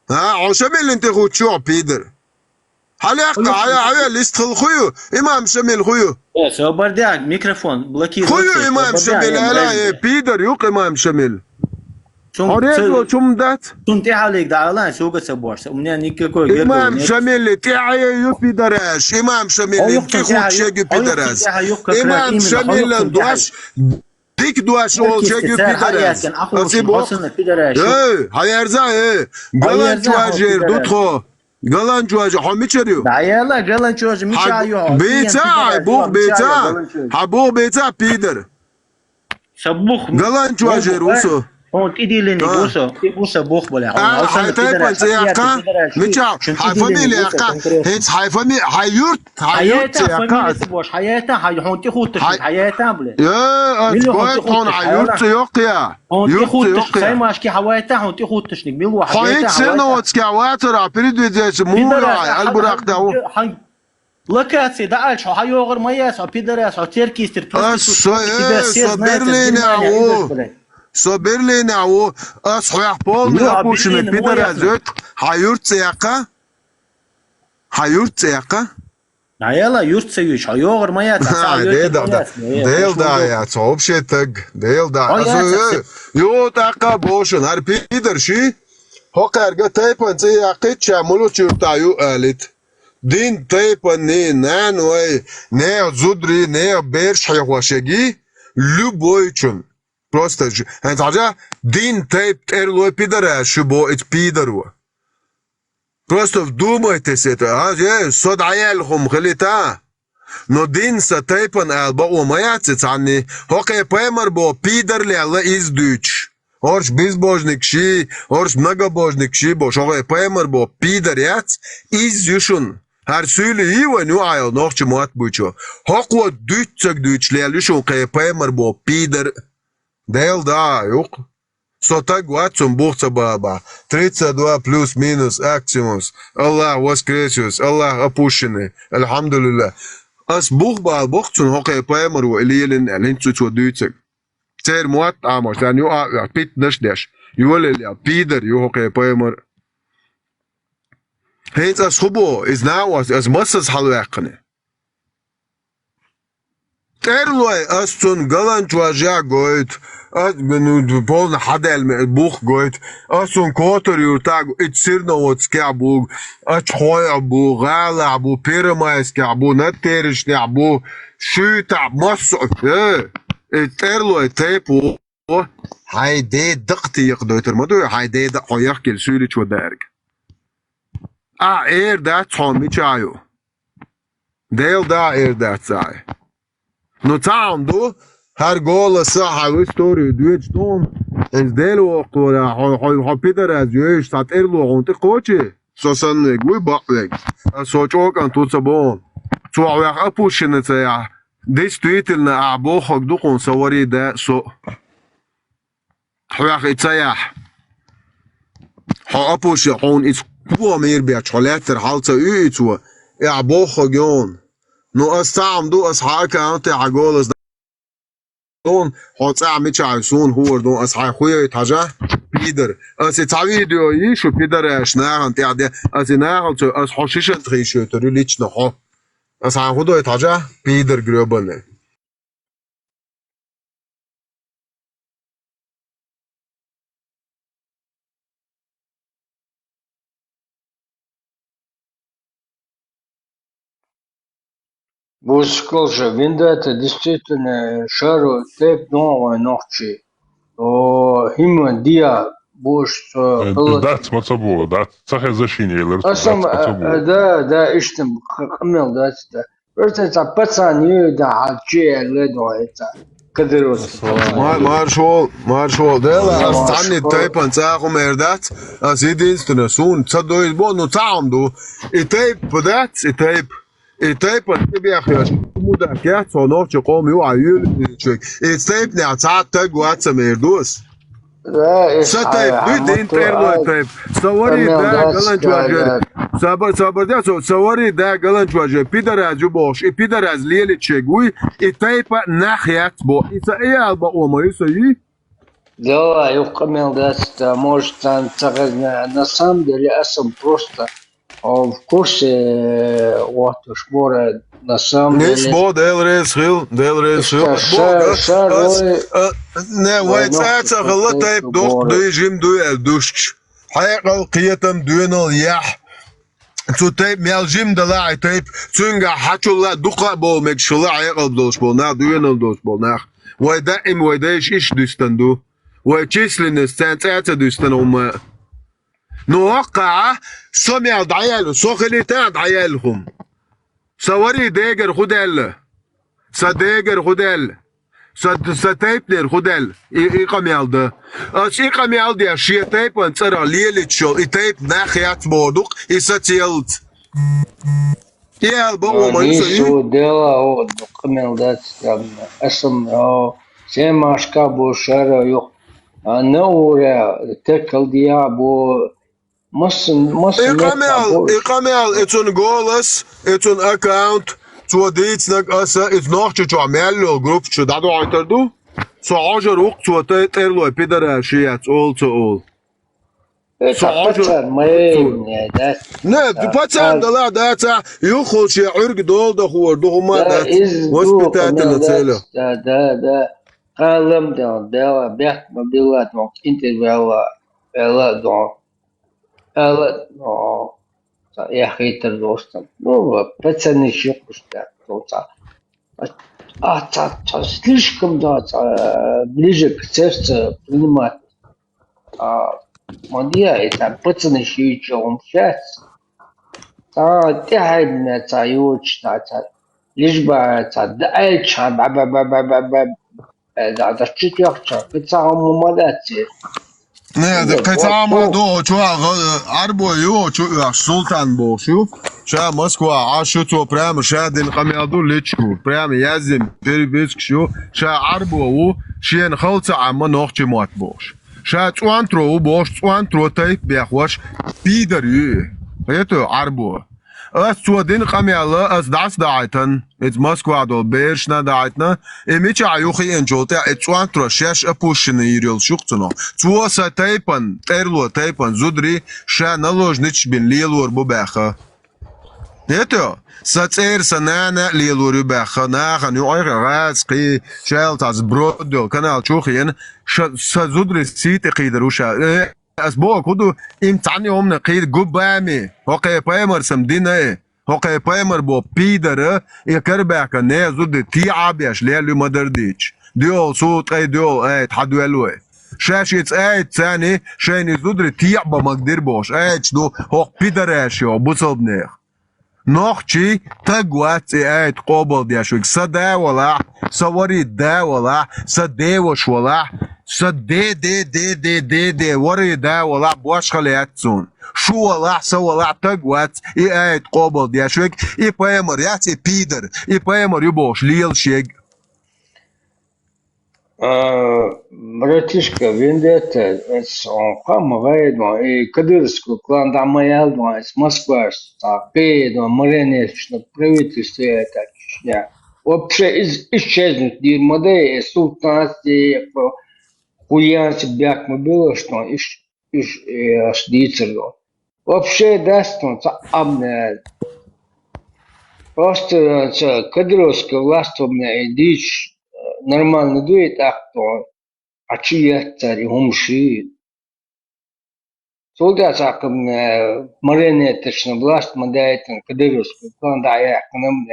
а Шамиль антигуичо пидор حلقة على ليست خويو إمام شميل خويو سو برداك ميكروفون بلوكير خويو إمام شميل لا بيدر يوق إمام شميل هوريزو شوم دات كنت عليك دعالان سوق سبورس ومن نيكوي إمام شميل تعي يو بيدراش إمام شميل تيخو شيء بيدراش إمام شميل دوش ديك دوش أول شيء بيدراش أسيبه إيه هيرزا إيه قلنا تواجر دوتخو قلن جواج حمي شريو دايلا قلن جواج مشايو بيتا بوخ بيتا حبوخ بيتا بيدر شبوخ قلن جواج روسو هون تيدي لني روسو روسو بوخ بلا حيتاي بنسياقا مشاو حيفاميلي ياقا هيت حيفامي حيورت ياقا حياتا هون تخوت حياتا بلا يا أتبايت هون حيورت يوقيا يورت يوقيا ساي ماشكي حوايتا هون تخوت تشنك ميلو حياتا حيت سنواتسكي عواتر بريد ويديش مورا البراق داو لكاتسي دعالش حيوغر مياس أو بيدراس أو تركيستر صبرلين عوو صبرلين عوو أصحيح بولني أبوشن بيدرازوت حيورت سياقا حيورت سياقا Ayala yurt seviyor. Hayoğur maya ta. Değil da ya. Çok şey tık. Değil da. Yo taka boşun. Her pider şi. Hokarga taypan se yakit çamulu çürtayu alit. Din taypan ne noy ne zudri ne berş hayvaşegi любойчун. Просто это din tayp эрлой пидора шибо эт пидору. Просто вдумайтесь это, сод عيالهم خليتا. Но din sa taypan alba o mayatsits عني. Hoke paymer bo pider li alla izdüç. Орш безбожник ши, орш многобожник ши, бо шогай паймар бо пидер яц, из юшун. Her söyle iyi ve nu ayol nohçu muat buço. Hakwa dütçek düçleyeli şun kaya paymer bo pider. Değil daha yok. Sota guatsun buhta baba. 32 plus minus aximus. Allah воскресус. Allah apuşini. Elhamdülillah. As buh ba buhtun hakaya paymer bo iliyelin elin çuço dütçek. Ter muat amos. Yani yu a pit nashdesh. Yuolel ya pider yu hakaya paymer. Heinz as hubo is now as masas halwaqne. Terloy as tun galan chwaja goit as benu poln hadel buch goit as tun kotor yurtag itsirno wotskabug as khoy bu gala bu pirmais kabu naterish bu shuta mas terloy tepu hayde daqti yqdoyter madu hayde da qoyaq kel suli chwadarg. Dat Tommy Chayo. Deel da dat zei. No taam do her gola sa hawe story duet stom. En deel ook ha Peter as je staat erlo rond coach. So san goe bakweg. So ook aan tot sabon. So we apushen het ja. Dit tweetel na abo hok do kon sawari da so. Hwa itaya. Ha apush on is Kuwa meer bij cholater halta uitwa. Ja bocha gion. No as taam do as haka ante agolas don hot mit chasun hoor don as ha khoye taja pider. As it video yi sho pider shnarant ja de as inarant as hoshish trishoter lich no ho. As ha hodo taja pider grobane. Бушкол же, виндата действительно шару теп новой ночи. О, химан диа буш Dat смацабо, dat сахе зашинелер. Асам да иштем камел да. Просто это пацаны да хаче ледо это. Кадрос. Marshall, dela as tani teipan tsagum erdat, as idinstuna sun tsadois bo no taamdu. Itep podat, itep تبي أخي مودك يا صنوف قومي وعيول شيء استيب نعتاد تجوات سميردوس ستيب بدين تيرلو تيب صوري ده قلن جواجر صبر ده صوري ده قلن جواجر بيدر از جوبوش بيدر از ليل تشيغوي تيب ناحية بو إيه ألبا أوما يسوي Да, يقمل ده может на самом деле асам просто в курсе вот шпора на самом деле. Niks bo deel schil. Nee, weet het ze gelat heeft doch de jim doe el dusch. Hij al qiyatam duenal yah. Zo tape mel jim de la tape tunga hatulla duqa bol mek shula ay al dos bol na duenal dos bol na. Wij daim wij desh ish dustandu. Wij chislin stantat dustan om نوقع سمع دعياله سوخليتان دعيالهم سواري ديجر خدال سديجر خدال ستيبنر خدال إيقام يالده أش إيقام يالده أشياء تيب وانترى ليلت شو إتيب ناخيات بودوق إساتيلت يال بقوا ما يسوي نيسو ديلا أو دقمل دات أسم أو سيما شكابو شارع يو نورا تكل ديابو إقامل إتون جولس إتون أكاونت تو ديتس نك أسا إت نوخش جو عملو جروب شو دادو عيتردو سو عجر وقت سو تيرلو بيدر شيات all to all سو عجر نه باتسان دلا داتا يخل شي عرق دول دخور دخوما دات وسبتات النتيلة دا قالم دا بيحت مبيلات موك انت بيلا دون ألا يا أخي تردوستم пацаны щекушка слишком ближе к сердцу принимать модия это пацаны еще умчать تهدنا يوش ليش با دعيت ده четвертый, это молодец. Ne, de kıtama do çuğa arbo yo çuğa sultan bo şu. Şa Moskva aşı to prem şa din qamiyadu liçku. Prem yazim peribsk şu. Şa arbo u şen khalta amma noqçi mat boş. Şa çuantro boş çuantro tayp bexwaş pider yu. Yeto arbo. As to din qamiyalı as das daiten. Et Moskva do berşna daitna. Emiç ayuxi enjolta et çuantro şaş apushni yiril şuqtno. Tuosa taypan terlo taypan zudri şa naложнич bin lilor bu baxa. Yeto sacer sanana lilor bu baxa naxan yu ayras qi sheltas brodol kanal chuxin şa zudri sit qidaru şa أسبوع كده إمتحان يومنا قيد جبامي هوكي بايمر سمدينا هوكي بايمر بو بيدر يكربع كنا زود تي عبيش ليه ما درديش ديول صوت أي ديول أي تحدو الوي شاشيت أي ثاني شين زود تي عبا ما قدر بوش أي تشدو هوك بيدرش يو بوصل بنيخ نوخشي تقوات أي تقوبل دياشوك سدا ولا سواري دا ولا سديوش ولا سدي دي وري دا ولا بواش خلياتون شو ولا سو ولا تقوات اي تقوبل دياشوك اي بايمر ياتي بيدر اي بايمر يبوش ليل شيك Братишка, вендетта, он хамагает, и кадырскую клан Дамаял, из Москвы, Пейд, Маренечное правительство, это Чечня. Вообще исчезнуть Дирмаде, султанстве, хуянцы бякмы было, что он аж дицерго. Вообще даст он амне. Просто кадыровская власть у меня и дичь. Нормально дует, а кто? А чья царь, умши? Солдат, как марионеточная власть, мадает кадыровскую, когда я к нам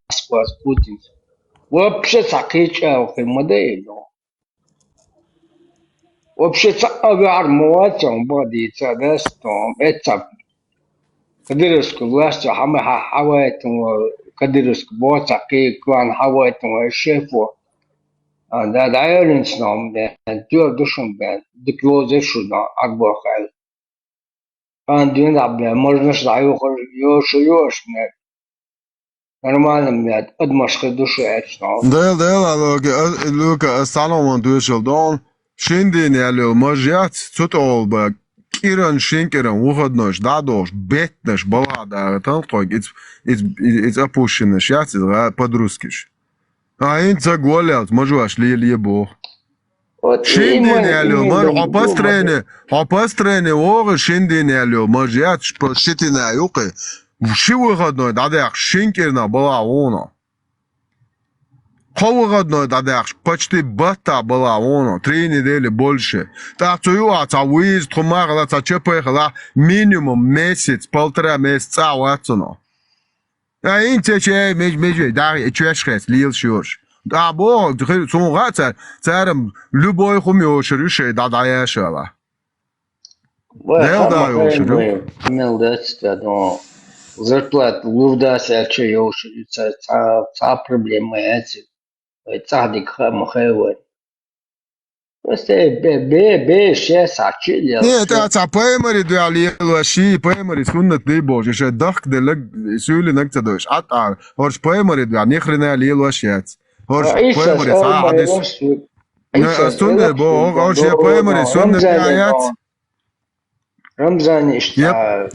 Москва с Путин. Вообще сакича, мадает. Вообще агар муатом бодится, да, что это кадыровскую власть, хама хавает кадыровскую власть, клан хавает шефу. Да, дайренс нам, да, тюр душом, да, деклозе шуда, акбахал. Дюн абля, можно шаю, ёш, нормально, блядь, отмашка души, это. Да, Лука, салон душил, дон, шиндин, я лю, можят, цутол, ба, киран, шинкеран, уходнош, дадош, бетнеш, балада, танкой, it's опущенеш, я тебе по-друскиш. А инца голят, можешь ли ебо? Шиндин ялю, мар хапастрене, ого шиндин ялю, можят шитина юки. Ши выходной, дадах шинкерна была она. Выходной, дадах почти бата была она, 3 недели больше. Так что я выезд хумагла, чепехла минимум месяц, 1,5 месяца ватсуно. А инте че меж да чешхес лил шуш. Да бо сумгата царам любой хумёш рюше да даяшала. Да ёшрю. Имел датство, но зарплата лурдася че ёшрю, ца проблемы эти. Цадик хамахайвай. Просто бе сейчас очили. Нет, это поймали дуали лоши, поймали суннат не боже, что дах делак сюли накцадош. А хорш поймали дуа нехрена ли лошиец. Хорш поймали саадис. Суннат бо, хорш поймали суннат аят. Рамзан ишта.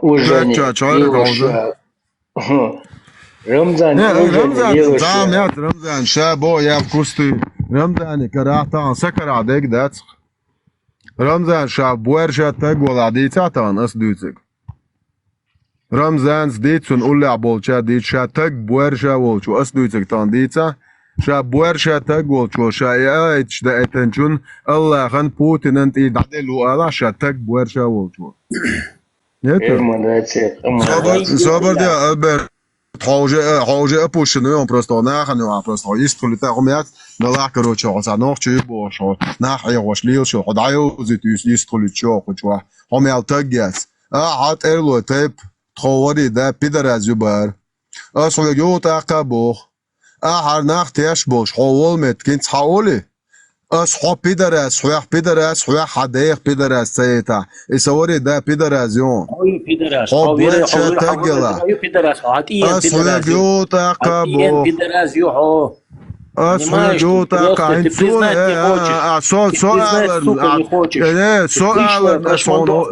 Уже Рамзан, Рамзан, шабо я вкусный. Рамзан, карата, сакара дек дат. Рамзан, шаб буэрша так голадица тан ас дюцик. Рамзан сдицун улля болча дича так буэрша волчу ас дюцик тан дица. Шаб буэрша так волчу ша эч да этенчун Аллах хан Путин ант и даделу ала ша так буэрша волчу. Собор да Альберт. Хоже опущенную просто нахану просто иструлит армят на ла короче за ног чего что нах я вошлил что даю зитюс иструлит что хочва хомял тагяс хат эрло теп тховари да пидораз юбар أصلجوت أقابو أحر نخت يشبوش حوال متكنت حولي أصحاب بيدرس حويح حديق بيدرس سيتا إسوري دا بيدرس يوم حوي بيدرس حوبلت شتاقلا بيدرس أصلجوت أقابو أصلجوت أقا إنسون سؤال أصونو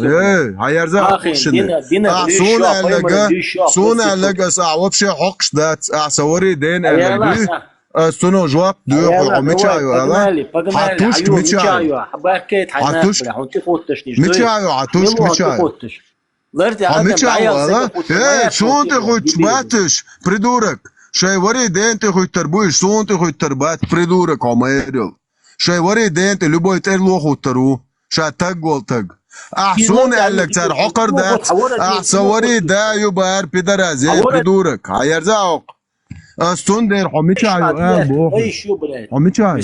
هيرزا حقشني أحسون ألقى سون ألقى سأعوبش حقش دات أحسوري دين ألقى أستونو جواب دو عميشايو ألا حتوش ميشايو حتوش ميشايو حتوش ميشايو حميشايو ألا شون تخوش باتش придурок شايوري دين تخوش تربوش شون تخوش تربات придурок عميرل شايوري دين تلبوي ترلو خو ترو شا تق والتق أحسون ألك تر حقر دات أحسوري دا يبار بيدرازي придурок هيرزاوق أستون دير حميشايو أبو حميشايو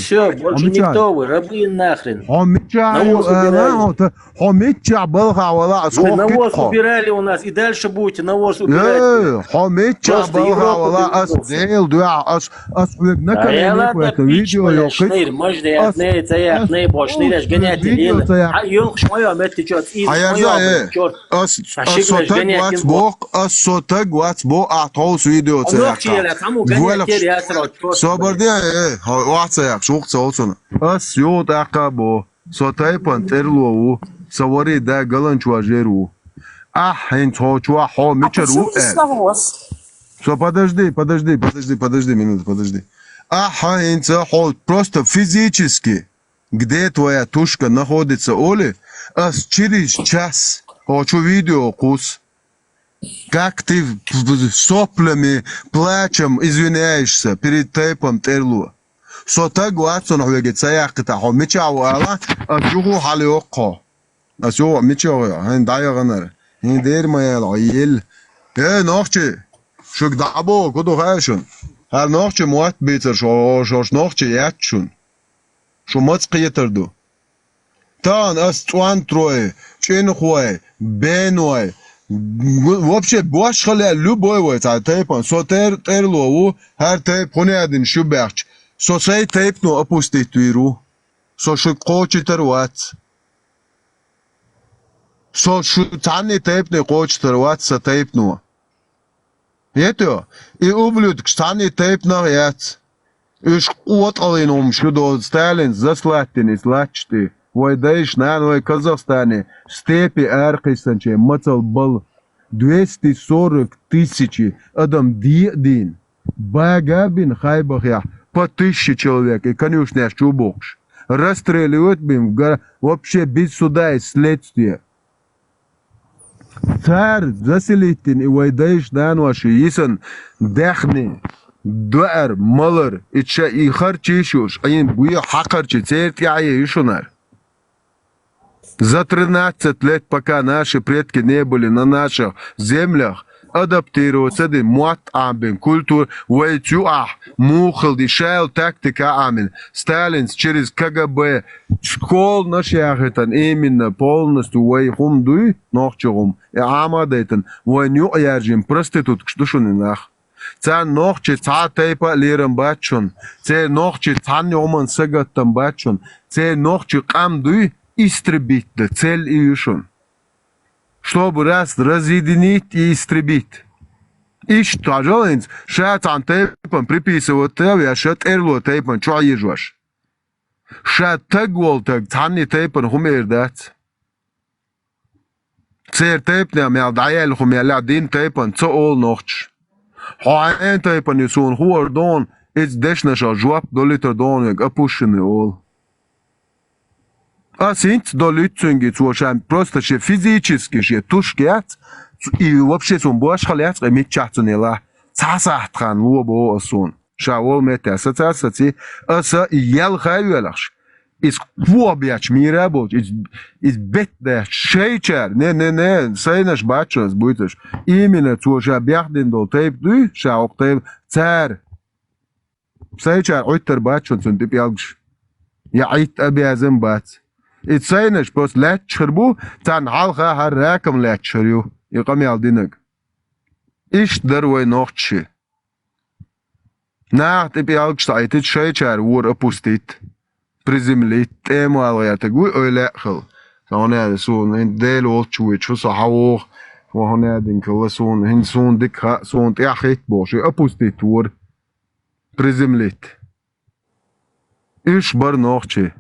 никто рабы нахрен حميشايو حميشايو بالغا ولا أسخوك навоз убирали у нас и дальше будете навоз убирать حميشايو بالغا ولا أسديل دعا أسفلق نكاليك ويكا فيديو يوقف مجدي تيحني بوشني لاش جنياتي لين يلقش مايو عملت جوت هيرزا أصوتك واتسبوق أعطوس فيديو تيحكا صبر واحد سياق شوق صوتنا أسيوت أقابو صوتاي بانترلو صوري دا قلن شواجيرو أحين تشوا حو ميشرو подожди минуту, подожди. Ахин хо просто физически, где твоя тушка находится, Оля, через час хочу видео кус. Как ты соплями, плачем, извиняешься перед тейпом терлу. Сота гуатсон хуеги цаяхта хо мичау ала, асюху халиоқо. Асю мичау хин дайганар. Хин дер маял ил. Нохчи. Шук дабо куду хайшун. Her нохчи муат битер шош нохчи ятшун. Шо мац қиетарду. Тан ас туан трое, чин хуай, бенуай. Вообще бош хали любой вот а тейпан со терлову her teyp хунядин шуберч со сей teyp ну опустить туиру со шу қочитер ват со шу тани teyp не қочитер ват со teyp ну ето и ублюдок тани teyp на яц уж оталином шудо Сталин заслаттин излачти Войдеш на новой Казахстане степи архистанче мацал был 240 тысяч адам дин. Багабин хайбахя по 1000 человек и конечно чубокш. Расстреливают бим вообще без суда и следствия. Царь заселитин и войдеш на новой исан дахни. Дуар малар и харчишуш а им буя хакарчи церти ишунар. За 13 лет, пока наши предки не были на наших землях, адаптироваться до муат амбин, культур, вайтюах, мухал, дишайл, тактика амин. Сталин через КГБ, школ наших это именно полностью вайхумдуй, нохчагум, и амадайтан, вайню аярджим, проститут, что шуны нах. Це нохче ця тейпа лірам бачун, це нохче ця ньоман сегаттам бачун, це нохче камдуй, истребить цель и юшон. Чтобы раз разъединить и истребить. И что же, шат антейпом приписывают тебе, а шат эрло тейпом, что ежешь? Шат тагвол так, цанни тейпом хумер дать. Цер тейпня мял даял хумяля дин тейпом, цо ол нохч. Хоан тейпом юсун хуар дон, из дешнаша жуап до литр дон, як опущенный ол. А синт до лицунги цушам просто че физически че тушкят и вообще сум бош халят и мечатунела цасахтран лобо осун шаол мета сацацати аса ел хайвелаш is квобяч миработ is бетда шейчер не сайнаш бачос буйташ именно цуша бяхден до тейп ду шаок тейп цар сайчер ойтер бачон сун типялгш я айт абязен бат إتساينش بس لا تشربو تان حالها هراكم لا تشريو يقام يالدينك إيش دروي نوختشي Nacht heb je uitgestaat, scheitjer woord opustit. Приземлить тему алгатагуй ойлекхыл. Сауна сун дел олчуй чу сахавох вахна дин колсон хин сун дикха сун тяхит бош опуститур приземлить. Иш бар нохче.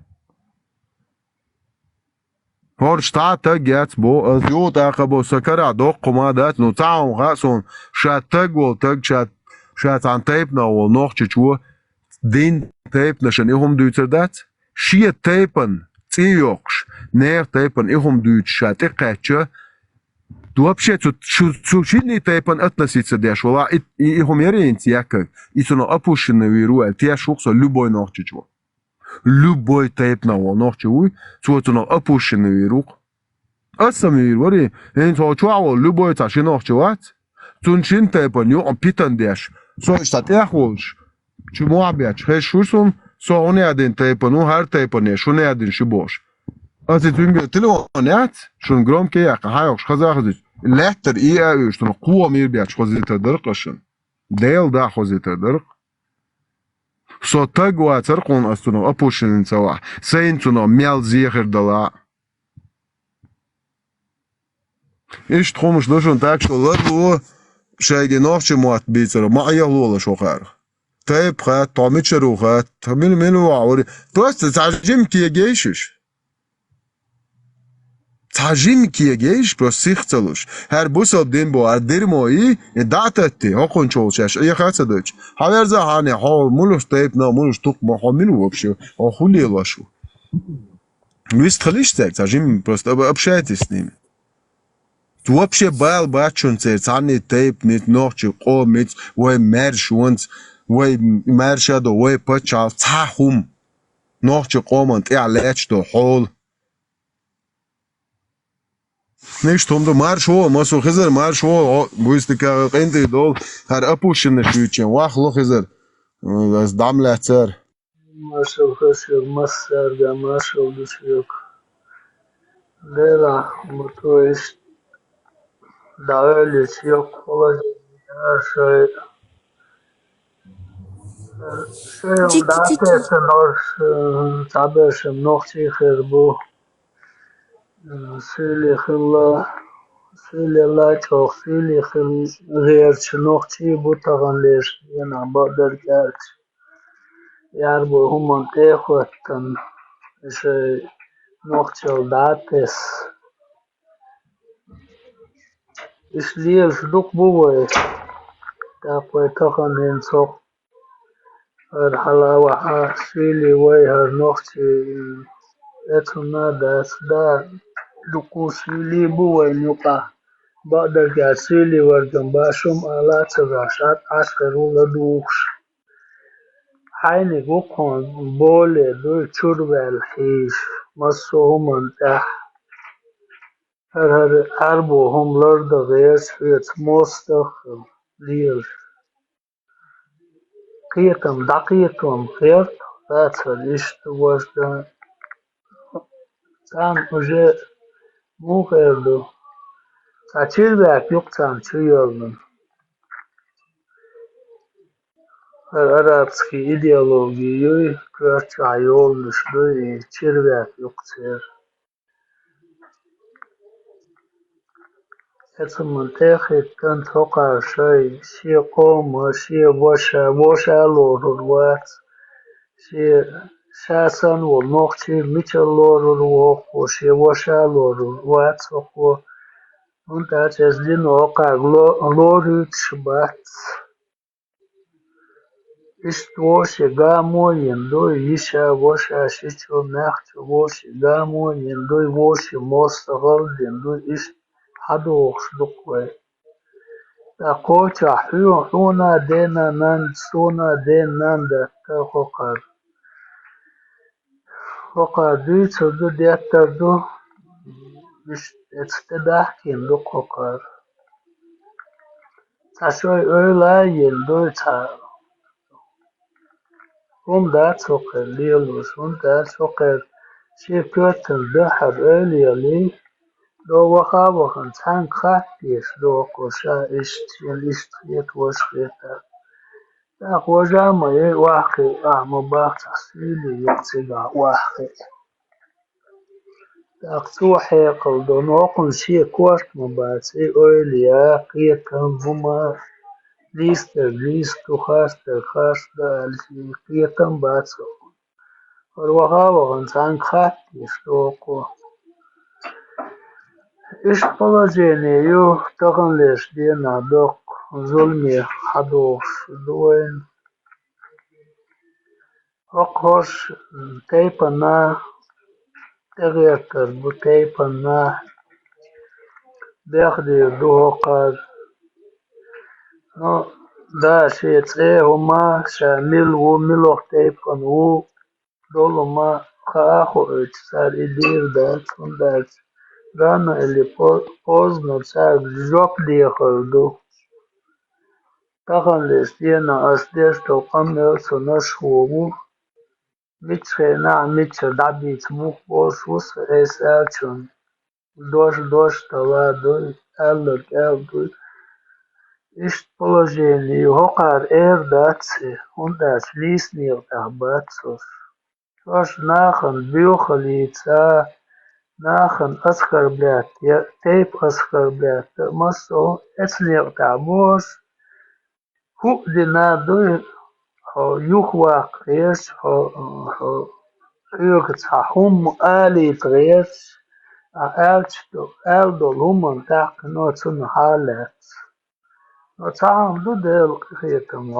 Hor stata gets bo as yo ta khabo sakara do qomadat no taun gason shatag wol tag chat an tape no wol nochche chu din tape na shne duitserdat Shie tapen, tioks, neer tapen, duurt chat, katje. Du вообще чуть-чуть tapen относиться дешь, вала и хомеренти якак, и соно опущенный виру, те шукса любой ногчичу. Любой тейп на ногчичу, соно опущенный виру. Асами виру, эн то чуао любой таши ногчичуат, цунчин tapen, ю питан деш, со штат яхолш, чему обяч, хэшурсун, Så hon är den typen, hon har typen är, hon är den sjubosh. Alltså tunga telefonet, شون grom ke ya hayok khazagh lätter i är شون قوة mir biach khozita dirqashin. Del da khozita dirq. So tagwa tarqun astuno apushin sawa. Saintuno mel zikhr dala. Ish tkhumush doshon tak что ладу шайди новче мот бицера, ма яглола шохар. طيب خات طعمت شروخات منو عوري بس تعجم كي جيشش تعجم كي جيش بس سيختلوش هر بوساب دين بو ادر موي دعتتي هاكون شولشش اي خاصه دوش هاورزا هاني ها مولوش طيب نا مولوش توق ما حامل вообще охули лашу вистралиш так تعجم просто общайтесь с ними Du вообще бал бачун церцани тейп нит нохчи qomit way mersh once way mershado way pacha tahum нохчи qomant ялечто hol Nicht de marsch ho maso khizer marsch ho buiste ka qindi dol har apushin shüchen wach lo khizer das damlatzer Maso khizer masar da maso dusyok Dela moto ist da öyle yok olacak her şey da kesin tabeşim nohçi bu söyle çok söyle gerçi nohçi bu taganler yana badar gerçi yar bu human tehwatan şey nohçi dates इसलिए दुख वो है तापय तखन हेन sok ar halawa asili way har noxti etuna das da duku sili bu way nuqa baqdar gasili wargan bashum ala tagashat askaru la duks hayni gukon bole do churbel hish masuhuman tah Her arbo homlar da ves het mostig lier. Kietam dakitum geert, dat is was de tam уже mugerdo. Saçirberk yok tam çıyordun. Her arabski ideolojiyi kırçay olmuşdu, çirberk yok çer. Это منطقة كان توقع شيء قوم شيء وشا لورد شيء شاسن والنقطة مثل لورد وشيء وشا لورد وقو أنت تزدين وقع لورد شبات Istoši gamojiendoj išā vošā šičo nacht voši gamojiendoj voši mosta valdiendoj iš hadoks dukvai. Ta kocha huna dena nan suna den nanda ta hokar. Hokar düçü du detter du işte dahkin duk hokar. Ta şoy öyle yendoj ta da soker lielus da soker şirketin dahar öyleyeli do wahan tan khatis do koşa ist yet was kheta وجامع واقع مباح تحصيلي يقصد واقع تقصو حيقل دونوقن شي كورت مباسي أوليا قيتهم هما ليستو خاستر قيتهم باتسو والوغاوة غنسان خاتي شتوقو إيش положение تغن ليش دينا دوق ظلمي حدوش دوين أقهش تيبنا تغيرتر بتيبنا بيخدي دوقات نو دا شيء هما شامل وملوخ تيبن و دولو ما خاخو اتسار إدير دات دات رانا اللي بوزنا تسار جوب دي خردو تغن ليش دينا أسديش توقمل سنشوه ميتشينا ميتش دابيت موخ بوش وس إسالشون دوش توا دوي ألو إيش положение هقار داتسي هنداس ليسني غتعباتسوس توش ناخن بيوخليتسا ناخن أسكر بلات تيب أسكر بلات مصو إسني غتعبوش هو دينا دوي هو يخواق إيش هو يوكتسا هم آلي تغيش ألدو هم تاق نوتسن حالات وتعام دو ديل قيتم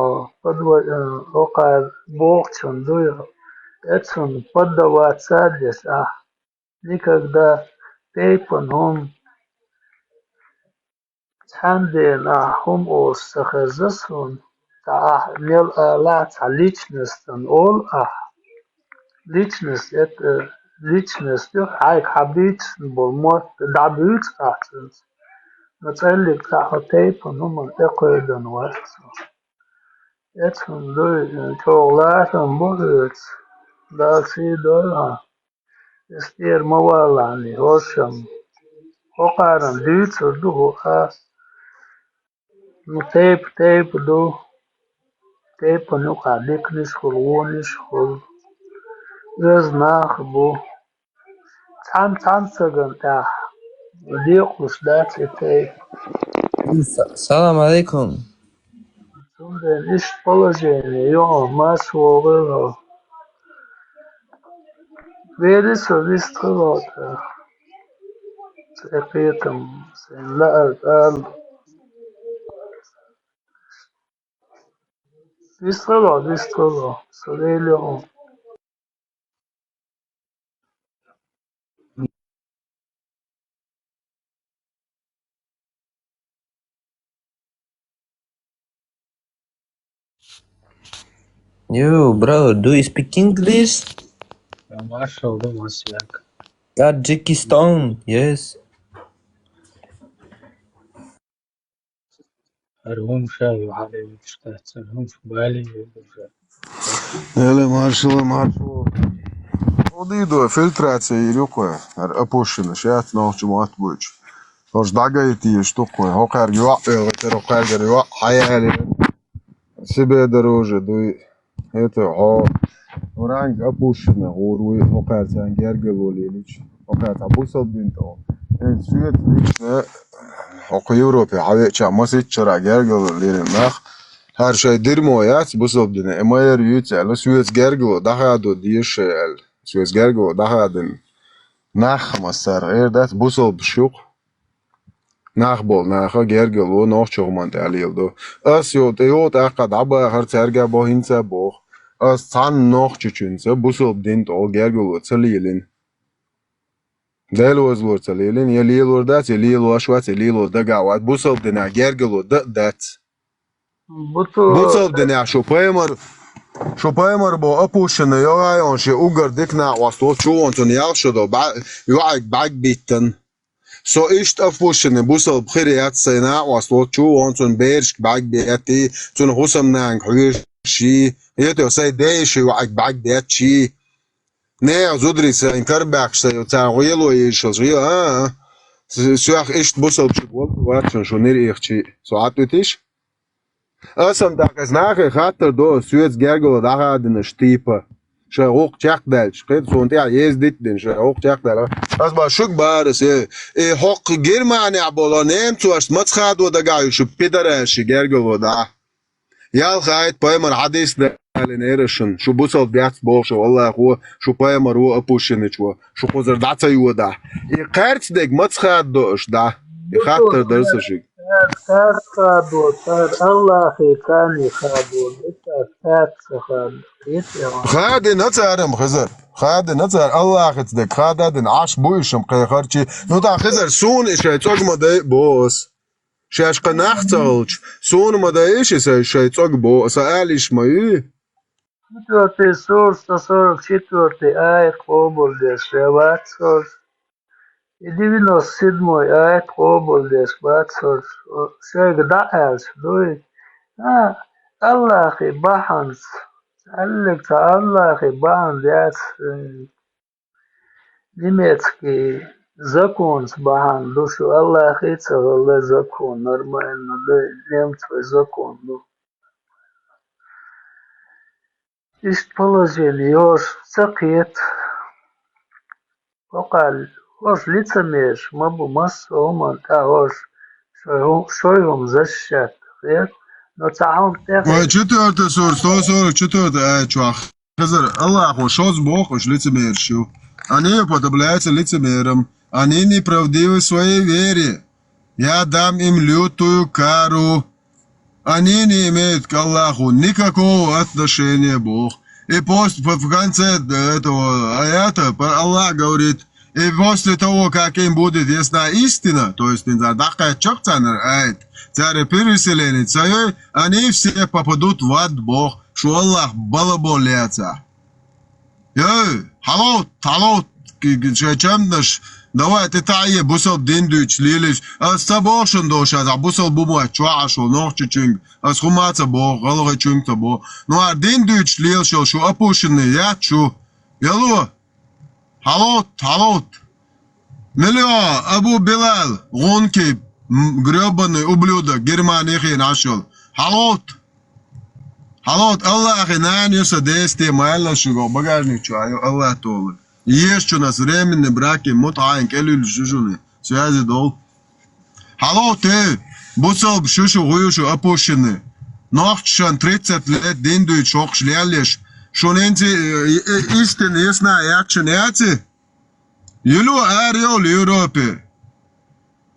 قدوة وقع بوغتشن دوير اتسن قدوات سادس نيكاكدا تيبن هم تحندين هم او سخزسون تا نيل آلات ليتشنستن اول ليتشنست ليتشنست هايك حبيتشن بالموت دابيوت احسنس نتعلق تحت تيبن هم اقيدن واتسو اتسن دوي شغلاتن بوغيت داكسي دويها استير موالاني هوشم وقارن ديتسو دو تيب دو تيب نوكا ديكنش خلونش خل يزناخ بو تان سجن تاح ديقوش داتي تيب السلام عليكم. سندن إيش положение ما سوغل ويدسو بيستغلط سيقيتم سين لأل بيستغلط سليلهم Yo, bro, do you speak English? Marshall Masyak. Tajikistan, yes. Аргум шай вали штат аргум бали Ele maršalo. Odīdo filtrācija ir jokoja ar apušana šeit naučumu atbuļu. Hoš dagaitieši tukoja, hokar jo apēlēt, hokar gar jo hajēli. Себе дороже, дуй это оранг опущено, уруй хокар цан гергелоли лич, хокар табусал бинто. Сюет лично око Европе, хавеча масит чара гергелоли нах. Her şey dirmoyat busal bine. Emayar yütsel, suyet gergelo daha do diyşel. Suyet gergelo daha den nach masar erdat busal bşuk. نخبل نخا گرگلو نخ چغمان تعلیل دو اس یوت اقد عبا هر ترگا با هینسا بوخ اس تان نخ چچونسا بوسل بدین تول گرگلو تلیلین دلوز لور تلیلین یلیلور دات یلیلو اشوات یلیلو دگاوات بوسل بدینا گرگلو دات بوسل بدینا شوپایمر با اپوشن یای آنشه اوگر دکنا واسطو چون یاخشو دو یوعک باگ بیتن So ist aufwuschen, Bussel Priat Sena was lot chu on so Berg bag beati so hosam nang shi yeto say day shi wag bag beat chi ne azudris in Karbach say ta yelo ish so ist Bussel chu wat schon schon ich chi so atutish Esam tā, kas nākai hatru do sviets gergula dahādina štīpa. Šai rūk čakdēļ, škritus un tajā iezditdien, šai rūk čakdēļ. Es bā šuk bāras, hok Germānijā bolo nemcoši matskādo da gājuši pidarēši gergulu da. Jāl hait paimar hadis dēļ nērešan, šo busal bjats bolšo, Allah ho, šo paimar ho apušiničo, šo pozar dacajo da. Kērts deg matskādoš da, hatru darsašik. Kar khadot, kar Allah kani khadot, kar khadot. خادي نتعرم خزر خادي نتعر الله خدك خادا دن عاش بويشم قيخرشي نوتا خزر سون إشي توق مدى بوس شاش قناختلج سون مدى إشي شي توق بوس أعليش مايو Четвертый сур, 144 аят Кобол дес, Шеват сур. И 97 аят Кобол дес, Бат сур. Шег даэлс, дует. Аллахи баханс. Аллекса Аллахи бахан дес. Немецкий закон с бахан. Душу Аллахи цавале закон. Нормально, да, немцевый закон. Ist положение, уж цакет, покал, уж лицемеришь, мабу массу уман, а уж шойгом защищать, но цахом тех. четвертый сур, 144 аят чуах. Хазар, Аллаху, шо с Бог, уж лицемерщу. Они уподобляются лицемерам, они неправдивы в своей вере. Я дам им лютую кару. Они не имеют к Аллаху никакого отношения, Бог. И в конце этого аята Аллах говорит, и после того, как им будет ясна истина, то есть царь переселенец, они все попадут в ад, Бог, что Аллах балаболятся. Халот, чем наш давай ты тае бусал диндуч лилиш аз табошен доша за бусал буму чуашо нохчи чунг аз хумаца бо галга чунг табо но ар диндуч лил шо опушенный я чу яло халот миллион Абу Билал гонки гребаный ублюдок Германии нашел халот Аллах нан юса десте майла шуго багажник чуаю Аллах толы. Есть у нас временные браки, мутаин, келюль, жужуны, связи дол. Алло, ты, бусал, шушу, гуюшу, опущены. Нохчан 30 лет диндует, шок шлялиш. Шуненти, истин, ясна, якчен, яци. Юлу ариол Европе.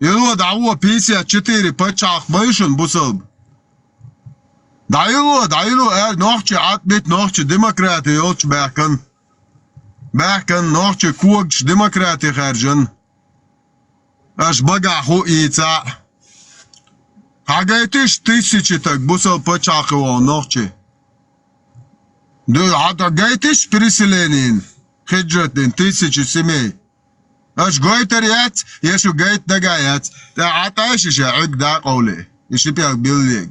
Юлу дауа 54, пачах, байшун, бусал. Да юлу, нохчи, атмит, нохчи, демократы, йолч, бэкан. Бэкан, нохчи, кугч, демократы, харжан. Аж багаху ица. Хагайтиш тысячи так, бусал пачах его, нохчи. Да, гайтиш переселенин. Хиджатин, 1000 семей. Аж гайтер яц, ешу гайт нагаяц. Да, аташиша, игда قولي. Ишипяк билвег.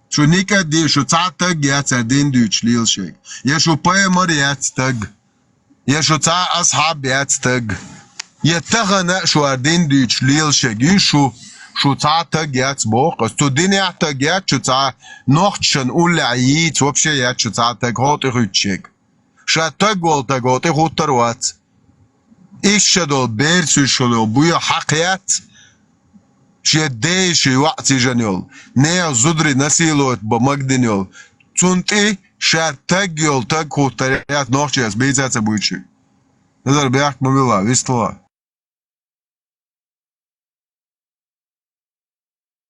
Шо никади, шо цатаг яц, один дюч лилшек. Ешу паемар яц таг. Ешу ца асхаб яц таг. يتغنى شو أردين ديش ليل شجين شو تعتق يات بوق استودين يعتق يات شو تع نوختشن أول عييت وبشي يات شو تعتق هاتي خيتشيك شو تقول تقولتي خوتروات إيش شدول بيرسو شلو بويا حقيات شي ديشي وقتي جنيول نيا زدري نسيلوت بمقدنيول تونتي شار تقول تق خوتريات نوختشيس بيزات بويتشي نظر بيحك مبيلا ويستلا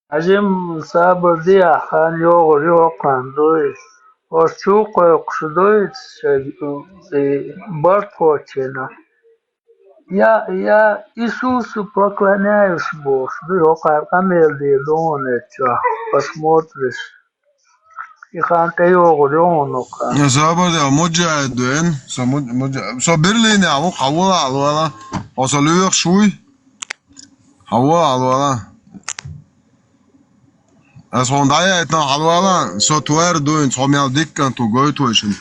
Azim sabır diye han yok kandois. O çok okşudois barkoçena. Я Иисусу поклоняюсь, Бог. Ты камел де донеча. Посмотришь. И хан ты его صابر ده مجاهد وين صو برلين يا مو حوالة على الولا وصلوا شوي حوالة على الولا أصلا دايا إتنا على الولا صو توير دوين صو ميال ديكان تو قويتوشن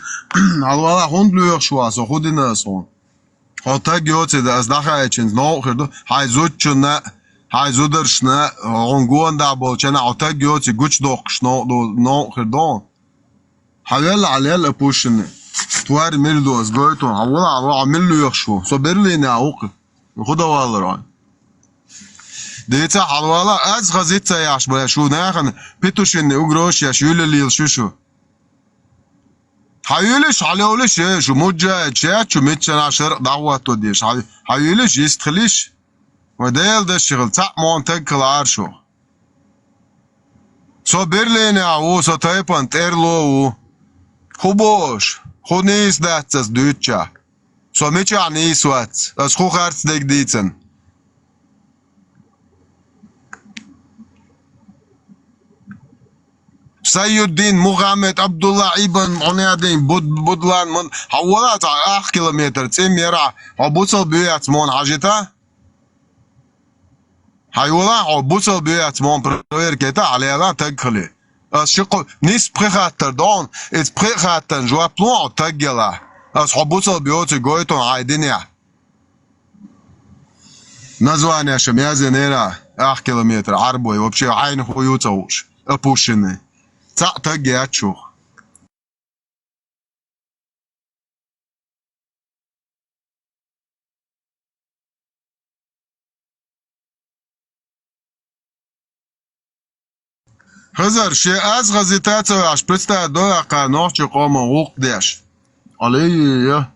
على الولا هون لوير شوي صو خودنا صو خاطر جوتي ده از داخل چند نو خردو هاي زوجنا هاي زودرشنا عنقون دعبو كان عطاق جوتي قوش دوقش نو خردون حيال عليال أبوشن تواري ميردو أزغويتون عوضا عملو يخشو سو برلين عوق خدا والله ران ديتا حلوالا از غزيتا ياش بلا شو ناخن بيتوشن وغروش ياش يولي شو حيولش عليولش شو مجا شات شو متشن عشر دعواتو ديش حيولش يستخليش وديل ده الشغل تاع مونتك العرشو سو برلين عو سو تايبان تيرلو خوبوش خو نيس داتس دوتشا سو ميتشا نيس وات اس خو خارت ديك ديتن سيد الدين محمد عبد الله ابن عنادين بدلان من حولات 8 كيلومتر تيميرا وبوصل بيات مون حاجتا حيولا وبوصل بيات مون برير كيتا عليها تكخلي شقو نيس بريخاتر دون اس بريخاتر جوا بلون تجلا اس حبوصل بيوت جويتون عايدينيا نزوانيا شميازي نيرا 8 كيلومتر عربوي وبشي عين خويوتوش ابوشني تجياتشو Хазар, ще аз газетата аш представя дояка ночи кома ук деш. Ali ya.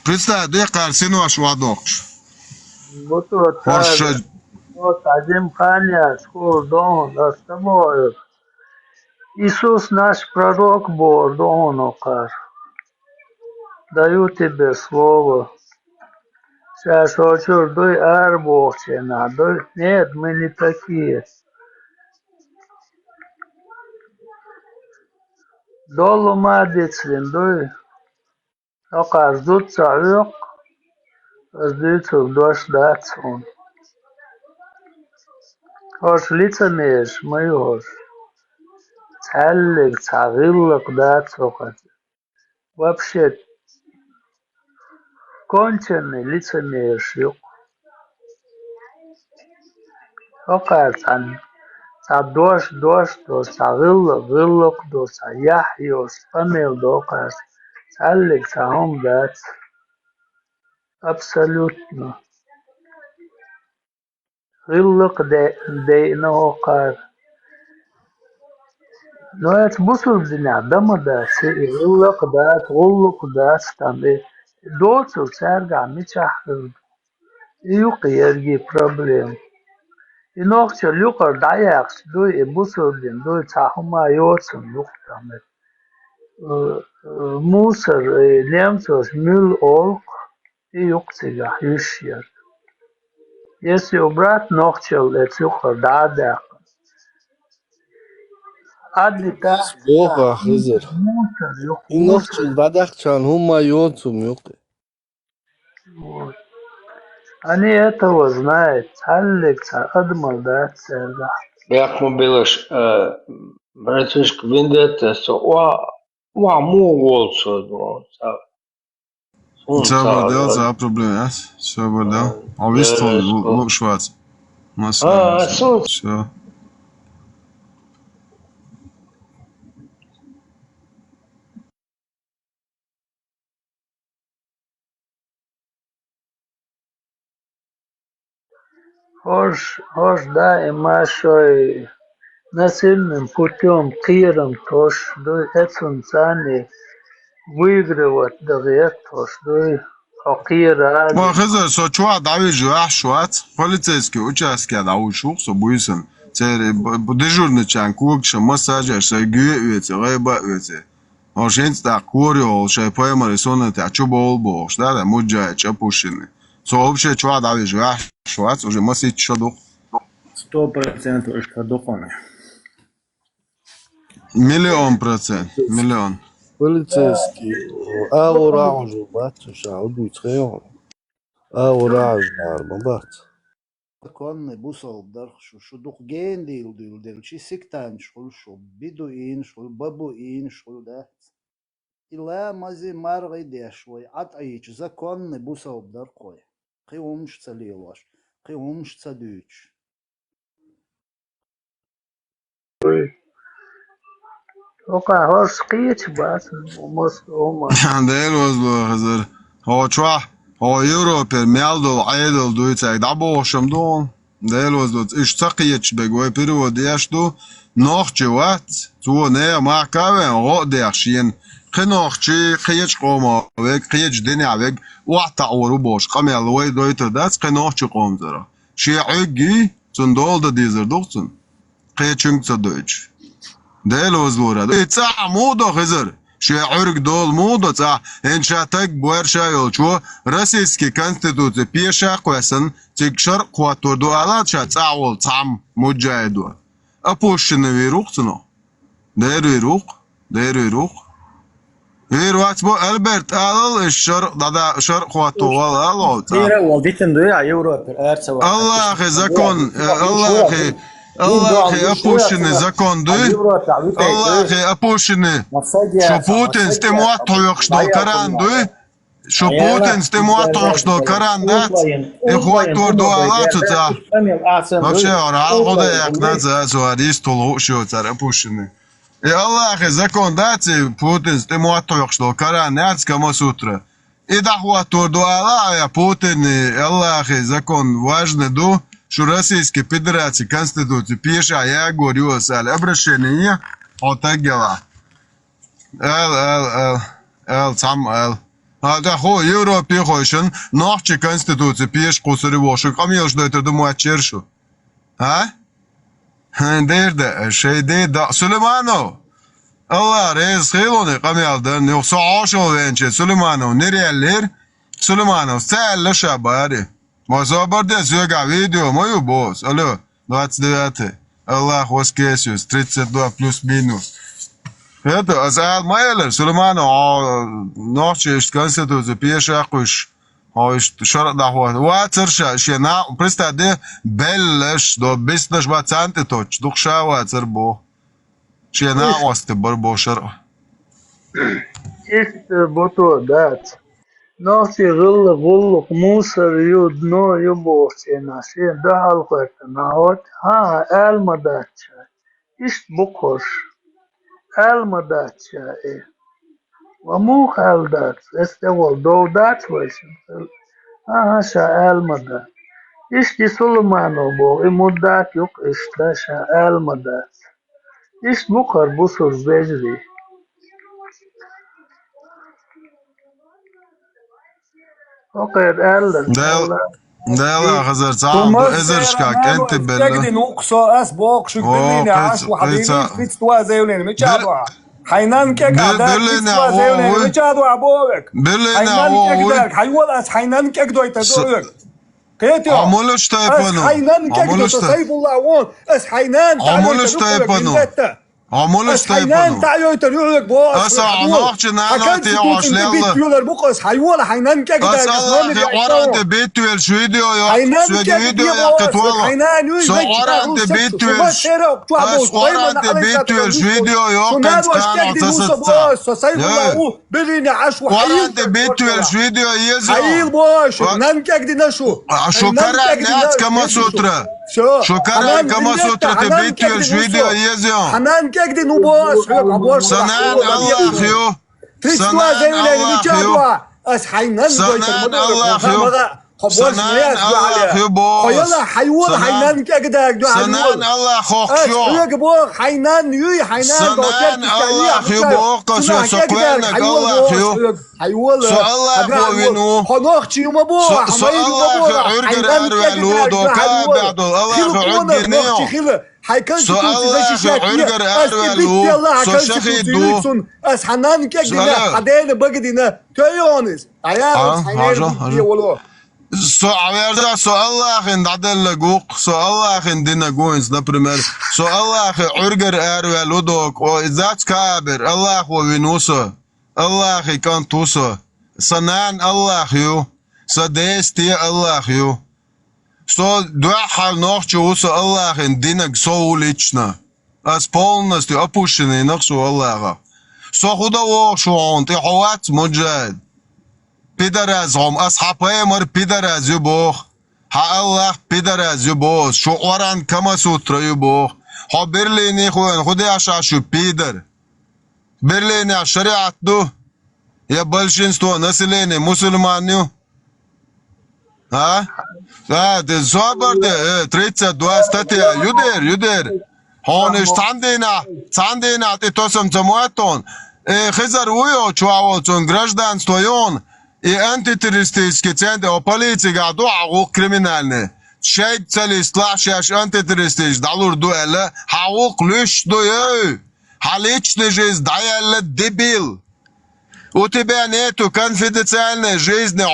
Представя дояка арсену аш вадокш. بطو Хорша تعظيم خانيا شكور دون أستمر Иисус наш пророк был дон окар. Даю тебе слово. Сейчас хочу дой арбовчина. Нет, мы не такие. Долу мадицлин дой. Окар ждут царек. Сдаются в дождь дать он. Хош лицемеешь, мы хош. Цаллик, цариллок дать окар. Вообще конченый лицемеешь юк. Окар дождь, до цариллок, до цаяхиос, памел докар. Цаллик, цахом дать. Абсолютно. Риллок дейна окар. Но это бусул диня, дама да, риллок дать, руллок дать, там и доцу царга мичахр. Юк ерги проблем. И ночью люкар даякс, дуй и бусул дин, дуй цахума йоцун люк там. Мусор, немцев, мюл олк, и юк цига, юшьер. Если убрать ногчел, это люкар дадак. Адлита, Слуха, Хизер. мусор, юк И мусор. ночью вадахчан хума йонцум юки. Вот. Они этого знают. Алекса, Адмал, да, церга. Як ми білиш, братишка, він дете, ва му волцу, Sabadell, za problem, ja? Sabadell. Al wist van, look zwart. Maar zo. Хош, да, и машой насильным путем, тиром, тош, да, это цани выигрывать, да, это тош, да, хоккира. ما خزر سو چوا داوی جواه شوات полицейский участке дау шух со буйсен цер дежурный чан кукша массажер со гюе үете гайба үете ошенц да курио ше поема рисона та чубол бо да муджа чапушины со вообще чوا дави жуах шуат уже маси чодух 100% что духовно. %1 миллион Полицейский. Ауражу, батюша, убийца. Ауражу, бат. كون بوصل درخ شو دوق جين ديل شي سكتان شو بدوين شو بابوين شو ده إلا مازي مارغي دي شوي عطعيش زكون بوصل درخوي قيومش تسليواش قيومش تصدوش وقع هوس قيت بس ومسكوما Del was hazır. Ha çwa. Ha Europa meldol aidol duitsag da boşum don. Del was dort ich taqiyech begoy period yashdu noch jewat. Tu ne ma kaven ro dershien. Khnochchi khiyech qoma ve khiyech deni ve waqta oru boş. Qamel way doyto das khnochchi qom zara. Shi ugi zundol da dizer dochtun. Khiyechung tsadoich. Del was lora. Itsa modo hazır. Ше'ург дол мудо ца эншатак буэршайол чу российский конституция пеша квесан тикшар кваторду алат ша цаол цам муджайду. Апошчина вирухцно. Дер вирух. Вирвац бо Альберт алал шар дада шар кватовал алал ца. Dira والدتن دويا Европа ارتسوا Allah zakon Allah apuşini zakondu. Allah apuşini. Şu Putin stimuat toyokşdo karandu. Şu Putin stimuat toyokşdo karanda. Ekvator alatuta. Вообще оралгода якнадза зуаристолу шуцар апушини. Allah zakon dati Putin stimuat toyokşdo karanda kama sutra. И дахватор дуала Putin Allah закон важный ду. Что Российской Федерации Конституции пиша, я говорю, обращение от Агела. Сам А да хо Европе хочен, нахче Конституции пиш кусари вошу. Камил что это думаю чершу. А? Дерде, şeyde da Süleymanov. Allah reis khilone kamilden yoksa aşağı vence Süleymanov nereler? Süleymanov selle şabari. Мозобарде зёга видео мою босс. Алло, 29. Аллах воскресус, 32 плюс-минус. Это азал майлер, Сулейману, ночи конституция пеша куш. Шарат дахват. Вацерша, шена, представьте, беллеш до 20% точ. Духша вацербо. Шена осты барбо шар. Есть бото дат. Нахти гыллы гуллук мусор юдно юбохчена сен да алкарта наот ха элмадача ист букош элмадача ваму халдат эсте вол доудат вайсин ха ша элмада исти сулмано бо имудат юк исташа элмадат ист букар бусур бежри دالا خزر صعب ازرشكاك انت تجدي نقصو اس بوقش بليني عاش وحبيبي فيت توا زيولين ميتشادوا حينان كيك عدا توا زيولين ميتشادوا عبوك حينان كيك دارك حيول اس حينان كيك دويتا دوك قيتو عمولش تايبانو حينان كيك دويتا سيف الله وون اس حينان عمولش تايبانو عمولش حينان تعيو تريولك بوس اسا عناقش ناناتي عاش ليلا بيولر بوقس حيول حينان كيك دارك اسا في عرانت بيتو الشويديو يا فيديو يا قطوالة سو عرانت بيتو عرانت بيتو الشويديو يا كنت كان تصدصا بليني عاش عرانت بيتو الشويديو يزو حيل بوش نان كيك دي نشو شو كران نات كما سوترا شو كران كما سوترا تبيتو الشويديو يزو حنان كيك دي نوبوس سنان الله خيو سنان الله خيو اس حينان سنان الله خيو سنان الله خيو بوس يلا حيول حينان كيك داك سنان الله خوخيو حينان يوي حينان سنان الله خيو بوقس وسقوينك الله خيو حيول سو الله بوينو خنوختي يوم بو سو الله خيو عرقر أرولود وكابعدو الله خيو عرقرنيو سو الله خيو عرقر أرولود سو شخيدو اس حنان كيك دينا حدين بقدينا تيونس عيال حينان سو عوارض سو الله خين دعدل لجوق سو الله خين دينا جوينز نبرمر سو الله خي عرقر أرولودوك وإذات كابر الله خو وينوسو الله خي كان توسو سنان الله خيو سديستي الله خيو سو دوحال نوخ وسو الله خين دينك سوليچنا اس полностью опущенный нахсу Аллаха سو خدا وشون تي حوات مجاهد بيدرازهم اصحابي مر بيدراز يبوخ Ha Allah pidarazi boz. Şu Oran Kama Sutra'yı boz. Ha birliğini koyun. Huda aşağı şu pidar. Birliğini şeriat du. Ya большинство населения мусульмане. Ha? Ha, de sabırdı. 32 статья. Юдер. Honiş Sandina, ты тосом замуатон. Хизар уйо чуаволцон гражданство он. И антитеррористический центр, о полиции гаду агу криминальный. Шейд цели слашаш антитеррористический далур дуэля. Хаук лüş дуэ. Халичный жизнь даэлля дебил. У тебя нету конфиденциальной жизни,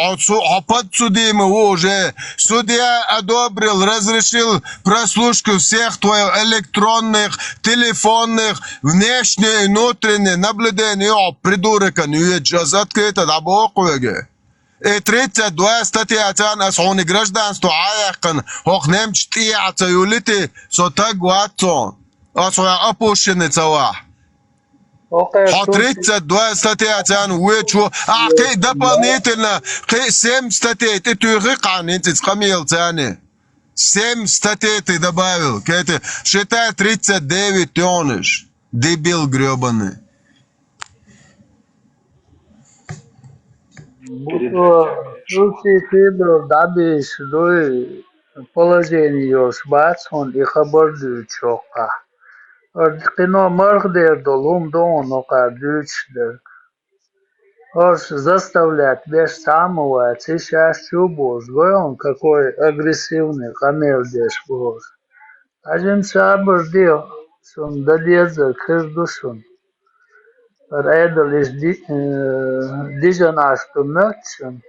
подсудимый уже. Судья одобрил, разрешил прослушку всех твоих электронных, телефонных, внешнее и внутреннее наблюдение. Придурок, не открыто, да бог. И 32 статья асони гражданство аяқын, ох немч тияца юлити, со так ватсон. Асоя опущенный цава. 32 статья вычу, а ты дополнительно 7 статей, ты тюриканец, камил цаны. 7 статей ты добавил, считай 39 тёныш, дебил гребаный. Случай ты добишь до положения шбац, он и хабарду чока. Кино мордер долум доно кадючдер. Ош заставлять без самого, сейчас чубос, он какой агрессивный, хамелдеш бос. Один сабр дел, сон дадеза кырдушун. Редал из дижанашку мётчун.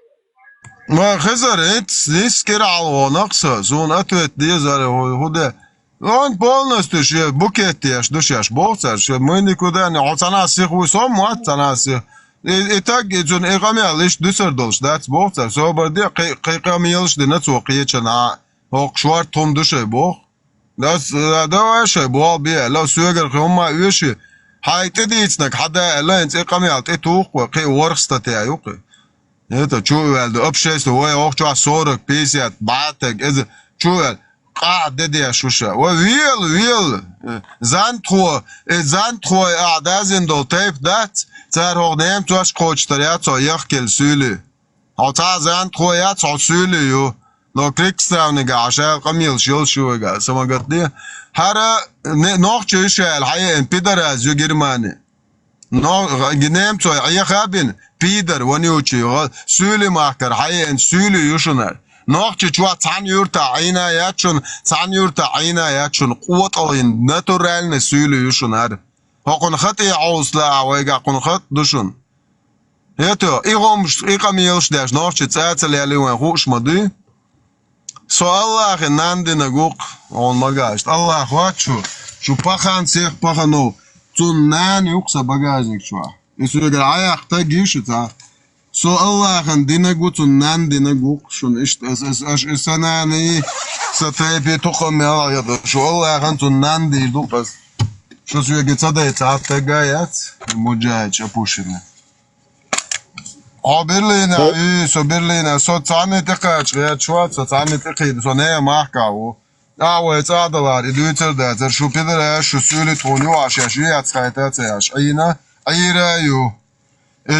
ما خسرت ليش كده على نقصة زون أتوت دي زاري هو ده он полностью же букетешь душешь болса что мы никуда не отцанасих усом отцанасих и так зон экамелиш дусердолш дать болса соборде экамелиш дина цоқиечна оқшвар том душе бог das даваше бог бе ла сугер хома юши хайтэдицнак хада лэнц экамелт этуқ қи ворхстатя юқи это чувствовал общество ой оқча 40 50 батек это чувствовал قاعدة شوشة وويل زانتخو أعدازين دول تيب دات تار هغنيم توش قوش تريات سو يخكل سولي أو تا زانتخو يات سو سولي يو لو كريكستراونيغا عشان قميل شيل شوغا سما قد دي هارا نوخ شوشة الحقيقة بيدر أزيو جرماني نيم تو يخابين بيدر ونيوشي سولي ماكر حقيقة سولي يوشنر نوخچ چوا цан юрта айнаячун قوتين натуральный сөйлеушүнөр хокун хати аусла авайга кун хат душун это игомилш даш норчи цацалялуен хушмады со Аллах нандина гук он магаш Аллах вачу чупахан сех пахану цуннан юкса багажник чва исугар аякта гишта So Allah kan dinagut und nan dinagut schon ist es sanani sataybi toqam ya da so Allah kan und nan di dupas что сюда гецада тагает муджач опушено Берлина и со Берлина со цаны такач я чувак со цаны такие со не махкау вот цадалар идут да за что пидора что сюли тоню аш я цайтацаш айраю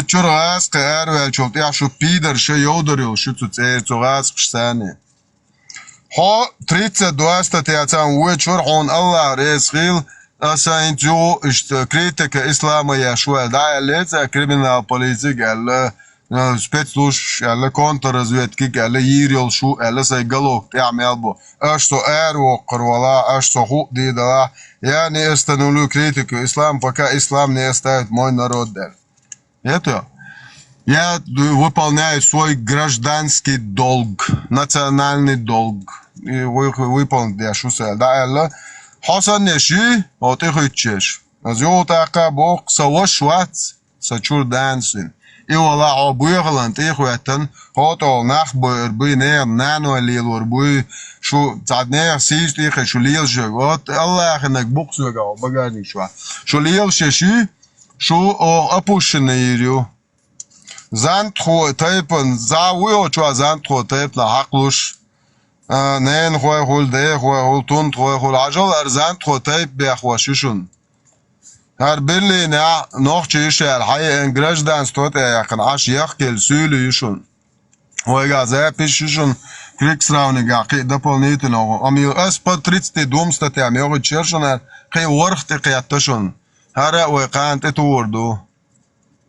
Чурас кэрвэл чулт я шу пидер ше йодорил шу цэцурас кшсани. Хо 32 статья уэ чур он Аллах резгил аса инжу критика ислама я шуэл да леца криминал политик эле спецслужб эле контрразведки эле ирил шу эле сайгалок ямел бу что эрво корвала что ху дидала я не остановлю критику ислам пока ислам не оставит мой народ дер. Это я выполняю свой гражданский долг, национальный долг. И выполнить я шуся. Да, элла. Хасан неши, вот их учишь. Азио така бог савашват, сачур дансин. И вала обырланд их уэтен, вот ол нах бы не нану лил бы шу задне сиш их шулил же. Вот Аллах нак бог суга багажник шва. Шулил шеши Шо опущенный ирю. Зантхо тайпен за уйо чуа зантхо тайп на хаклуш. نين خوي خول ده خوي خول تون خوي خول عجل أرزان خو تايب بيخواششون هر بيرلي نا نوخشي يشال حي إنجريش دانس توت يقن عش يخكل سولي يشون هو يجازا بيششون كريكس راوني قاقي دبولنيتن أو أميو أس باتريتستي دومستي أميو تشيرشون قي ورختي قياتشون هرا وقانت توردو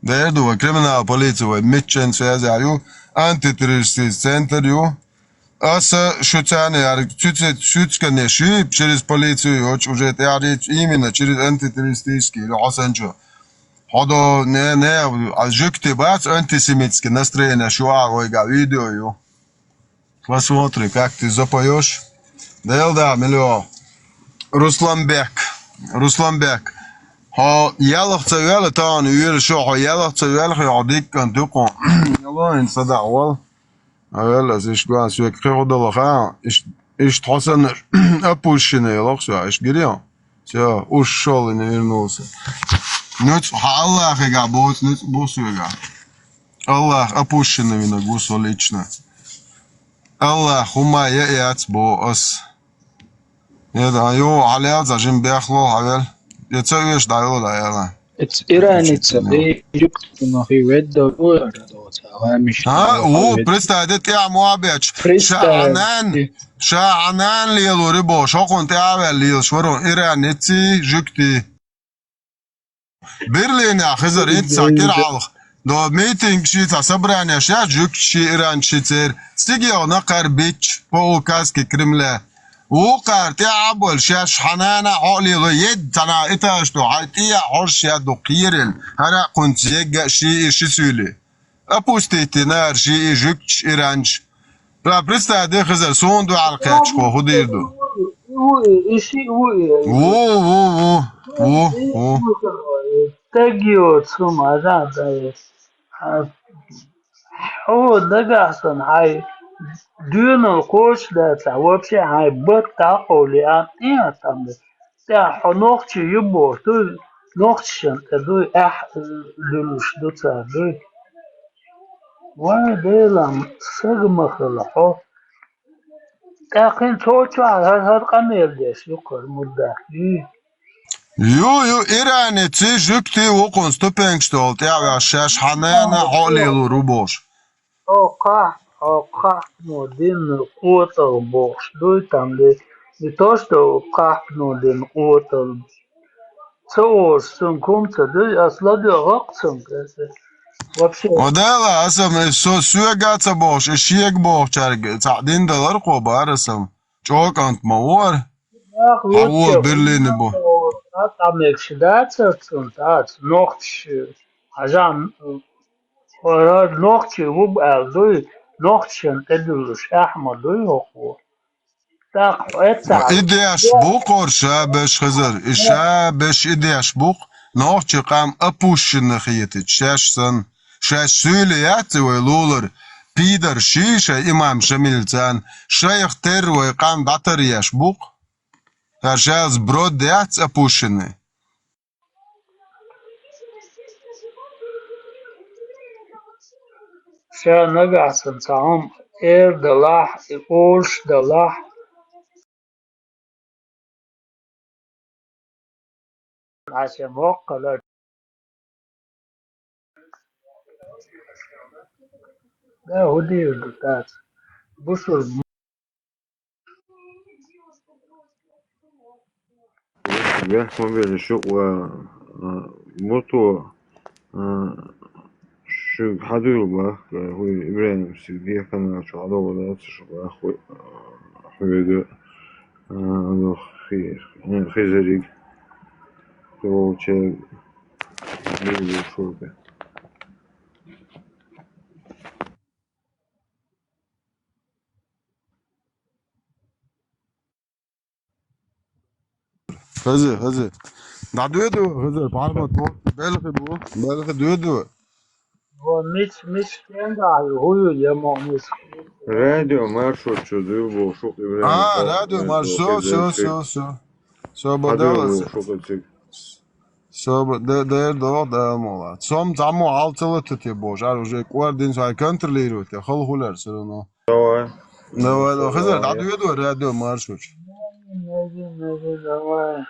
ديردو كريمنال بوليس وميتشن سيازايو أنتي تيرورستي سنتر يو أسا شو تاني يعني شو تكني شو через полицию уже يعني именно через антитеррористический عسنجو هذا не ажукти бац антисемитские настроения шуа ойга видео ю посмотри как ты запоешь да мило Ruslanbek ها يلا تسويل تان يقول شو ها يلا تسويل خياديك كنت تقو يلا انصدع وال أولا إيش قاعد سوى كخير ده لخا إيش تحسن أبوشنا يلاق سوى إيش قريان سوى وش شغل نيرنوس نوت الله خير بوس نوت بوسوي الله أبوشنا من الجوس وليشنا الله هما يأتي بوس يدا يو على زاجين بيخلو هذا يتسويش دايلو ده يلا It's ираница, но хиведда هو بريستادت يا موابيتش شاعنان ليلو ريبو شو كنت عامل ليل شورون إيرانيتي جوكتي برلين يا خزر انت ساكر على دو ميتينج شي تصبران يا شا جوك شي إيران شتير سيجيو نقر بيتش بو كاسكي كرملا وقار تعبول شاش حنانا عقلي غيد تنا إتاشتو عايتيا عرش يدو قيرل هرا كنت يجا شي سولي أبوستيتي نار شي جوكش إيرانش را برستا دي خزر سوندو عالقاتش خو خديردو تجيو تسمع ذا هو دقاصن هاي دون القوش ده تعوبش هاي بطا قولي إيه تامل تا نوختي يبور تو نوختشن تدو للوش دو تادو وديلم سجمخ الحو لكن توتو على هذا قمير ديش يقر مدخلي يو إيراني تي جوكتي وقون ستوبينج شتولت يا شاش حنانا عقلي روبوش قاح نودين قوة البوش دو تامل لتوشتو قاح نودين قوة تور سنكم تدو أصلا دي غاق سنكسي ودالا اسم سو قاعد بوش الشيك بوش تعدين دولار قوبا رسم جوك انت مور هو برلين بو تعمل شدات سنتات نوختش عجان وراد نوختش وبقى دوي نوختشن ادلوش احمد دوي هو إدياش بوق ورشا باش خزر إشا باش إدياش بوق نوختش قام أبوش نخيتي شاشسن شاش سوليات ويلولر بيدر شيشة إمام شميلتان شيخ تر ويقام داتر يشبوق هرشاز برود ديات أبوشني شا نقع سنتعهم إير دلاح إقولش دلاح عشان وقلت ده هو دي الدكات بصوا Верхом вели شقوة موتو شو حدو بقى هو إبراهيم سيدي كان شو عدو ولا شقوة أخوي أنا خيزريك تو شيء ميلو شوربة هذا دعدو هذا بعرفه بالغ دو هو مش كندا هو يمونس راديو مارشو تشدو بوشوق إبراهيم راديو مارشو شو بدل شو ده مولا سوم تعمو عالتلت تي بوش عارف جاي كواردين سو كونترليرو تي خل خولر سرنا Давай, Хазар, عدو يدور راديو مارشوش. давай.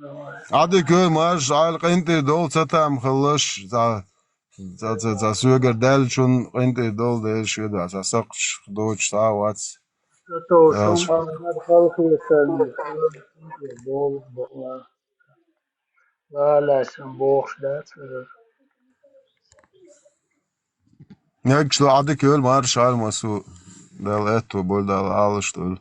Давай. عدو كل مارش على قنتي دول ستام خلش за سوغر دال شون قنتي دول ده شو ده за سقش دوش ساعات. То, что он خلق دول لا بوخش ده Ja, ich schlage عدو كل مارش على مسو دال اتو بول دال على شتول.